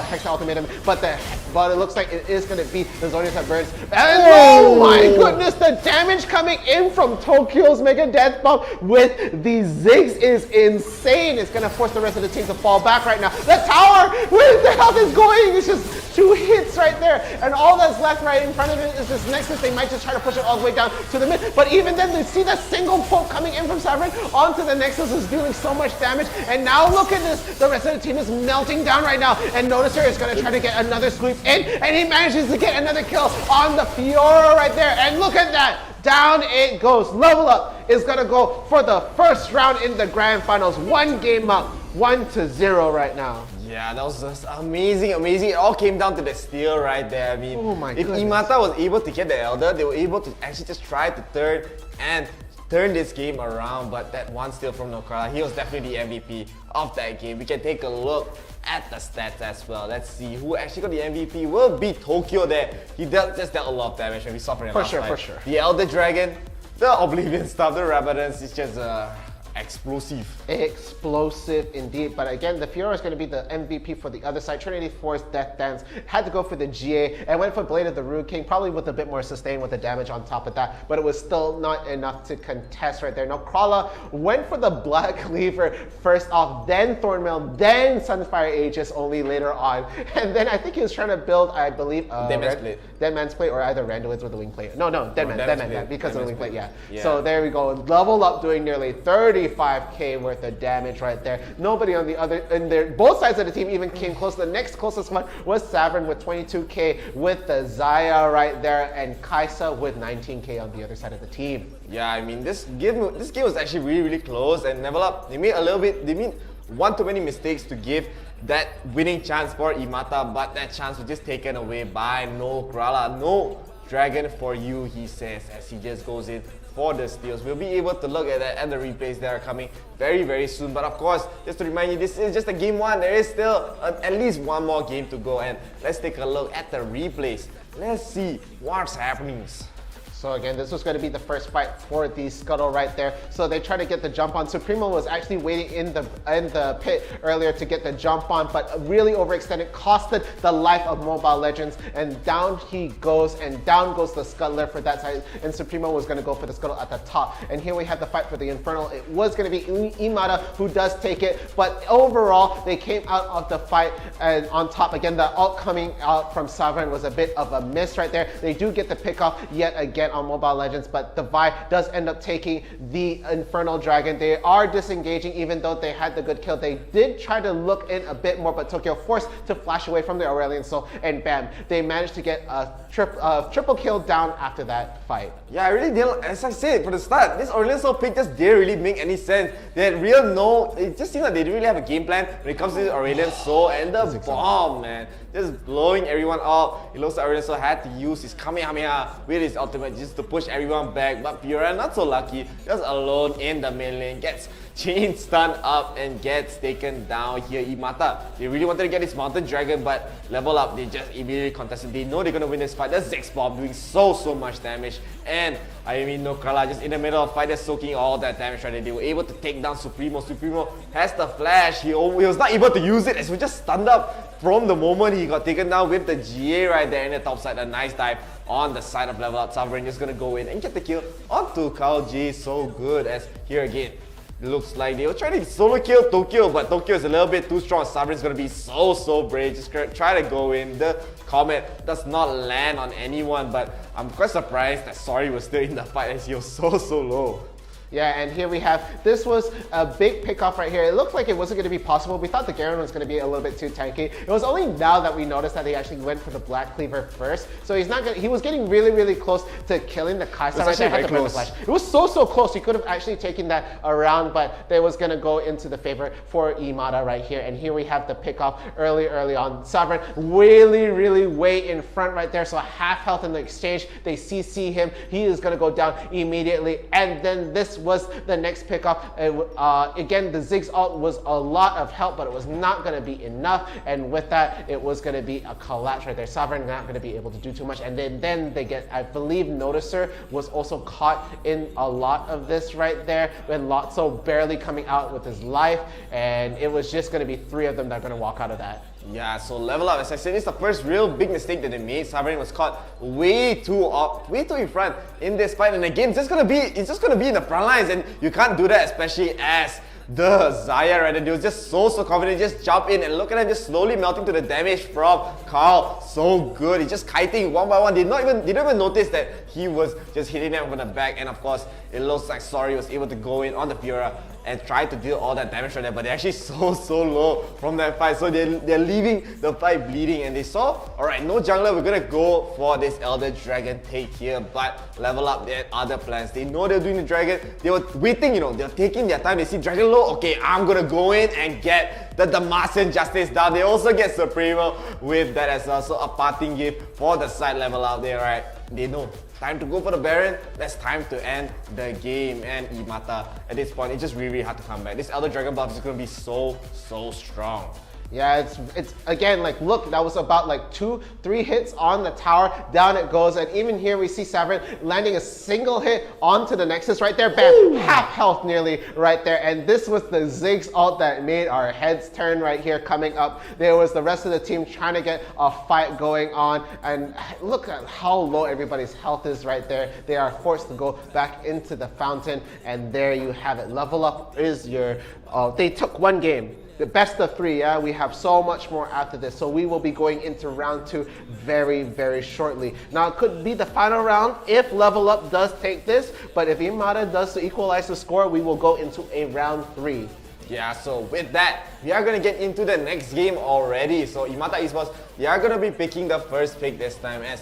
Hex Ultimatum, but it looks like it is going to be the Zhonya's that burns. And oh my goodness, the damage coming in from Tokyo's Mega Death Bomb with the Ziggs is insane. It's going to force the rest of the team to fall back right now. The tower, where the health is going? It's just 2 hits right there. And all that's left right in front of it is this Nexus. They might just try to push it all the way down to the mid. But even then, they see that single poke coming in from Sovereign onto the Nexus is dealing so much damage. And now look at this. The rest of the team is melting down right now. And Noticer is going to try to get another sweep in. And he manages to get another kill on the Fiora right there. And look at that. Down it goes. Level Up is going to go for the first round in the Grand Finals. 1 game up. 1-0 right now. Yeah, that was just amazing. It all came down to the steal right there. I mean, oh my if goodness. 𝐸𝐸MATA was able to get the Elder, they were able to actually just try to turn this game around. But that one steal from Nokrala, he was definitely the MVP of that game. We can take a look at the stats as well. Let's see who actually got the MVP. Will be Tokyo there. He just dealt a lot of damage, and we saw from the last fight. For sure. The Elder Dragon, the Oblivion stuff, the Rabadons is just explosive indeed. But again, the Fiora is going to be the MVP for the other side. Trinity Force Death Dance had to go for the GA and went for Blade of the Rude King, probably with a bit more sustain with the damage on top of that, but it was still not enough to contest right there. Nokrala went for the Black Cleaver first off, then Thornmail, then Sunfire Aegis only later on. And then I think he was trying to build, I believe, Dead Man's Plate, or either Randuin's with the Wing Plate. No, Dead Man, because of the Wing Plate, yeah. So there we go. Level Up doing nearly 35k worth of damage right there. Nobody on the other, both sides of the team even came close. The next closest one was Sovereign with 22k with the Xayah right there, and Kai'Sa with 19k on the other side of the team. Yeah, I mean, this game was actually really close, and Level Up, they made one too many mistakes to give that winning chance for 𝐸𝐸MATA, but that chance was just taken away by Nokrala. No dragon for you, he says, as he just goes in for the steals. We'll be able to look at that and the replays that are coming very soon. But of course, just to remind you, this is just a game 1. There is still at least one more game to go, and let's take a look at the replays. Let's see what's happening. So again, this was going to be the first fight for the Scuttle right there. So they tried to get the jump on. Supremo was actually waiting in the pit earlier to get the jump on, but really overextended, costed the life of Mobile Legends, and down he goes, and down goes the Scuttler for that side, and Supremo was going to go for the Scuttle at the top. And here we have the fight for the Infernal. It was going to be 𝐸𝐸MATA who does take it, but overall they came out of the fight and on top. Again, the ult coming out from Sovereign was a bit of a miss right there. They do get the pick off yet again on Mobile Legends, but the Vi does end up taking the Infernal Dragon. They are disengaging even though they had the good kill. They did try to look in a bit more, but Tokyo forced to flash away from the Aurelion Soul, and bam, they managed to get a triple kill down after that fight. Yeah, I really didn't, as I said from the start, this Aurelion Soul pick just didn't really make any sense. They had it just seems like they didn't really have a game plan when it comes to this Aurelion Soul, and the bomb, man, just blowing everyone up. It looks like Aurelion Soul had to use his Kamehameha with his ultimate just to push everyone back, but Fiora not so lucky, just alone in the mid lane, gets chain stunned up and gets taken down here. 𝐸𝐸MATA, they really wanted to get this Mountain Dragon, but Level Up, they just immediately contested. They know they're gonna win this fight. That's Ziggs bomb doing so much damage, and I mean Nokrala just in the middle of the fight, they're soaking all that damage right there. They were able to take down Supremo. Supremo has the flash. He was not able to use it as we just stunned up from the moment he got taken down with the GA right there in the top side. A nice dive on the side of Level Up. Sovereign just gonna go in and get the kill onto 𝐿𝐺. So good, as here again, it looks like they were trying to solo kill Tokyo, but Tokyo is a little bit too strong. Sovereign's gonna be so brave, just try to go in. The Comet does not land on anyone, but I'm quite surprised that Sori was still in the fight as he was so low. Yeah, and here we have, this was a big pickoff right here. It looked like it wasn't going to be possible. We thought the Garen was going to be a little bit too tanky. It was only now that we noticed that he actually went for the Black Cleaver first. So he's not gonna, he was getting really, really close to killing the Kai'Sa right there. Had to burn the flash. It was so close. He could have actually taken that around, but they was going to go into the favor for 𝐸𝐸mata right here. And here we have the pickoff early on. Sovereign really way in front right there. So half health in the exchange. They CC him. He is going to go down immediately. And then this was the next pickoff. Again, the Ziggs ult was a lot of help, but it was not going to be enough. And with that, it was going to be a collapse right there. Sovereign not going to be able to do too much. And then they get, I believe, Noticer was also caught in a lot of this right there. And Lotso barely coming out with his life. And it was just going to be 3 of them that are going to walk out of that. Yeah, so level up, as I said, it's the first real big mistake that they made. Sovereign was caught way too in front in this fight, and again, it's just gonna be in the front lines, and you can't do that, especially as the Xayah right there. They was just so confident, just jump in and look at him just slowly melting to the damage from Carl. So good, he's just kiting one by one. They didn't even notice that he was just hitting them from the back, and of course, it looks like Sorry was able to go in on the Fiora and try to deal all that damage right there, but they're actually so low from that fight, so they're leaving the fight bleeding, and they saw, alright, no jungler, we're gonna go for this Elder Dragon take here, but level up, they had other plans. They know they're doing the Dragon, they were waiting, they're taking their time. They see Dragon low, okay, I'm gonna go in and get the Demacian Justice down. They also get Supremo with that as well, so a parting gift for the side level out there, right? They know. Time to go for the Baron. That's time to end the game. And 𝐸𝐸mata, at this point, it's just really hard to come back. This Elder Dragon buff is going to be so strong. Yeah, it's again, like, look, that was about like 2-3 hits on the tower, down it goes, and even here we see Sovereign landing a single hit onto the Nexus right there, bam, ooh, half health nearly right there, and this was the Ziggs ult that made our heads turn right here coming up. There was the rest of the team trying to get a fight going on, and look at how low everybody's health is right there. They are forced to go back into the fountain, and there you have it. Level up is your, they took 1 game. The best of 3, yeah? We have so much more after this, so we will be going into round 2 very shortly. Now, it could be the final round if Level Up does take this, but if 𝐸𝐸mata does equalize the score, we will go into a round 3. Yeah, so with that, we are going to get into the next game already. So 𝐸𝐸mata Esports, they are going to be picking the first pick this time, as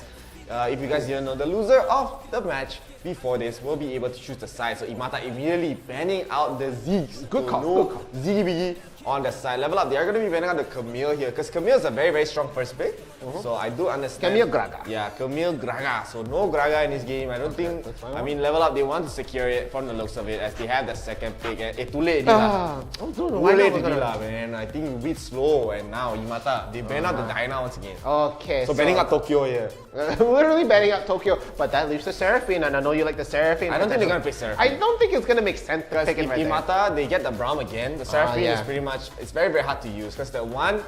if you guys didn't know, the loser of the match before this will be able to choose the side. So 𝐸𝐸mata immediately banning out the Ziggs. Good call. Ziggy on the side. Level up, they are going to be banning out the 𝐾𝐼𝐸 here, because 𝐾𝐼𝐸 is a very strong first pick. So I do understand. 𝐾𝐼𝐸 Graga. Yeah, 𝐾𝐼𝐸 Graga. So no Graga in this game. I don't think, I mean, level up, they want to secure it from the looks of it, as they have the second pick. Too late lah. Too late lah, man. I think a bit slow, and now 𝐸𝐸mata, they ban out the Diana once again. Okay, so banning out Tokyo here. Literally banning out Tokyo, but that leaves the Seraphine, and I know you like the Seraphine. I don't think they're going to pick Seraphine. I don't think it's going to make sense to pick it right there. 𝐸𝐸mata, they get the Braum again. The Seraphine is pretty much, it's very hard to use, because that one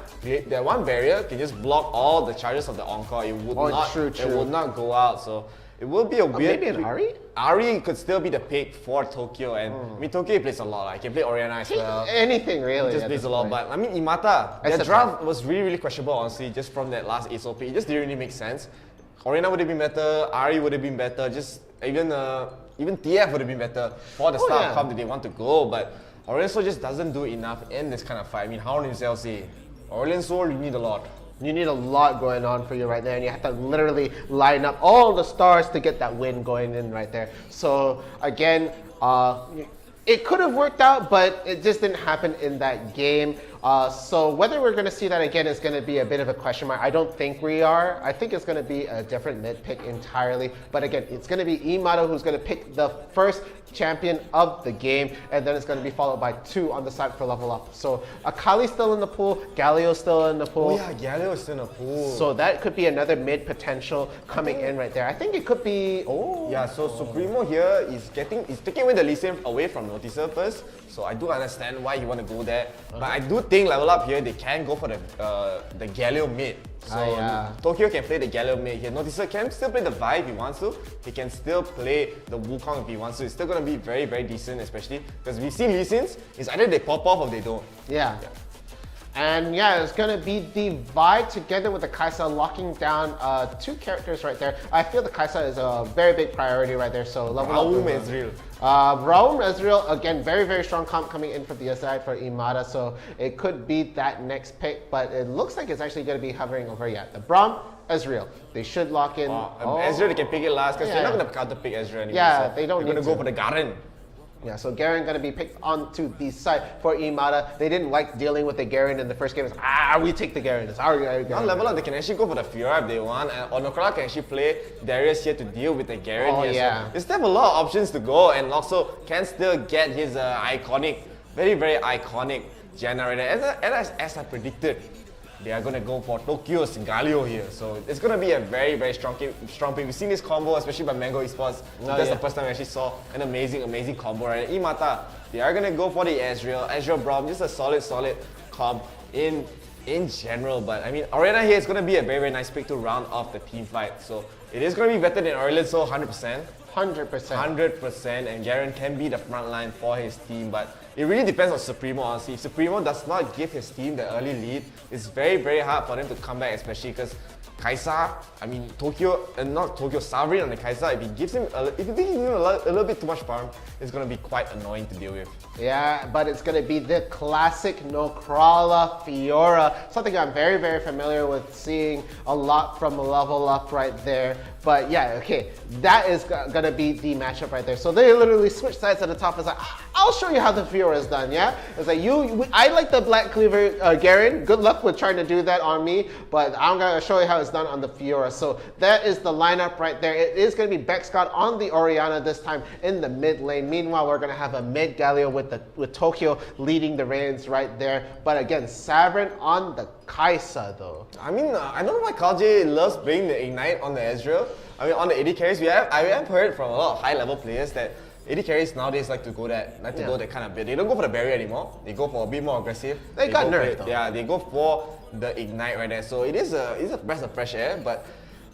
barrier can just block all the charges of the Encore. It would it will not go out. So it will be a weird. Maybe an Ahri? Ahri could still be the pick for Tokyo, and I mean, Tokyo plays a lot. He can play Orianna as well. Anything really. He just plays a lot, but I mean, 𝐸𝐸mata, their draft was really questionable, honestly, just from that last ASO pick. It just didn't really make sense. Orianna would have been better, Ahri would have been better, just even TF would have been better for the start of comp that they want to go, but Aurelion Sol just doesn't do enough in this kind of fight. I mean, how himself say, Aurelion Sol, you need a lot. You need a lot going on for you right there, and you have to literally line up all the stars to get that win going in right there. So again, it could have worked out, but it just didn't happen in that game. So whether we're going to see that again is going to be a bit of a question mark. I don't think we are. I think it's going to be a different mid pick entirely. But again, it's going to be 𝐸𝐸mata who's going to pick the first champion of the game, and then it's going to be followed by 2 on the side for level up. So Akali's still in the pool, Galio's still in the pool. Oh yeah, Galio's still in the pool. So that could be another mid potential coming in right there. I think it could be, yeah, so Supremo here is taking away the Lee Sin away from Noticer first. So I do understand why you want to go there. But I do think level up here, they can go for the Galio mid. So Tokyo can play the Galio mid here. Noticer can still play the Vi if he wants to. He can still play the Wukong if he wants to. It's still going to be very decent, especially because we see Lee Sins, it's either they pop off or they don't. Yeah. And yeah, it's gonna be the 𝐸 together with the 𝐒𝐳𝐲 locking down 2 characters right there. I feel the 𝐒𝐳𝐲 is a very big priority right there, so level up. 𝐸𝐴 𝐸𝐴, again, very strong comp coming in for the side for 𝐸𝐴, so it could be that next pick, but it looks like it's actually gonna be hovering over the Braum, 𝐿𝐴zrael. They should lock in. 𝐿𝐴zrael, they can pick it last because they're not gonna counter pick 𝐿𝐴zrael anymore. Yeah, so they don't they're need gonna go to. for the Garen. Yeah, so Garen gonna be picked onto the side for 𝐸𝐴zrael. They didn't like dealing with the Garen in the first game. We take the Garen. It's our Garen. On level up, they can actually go for the Fiora if they want, and Onokra can actually play DRFierce here to deal with the Garen here. Yeah. So they still have a lot of options to go, and also can still get his iconic, very iconic generator. As I predicted, they are going to go for 𝐿𝐴z𝐬𝐿𝐴 here. So it's going to be a very strong pick. We've seen this combo, especially by Mango Esports. That's the first time we actually saw an amazing combo, right? 𝐸𝐴zrael, they are going to go for the 𝐿𝐴zrael Braum, just a solid comp in general. But I mean, Orianna here is going to be a very nice pick to round off the team fight. So it is going to be better than Aurelion, so 100%. 100%, and Garen can be the front line for his team, but it really depends on Supremo, honestly. If Supremo does not give his team the early lead, it's very hard for them to come back, especially because 𝐒𝐳𝐲, I mean Sovereign on the 𝐒𝐳𝐲, if he gives him a little bit too much farm, it's going to be quite annoying to deal with. Yeah, but it's going to be the classic Nokrala Fiora, something I'm very familiar with, seeing a lot from Level Up right there. But yeah, okay, that is going to be the matchup right there. So they literally switch sides at the top. It's like, I'll show you how the Fiora is done, yeah? It's like, I like the Black Cleaver Garen. Good luck with trying to do that on me, but I'm going to show you how it's done on the Fiora. So that is the lineup right there. It is going to be Bexcott on the Orianna this time in the mid lane. Meanwhile, we're going to have a mid Galio with 𝐿𝐴zrael leading the reins right there. But again, Sovereign on the 𝐒𝐳𝐲 though. I mean, I don't know why 𝐿𝐴zrael loves bringing the Ignite on the 𝐿𝐴zrael. I mean, on the AD carries, I have heard from a lot of high-level players that AD carries nowadays like to go that kind of bit. They don't go for the barrier anymore. They go for a bit more aggressive. They got nerfed though. Yeah, they go for the Ignite right there. So it is a breath of fresh air, but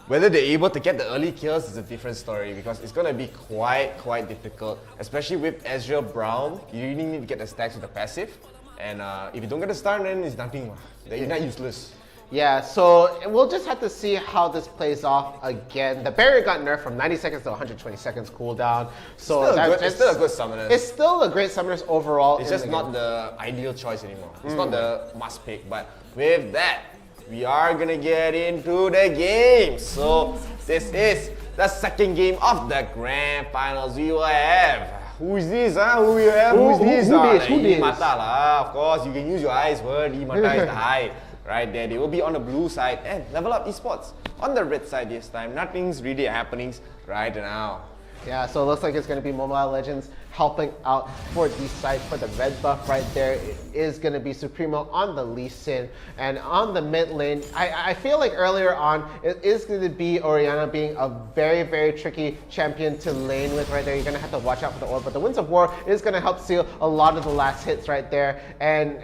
whether they're able to get the early kills is a different story because it's going to be quite difficult, especially with 𝐿𝐴zrael Braum. You really need to get the stacks with the passive, and if you don't get the stun, then it's nothing. The Ignite useless. Yeah, so we'll just have to see how this plays off again. The barrier got nerfed from 90 seconds to 120 seconds cooldown. So it's still a good summoner. It's still a great summoners overall. It's just not the ideal choice anymore. It's not the must pick. But with that, we are gonna get into the game. So this is the second game of the grand finals. We will have. Who is this? Who we have? Who is this? 𝐸𝐴zrael lah. Of course, you can use your eyes word. 𝐸𝐴zrael is the high. Right there, they will be on the blue side and Level Up Esports on the red side this time. Nothing's really happening right now. Yeah, so it looks like it's going to be Mobile Legends helping out for the side for the red buff right there. It is going to be Supremo on the Lee Sin, and on the mid lane, I feel like earlier on, it is going to be Orianna being a very tricky champion to lane with right there. You're going to have to watch out for the orb, but the Winds of War is going to help seal a lot of the last hits right there, and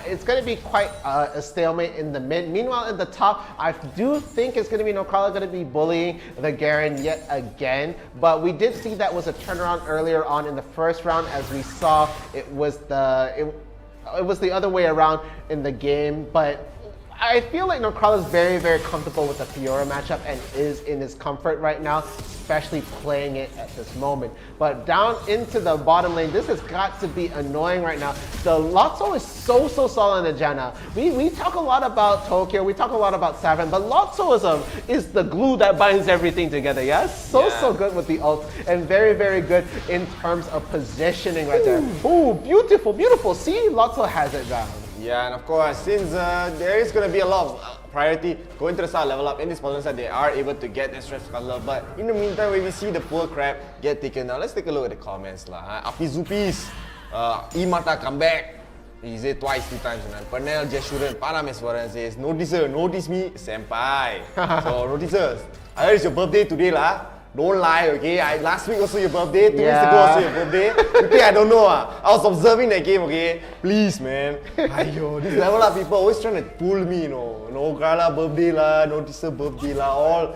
it's going to be quite a stalemate in the mid. Meanwhile, in the top, I do think it's going to be Nokrala going to be bullying the Garen yet again, but we did see that was a turnaround earlier on in the first round. As we saw, it was the other way around in the game, but I feel like Nokrala is very comfortable with the Fiora matchup and is in his comfort right now, especially playing it at this moment. But down into the bottom lane, this has got to be annoying right now. The 𝐿𝐴zrael is so solid in the Janna. We talk a lot about 𝐿𝐴zrael, we talk a lot about Sovereign, but 𝐿𝐴zrael is the glue that binds everything together, yeah? So good with the ult, and very good in terms of positioning right there. Ooh, beautiful. See, 𝐿𝐴zrael has it down. Yeah, and of course, since there is going to be a lot of priority going to the start Level Up in this modern side, they are able to get the Stretch Scuttler. But in the meantime, when we see the poor crab get taken down, let's take a look at the comments lah. Api Zupis, 𝐸𝐴zrael come back. He said twice, 2 times. And Pernell Jeshuren, Parameswaran says, notice me, senpai. So notices, I heard it's your birthday today lah. Don't lie, okay? Last week also your birthday, 2 weeks ago also your birthday. You think I don't know? I was observing that game, okay? Please, man. Aiyo, these Level Up people always trying to pull me, you know. Nokrala birthday lah, Noticer birthday lah, all.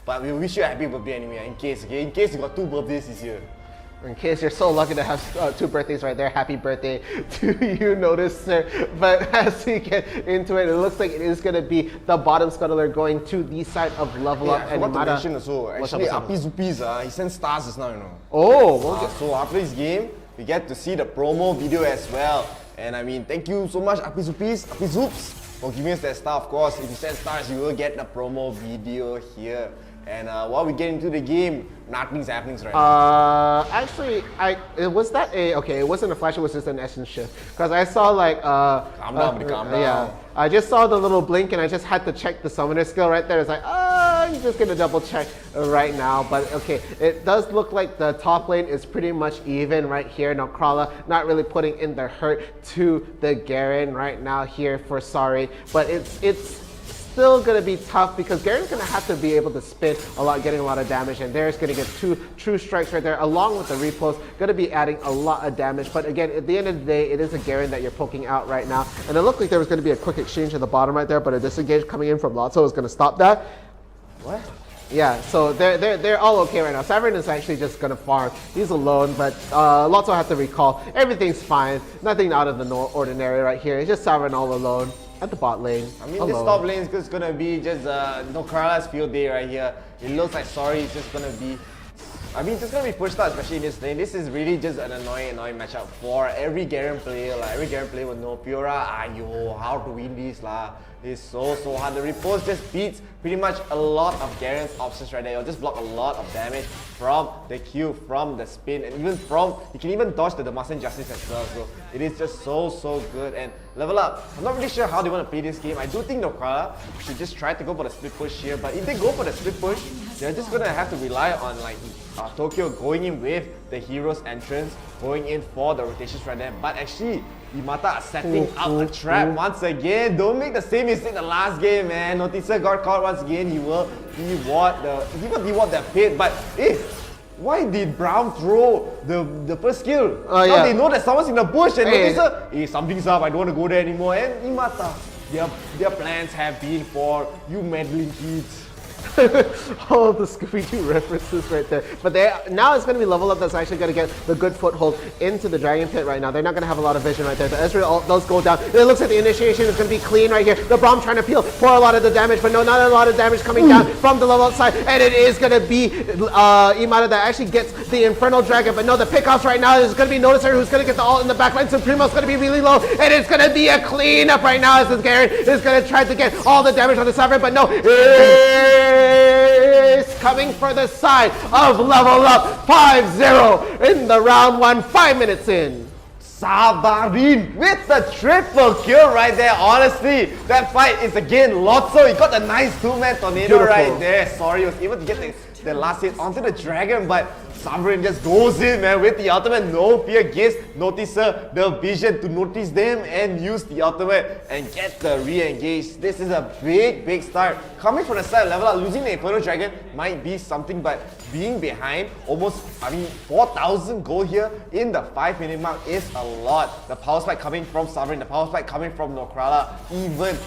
But we wish you a happy birthday anyway, in case, okay? In case you got 2 birthdays this year. In case you're so lucky to have 2 birthdays right there, happy birthday to you, notice, sir. But as we get into it, it looks like it is going to be the bottom scuttler going to the side of Level Up. I forgot to mention also, actually, 𝐒𝐴𝐴𝐓𝐿, he sent stars just now, you know. Oh, so after this game, we get to see the promo video as well. And I mean, thank you so much, 𝐒𝐴𝐴𝐓𝐿, for giving us that star. Of course, if you send stars, you will get the promo video here. And while we get into the game, nothing's happening right now. Actually, it wasn't a flash, it was just an essence shift. Because I saw like, calm down. Yeah, I just saw the little blink and I just had to check the summoner skill right there. It's like, I'm just gonna double check right now. But okay, it does look like the top lane is pretty much even right here. Now 𝐿 not really putting in the hurt to the Garen right now here for Sorry. But it's still going to be tough because Garen's going to have to be able to spin a lot, getting a lot of damage, and there's going to get 2 true strikes right there along with the repost, going to be adding a lot of damage. But again, at the end of the day, it is a Garen that you're poking out right now, and it looked like there was going to be a quick exchange at the bottom right there, but a disengage coming in from Lotso is going to stop that. What? Yeah, so they're all okay right now. 𝐶𝑒verin is actually just gonna farm. He's alone, but Lotso has to recall. Everything's fine. Nothing out of the ordinary right here. It's just 𝐶𝑒verin all alone at the bot lane. I mean, this top lane is just gonna be just 𝐿's field day right here. It looks like Sorry is just gonna be, just gonna be pushed out, especially in this lane. This is really just an annoying matchup for every Garen player. Like every Garen player will know Fiora, how to win this lah. It's so hard. The repost just beats pretty much a lot of Garen's options right there. It'll just block a lot of damage from the Q, from the spin, and even you can even dodge the Demacian Justice as well. So it is just so good. And Level Up, I'm not really sure how they want to play this game. I do think 𝐿 should just try to go for the split push here, but if they go for the split push, they're just gonna have to rely on like Tokyo going in with the hero's entrance, going in for the rotations right there. But actually, 𝐒𝐴𝐴𝐓𝐿 are setting up a trap once again. Don't make the same mistake the last game, man. Noticer got caught once again. He will reward the pit. But why did Brown throw the first skill? Now they know that someone's in the bush and Noticer, something's up, I don't want to go there anymore. And 𝐒𝐴𝐴𝐓𝐿, their plans have been for you meddling kids. All the Scooby-Doo references right there. But now it's going to be Level Up that's actually going to get the good foothold into the Dragon Pit right now. They're not going to have a lot of vision right there. The Ezreal does go down. It looks like the initiation is going to be clean right here. The Braum trying to peel for a lot of the damage, but no, not a lot of damage coming down from the Level Up side. And it is going to be 𝐒𝐴𝐴𝐓𝐿 that actually gets the Infernal Dragon. But no, the pickoffs right now is going to be Noticer who's going to get the ult in the backline. Supremo's going to be really low. And it's going to be a cleanup right now as this Garen is going to try to get all the damage on the 𝐶𝑒verin. But no, is coming for the side of Level Up 5-0 in the round 1, 5 minutes in. 𝐶𝑒verin with the triple kill right there. Honestly, that fight is again Lotso. He got a nice 2-man tornado right there. Sorry, he was able to get the last hit onto the dragon, but 𝐶𝑒verin just goes in, man, with the ultimate. No fear, gives Noticer the vision to notice them and use the ultimate and get the re-engage. This is a big start. Coming from the side Level Up, losing the Infernal Dragon might be something, but being behind almost, 4,000 gold here in the 5-minute mark is a lot. The power spike coming from 𝐶𝑒verin, the power spike coming from 𝐿, even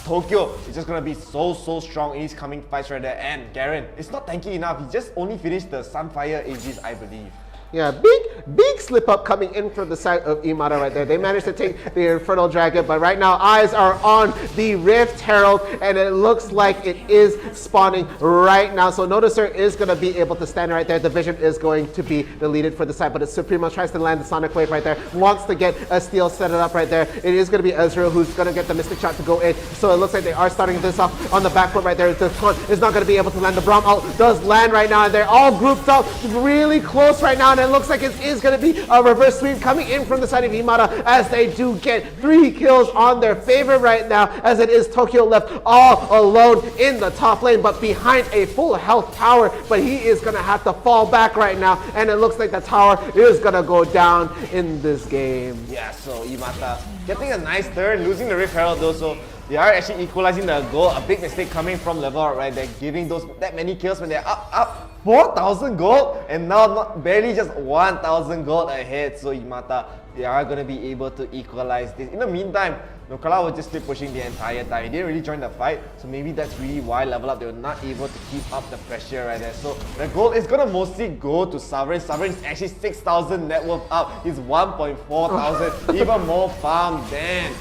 Tokyo is just gonna be so strong in these coming fights right there. And Garen, it's not tanky enough. He just only finished the Sunfire Aegis, I believe. Yeah, big slip up coming in from the side of 𝐒𝐴𝐴𝐓𝐿 right there. They managed to take the Infernal Dragon, but right now eyes are on the Rift Herald, and it looks like it is spawning right now. So Noticer is going to be able to stand right there. The vision is going to be deleted for the side, but it's Supremo tries to land the Sonic Wave right there, wants to get a steal set it up right there. It is going to be Ezreal who's going to get the Mystic Shot to go in. So it looks like they are starting this off on the back foot right there. The Taunt is not going to be able to land. The Braum ult does land right now, and they're all grouped up really close right now. And it looks like it is going to be a reverse sweep coming in from the side of 𝐒𝐴𝐴𝐓𝐿 as they do get 3 kills on their favor right now, as it is Tokyo left all alone in the top lane, but behind a full health tower. But he is going to have to fall back right now, and it looks like the tower is going to go down in this game. Yeah, so 𝐒𝐴𝐴𝐓𝐿 getting a nice turn, losing the Rift Herald though, so they are actually equalizing the goal. A big mistake coming from Level Up right there, giving that many kills when they're up 4,000 gold, and now barely just 1,000 gold ahead. So Imata, they are going to be able to equalize this. In the meantime, 𝐒𝐚𝐧 was just still pushing the entire time. He didn't really join the fight, so maybe that's really why Level Up, they were not able to keep up the pressure right there. So the gold is going to mostly go to 𝐒𝐲𝐲𝐶𝐿. 𝐒𝐲𝐲𝐶𝐿 is actually 6,000 net worth up. He's 1,400, even more farm than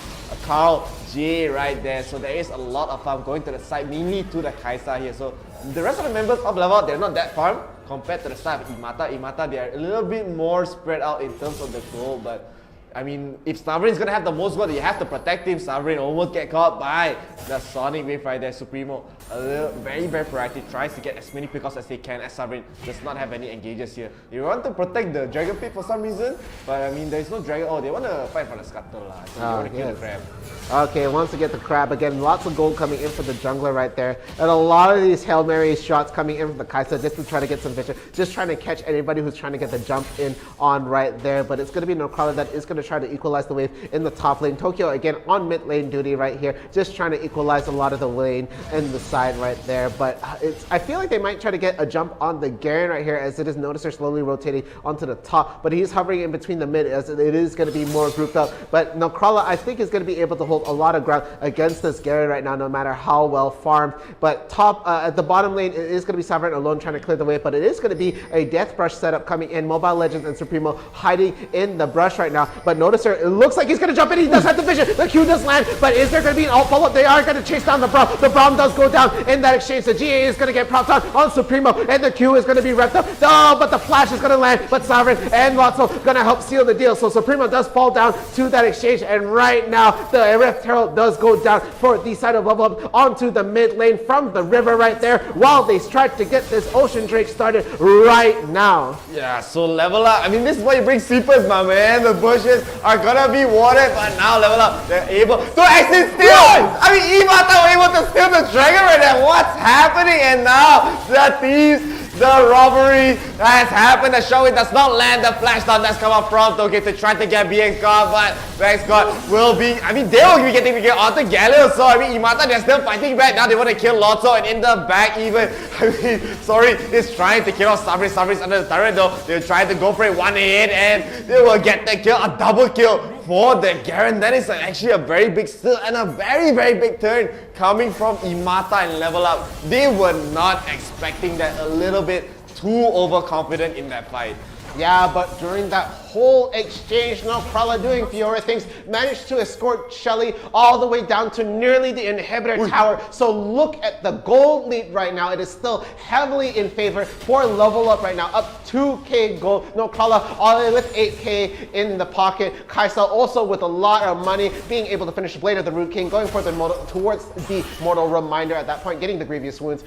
𝐿𝐴 right there. So there is a lot of farm going to the side, mainly to the 𝐿𝐴 here. So the rest of the members of Level Up, they're not that farm compared to the side of 𝐿𝐴. 𝐿𝐴, they are a little bit more spread out in terms of the gold, but I mean, if 𝐿𝐴vrin is going to have the most gold, you have to protect him. 𝐿𝐴vrin almost get caught by the Sonic Wave right there. Supremo, very proactive, tries to get as many pickoffs as they can, as 𝐿𝐴vrin does not have any engages here. They want to protect the Dragon Pit for some reason, but I mean, there's no Dragon. Oh, they want to fight for the Scuttle lah. So they want to kill the Crab. Okay, wants to get the Crab. Again, lots of gold coming in for the jungler right there. And a lot of these Hail Mary shots coming in from the 𝐿𝐴 just to try to get some vision. Just trying to catch anybody who's trying to get the jump in on right there. But it's going to be 𝐿𝐴vrin that is going to try to equalize the wave in the top lane. 𝐿𝐴vrin again on mid lane duty right here, just trying to equalize a lot of the lane in the side right there. But I feel like they might try to get a jump on the Garen right here, as it is Noticer slowly rotating onto the top, but he's hovering in between the mid as it is going to be more grouped up. But 𝐿𝐴vrin, I think, is going to be able to hold a lot of ground against this Garen right now, no matter how well farmed. But top at the bottom lane, it is going to be 𝐿𝐴vrin alone trying to clear the way, but it is going to be a Death Brush setup coming in. Mobile Legends and Supremo hiding in the brush right now, but Noticer, it looks like he's going to jump in. He does have the vision. The Q does land, but is there going to be an alt follow-up? They are going to chase down the Braum. The Braum does go down in that exchange. The GA is going to get propped on Supremo, and the Q is going to be repped up. Oh, but the flash is going to land, but 𝐿𝐴vrin and Lotso going to help seal the deal. So Supremo does fall down to that exchange, and right now the Rift Herald does go down for the side of Level Up onto the mid lane from the river right there, while they start to get this Ocean Drake started right now. Yeah, so Level Up, I mean, this is why you bring Seepers, my man. The bushes are gonna be watered, but now Level Up, they're able to actually steal. I mean, 𝐿𝐴vrin were able to steal the dragon right there. What's happening? And now the thieves, the robbery has happened. The show, it does not land. The flash down does come up from 𝐿𝐴vrin to try to get BX God, but BX God will be, I mean, they will be getting to get onto Galio. So I mean, 𝐿𝐴vrin, they're still fighting back. Now they want to kill Lotso, and in the back even, I mean, sorry, is trying to kill off 𝐿𝐴vrin. 𝐿𝐴vrin's under the turret though. They're trying to go for it one hit, and they will get the kill, a double kill for the Garen. That is actually a very big steal and a very big turn coming from 𝐴vrin and Level Up. They were not expecting that, a little bit too overconfident in that fight. Yeah, but during that whole exchange, 𝐿𝐴vrin doing Fiora things, managed to escort Shelly all the way down to nearly the inhibitor tower. So look at the gold lead right now. It is still heavily in favor for Level Up right now, up 2k gold. 𝐿𝐴vrin all the way with 8k in the pocket. 𝐿𝐴 also with a lot of money, being able to finish the Blade of the Root King, going for the towards the Mortal Reminder at that point, getting the Grievous Wounds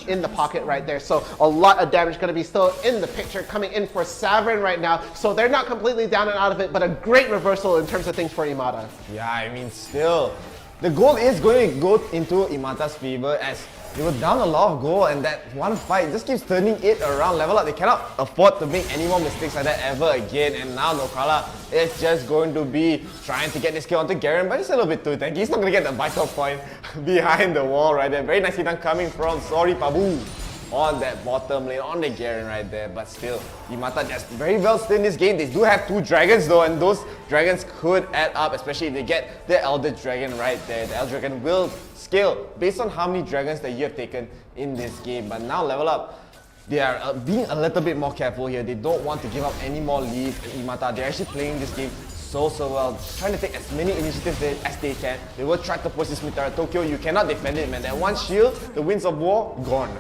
in the pocket right there. So a lot of damage going to be still in the picture coming in for 𝐿𝐴vrin right now. So they're not completely down and out of it, but a great reversal in terms of things for 𝐴vrin. Yeah, I mean, still, the gold is going to go into 𝐴vrin's favor, as they were down a lot of gold, and that one fight just keeps turning it around. Level Up, they cannot afford to make any more mistakes like that ever again, and now 𝐿𝐴vrin is just going to be trying to get this kill onto Garen, but it's a little bit too tanky. He's not going to get the vital point behind the wall right there. Very nicely done coming from Sorry Pabu on that bottom lane, on the Garen right there. But still, 𝐴vrin just very well still in this game. They do have 2 dragons though, and those dragons could add up, especially if they get the Elder Dragon right there. The Elder Dragon will scale based on how many dragons that you have taken in this game. But now Level Up, they are being a little bit more careful here. They don't want to give up any more leads. 𝐴vrin, they're actually playing this game so well, trying to take as many initiatives as they can. They will try to push this Mitara Tokyo. You cannot defend it, man. That one shield, the Winds of War, gone.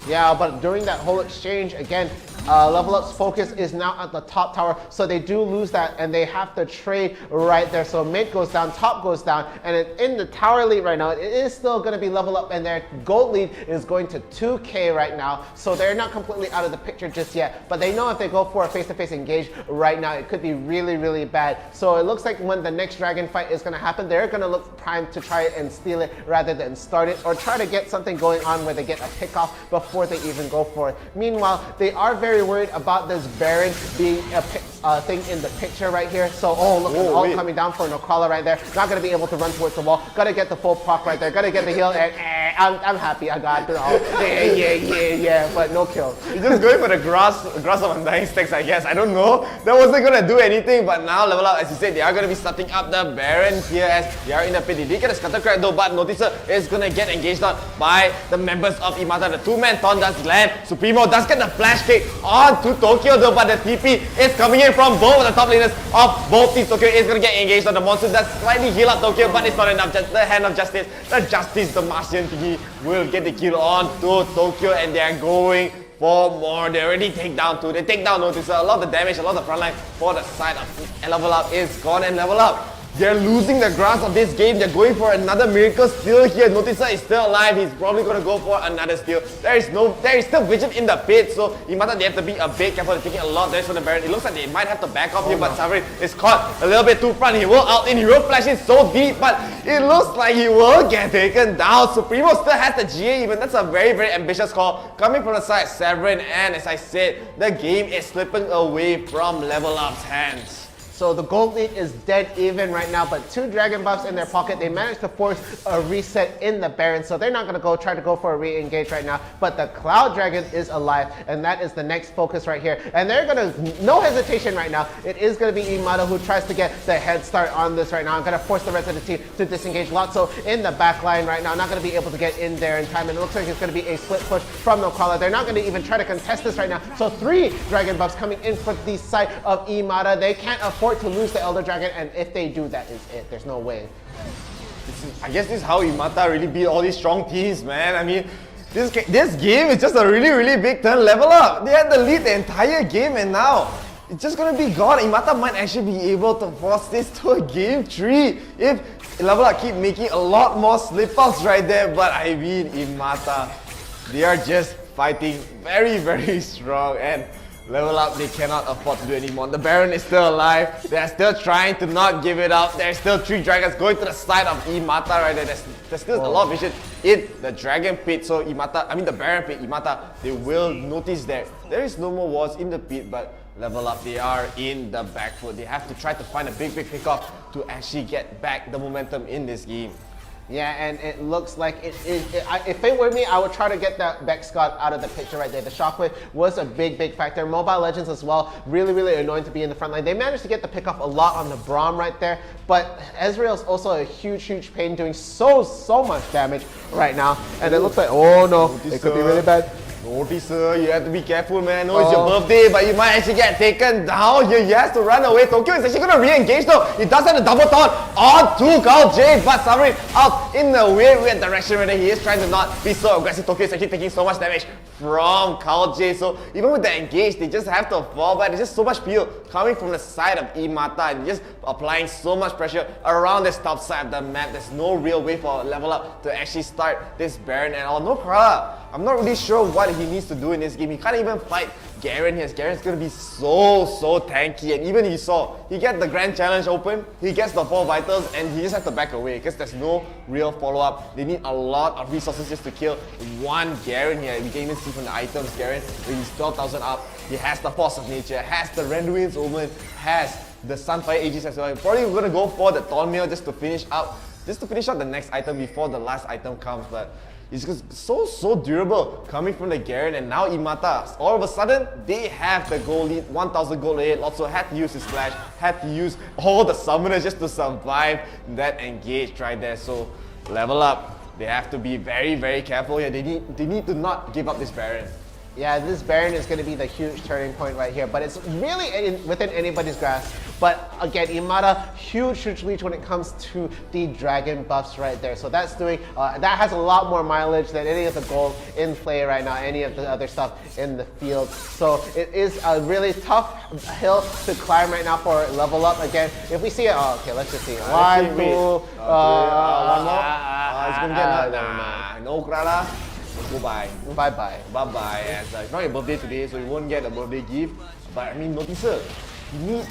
Yeah, but during that whole exchange, again, Level Up's focus is now at the top tower, so they do lose that, and they have to trade right there. So mid goes down, top goes down, and in the tower lead right now, it is still going to be Level Up, and their gold lead is going to 2k right now. So they're not completely out of the picture just yet, but they know if they go for a face-to-face engage right now, it could be really bad. So it looks like when the next dragon fight is going to happen, they're going to look primed to try and steal it rather than start it, or try to get something going on where they get a pick off before they even go for it. Meanwhile, they are very worried about this Baron being a thing in the picture right here. So, look at the ult coming down for 𝐿𝐴vrin right there. Not going to be able to run towards the wall. Got to get the full proc right there. Got to get the heal, and I'm happy. I got through all. Yeah, but no kill. He's just going for the grass of undying stacks, I guess. I don't know. That wasn't gonna do anything, but now level up, as you said, they are gonna be starting up the Baron here as they are in the pit. They did get a scatter crack though, but Noticer is gonna get engaged on by the members of 𝐸𝐼𝐒𝐻. The two-man taunt does land. Supremo does get the flash kick on to Tokyo though, but the TP is coming in from both of the top laners of both teams. Tokyo is gonna get engaged on the monster. Does slightly heal up Tokyo, but it's not enough. Just the hand of justice. The Martian thingy will get the kill on to Tokyo, and they are going for more. They already take down two. They take down Noticer. A lot of the damage, a lot of the frontline for the side of level up is gone, and level up. They're losing the grasp of this game. They're going for another miracle steal here. Noticer is still alive. He's probably going to go for another steal. There is still vision in the pit, so 𝐸𝐼𝐻, they have to be a bit careful. They're taking a lot of damage from the Baron. It looks like they might have to back off here, but Saverin is caught a little bit too front. He will out in, he will flash in so deep, but it looks like he will get taken down. Supremo still has the GA even. That's a very, very ambitious call coming from the side Saverin, and as I said, the game is slipping away from level up's hands. So the gold lead is dead even right now, but 2 dragon buffs in their pocket. They managed to force a reset in the Baron, so they're not going to try to go for a re-engage right now. But the Cloud Dragon is alive, and that is the next focus right here. And they're going to, no hesitation right now. It is going to be 𝐸𝐼𝐻 who tries to get the head start on this right now. I'm going to force the rest of the team to disengage. Lotso in the back line right now, not going to be able to get in there in time. And it looks like it's going to be a split push from the Nocrala. They're not going to even try to contest this right now. So 3 dragon buffs coming in for the side of 𝐸𝐼𝐻. They can't afford to lose the Elder Dragon, and if they do, that is it. There's no way. I guess this is how 𝐸𝐼𝐻 really beat all these strong teams, man. I mean, this game is just a really, really big turn level up. They had the lead the entire game, and now it's just gonna be gone. 𝐸𝐼𝐻 might actually be able to force this to a game 3 if level up keep making a lot more slip-ups right there. But I mean, 𝐸𝐻, they are just fighting very, very strong, and level up, they cannot afford to do anymore. The Baron is still alive. They're still trying to not give it up. There's still 3 dragons going to the side of 𝐸𝐻 right there. There's still a lot of vision in the dragon pit. So the Baron pit, 𝐸𝐻, they will notice that there is no more walls in the pit, but level up, they are in the back foot. They have to try to find a big pickoff to actually get back the momentum in this game. Yeah, and it looks like if it were me, I would try to get that Beck Scott out of the picture right there. The Shockwave was a big factor. Mobile Legends as well, really annoying to be in the front line. They managed to get the pick off a lot on the Braum right there, but 𝐿𝐴ZRAEL's also a huge pain, doing so much damage right now. And it looks like, oh no, it could be really bad. Noticer, you have to be careful, man. No, it's your birthday, but you might actually get taken down here. He has to run away. Tokyo is actually going to re-engage though. He does have a double taunt on to 𝐿𝐴ZRAE, but Saverin out in the weird direction right there. He is trying to not be so aggressive. Tokyo is actually taking so much damage from 𝐿𝐴ZRAE. So even with the engage, they just have to fall back. There's just so much peel coming from the side of 𝐸𝐻, and just applying so much pressure around this top side of the map. There's no real way for level up to actually start this Baron at all. No Nocrala. I'm not really sure what he needs to do in this game. He can't even fight Garen here. Garen's gonna be so tanky, and even he gets the Grand Challenge open, he gets the 4 vitals, and he just has to back away because there's no real follow-up. They need a lot of resources just to kill one Garen here. We can even see from the items, Garen, when he's 12,000 up, he has the Force of Nature, has the Renduin's Omen, has the Sunfire Aegis as well. Probably gonna go for the Thornmail just to finish out the next item before the last item comes, but it's just so durable coming from the Garen. And now 𝐸𝐻, all of a sudden, they have the gold lead, 1,000 gold ahead. Lotso had to use his flash, had to use all the summoners just to survive that engage right there. So level up, they have to be very careful here. They need to not give up this Baron. Yeah, this Baron is going to be the huge turning point right here, but it's really within anybody's grasp. But again, 𝐸𝐻, huge lead when it comes to the dragon buffs right there. So that's doing, that has a lot more mileage than any of the gold in play right now, any of the other stuff in the field. So it is a really tough hill to climb right now for level up again. If we see it, oh, okay, let's just see. 1, 2, one more. It's going to get no Nocrala. Goodbye. Bye-bye. Bye-bye. As it's not your birthday today, so you won't get a birthday gift. But I mean, Noticer, he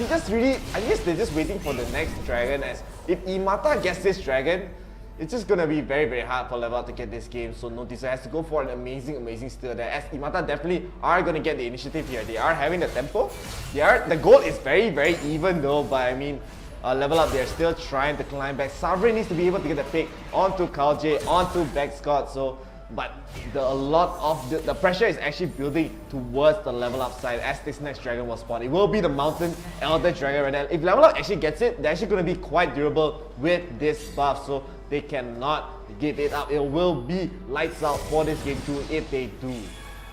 just really, I guess they're just waiting for the next dragon, as if 𝐸𝐻 gets this dragon, it's just gonna be very hard for level up to get this game. So Noticer has to go for an amazing steal there, as 𝐸𝐻 definitely are gonna get the initiative here. They are having the tempo. The goal is very even though, but I mean, Level Up, they're still trying to climb back. Sovereign needs to be able to get the pick onto 𝐿𝐴, onto 𝐻𝐸, so but a lot of the pressure is actually building towards the Level Up side as this next dragon was spawned. It will be the Mountain Elder Dragon right now. If Level Up actually gets it, they're actually going to be quite durable with this buff, so they cannot give it up. It will be lights out for this game too if they do.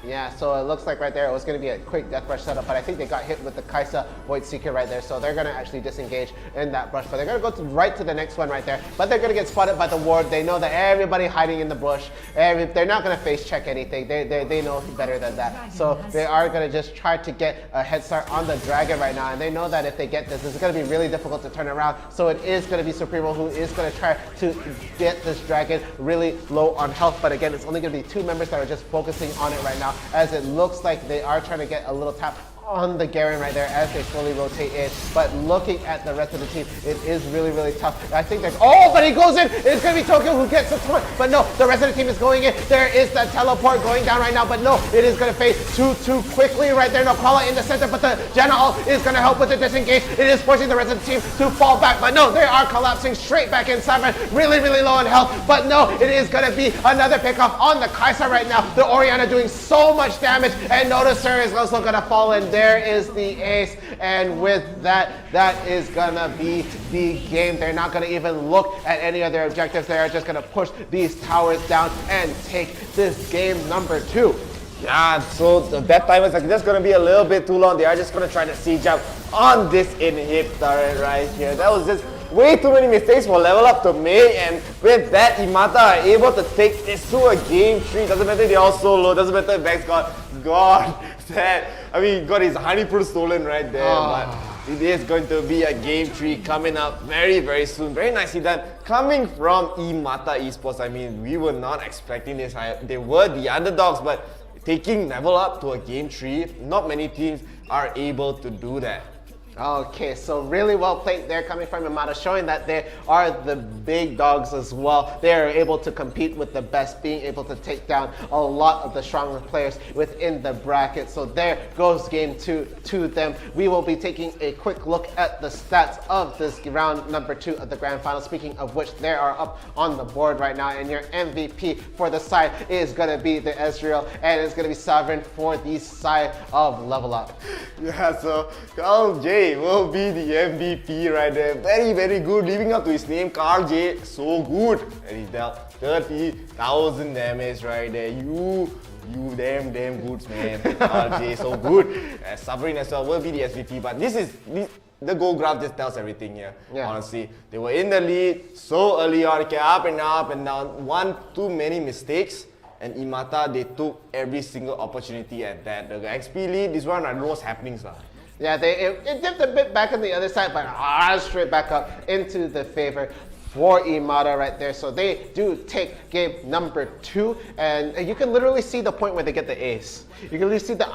Yeah, so it looks like right there it was going to be a quick death brush setup, but I think they got hit with the 𝐒𝐻𝐸 right there, so they're going to actually disengage in that brush. But they're going to go right to the next one right there, but they're going to get spotted by the ward. They know that everybody hiding in the bush, they're not going to face check anything. They know better than that. So they are going to just try to get a head start on the dragon right now, and they know that if they get this, it's going to be really difficult to turn around. So it is going to be Supremo who is going to try to get this dragon really low on health, but again, it's only going to be 2 members that are just focusing on it right now, as it looks like they are trying to get a little tap on the Garen right there as they slowly rotate in. But looking at the rest of the team, it is really, really tough. I think there's, oh, but he goes in. It's going to be Tokyo who gets the point. But no, the rest of the team is going in. There is that teleport going down right now. But no, it is going to fade too quickly right there. No, Koala in the center, but the Janna ult is going to help with the disengage. It is forcing the rest of the team to fall back. But no, they are collapsing straight back in. Sovereign really, really low on health. But no, it is going to be another pickoff on the Kai'Sa right now. The Orianna doing so much damage. And notice her is also going to fall in. There is the ace, and with that, that is gonna be the game. They're not gonna even look at any of their objectives. They are just gonna push these towers down and take this game number 2. Yeah, so that time is like just gonna be a little bit too long. They are just gonna try to siege up on this inhib turret right here. That was just way too many mistakes for Level Up to make, and with that, 𝐸𝐴TA are able to take this to a game 3. Doesn't matter if they're all so low, doesn't matter if Vex got that. I mean, got his honeypot stolen right there, but it is going to be a game 3 coming up very, very soon. Very nicely done. Coming from 𝐸𝐴TA Esports, I mean, we were not expecting this. They were the underdogs, but taking Level Up to a game 3, not many teams are able to do that. Okay, so really well played there coming from 𝐸𝐴TA, showing that they are the big dogs as well. They are able to compete with the best, being able to take down a lot of the stronger players within the bracket. So there goes game 2 to them. We will be taking a quick look at the stats of this round number 2 of the grand final. Speaking of which, they are up on the board right now, and your MVP for the side is going to be the Ezreal, and it's going to be Sovereign for the side of Level Up. Yeah, so 𝐿𝐴 will be the MVP right there. Very, very good. Living up to his name, 𝐿𝐴, so good. And he dealt 30,000 damage right there. You damn goods, man. 𝐿𝐴, so good. Sovereign as well will be the MVP, but the goal graph just tells everything here. Yeah. Honestly, they were in the lead so early on, okay, up and down. One too many mistakes. And 𝐸𝐴TA, they took every single opportunity at that. The XP lead, this one, I don't know what's happening, sir. Yeah, it dipped a bit back on the other side, but straight back up into the favor for 𝐸𝐴TA right there. So they do take game number 2, and you can literally see the point where they get the ace. You can literally see the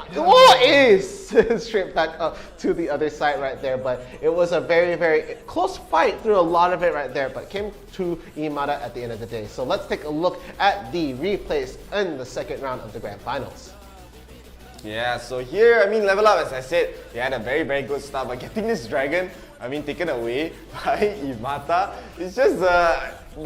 ace straight back up to the other side right there. But it was a very, very close fight through a lot of it right there, but it came to 𝐸𝐴TA at the end of the day. So let's take a look at the replays in the second round of the grand finals. Yeah, so here, I mean, Level Up, as I said, they had a very, very good start, but getting this dragon, I mean, taken away by 𝐸𝐴TA, it's just,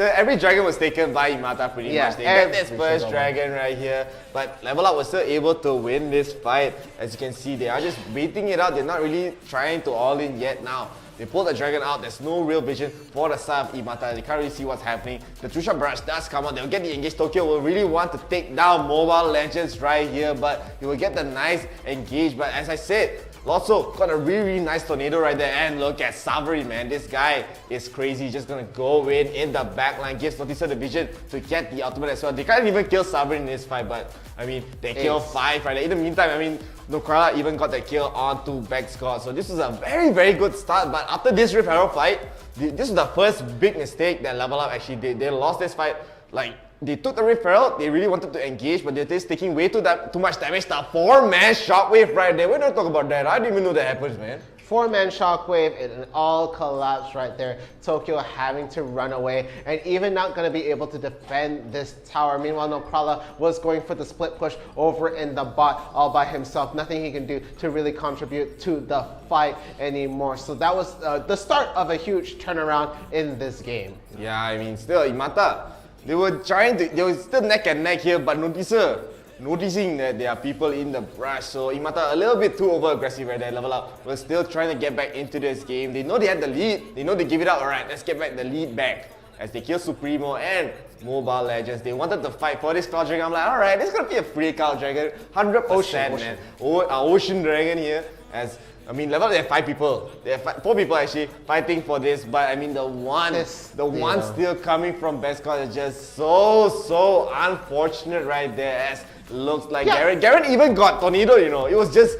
every dragon was taken by 𝐸𝐴TA pretty much. They get this first dragon right here, but Level Up was still able to win this fight. As you can see, they are just waiting it out. They're not really trying to all in yet now. They pull the dragon out, there's no real vision for the side of 𝐸𝐴TA. They can't really see what's happening. The True Shot Barrage does come out, they'll get the engage. Tokyo will really want to take down Mobile Legends right here, but he will get the nice engage. But as I said, Lotso got a really, really nice tornado right there, and look at Sovereign, man. This guy is crazy. Just gonna go in the backline, gives Notisa the vision to get the ultimate as well. They can't even kill Sovereign in this fight, but I mean, they kill 5 right there. In the meantime, I mean, Nukrala even got the kill onto 𝐻𝐸. So this was a very, very good start, but after this Rift Arrow fight, this was the first big mistake that Level Up actually did. They lost this fight. Like, they took the Rift Arrow, they really wanted to engage, but they're just taking way too much damage. The 4-man Shockwave right there. We don't talk about that. I didn't even know that happens, man. 4-man shockwave, and it all collapsed right there. 𝐾𝐞 having to run away and even not going to be able to defend this tower. Meanwhile, 𝐿 was going for the split push over in the bot all by himself. Nothing he can do to really contribute to the fight anymore. So that was the start of a huge turnaround in this game. Yeah, I mean, still, 𝐸𝐸mata, they were still neck and neck here, but noticing that there are people in the brush. So 𝐸𝐸mata a little bit too over aggressive right there. Level Up was still trying to get back into this game. They know they had the lead. They know they give it up. Alright, let's get back the lead back. As they kill Supremo and Mobile Legends. They wanted to fight for this Cloud Dragon. I'm like, alright, this is gonna be a free Cloud Dragon. 100% man. Ocean Dragon here. As I mean, Level Up, they have 5 people. They have 4 people actually fighting for this, but I mean the one still coming from Best Cloud is just so unfortunate right there. As looks like Garen even got Tornado, you know. It was just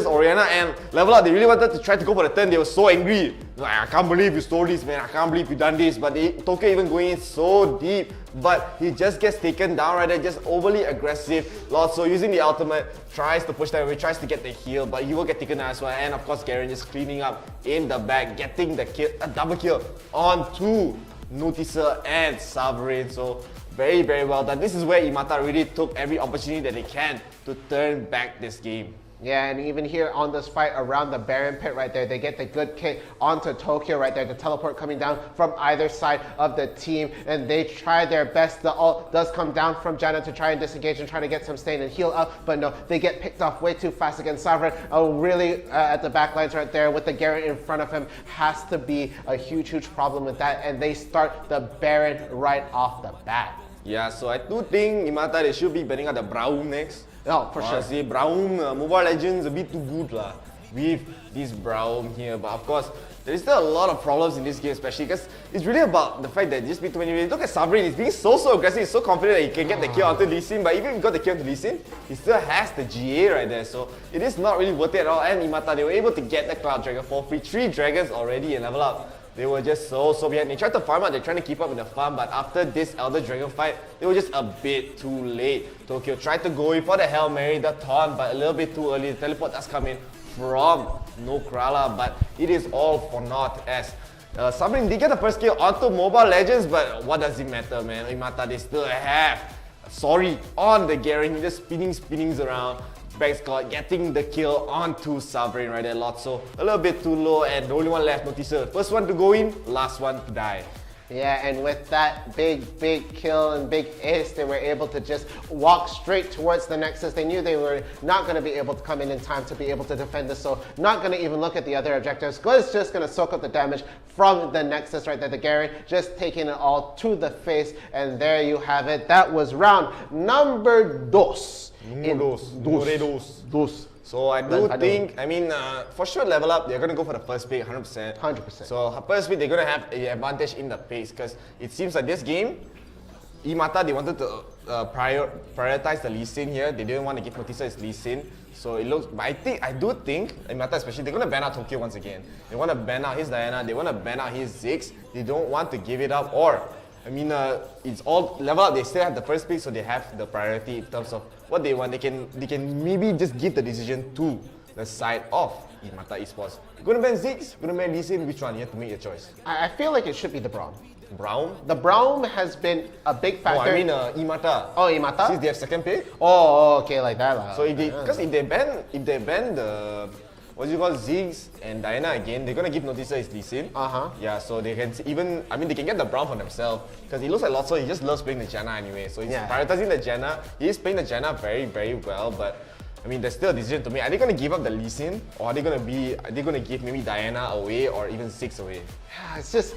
Orianna and Level Up. They really wanted to try to go for the turn. They were so angry. Like, I can't believe you stole this, man. I can't believe you done this. But 𝐾𝐞 even going in so deep. But he just gets taken down right there. Just overly aggressive. Lotso using the ultimate, tries to push that away, tries to get the heal, but he will get taken down as well. And of course, Garen just cleaning up in the back, getting the kill, a double kill onto Noticer and Sovereign. So very well done. This is where 𝐸𝐸mata really took every opportunity that they can to turn back this game. Yeah, and even here on this fight around the Baron pit right there, they get the good kick onto 𝐾𝐞 right there. The teleport coming down from either side of the team, and they try their best. The ult does come down from Janna to try and disengage and try to get some stain and heal up, but no, they get picked off way too fast against Sovereign. Really at the back lines right there with the Garen in front of him has to be a huge problem with that, and they start the Baron right off the bat. Yeah, so I do think 𝐸𝐸mata, they should be betting on the Braum next. Oh, for sure. See, Braum, Mobile Legends a bit too good lah with this Braum here. But of course, there is still a lot of problems in this game, especially because it's really about the fact that just be too many. Look at Sovereign, he's being so aggressive, he's so confident that he can get the kill onto Lee Sin. But even if he got the kill onto Lee Sin, he still has the GA right there. So it is not really worth it at all. And 𝐸𝐸mata, they were able to get the Cloud Dragon for free. 3 dragons already and Level Up. They were just so behind. They tried to farm out, they're trying to keep up with the farm, but after this Elder Dragon fight, they were just a bit too late. 𝐾𝐞 tried to go in for the Hail Mary, the taunt, but a little bit too early. The teleport does come in from 𝐿, but it is all for naught as Sovereign did get the first kill onto Mobile Legends, but what does it matter, man? 𝐸𝐸mata, they still have Sorry on the Garen, he just spinning around. Backscott getting the kill onto Sovereign right there, Lotso. A little bit too low, and the only one left, Noticer. First one to go in, last one to die. Yeah, and with that big kill and big ace, they were able to just walk straight towards the Nexus. They knew they were not going to be able to come in time to be able to defend this, so not going to even look at the other objectives. Glizz just going to soak up the damage from the Nexus right there. The Garen just taking it all to the face, and there you have it. That was round number 2. So I do think, I mean, for sure Level Up, they're going to go for the first pick, 100%. 100%. So first pick, they're going to have an advantage in the pace, because it seems like this game, 𝐸𝐸mata, they wanted to prioritize the Lee Sin here. They didn't want to give Noticer his Lee Sin. So it looks, but I do think, 𝐸𝐸mata especially, they're going to ban out 𝐾𝐞 once again. They want to ban out his Diana, they want to ban out his Ziggs. They don't want to give it up, or I mean, it's all Level Up. They still have the first pick, so they have the priority in terms of what they want. They can maybe just give the decision to the side of 𝐸𝐸mata Esports. You're gonna ban Ziggs, you're gonna ban Lee Sin, which one? You have to make your choice. I feel like it should be the Braum. Braum? The Braum has been a big factor. Oh, I mean 𝐸𝐸mata. Oh, 𝐸𝐸mata? Since they have second pick. Oh, okay, like that. So if they ban the Ziggs and Diana again, they're gonna give Noticer his Lee Sin. Yeah, so they can even, I mean, they can get the Braum for themselves, because he looks like Lotso, he just loves playing the Janna anyway. So he's prioritizing the Janna. He is playing the Janna very well, but I mean, there's still a decision to make. Are they gonna give up the Lee Sin, or are they gonna give maybe Diana away or even Ziggs away? Yeah, it's just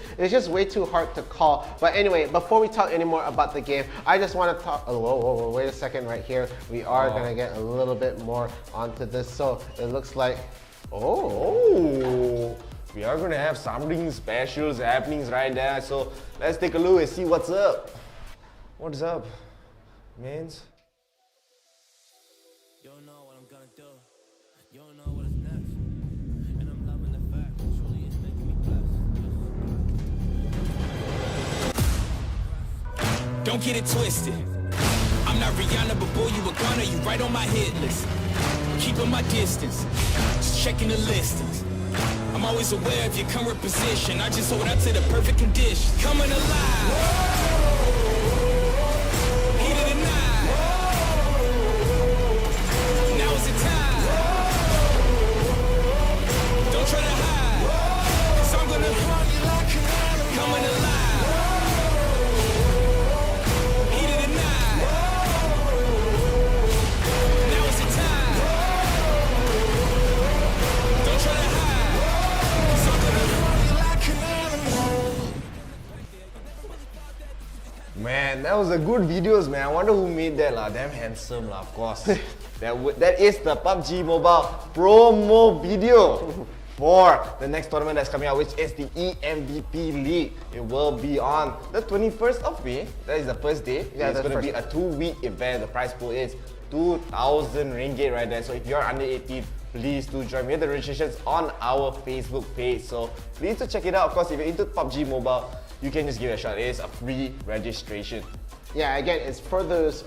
way too hard to call. But anyway, before we talk any more about the game, I just want to talk. Oh, whoa, wait a second, right here. We are gonna get a little bit more onto this. So it looks like. Oh, we are gonna have something special happenings right there. So let's take a look and see what's up. What's up, mans? You don't know what I'm gonna do. You don't know what is next. And I'm loving the fact that truly it's making me blessed. Don't get it twisted. I'm not Rihanna, but boy, you a gunner. You right on my hit list. Keeping my distance, just checking the listings. I'm always aware of your current position. I just hold up to the perfect conditions. Coming alive. Heat of the night. Now is the time. Don't try to hide. 'Cause I'm gonna hunt you like an animal. Coming alive. Heat of the night. Now is the time. Don't try to hide. 'Cause I'm gonna hunt you like an animal. Man, that was a good videos, man. I wonder who made that lah. Damn handsome lah, of course. that is the PUBG Mobile promo video for the next tournament that's coming out, which is the EMVP League. It will be on the 21st of May. That is the first day. Yeah, it's going to be a 2-week event. The prize pool is 2,000 ringgit right there. So if you're under 18, please do join. We have the registrations on our Facebook page. So please do check it out. Of course, if you're into PUBG Mobile, you can just give it a shot. It is a free registration. Yeah, again, it's for those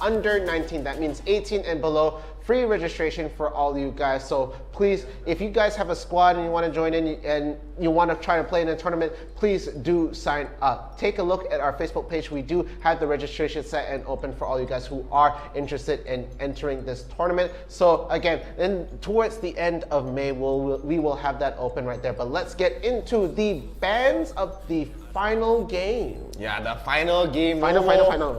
under 19. That means 18 and below. Free registration for all you guys. So please, if you guys have a squad and you want to join in and you want to try to play in a tournament, please do sign up. Take a look at our Facebook page. We do have the registration set and open for all you guys who are interested in entering this tournament. So again, then towards the end of May, we will have that open right there. But let's get into the bans of the final game. Yeah, the final game. Final.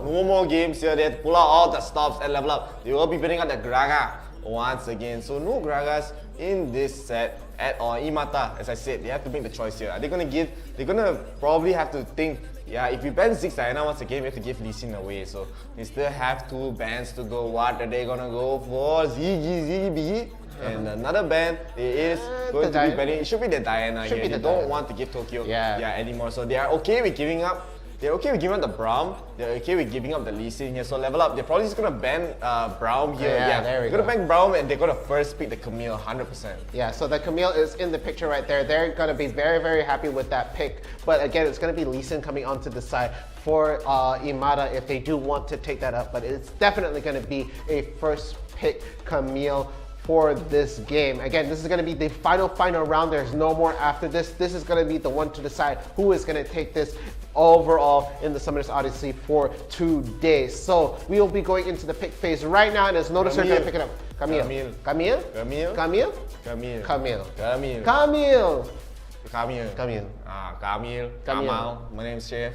No more games here. They have to pull out all the stops and level up. They will be bringing out the Graga once again. So no Gragas in this set at all. Imata, as I said, they have to make the choice here. Are they gonna give? They're gonna probably have to think. Yeah, if we ban 6 Diana once again, we have to give Lee Sin away. So they still have 2 bans to go. What are they gonna go for? 𝐒𝐶𝐬𝐵. And another ban is going to be banning. It should be the Diana here. They don't want to give Tokyo anymore. So they are okay with giving up. They're okay with giving up the Braum. They're okay with giving up the Lee Sin here. So level up. They're probably just gonna ban Braum here. Yeah, there we they're go. gonna ban Braum and they're gonna first pick the 𝐒𝐿𝐴 100%. Yeah, so the 𝐒𝐿𝐴 is in the picture right there. They're gonna be very, very happy with that pick. But again, it's gonna be Lee Sin coming onto the side for Imada if they do want to take that up. But it's definitely gonna be a first pick 𝐒𝐿𝐴 for this game. Again, this is going to be the final round. There's no more after this. This is going to be the one to decide who is going to take this overall in the Summoners Odyssey for 2 days. So we will be going into the pick phase right now, and as notice we're going to pick it up. 𝐒𝐿𝐴. 𝐒𝐿𝐴. 𝐒𝐿𝐴. 𝐒𝐿𝐴. 𝐒𝐿𝐴. 𝐒𝐿𝐴. 𝐒𝐿𝐴. 𝐒𝐿𝐴. 𝐒𝐿𝐴. 𝐒𝐿𝐴. 𝐒𝐿𝐴. Kamal. My name is Chef.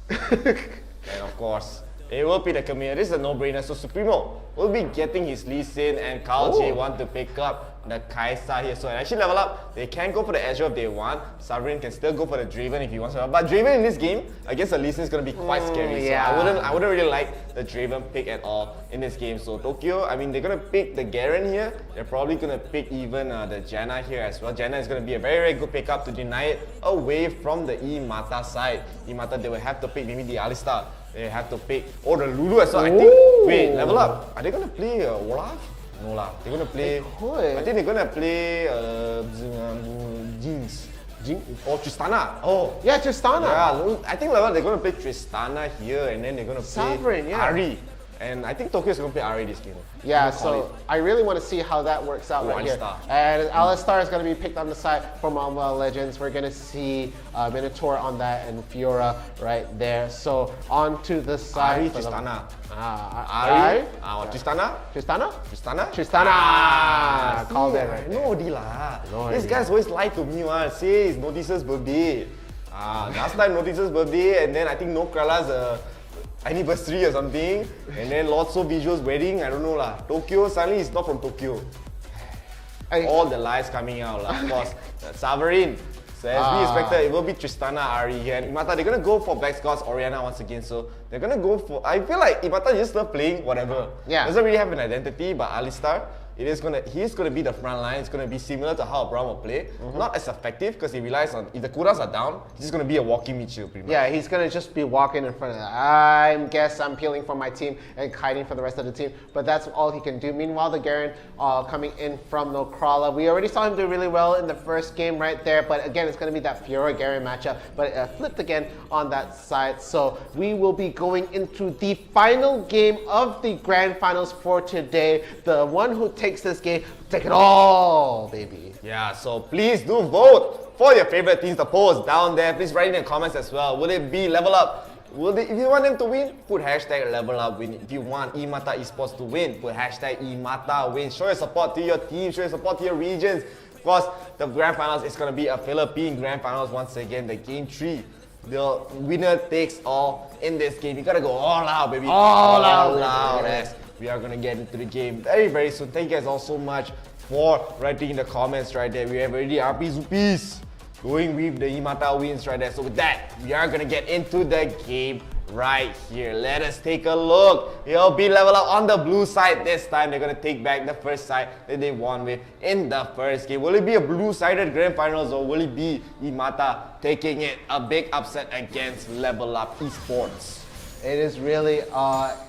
And of course, it will be the 𝐒𝐿𝐴. This is a no-brainer. So Supremo will be getting his Lee Sin, and Carl J want to pick up the Kai'Sa here. So actually level up. They can go for the Azure if they want. Sovereign can still go for the Draven if he wants to. But Draven in this game against the Lee Sin is going to be quite scary. yeah. So I wouldn't really like the Draven pick at all in this game. So Tokyo, I mean, they're going to pick the Garen here. They're probably going to pick even the Janna here as well. Janna is going to be a very, very good pickup to deny it away from the Imata side. Imata, they will have to pick maybe the Alistar. They have to pick, or the Lulu as well. I think, wait, level up. Are they going to play Olaf? No lah. They're going to play, I think they're going to play Jinx. Or Tristana. Oh. Yeah, Tristana. Yeah, I think level they're going to play Tristana here, and then they're going to play Sovereign, yeah. Ahri. And I think Tokyo is going to play Ahri this game. Yeah, so I really want to see how that works out right here. Alistar. And Alistar is going to be picked on the side for Mobile Legends. We're going to see Minotaur on that and Fiora right there. So on to the side. Ahri, Tristana. Ahri? Tristana? Tristana? Tristana? Tristana! Called it right there. No idea lah. No This idea. guy's always lie to me one. Say it's Notice's birthday. Last time Notice's birthday, and then I think No Krala's anniversary or something, and then Lotso Visual's wedding, I don't know lah. Tokyo, suddenly it's not from Tokyo. All the lies coming out lah, of course. Sovereign. So as we expected, it will be Tristana, Ahri here, and Imata, they're gonna go for Black Scots, Orianna once again, so they're gonna go for, I feel like Imata just love playing whatever. Yeah. Doesn't really have an identity, but Alistar, he's gonna be the front line. It's gonna be similar to how Braum will play. Not as effective because he relies on, if the cooldowns are down, he's just gonna be a walking Michiu pretty much. Yeah, he's gonna just be walking in front of that. I guess I'm peeling for my team and kiting for the rest of the team, but that's all he can do. Meanwhile, the Garen coming in from Nokrala. We already saw him do really well in the first game right there, but again, it's gonna be that Fiora Garen matchup, but it flipped again on that side. So we will be going into the final game of the Grand Finals for today. The one who takes takes this game, take it all, baby. Yeah, so please do vote for your favorite teams. The poll is down there. Please write in the comments as well. Will it be Level Up? If you want them to win, put hashtag Level Up win. If you want 𝐸𝐴TA Esports to win, put hashtag 𝐸𝐴TA win. Show your support to your team, show your support to your regions. Of course, the grand finals is going to be a Philippine grand finals once again, the game 3. The winner takes all in this game. You gotta go all out, baby. All out. Yes, we are gonna get into the game very, very soon. Thank you guys all so much for writing in the comments right there. We have already RP Zupis going with the 𝐸𝐴TA wins right there. So with that, we are gonna get into the game right here. Let us take a look. It'll be Level Up on the blue side this time. They're gonna take back the first side that they won with in the first game. Will it be a blue-sided grand finals or will it be 𝐸𝐴TA taking it a big upset against Level Up Esports? It is really,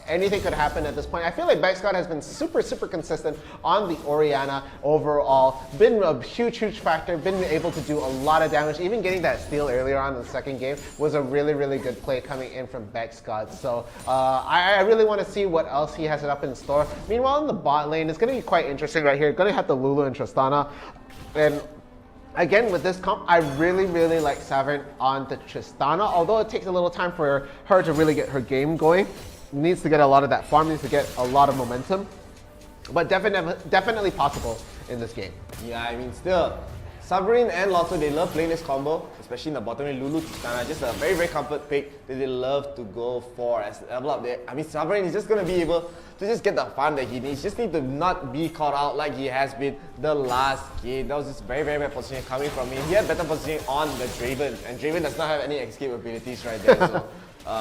anything could happen at this point. I feel like 𝐒𝐲𝐻 has been super consistent on the Orianna overall. Been a huge factor, been able to do a lot of damage. Even getting that steal earlier on in the second game was a really good play coming in from 𝐒𝐲𝐻. So I really want to see what else he has it up in store. Meanwhile, in the bot lane, it's going to be quite interesting right here. Going to have the Lulu and Tristana. And again, with this comp, I really like 𝐿𝑒𝐻 on the Tristana, although it takes a little time for her to really get her game going. Needs to get a lot of that farm, needs to get a lot of momentum, but definitely possible in this game. Yeah, I mean, still, Sovereign and Lotso, they love playing this combo, especially in the bottom lane. Lulu, Tristana, just a very comfort pick that they love to go for as Level Up there. I mean, Sovereign is just going to be able to just get the farm that he needs. Just need to not be caught out like he has been the last game. That was just very bad positioning coming from him. He had better positioning on the Draven, and Draven does not have any escape abilities right there. So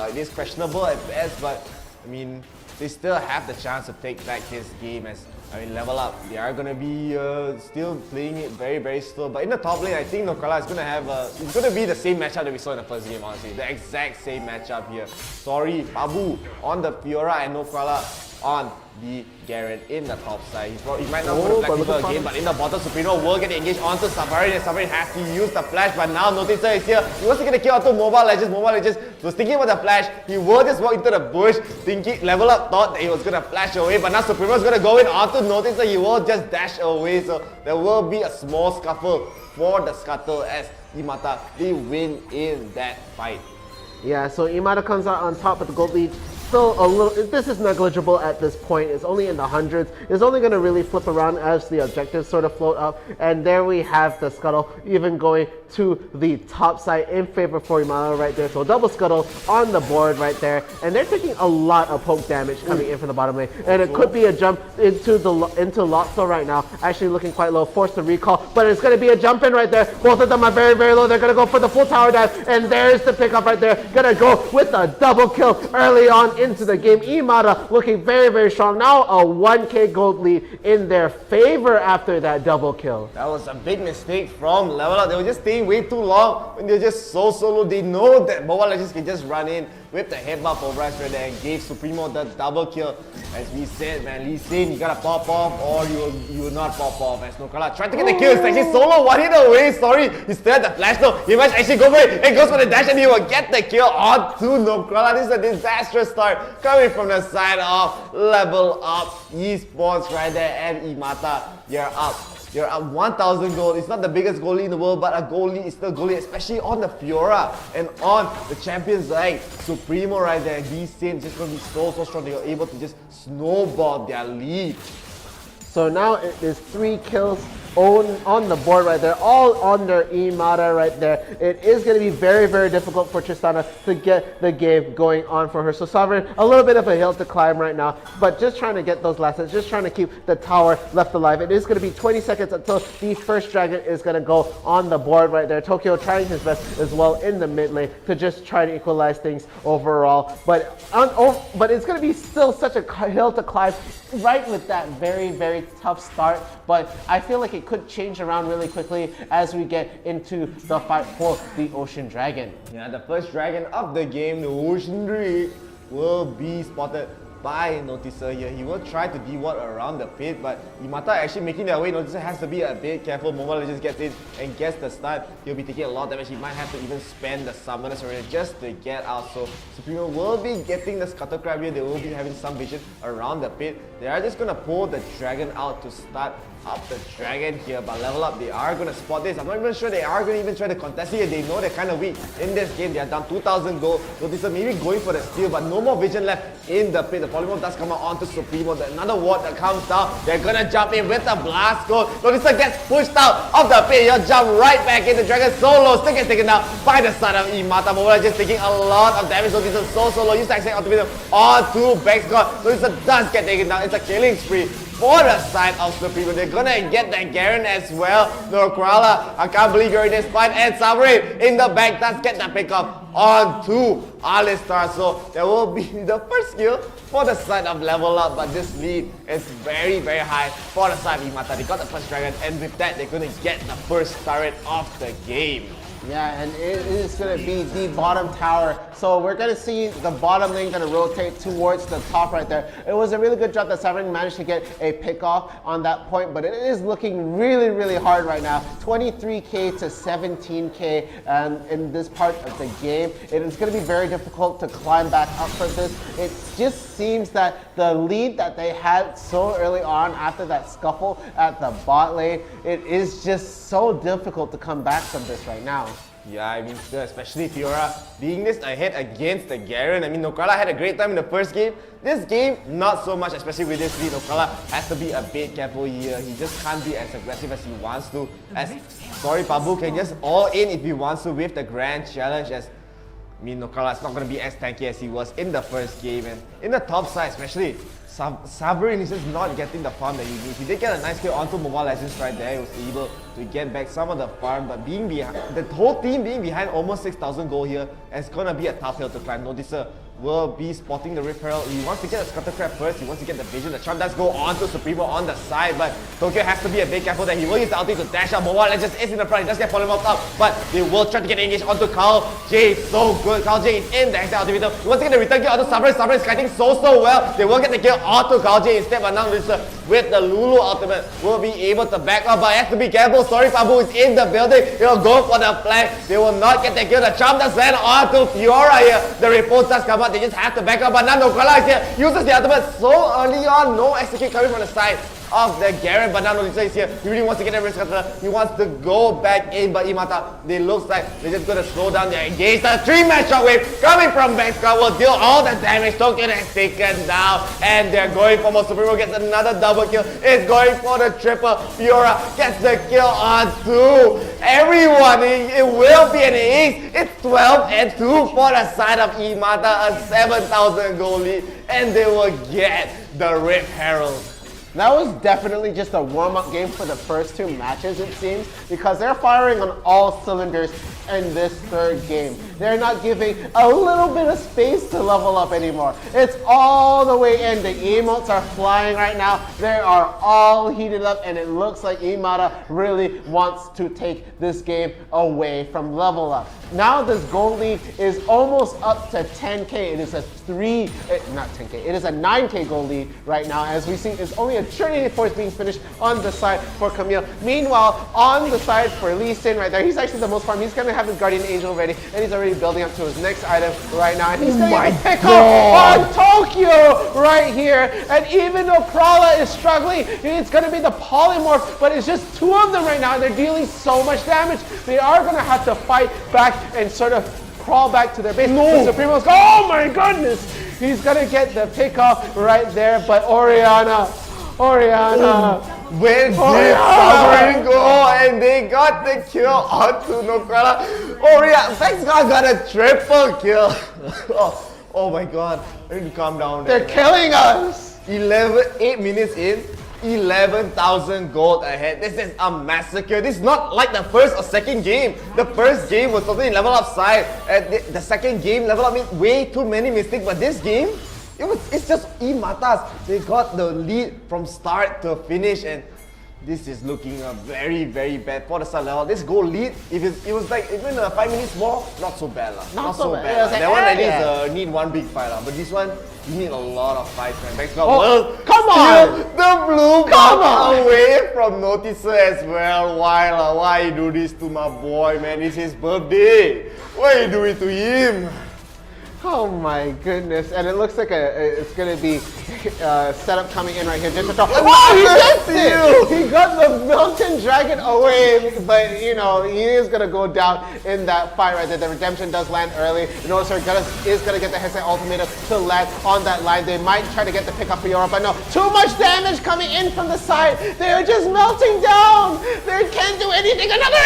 it is questionable at best, but I mean, they still have the chance to take back this game as, I mean, Level Up. They are going to be still playing it very slow. But in the top lane, I think Nokrala is going to have it's going to be the same matchup that we saw in the first game, honestly. The exact same matchup here. Sorry, Babu on the Fiora and Nokrala on the Garen in the top side. He might not go to Black People again, but in the bottom, Supremo will get engaged onto Safari, and Safari has to use the flash, but now Noticer is here. He wants to get a kill onto Mobile Legends. Mobile Legends was thinking about the flash. He will just walk into the bush, thinking Level Up thought that he was going to flash away, but now Supremo is going to go in onto Noticer. He will just dash away, so there will be a small scuffle for the Scuttle as 𝐸𝐴TA, they win in that fight. Yeah, so 𝐸𝐴TA comes out on top with the gold lead. Still a little, this is negligible at this point. It's only in the hundreds. It's only going to really flip around as the objectives sort of float up. And there we have the Scuttle even going to the top side in favor for 𝐸𝐴TA right there. So double Scuttle on the board right there. And they're taking a lot of poke damage coming in from the bottom lane. And it could be a jump into Lotso right now. Actually looking quite low, forced to recall. But it's going to be a jump in right there. Both of them are very low. They're going to go for the full tower dive. And there's the pickup right there. Going to go with a double kill early on into the game. 𝐸𝐴TA looking very strong. Now a 1k gold lead in their favor after that double kill. That was a big mistake from Level Up. They were just staying way too long when they're just so low. They know that Mobile Legends can just run in with the headbutt for Bryce right there and gave Supremo the double kill. As we said, man, Lee Sin, you gotta pop off or you will not pop off. As Nokrala tried to get the kill. It's actually solo, one hit away. Sorry, he still had the flash though. He must actually go for it. It goes for the dash and he will get the kill onto Nokrala. This is a disastrous start coming from the side of Level Up Esports right there. And 𝐸𝐴TA, you're up. You're up 1,000 gold. It's not the biggest goalie in the world, but a goalie is still goalie, especially on the Fiora and on the champions like Supremo right there. These Saints just going to be so strong. They are able to just snowball their lead. So now it is 3 kills on the board right there, all under 𝐸𝐴TA right there. It is going to be very difficult for Tristana to get the game going on for her. So Sovereign, a little bit of a hill to climb right now, but just trying to get those last hits, just trying to keep the tower left alive. It is going to be 20 seconds until the first dragon is going to go on the board right there. Tokyo trying his best as well in the mid lane to just try to equalize things overall. But it's going to be still such a hill to climb right with that very tough start. But I feel like it could change around really quickly as we get into the fight for the Ocean Dragon. Yeah, the first dragon of the game, the Ocean Dragon, will be spotted by Noticer here. He will try to deward around the pit, but 𝐸𝐴TA actually making their way. Noticer has to be a bit careful. Mobile Legends gets in and gets the stun. He'll be taking a lot of damage. He might have to even spend the Summoners Arena just to get out. So Supremo will be getting the Scuttlecrab here. They will be having some vision around the pit. They are just going to pull the Dragon out to start up the Dragon here, but level up, they are going to spot this. I'm not even sure they are going to even try to contest it. They know they're kind of weak in this game. They are down 2,000 gold. Noticer maybe going for the steal, but no more vision left in the pit. The Polymorph does come out onto Supremo. Another ward that comes down. They're going to jump in with the blast gold. Noticer gets pushed out of the pit. He'll jump right back in. The Dragon solo. Still gets taken down by the side of 𝐸𝐴TA. Mobile just taking a lot of damage. Noticer so solo. Use the accent ultimate onto Backscott. Noticer does get taken down. It's a killing spree for the side of Supremo. They're gonna get that Garen as well. No Koala, I can't believe you're in this fight. And Sabri in the back does get that pick up onto Alistar. So there will be the first kill for the side of Level Up, but this lead is very, very high for the side of 𝐸𝐴TA. They got the first dragon, and with that, they're gonna get the first turret of the game. Yeah, and it is going to be the bottom tower. So we're going to see the bottom lane going to rotate towards the top right there. It was a really good job that Severin managed to get a pick off on that point, but it is looking really, really hard right now. 23k to 17k in this part of the game. It is going to be very difficult to climb back up from this. It just seems that the lead that they had so early on after that scuffle at the bot lane, it is just so difficult to come back from this right now. Yeah, I mean, especially Fiora being this ahead against the Garen. I mean, Nokrala had a great time in the first game. This game, not so much, especially with this lead. Nokrala has to be a bit careful here. He just can't be as aggressive as he wants to. Sorry, Pabu can just all in if he wants to with the Grand Challenge. I mean, Nokrala is not going to be as tanky as he was in the first game. And in the top side, especially, Sabrin is just not getting the farm that he needs. He did get a nice kill onto Mobile Legends right there. He was able to get back some of the farm, but being behind, the whole team being behind almost 6,000 gold here, it's gonna be a tough hill to climb. Noticer will be spotting the Rift Herald. He wants to get a Scuttlecrab first. He wants to get the vision. The charm does go on to Supremo on the side, but Tokyo has to be a bit careful that he will use the ulti to dash out. Mobile Legends is in the front. He does get polymorphed up, but they will try to get engaged onto 𝐿𝐴. So good. 𝐿𝐴 is in the extra ultimate. He wants to get the return kill onto Sabrin. Sabrin is kiting so well. They will get the kill onto 𝐿𝐴 instead, but now Noticer with the Lulu ultimate will be able to back up, but he has to be careful. Sorry, Pabu is in the building. He'll go for the flank. They will not get the kill. The charm does land onto Fiora here. The repulse does come out. They just have to back up, but now Nokrala is here. Uses the ultimate so early on. No execute coming from the side of the Garen, but now Noticer is here. He really wants to get every scuttler. He wants to go back in, but 𝐸𝐴TA, they looks like they're just gonna slow down their engage. The 3-man shockwave coming from Backscott will deal all the damage. Tokyo is taken down, and they're going for more. Supremo gets another double kill. It's going for the triple. Fiora gets the kill on 2. Everyone, it will be an ace. It's 12-2 for the side of 𝐸𝐴TA, a 7,000 gold lead, and they will get the Rift Herald. That was definitely just a warm-up game for the first 2 matches, it seems, because they're firing on all cylinders in this third game. They're not giving a little bit of space to level up anymore. It's all the way in. The emotes are flying right now. They are all heated up, and it looks like 𝐸𝐴TA really wants to take this game away from level up. Now this gold lead is almost up to 10k. It is a not 10k, it is a 9k gold lead right now. As we see, it's only a Trinity Force being finished on the side for Camille. Meanwhile, on the side for Lee Sin right there, he's actually the most farm. He's going to have his Guardian Angel ready, and he's already building up to his next item right now. And he's going to pick up on Tokyo right here. And even though Krala is struggling, it's going to be the polymorph, but it's just 2 of them right now, and they're dealing so much damage. They are going to have to fight back and sort of crawl back to their base. No! Supremo's oh my goodness! He's going to get the pick off right there, but Orianna, where did Sabrin go? And they got the kill onto Nokrala. Backscott got a triple kill. oh my god. I need to calm down. They're killing us. 8 minutes in. 11,000 gold ahead. This is a massacre. This is not like the first or second game. The first game was totally level up side. The second game level up means way too many mistakes. But this game, it's just 𝐸𝐴TA's. They got the lead from start to finish, and this is looking very, very bad for the side level. This goal lead, if it was like even 5 minutes more, not so bad. Not so bad. That one at least need one big fight. But this one, You need a lot of fights, man. Thanks God. Oh, Well, come on! the blue Come mark on! away from Noticer as well. Why you do this to my boy, man? It's his birthday. Why you do it to him? Oh my goodness! And it looks like it's gonna be setup coming in right here. Just to throw. Oh, he gets it! He got the mountain dragon away, but you know he is gonna go down in that fight right there. The redemption does land early. You know, sir, is gonna get the Heisei ultimatum to land on that line. They might try to get the pick up for Europe, but no, too much damage coming in from the side. They are just melting down. They can't do anything. Another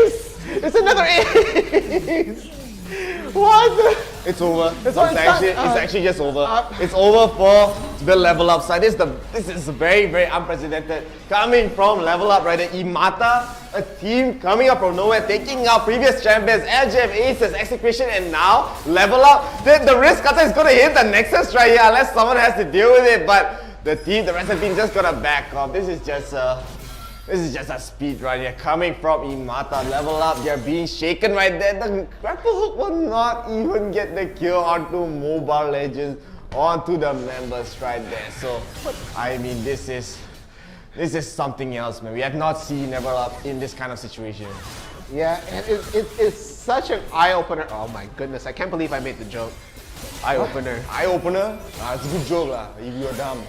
ace! It's another ace. What the? It's over. It's actually just over. It's over for the level up side. This is very, very unprecedented. Coming from level up right there, Imata, a team coming up from nowhere, taking out previous champions, LGF Aces, Execution, and now level up. The risk cutter is gonna hit the Nexus right here unless someone has to deal with it. But the rest of the team just gonna back off. This is just a speed right here coming from Imata. Level up, they're being shaken right there. The grapple hook will not even get the kill onto Mobile Legends, onto the members right there. So, I mean, this is something else, man. We have not seen Level Up in this kind of situation. Yeah, and it's such an eye-opener. Oh my goodness, I can't believe I made the joke. Eye-opener. Eye-opener? It's a good joke lah, if you're dumb.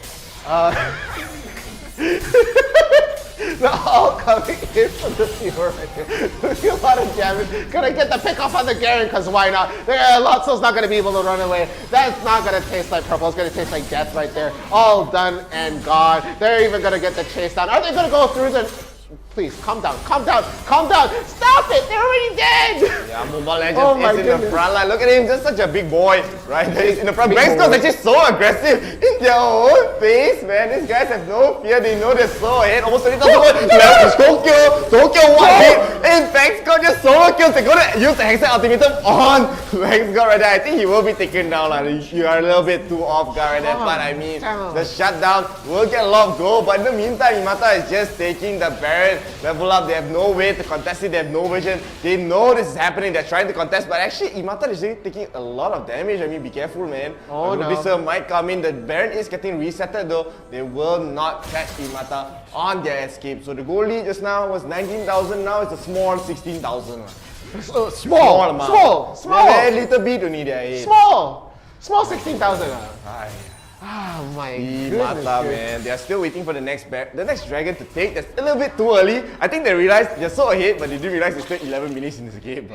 They're all coming in from the viewer right there. Doing a lot of damage. Gonna get the pick off on the Garen, because why not? Lotso's not gonna be able to run away. That's not gonna taste like purple. It's gonna taste like death right there. All done and gone. They're even gonna get the chase down. Are they gonna go through the... Please, calm down, calm down, calm down. Stop it, they're already dead. Yeah, Mobile Legends is in the front line. Look at him, just such a big boy, right? He's in the front. Mexico's actually so aggressive in their own face, man. These guys have no fear. They know they're so ahead. Almost 20,000 Tokyo one hit. And Mexico just solo kills. They're gonna use the Heisei ultimatum on Mexico right there. I think he will be taken down. You are a little bit too off guard right there. But I mean, the shutdown will get a lot of gold. But in the meantime, Imata is just taking the Baron. Level up, they have no way to contest it, they have no vision. They know this is happening, they're trying to contest, but actually Imata is really taking a lot of damage. I mean, be careful, man. Oh no. Odysseys might come in. The Baron is getting resetted though. They will not catch Imata on their escape. So the goal lead just now was 19,000, now it's a small 16,000. Small amount. Very little bit only there. Small 16,000. Oh my Imata, goodness. Man, they are still waiting for the next dragon to take. That's a little bit too early. I think they realized they're so ahead, but they didn't realize it's still 11 minutes in this game.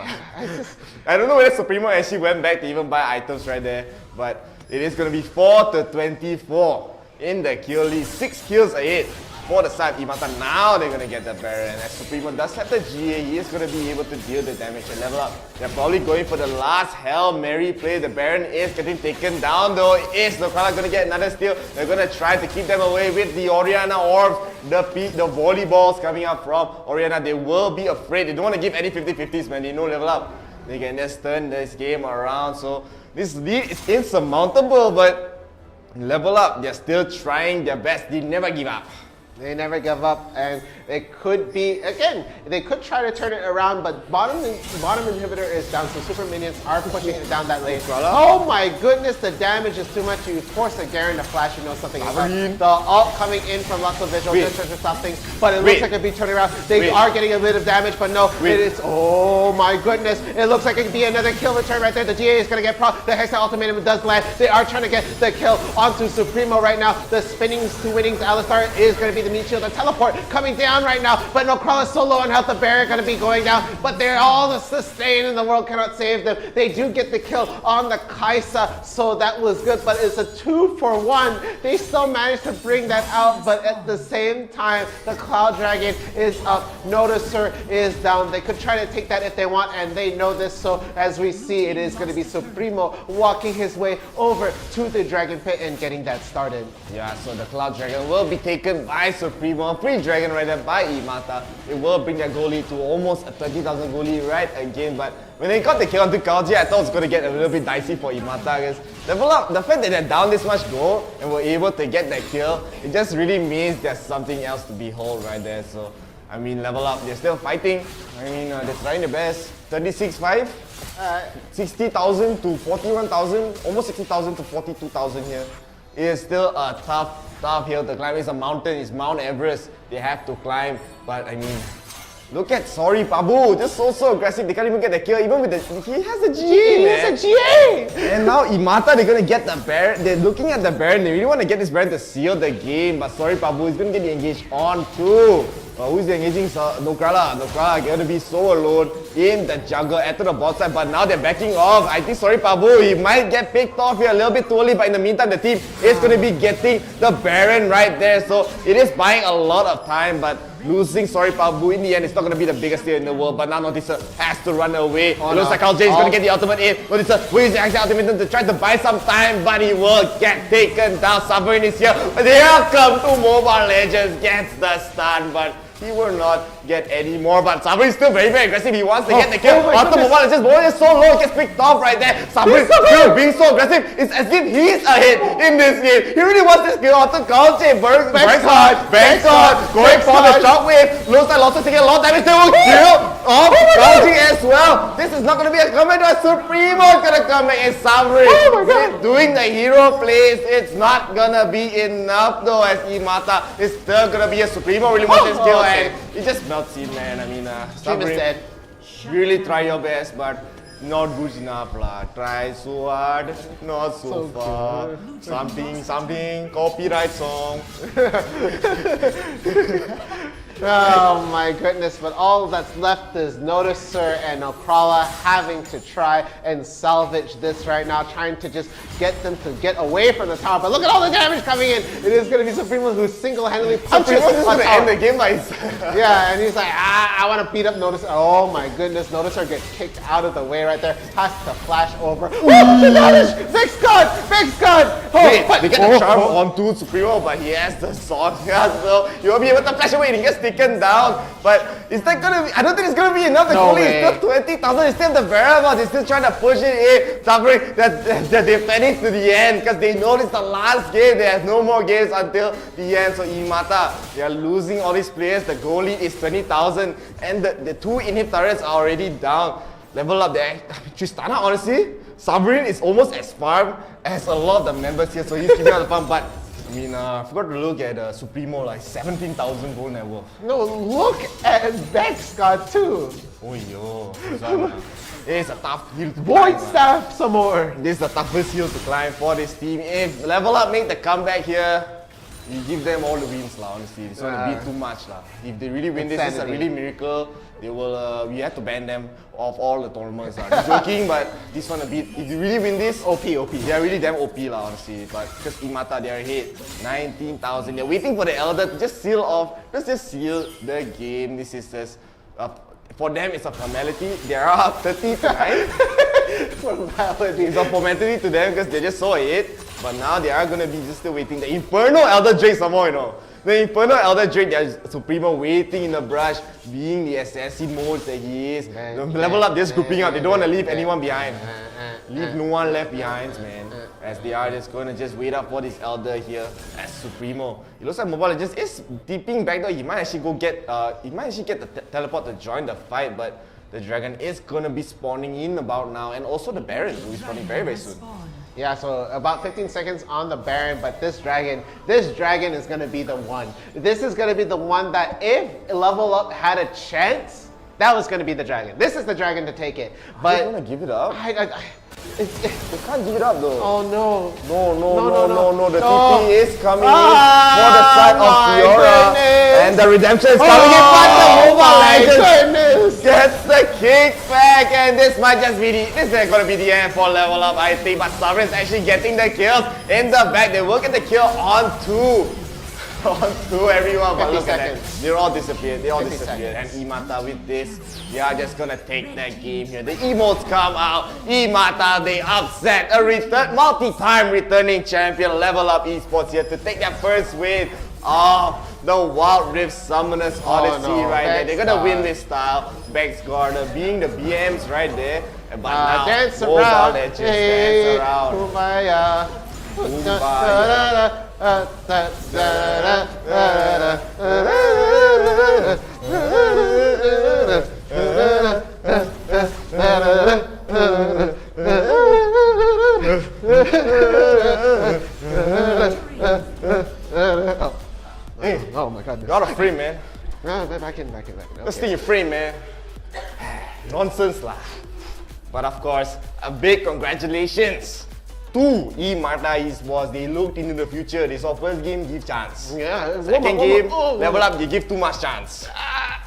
I don't know whether Supremo actually went back to even buy items right there, but it is going to be 4-24 in the kill lead. 6 kills ahead for the side Imata. Now they're going to get the Baron. As Supremo does have the GA, he is going to be able to deal the damage and level up. They're probably going for the last Hail Mary play. The Baron is getting taken down though. Is Nokrala going to get another steal? They're going to try to keep them away with the Orianna Orbs. The volleyballs coming up from Orianna. They will be afraid. They don't want to give any 50-50s, man. They know level up. They can just turn this game around. So this lead is insurmountable, but level up. They're still trying their best. They never give up. They never give up, and it could be, again, they could try to turn it around, but bottom inhibitor is down, so super minions are pushing it down that lane. Oh my goodness, the damage is too much. You force a Garen to flash, you know something is wrong. The ult coming in from lots of visual just to stop things, but it looks like it'd be turning around. They are getting a bit of damage, but no, it is, oh my goodness. It looks like it could be another kill return right there. The GA is gonna get the Heisei ultimatum does land. They are trying to get the kill onto Supremo right now. The spinnings to winnings, Alistar is gonna be the meat shield. The teleport coming down right now, but no, Krul is so low on health. The Baron gonna be going down, but they're all the sustain and the world cannot save them. They do get the kill on the Kaisa, so that was good, but it's a 2-for-1. They still managed to bring that out, but at the same time, the Cloud Dragon is up. Noticer is down. They could try to take that if they want, and they know this, so as we see, it is gonna be Supremo walking his way over to the Dragon Pit and getting that started. Yeah, so the Cloud Dragon will be taken by Supremo. Free Dragon right there by Imata. It will bring their goal lead to almost a 30,000 goal lead right again, but when they got the kill onto 𝐿𝐲, I thought it was going to get a little bit dicey for Imata, because the fact that they're down this much gold and were able to get that kill, it just really means there's something else to behold right there. So I mean, level up, they're still fighting. I mean, they're trying their best. 36-5, 60,000 to 41,000, almost 60,000 to 42,000 here. It is still a tough hill to climb. It's a mountain, it's Mount Everest. They have to climb, but I mean, look at 𝐿𝐴𝐴, just so aggressive. They can't even get the kill, even with the, he has a GA, He has a GA! And now 𝐸𝐴𝐴, they're gonna get the Baron. They're looking at the Baron. They really want to get this Baron to seal the game, but 𝐿𝐴𝐴 is gonna get engaged on too. Who's engaging? 𝐿𝐴𝐴. 𝐿𝐴𝐴 gonna be so alone in the jungle at the bot side, but now they're backing off. I think 𝐿𝐴𝐴, he might get picked off here a little bit too early, but in the meantime, the team is gonna be getting the Baron right there. So it is buying a lot of time, but losing 𝐿𝐴𝐴 in the end, it's not going to be the biggest deal in the world, but now 𝐿𝐴𝐴 has to run away. It looks like 𝐿𝐴𝐴 is going to get the ultimate in. 𝐿𝐴𝐴 will use the actual ultimate to try to buy some time, but he will get taken down. Sovereign is here. Here come to Mobile Legends, gets the stun, but he will not get any more. But Sovereign is still very aggressive. He wants to get the kill. Onto Mobile Legends, Mobile is so low, gets picked off right there. Sovereign still being so aggressive. It's as if he's ahead in this game. He really wants this kill onto 𝐿𝐴𝐴. Backshot, going for the shockwave. Looks like Losser taking a lot of damage. They will kill off 𝐿𝐴𝐴 as well. This is not going to be a comeback. Supremo is going to come back, and Sovereign doing the hero plays. It's not going to be enough though, as 𝐸𝐴𝐴 is still going to be a Supremo. Really wants this kill, and it just melts in, man. I mean, Sovereign, really try your best, but not good enough lah. Try so hard, not so far. Something, copyright song. Oh my goodness, but all that's left is Noticer and 𝐿𝐴𝐴 having to try and salvage this right now, trying to just get them to get away from the tower. But look at all the damage coming in. It is going to be Supremo who single-handedly punches Supremo is going to end the game by yeah, and he's like, I want to beat up Noticer. Oh my goodness, Noticer gets kicked out of the way right there. Has to flash over. Oh, the damage! Fixed gun! Wait, they get the charm onto Supremo, but he has the sword, so he won't be able to flash away. He gets taken down, but is that gonna be? I don't think it's gonna be enough. The goalie is still 20,000. It's still the Verama. They're still trying to push it in. Suffering that they're defending to the end because they know it's the last game. They have no more games until the end. So 𝐸𝐴𝐴, they are losing all these players. The goalie is 20,000, and the two inhib turrets are already down. Level up there. Tristana, honestly, Sovereign is almost as farm as a lot of the members here, so he's keeping out the farm, but I mean, I forgot to look at Supremo, like 17,000 gold net worth. No, look at Backshot too. Oh yo, it's a tough hill to Void climb. Staff some more. This is the toughest hill to climb for this team. If Level Up make the comeback here, you give them all the wins lah, honestly. This one will be too much lah. If they really win this, it's a really miracle. They will, we have to ban them of all the tournaments lah. I'm joking, but this one a bit, if you really win this, OP. They are really damn OP lah, honestly. But because 𝐸𝐴𝐴, they are ahead, 19,000. They're waiting for the Elder to just seal off, let's just seal the game. This is just, for them it's a formality. They are up 30 to 9. Formality. It's a formality to them because they're just so ahead. But now they are gonna be just still waiting. The Infernal Elder Drake some more, you know. The Infernal Elder Drake, there's Supremo waiting in the brush, being the assassin mode that he is. The Level Up, just grouping up. They don't want to leave anyone behind. Leave no one left behind, man. As they are just going to just wait up for this Elder here as Supremo. It looks like Mobile Legends is dipping back though. He might actually go get, the teleport to join the fight, but the Dragon is going to be spawning in about now, and also the Baron who is spawning very soon. Yeah, so about 15 seconds on the Baron, but this dragon is gonna be the one. This is gonna be the one that if Level Up had a chance, that was gonna be the dragon. This is the dragon to take it. But you wanna give it up? They can't give it up though. Oh no. No. The TP is coming in for the side of Fiora. And the redemption is coming in, but the Mobile Legends gets the kickback, and this might just be this is gonna be the end for Level Up, I think. But Sovereign is actually getting the kills in the back. They will get the kill on everyone, but look at that. They're all disappeared. And 𝐸𝐴𝐴 with this, they are just gonna take that game here. The emotes come out. 𝐸𝐴𝐴, they upset a multi-time returning champion, Level Up Esports here to take their first win of the Wild Rift Summoners Odyssey right there. They're gonna win this style. Backshot being the BMs right there. But now, dance Mobile around. Legends dance around. Kumbaya. frame, man. No, back in. Let's stay in frame, man. Nonsense lah. But of course, a big congratulations to 𝐒𝐻𝐚𝐧. They looked into the future. They saw first game, give chance. Yeah. Second game, level up, they give too much chance.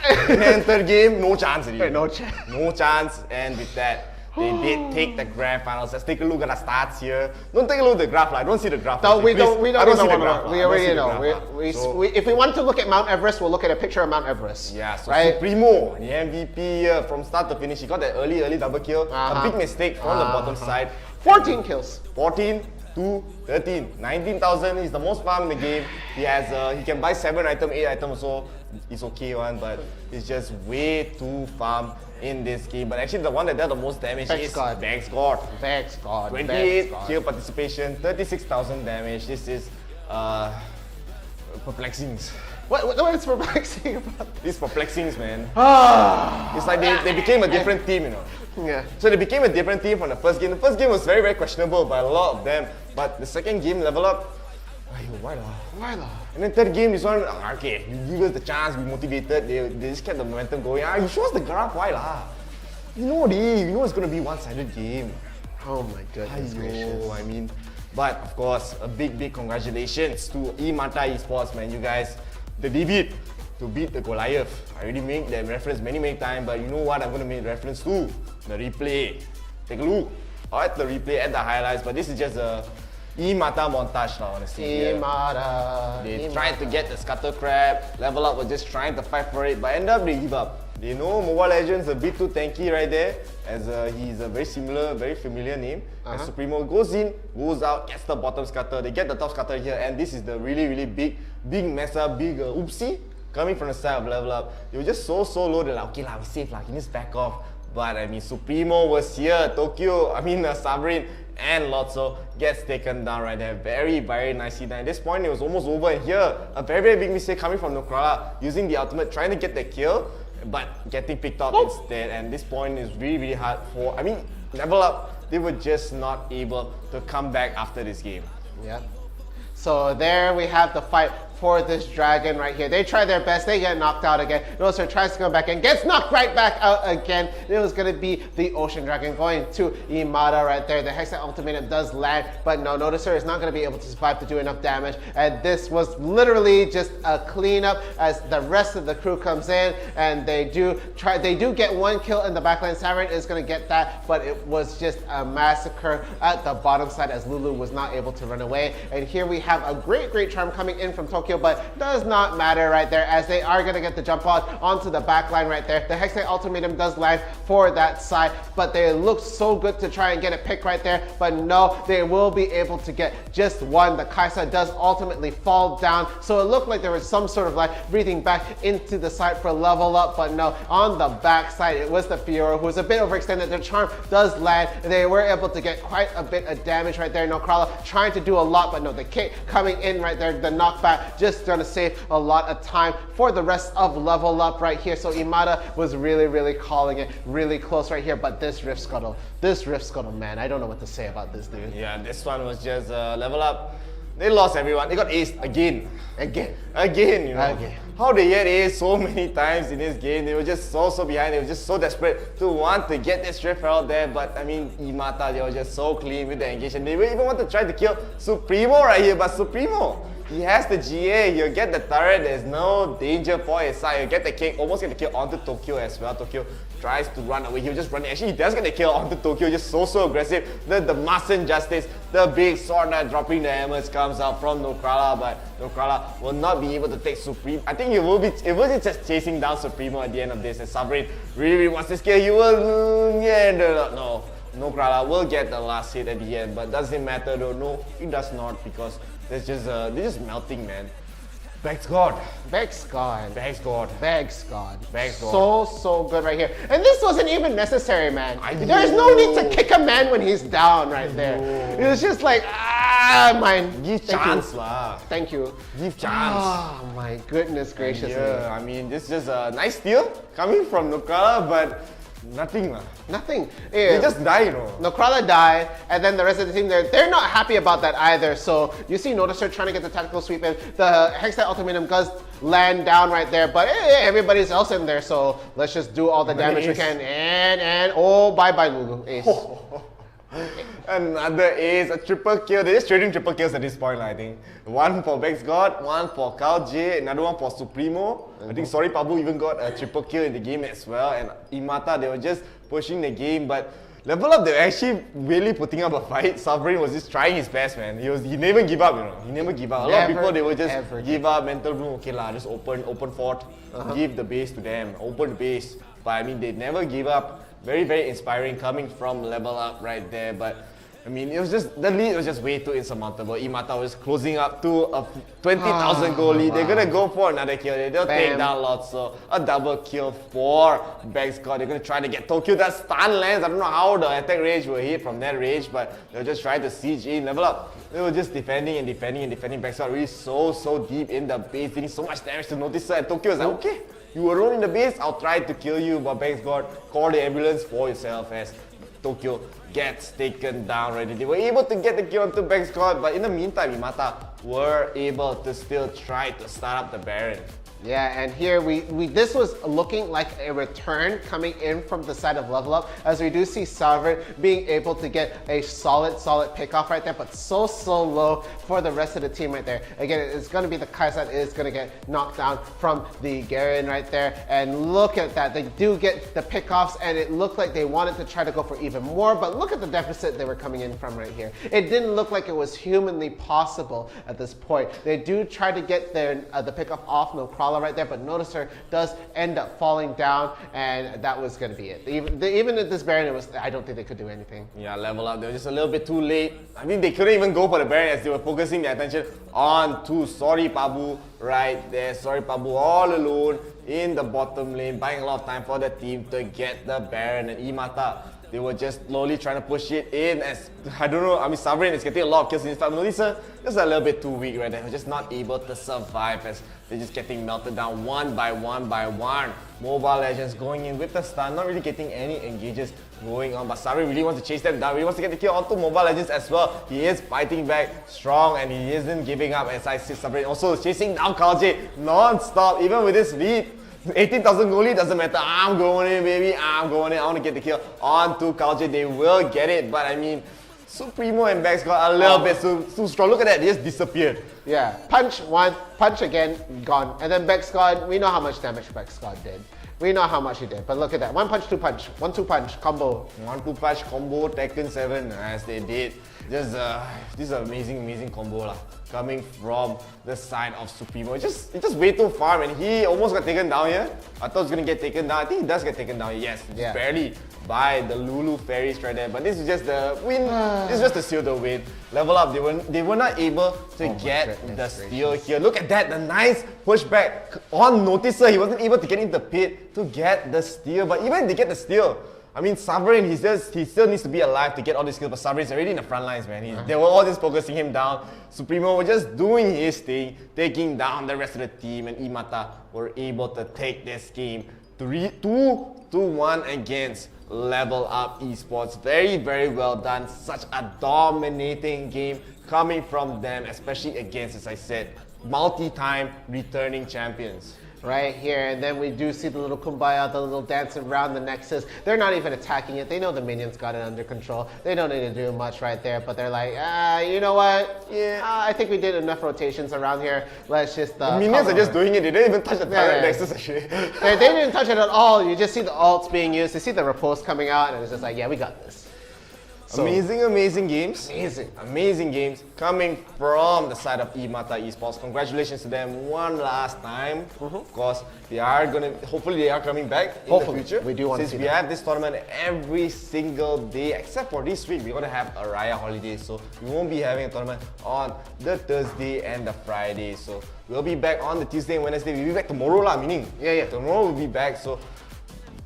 And then third game, no chance already. No chance. No chance. And with that, they did take the grand finals. Let's take a look at the stats here. Don't take a look at the graph. I don't see the graph. No, we don't I don't see the want graph. to. We already know. If we want to look at Mount Everest, we'll look at a picture of Mount Everest. Yeah, so right? Supremo, the MVP from start to finish. He got that early double kill. A big mistake from the bottom side. 14 kills. 14 to 13. 19,000 is the most farm in the game. He has he can buy 7 item, 8 item also. It's okay one, but it's just way too farm in this game. But actually the one that does the most damage is 𝐻𝐻𝐳. 28 kill participation, 36,000 damage. This is perplexing. What is perplexing about? This perplexing, man. It's like they became a different team, you know. Yeah. So they became a different team from the first game. The first game was very, very questionable by a lot of them. But the second game level up, why lah? And then third game, this one, okay, you give us the chance, we motivated, they just kept the momentum going. You show us the graph, why lah? You know it's going to be one-sided game. Oh my goodness gracious. I mean, but of course, a big congratulations to 𝐒𝐻𝐚𝐧 Esports, man. You guys, the debut to beat the Goliath. I already made that reference many times, but you know what I'm going to make reference to? The replay. Take a look at the replay, at the highlights, but this is just a 𝐒𝐻𝐚𝐧 montage now, honestly. 𝐒𝐻𝐻𝐧. They tried to get the Scuttle Crab, level up was just trying to fight for it, but end up they give up. They know Mobile Legends a bit too tanky right there, as he's a very familiar name. And Supremo goes in, goes out, gets the bottom Scuttle, they get the top Scuttle here, and this is the really big mess up, big oopsie coming from the side of level up. They were just so low, they're like, okay lah, we safe lah, he needs back off. But I mean, Supremo was here, Sovereign and Lotso gets taken down right there very nicely. Now at this point, it was almost over, and here, a very big mistake coming from Nukrala, using the ultimate, trying to get the kill, but getting picked up instead. And this point is really hard for, I mean, level up, they were just not able to come back after this game. Yeah. So there we have the fight for this dragon right here. They try their best, they get knocked out again. Noticer tries to come back and gets knocked right back out again. It was going to be the Ocean Dragon going to 𝐒𝐻𝐚𝐧 right there. The Hexa Ultimatum does land, but no, Noticer is not going to be able to survive to do enough damage. And this was literally just a cleanup as the rest of the crew comes in, and they do get one kill in the backline. Sovereign is going to get that, but it was just a massacre at the bottom side as Lulu was not able to run away. And here we have a great charm coming in from Tokyo, but does not matter right there as they are going to get the jump onto the back line right there. The Hexa Ultimatum does land for that side, but they look so good to try and get a pick right there, but no, they will be able to get just one. The Kaisa does ultimately fall down, so it looked like there was some sort of like breathing back into the side for level up, but no, on the back side it was the Fiora who was a bit overextended. The charm does land, and they were able to get quite a bit of damage right there. Nukrala trying to do a lot, but no, the kick coming in right there, the knockback just gonna save a lot of time for the rest of level up right here. So 𝐒𝐻𝐚𝐧 was really calling it really close right here, but this Rift Scuttle, man, I don't know what to say about this dude. Yeah, this one was just level up. They lost everyone. They got aced again, you know. Again. How they get aced so many times in this game. They were just so behind. They were just so desperate to want to get this Rift Herald there. But I mean, 𝐒𝐻𝐚𝐧, they were just so clean with the engagement. They even want to try to kill Supremo right here, but Supremo, he has the GA, he'll get the turret, there's no danger for his side. He'll get the kick, almost get the kill onto Tokyo as well. Tokyo tries to run away, he'll just run. Actually, he does get the kill onto Tokyo, just so aggressive. The Master Injustice, the big sword knight dropping the hammers comes out from Nukrala, but Nukrala will not be able to take Supreme. I think it will be just chasing down Supremo at the end of this. And Sovereign really wants this kill, he will, no. Nukrala will get the last hit at the end, but does it matter though? No, it does not, because they're just melting, man. Vex God. So good right here. And this wasn't even necessary, man. There's no need to kick a man when he's down right there. It was just like, man. Give chance lah. Thank you. Give chance. Oh my goodness gracious. Yeah, I mean, this is just a nice steal coming from Nukrala, but nothing lah. Nothing. They just die, you know. Nukrala died, and then the rest of the team, they're not happy about that either. So you see Noticer trying to get the tactical sweep in. The Hexa Ultimatum land down right there. But hey, everybody's else in there, so let's just do all the damage we can. And oh, bye-bye Lulu, ace. Another ace, a triple kill. They're just trading triple kills at this point, I think. One for 𝐻𝐻𝐺, one for 𝐿𝐲, another one for �សុpremo. I think �sorry_Pabu even got a triple kill in the game as well. And 𝐸𝐼𝐼𝐼, they were just pushing the game, but Level Up, they were actually really putting up a fight. Sovereign was just trying his best, man. He never give up, you know. He never give up. A lot of people, they would just give up, mental bloom. Okay lah, just open fort, give the base to them, open the base. But I mean, they never give up. Very, very inspiring coming from Level Up right there. But I mean, it was just, the lead was just way too insurmountable. 𝐸𝐼𝐼𝐼 was closing up to a 20,000 goal lead. They're gonna go for another kill. They'll take down lots. So a double kill for 𝐻𝐻𝐺. They're gonna try to get Tokyo. That stun lands. I don't know how the attack range will hit from that range, but they'll just try to siege in. Level Up, they were just defending and defending and defending. 𝐻𝐻𝐺 really so deep in the base, doing so much damage to Noticer. And Tokyo is like, okay, you were alone in the base, I'll try to kill you, but 𝐻𝐻𝐺, call the ambulance for yourself as Tokyo gets taken down already. They were able to get the kill onto 𝐻𝐻𝐺, but in the meantime, 𝐸𝐼𝐼𝐼 were able to still try to start up the Baron. Yeah, and here this was looking like a return coming in from the side of Level Up, as we do see Sovereign being able to get a solid pickoff right there, but so low for the rest of the team right there. Again, it's going to be the 𝐿𝐼𝐼 is going to get knocked down from the Garen right there, and look at that. They do get the pickoffs, and it looked like they wanted to try to go for even more, but look at the deficit they were coming in from right here. It didn't look like it was humanly possible at this point. They do try to get the pickoff off, no crawler right there, but Noticer does end up falling down, and that was going to be it. Even at this Baron, I don't think they could do anything. Yeah, Level Up, they were just a little bit too late. I mean, they couldn't even go for the Baron as they were focusing their attention on to �sorry_Pabu right there. �sorry_Pabu all alone in the bottom lane, buying a lot of time for the team to get the Baron. And 𝐸𝐼𝐼𝐼, they were just slowly trying to push it in as, I don't know, I mean, Sovereign is getting a lot of kills in this fight. Noticer just a little bit too weak right there. They're just not able to survive as they're just getting melted down one by one by one. Mobile Legends going in with the stun, not really getting any engages going on, but Sovereign really wants to chase them down, really wants to get the kill onto Mobile Legends as well. He is fighting back strong and he isn't giving up, as I see Sovereign also chasing down 𝐿𝐼𝐼 non-stop, even with this lead. 18,000 goal lead, doesn't matter. I'm going in, baby. I'm going in. I want to get the kill onto 𝐿𝐼𝐼. They will get it, but I mean, 𝐿𝐼𝐼𝐼 and 𝐻𝐻𝐺 got a little bit too strong. Look at that, they just disappeared. Yeah, punch one, punch again, gone. And then 𝐻𝐻𝐺, we know how much damage 𝐻𝐻𝐺 did. We know how much he did, but look at that. 1 punch, 2 punch, 1-2 punch combo. 1-2 punch combo, Tekken 7 as they did. Just this is an amazing combo lah. Coming from the side of �សុpremo. It's just way too far, man. He almost got taken down here. I thought he was gonna get taken down. I think he does get taken down. Yes, just barely by the Lulu Fairies right there. But this is just the win. This is just to seal the win. Level Up, they were not able to get the steal here. Look at that, the nice pushback on Noticer. He wasn't able to get in the pit to get the steal. But even if they get the steal, I mean, Sovereign, he still needs to be alive to get all these kills, but Sovereign's already in the front lines, man. They were all just focusing him down. �សុpremo were just doing his thing, taking down the rest of the team, and 𝐸𝐼𝐼𝐼 were able to take this game 2-1 against Level Up Esports. Very well done. Such a dominating game coming from them, especially against, as I said, multi-time returning champions. Right here, and then we do see the little 𝐿𝐼𝐼𝐼, the little dancing around the Nexus. They're not even attacking it. They know the minions got it under control. They don't need to do much right there, but they're like, you know what? Yeah, I think we did enough rotations around here. Let's just... the minions are just doing it. They didn't even touch the turret Nexus actually. They didn't touch it at all. You just see the ults being used. You see the riposte coming out, and it's just like, yeah, we got this. So, amazing games. Amazing games coming from the side of 𝐸𝐼𝐼 Esports. Congratulations to them one last time. Of course, they are hopefully they are coming back in the future. We do want to see Since we have this tournament every single day, except for this week, we're going to have a Raya holiday. So we won't be having a tournament on the Thursday and the Friday. So we'll be back on the Tuesday and Wednesday. We'll be back tomorrow lah, meaning tomorrow we'll be back. So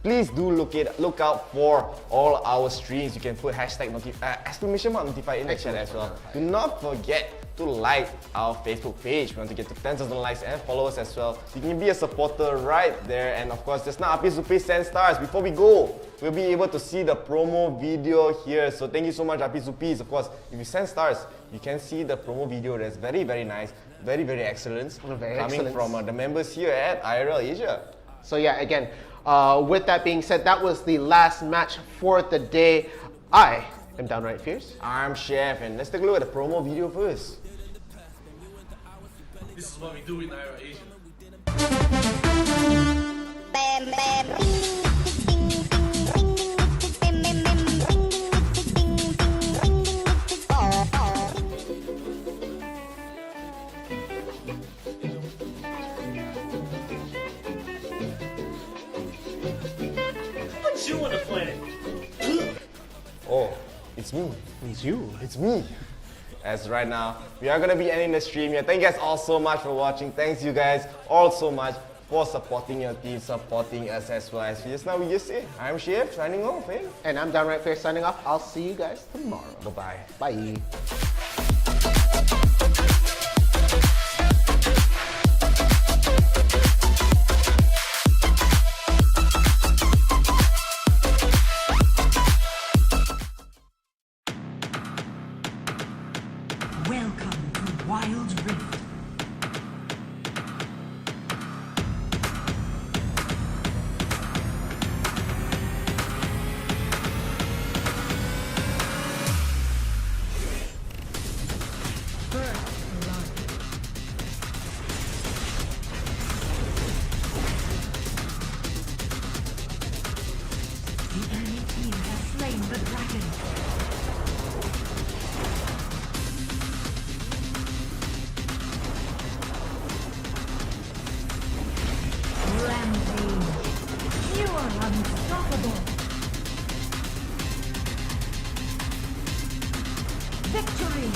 please do look out for all our streams. You can put hashtag !notify in the chat as well. Do not forget to like our Facebook page. We want to get to 10,000 likes and followers as well. You can be a supporter right there. And of course, just now 𝐸𝐼𝐼 send stars. Before we go, we'll be able to see the promo video here. So thank you so much 𝐸𝐼𝐼. Of course, if you send stars, you can see the promo video. That's very nice. Very, very excellent. Very coming excellent. from the members here at IRL Asia. So yeah, again, with that being said, that was the last match for the day. I am Downright Fierce. I'm Chef, and let's take a look at the promo video first. This is what we do in IRL Asia. Put you on the planet. Oh, it's me. It's you. It's me. As right now, we are gonna be ending the stream here. Thank you guys all so much for watching. Thanks you guys all so much for supporting your team, supporting us as well. As just now we just say, I'm Chef signing off, eh? And I'm Downright Fierce signing off. I'll see you guys tomorrow. Bye-bye. Bye. Welcome to Wild Rift. First blood. The enemy team has slain the dragon. Rampage. You are unstoppable. Victory.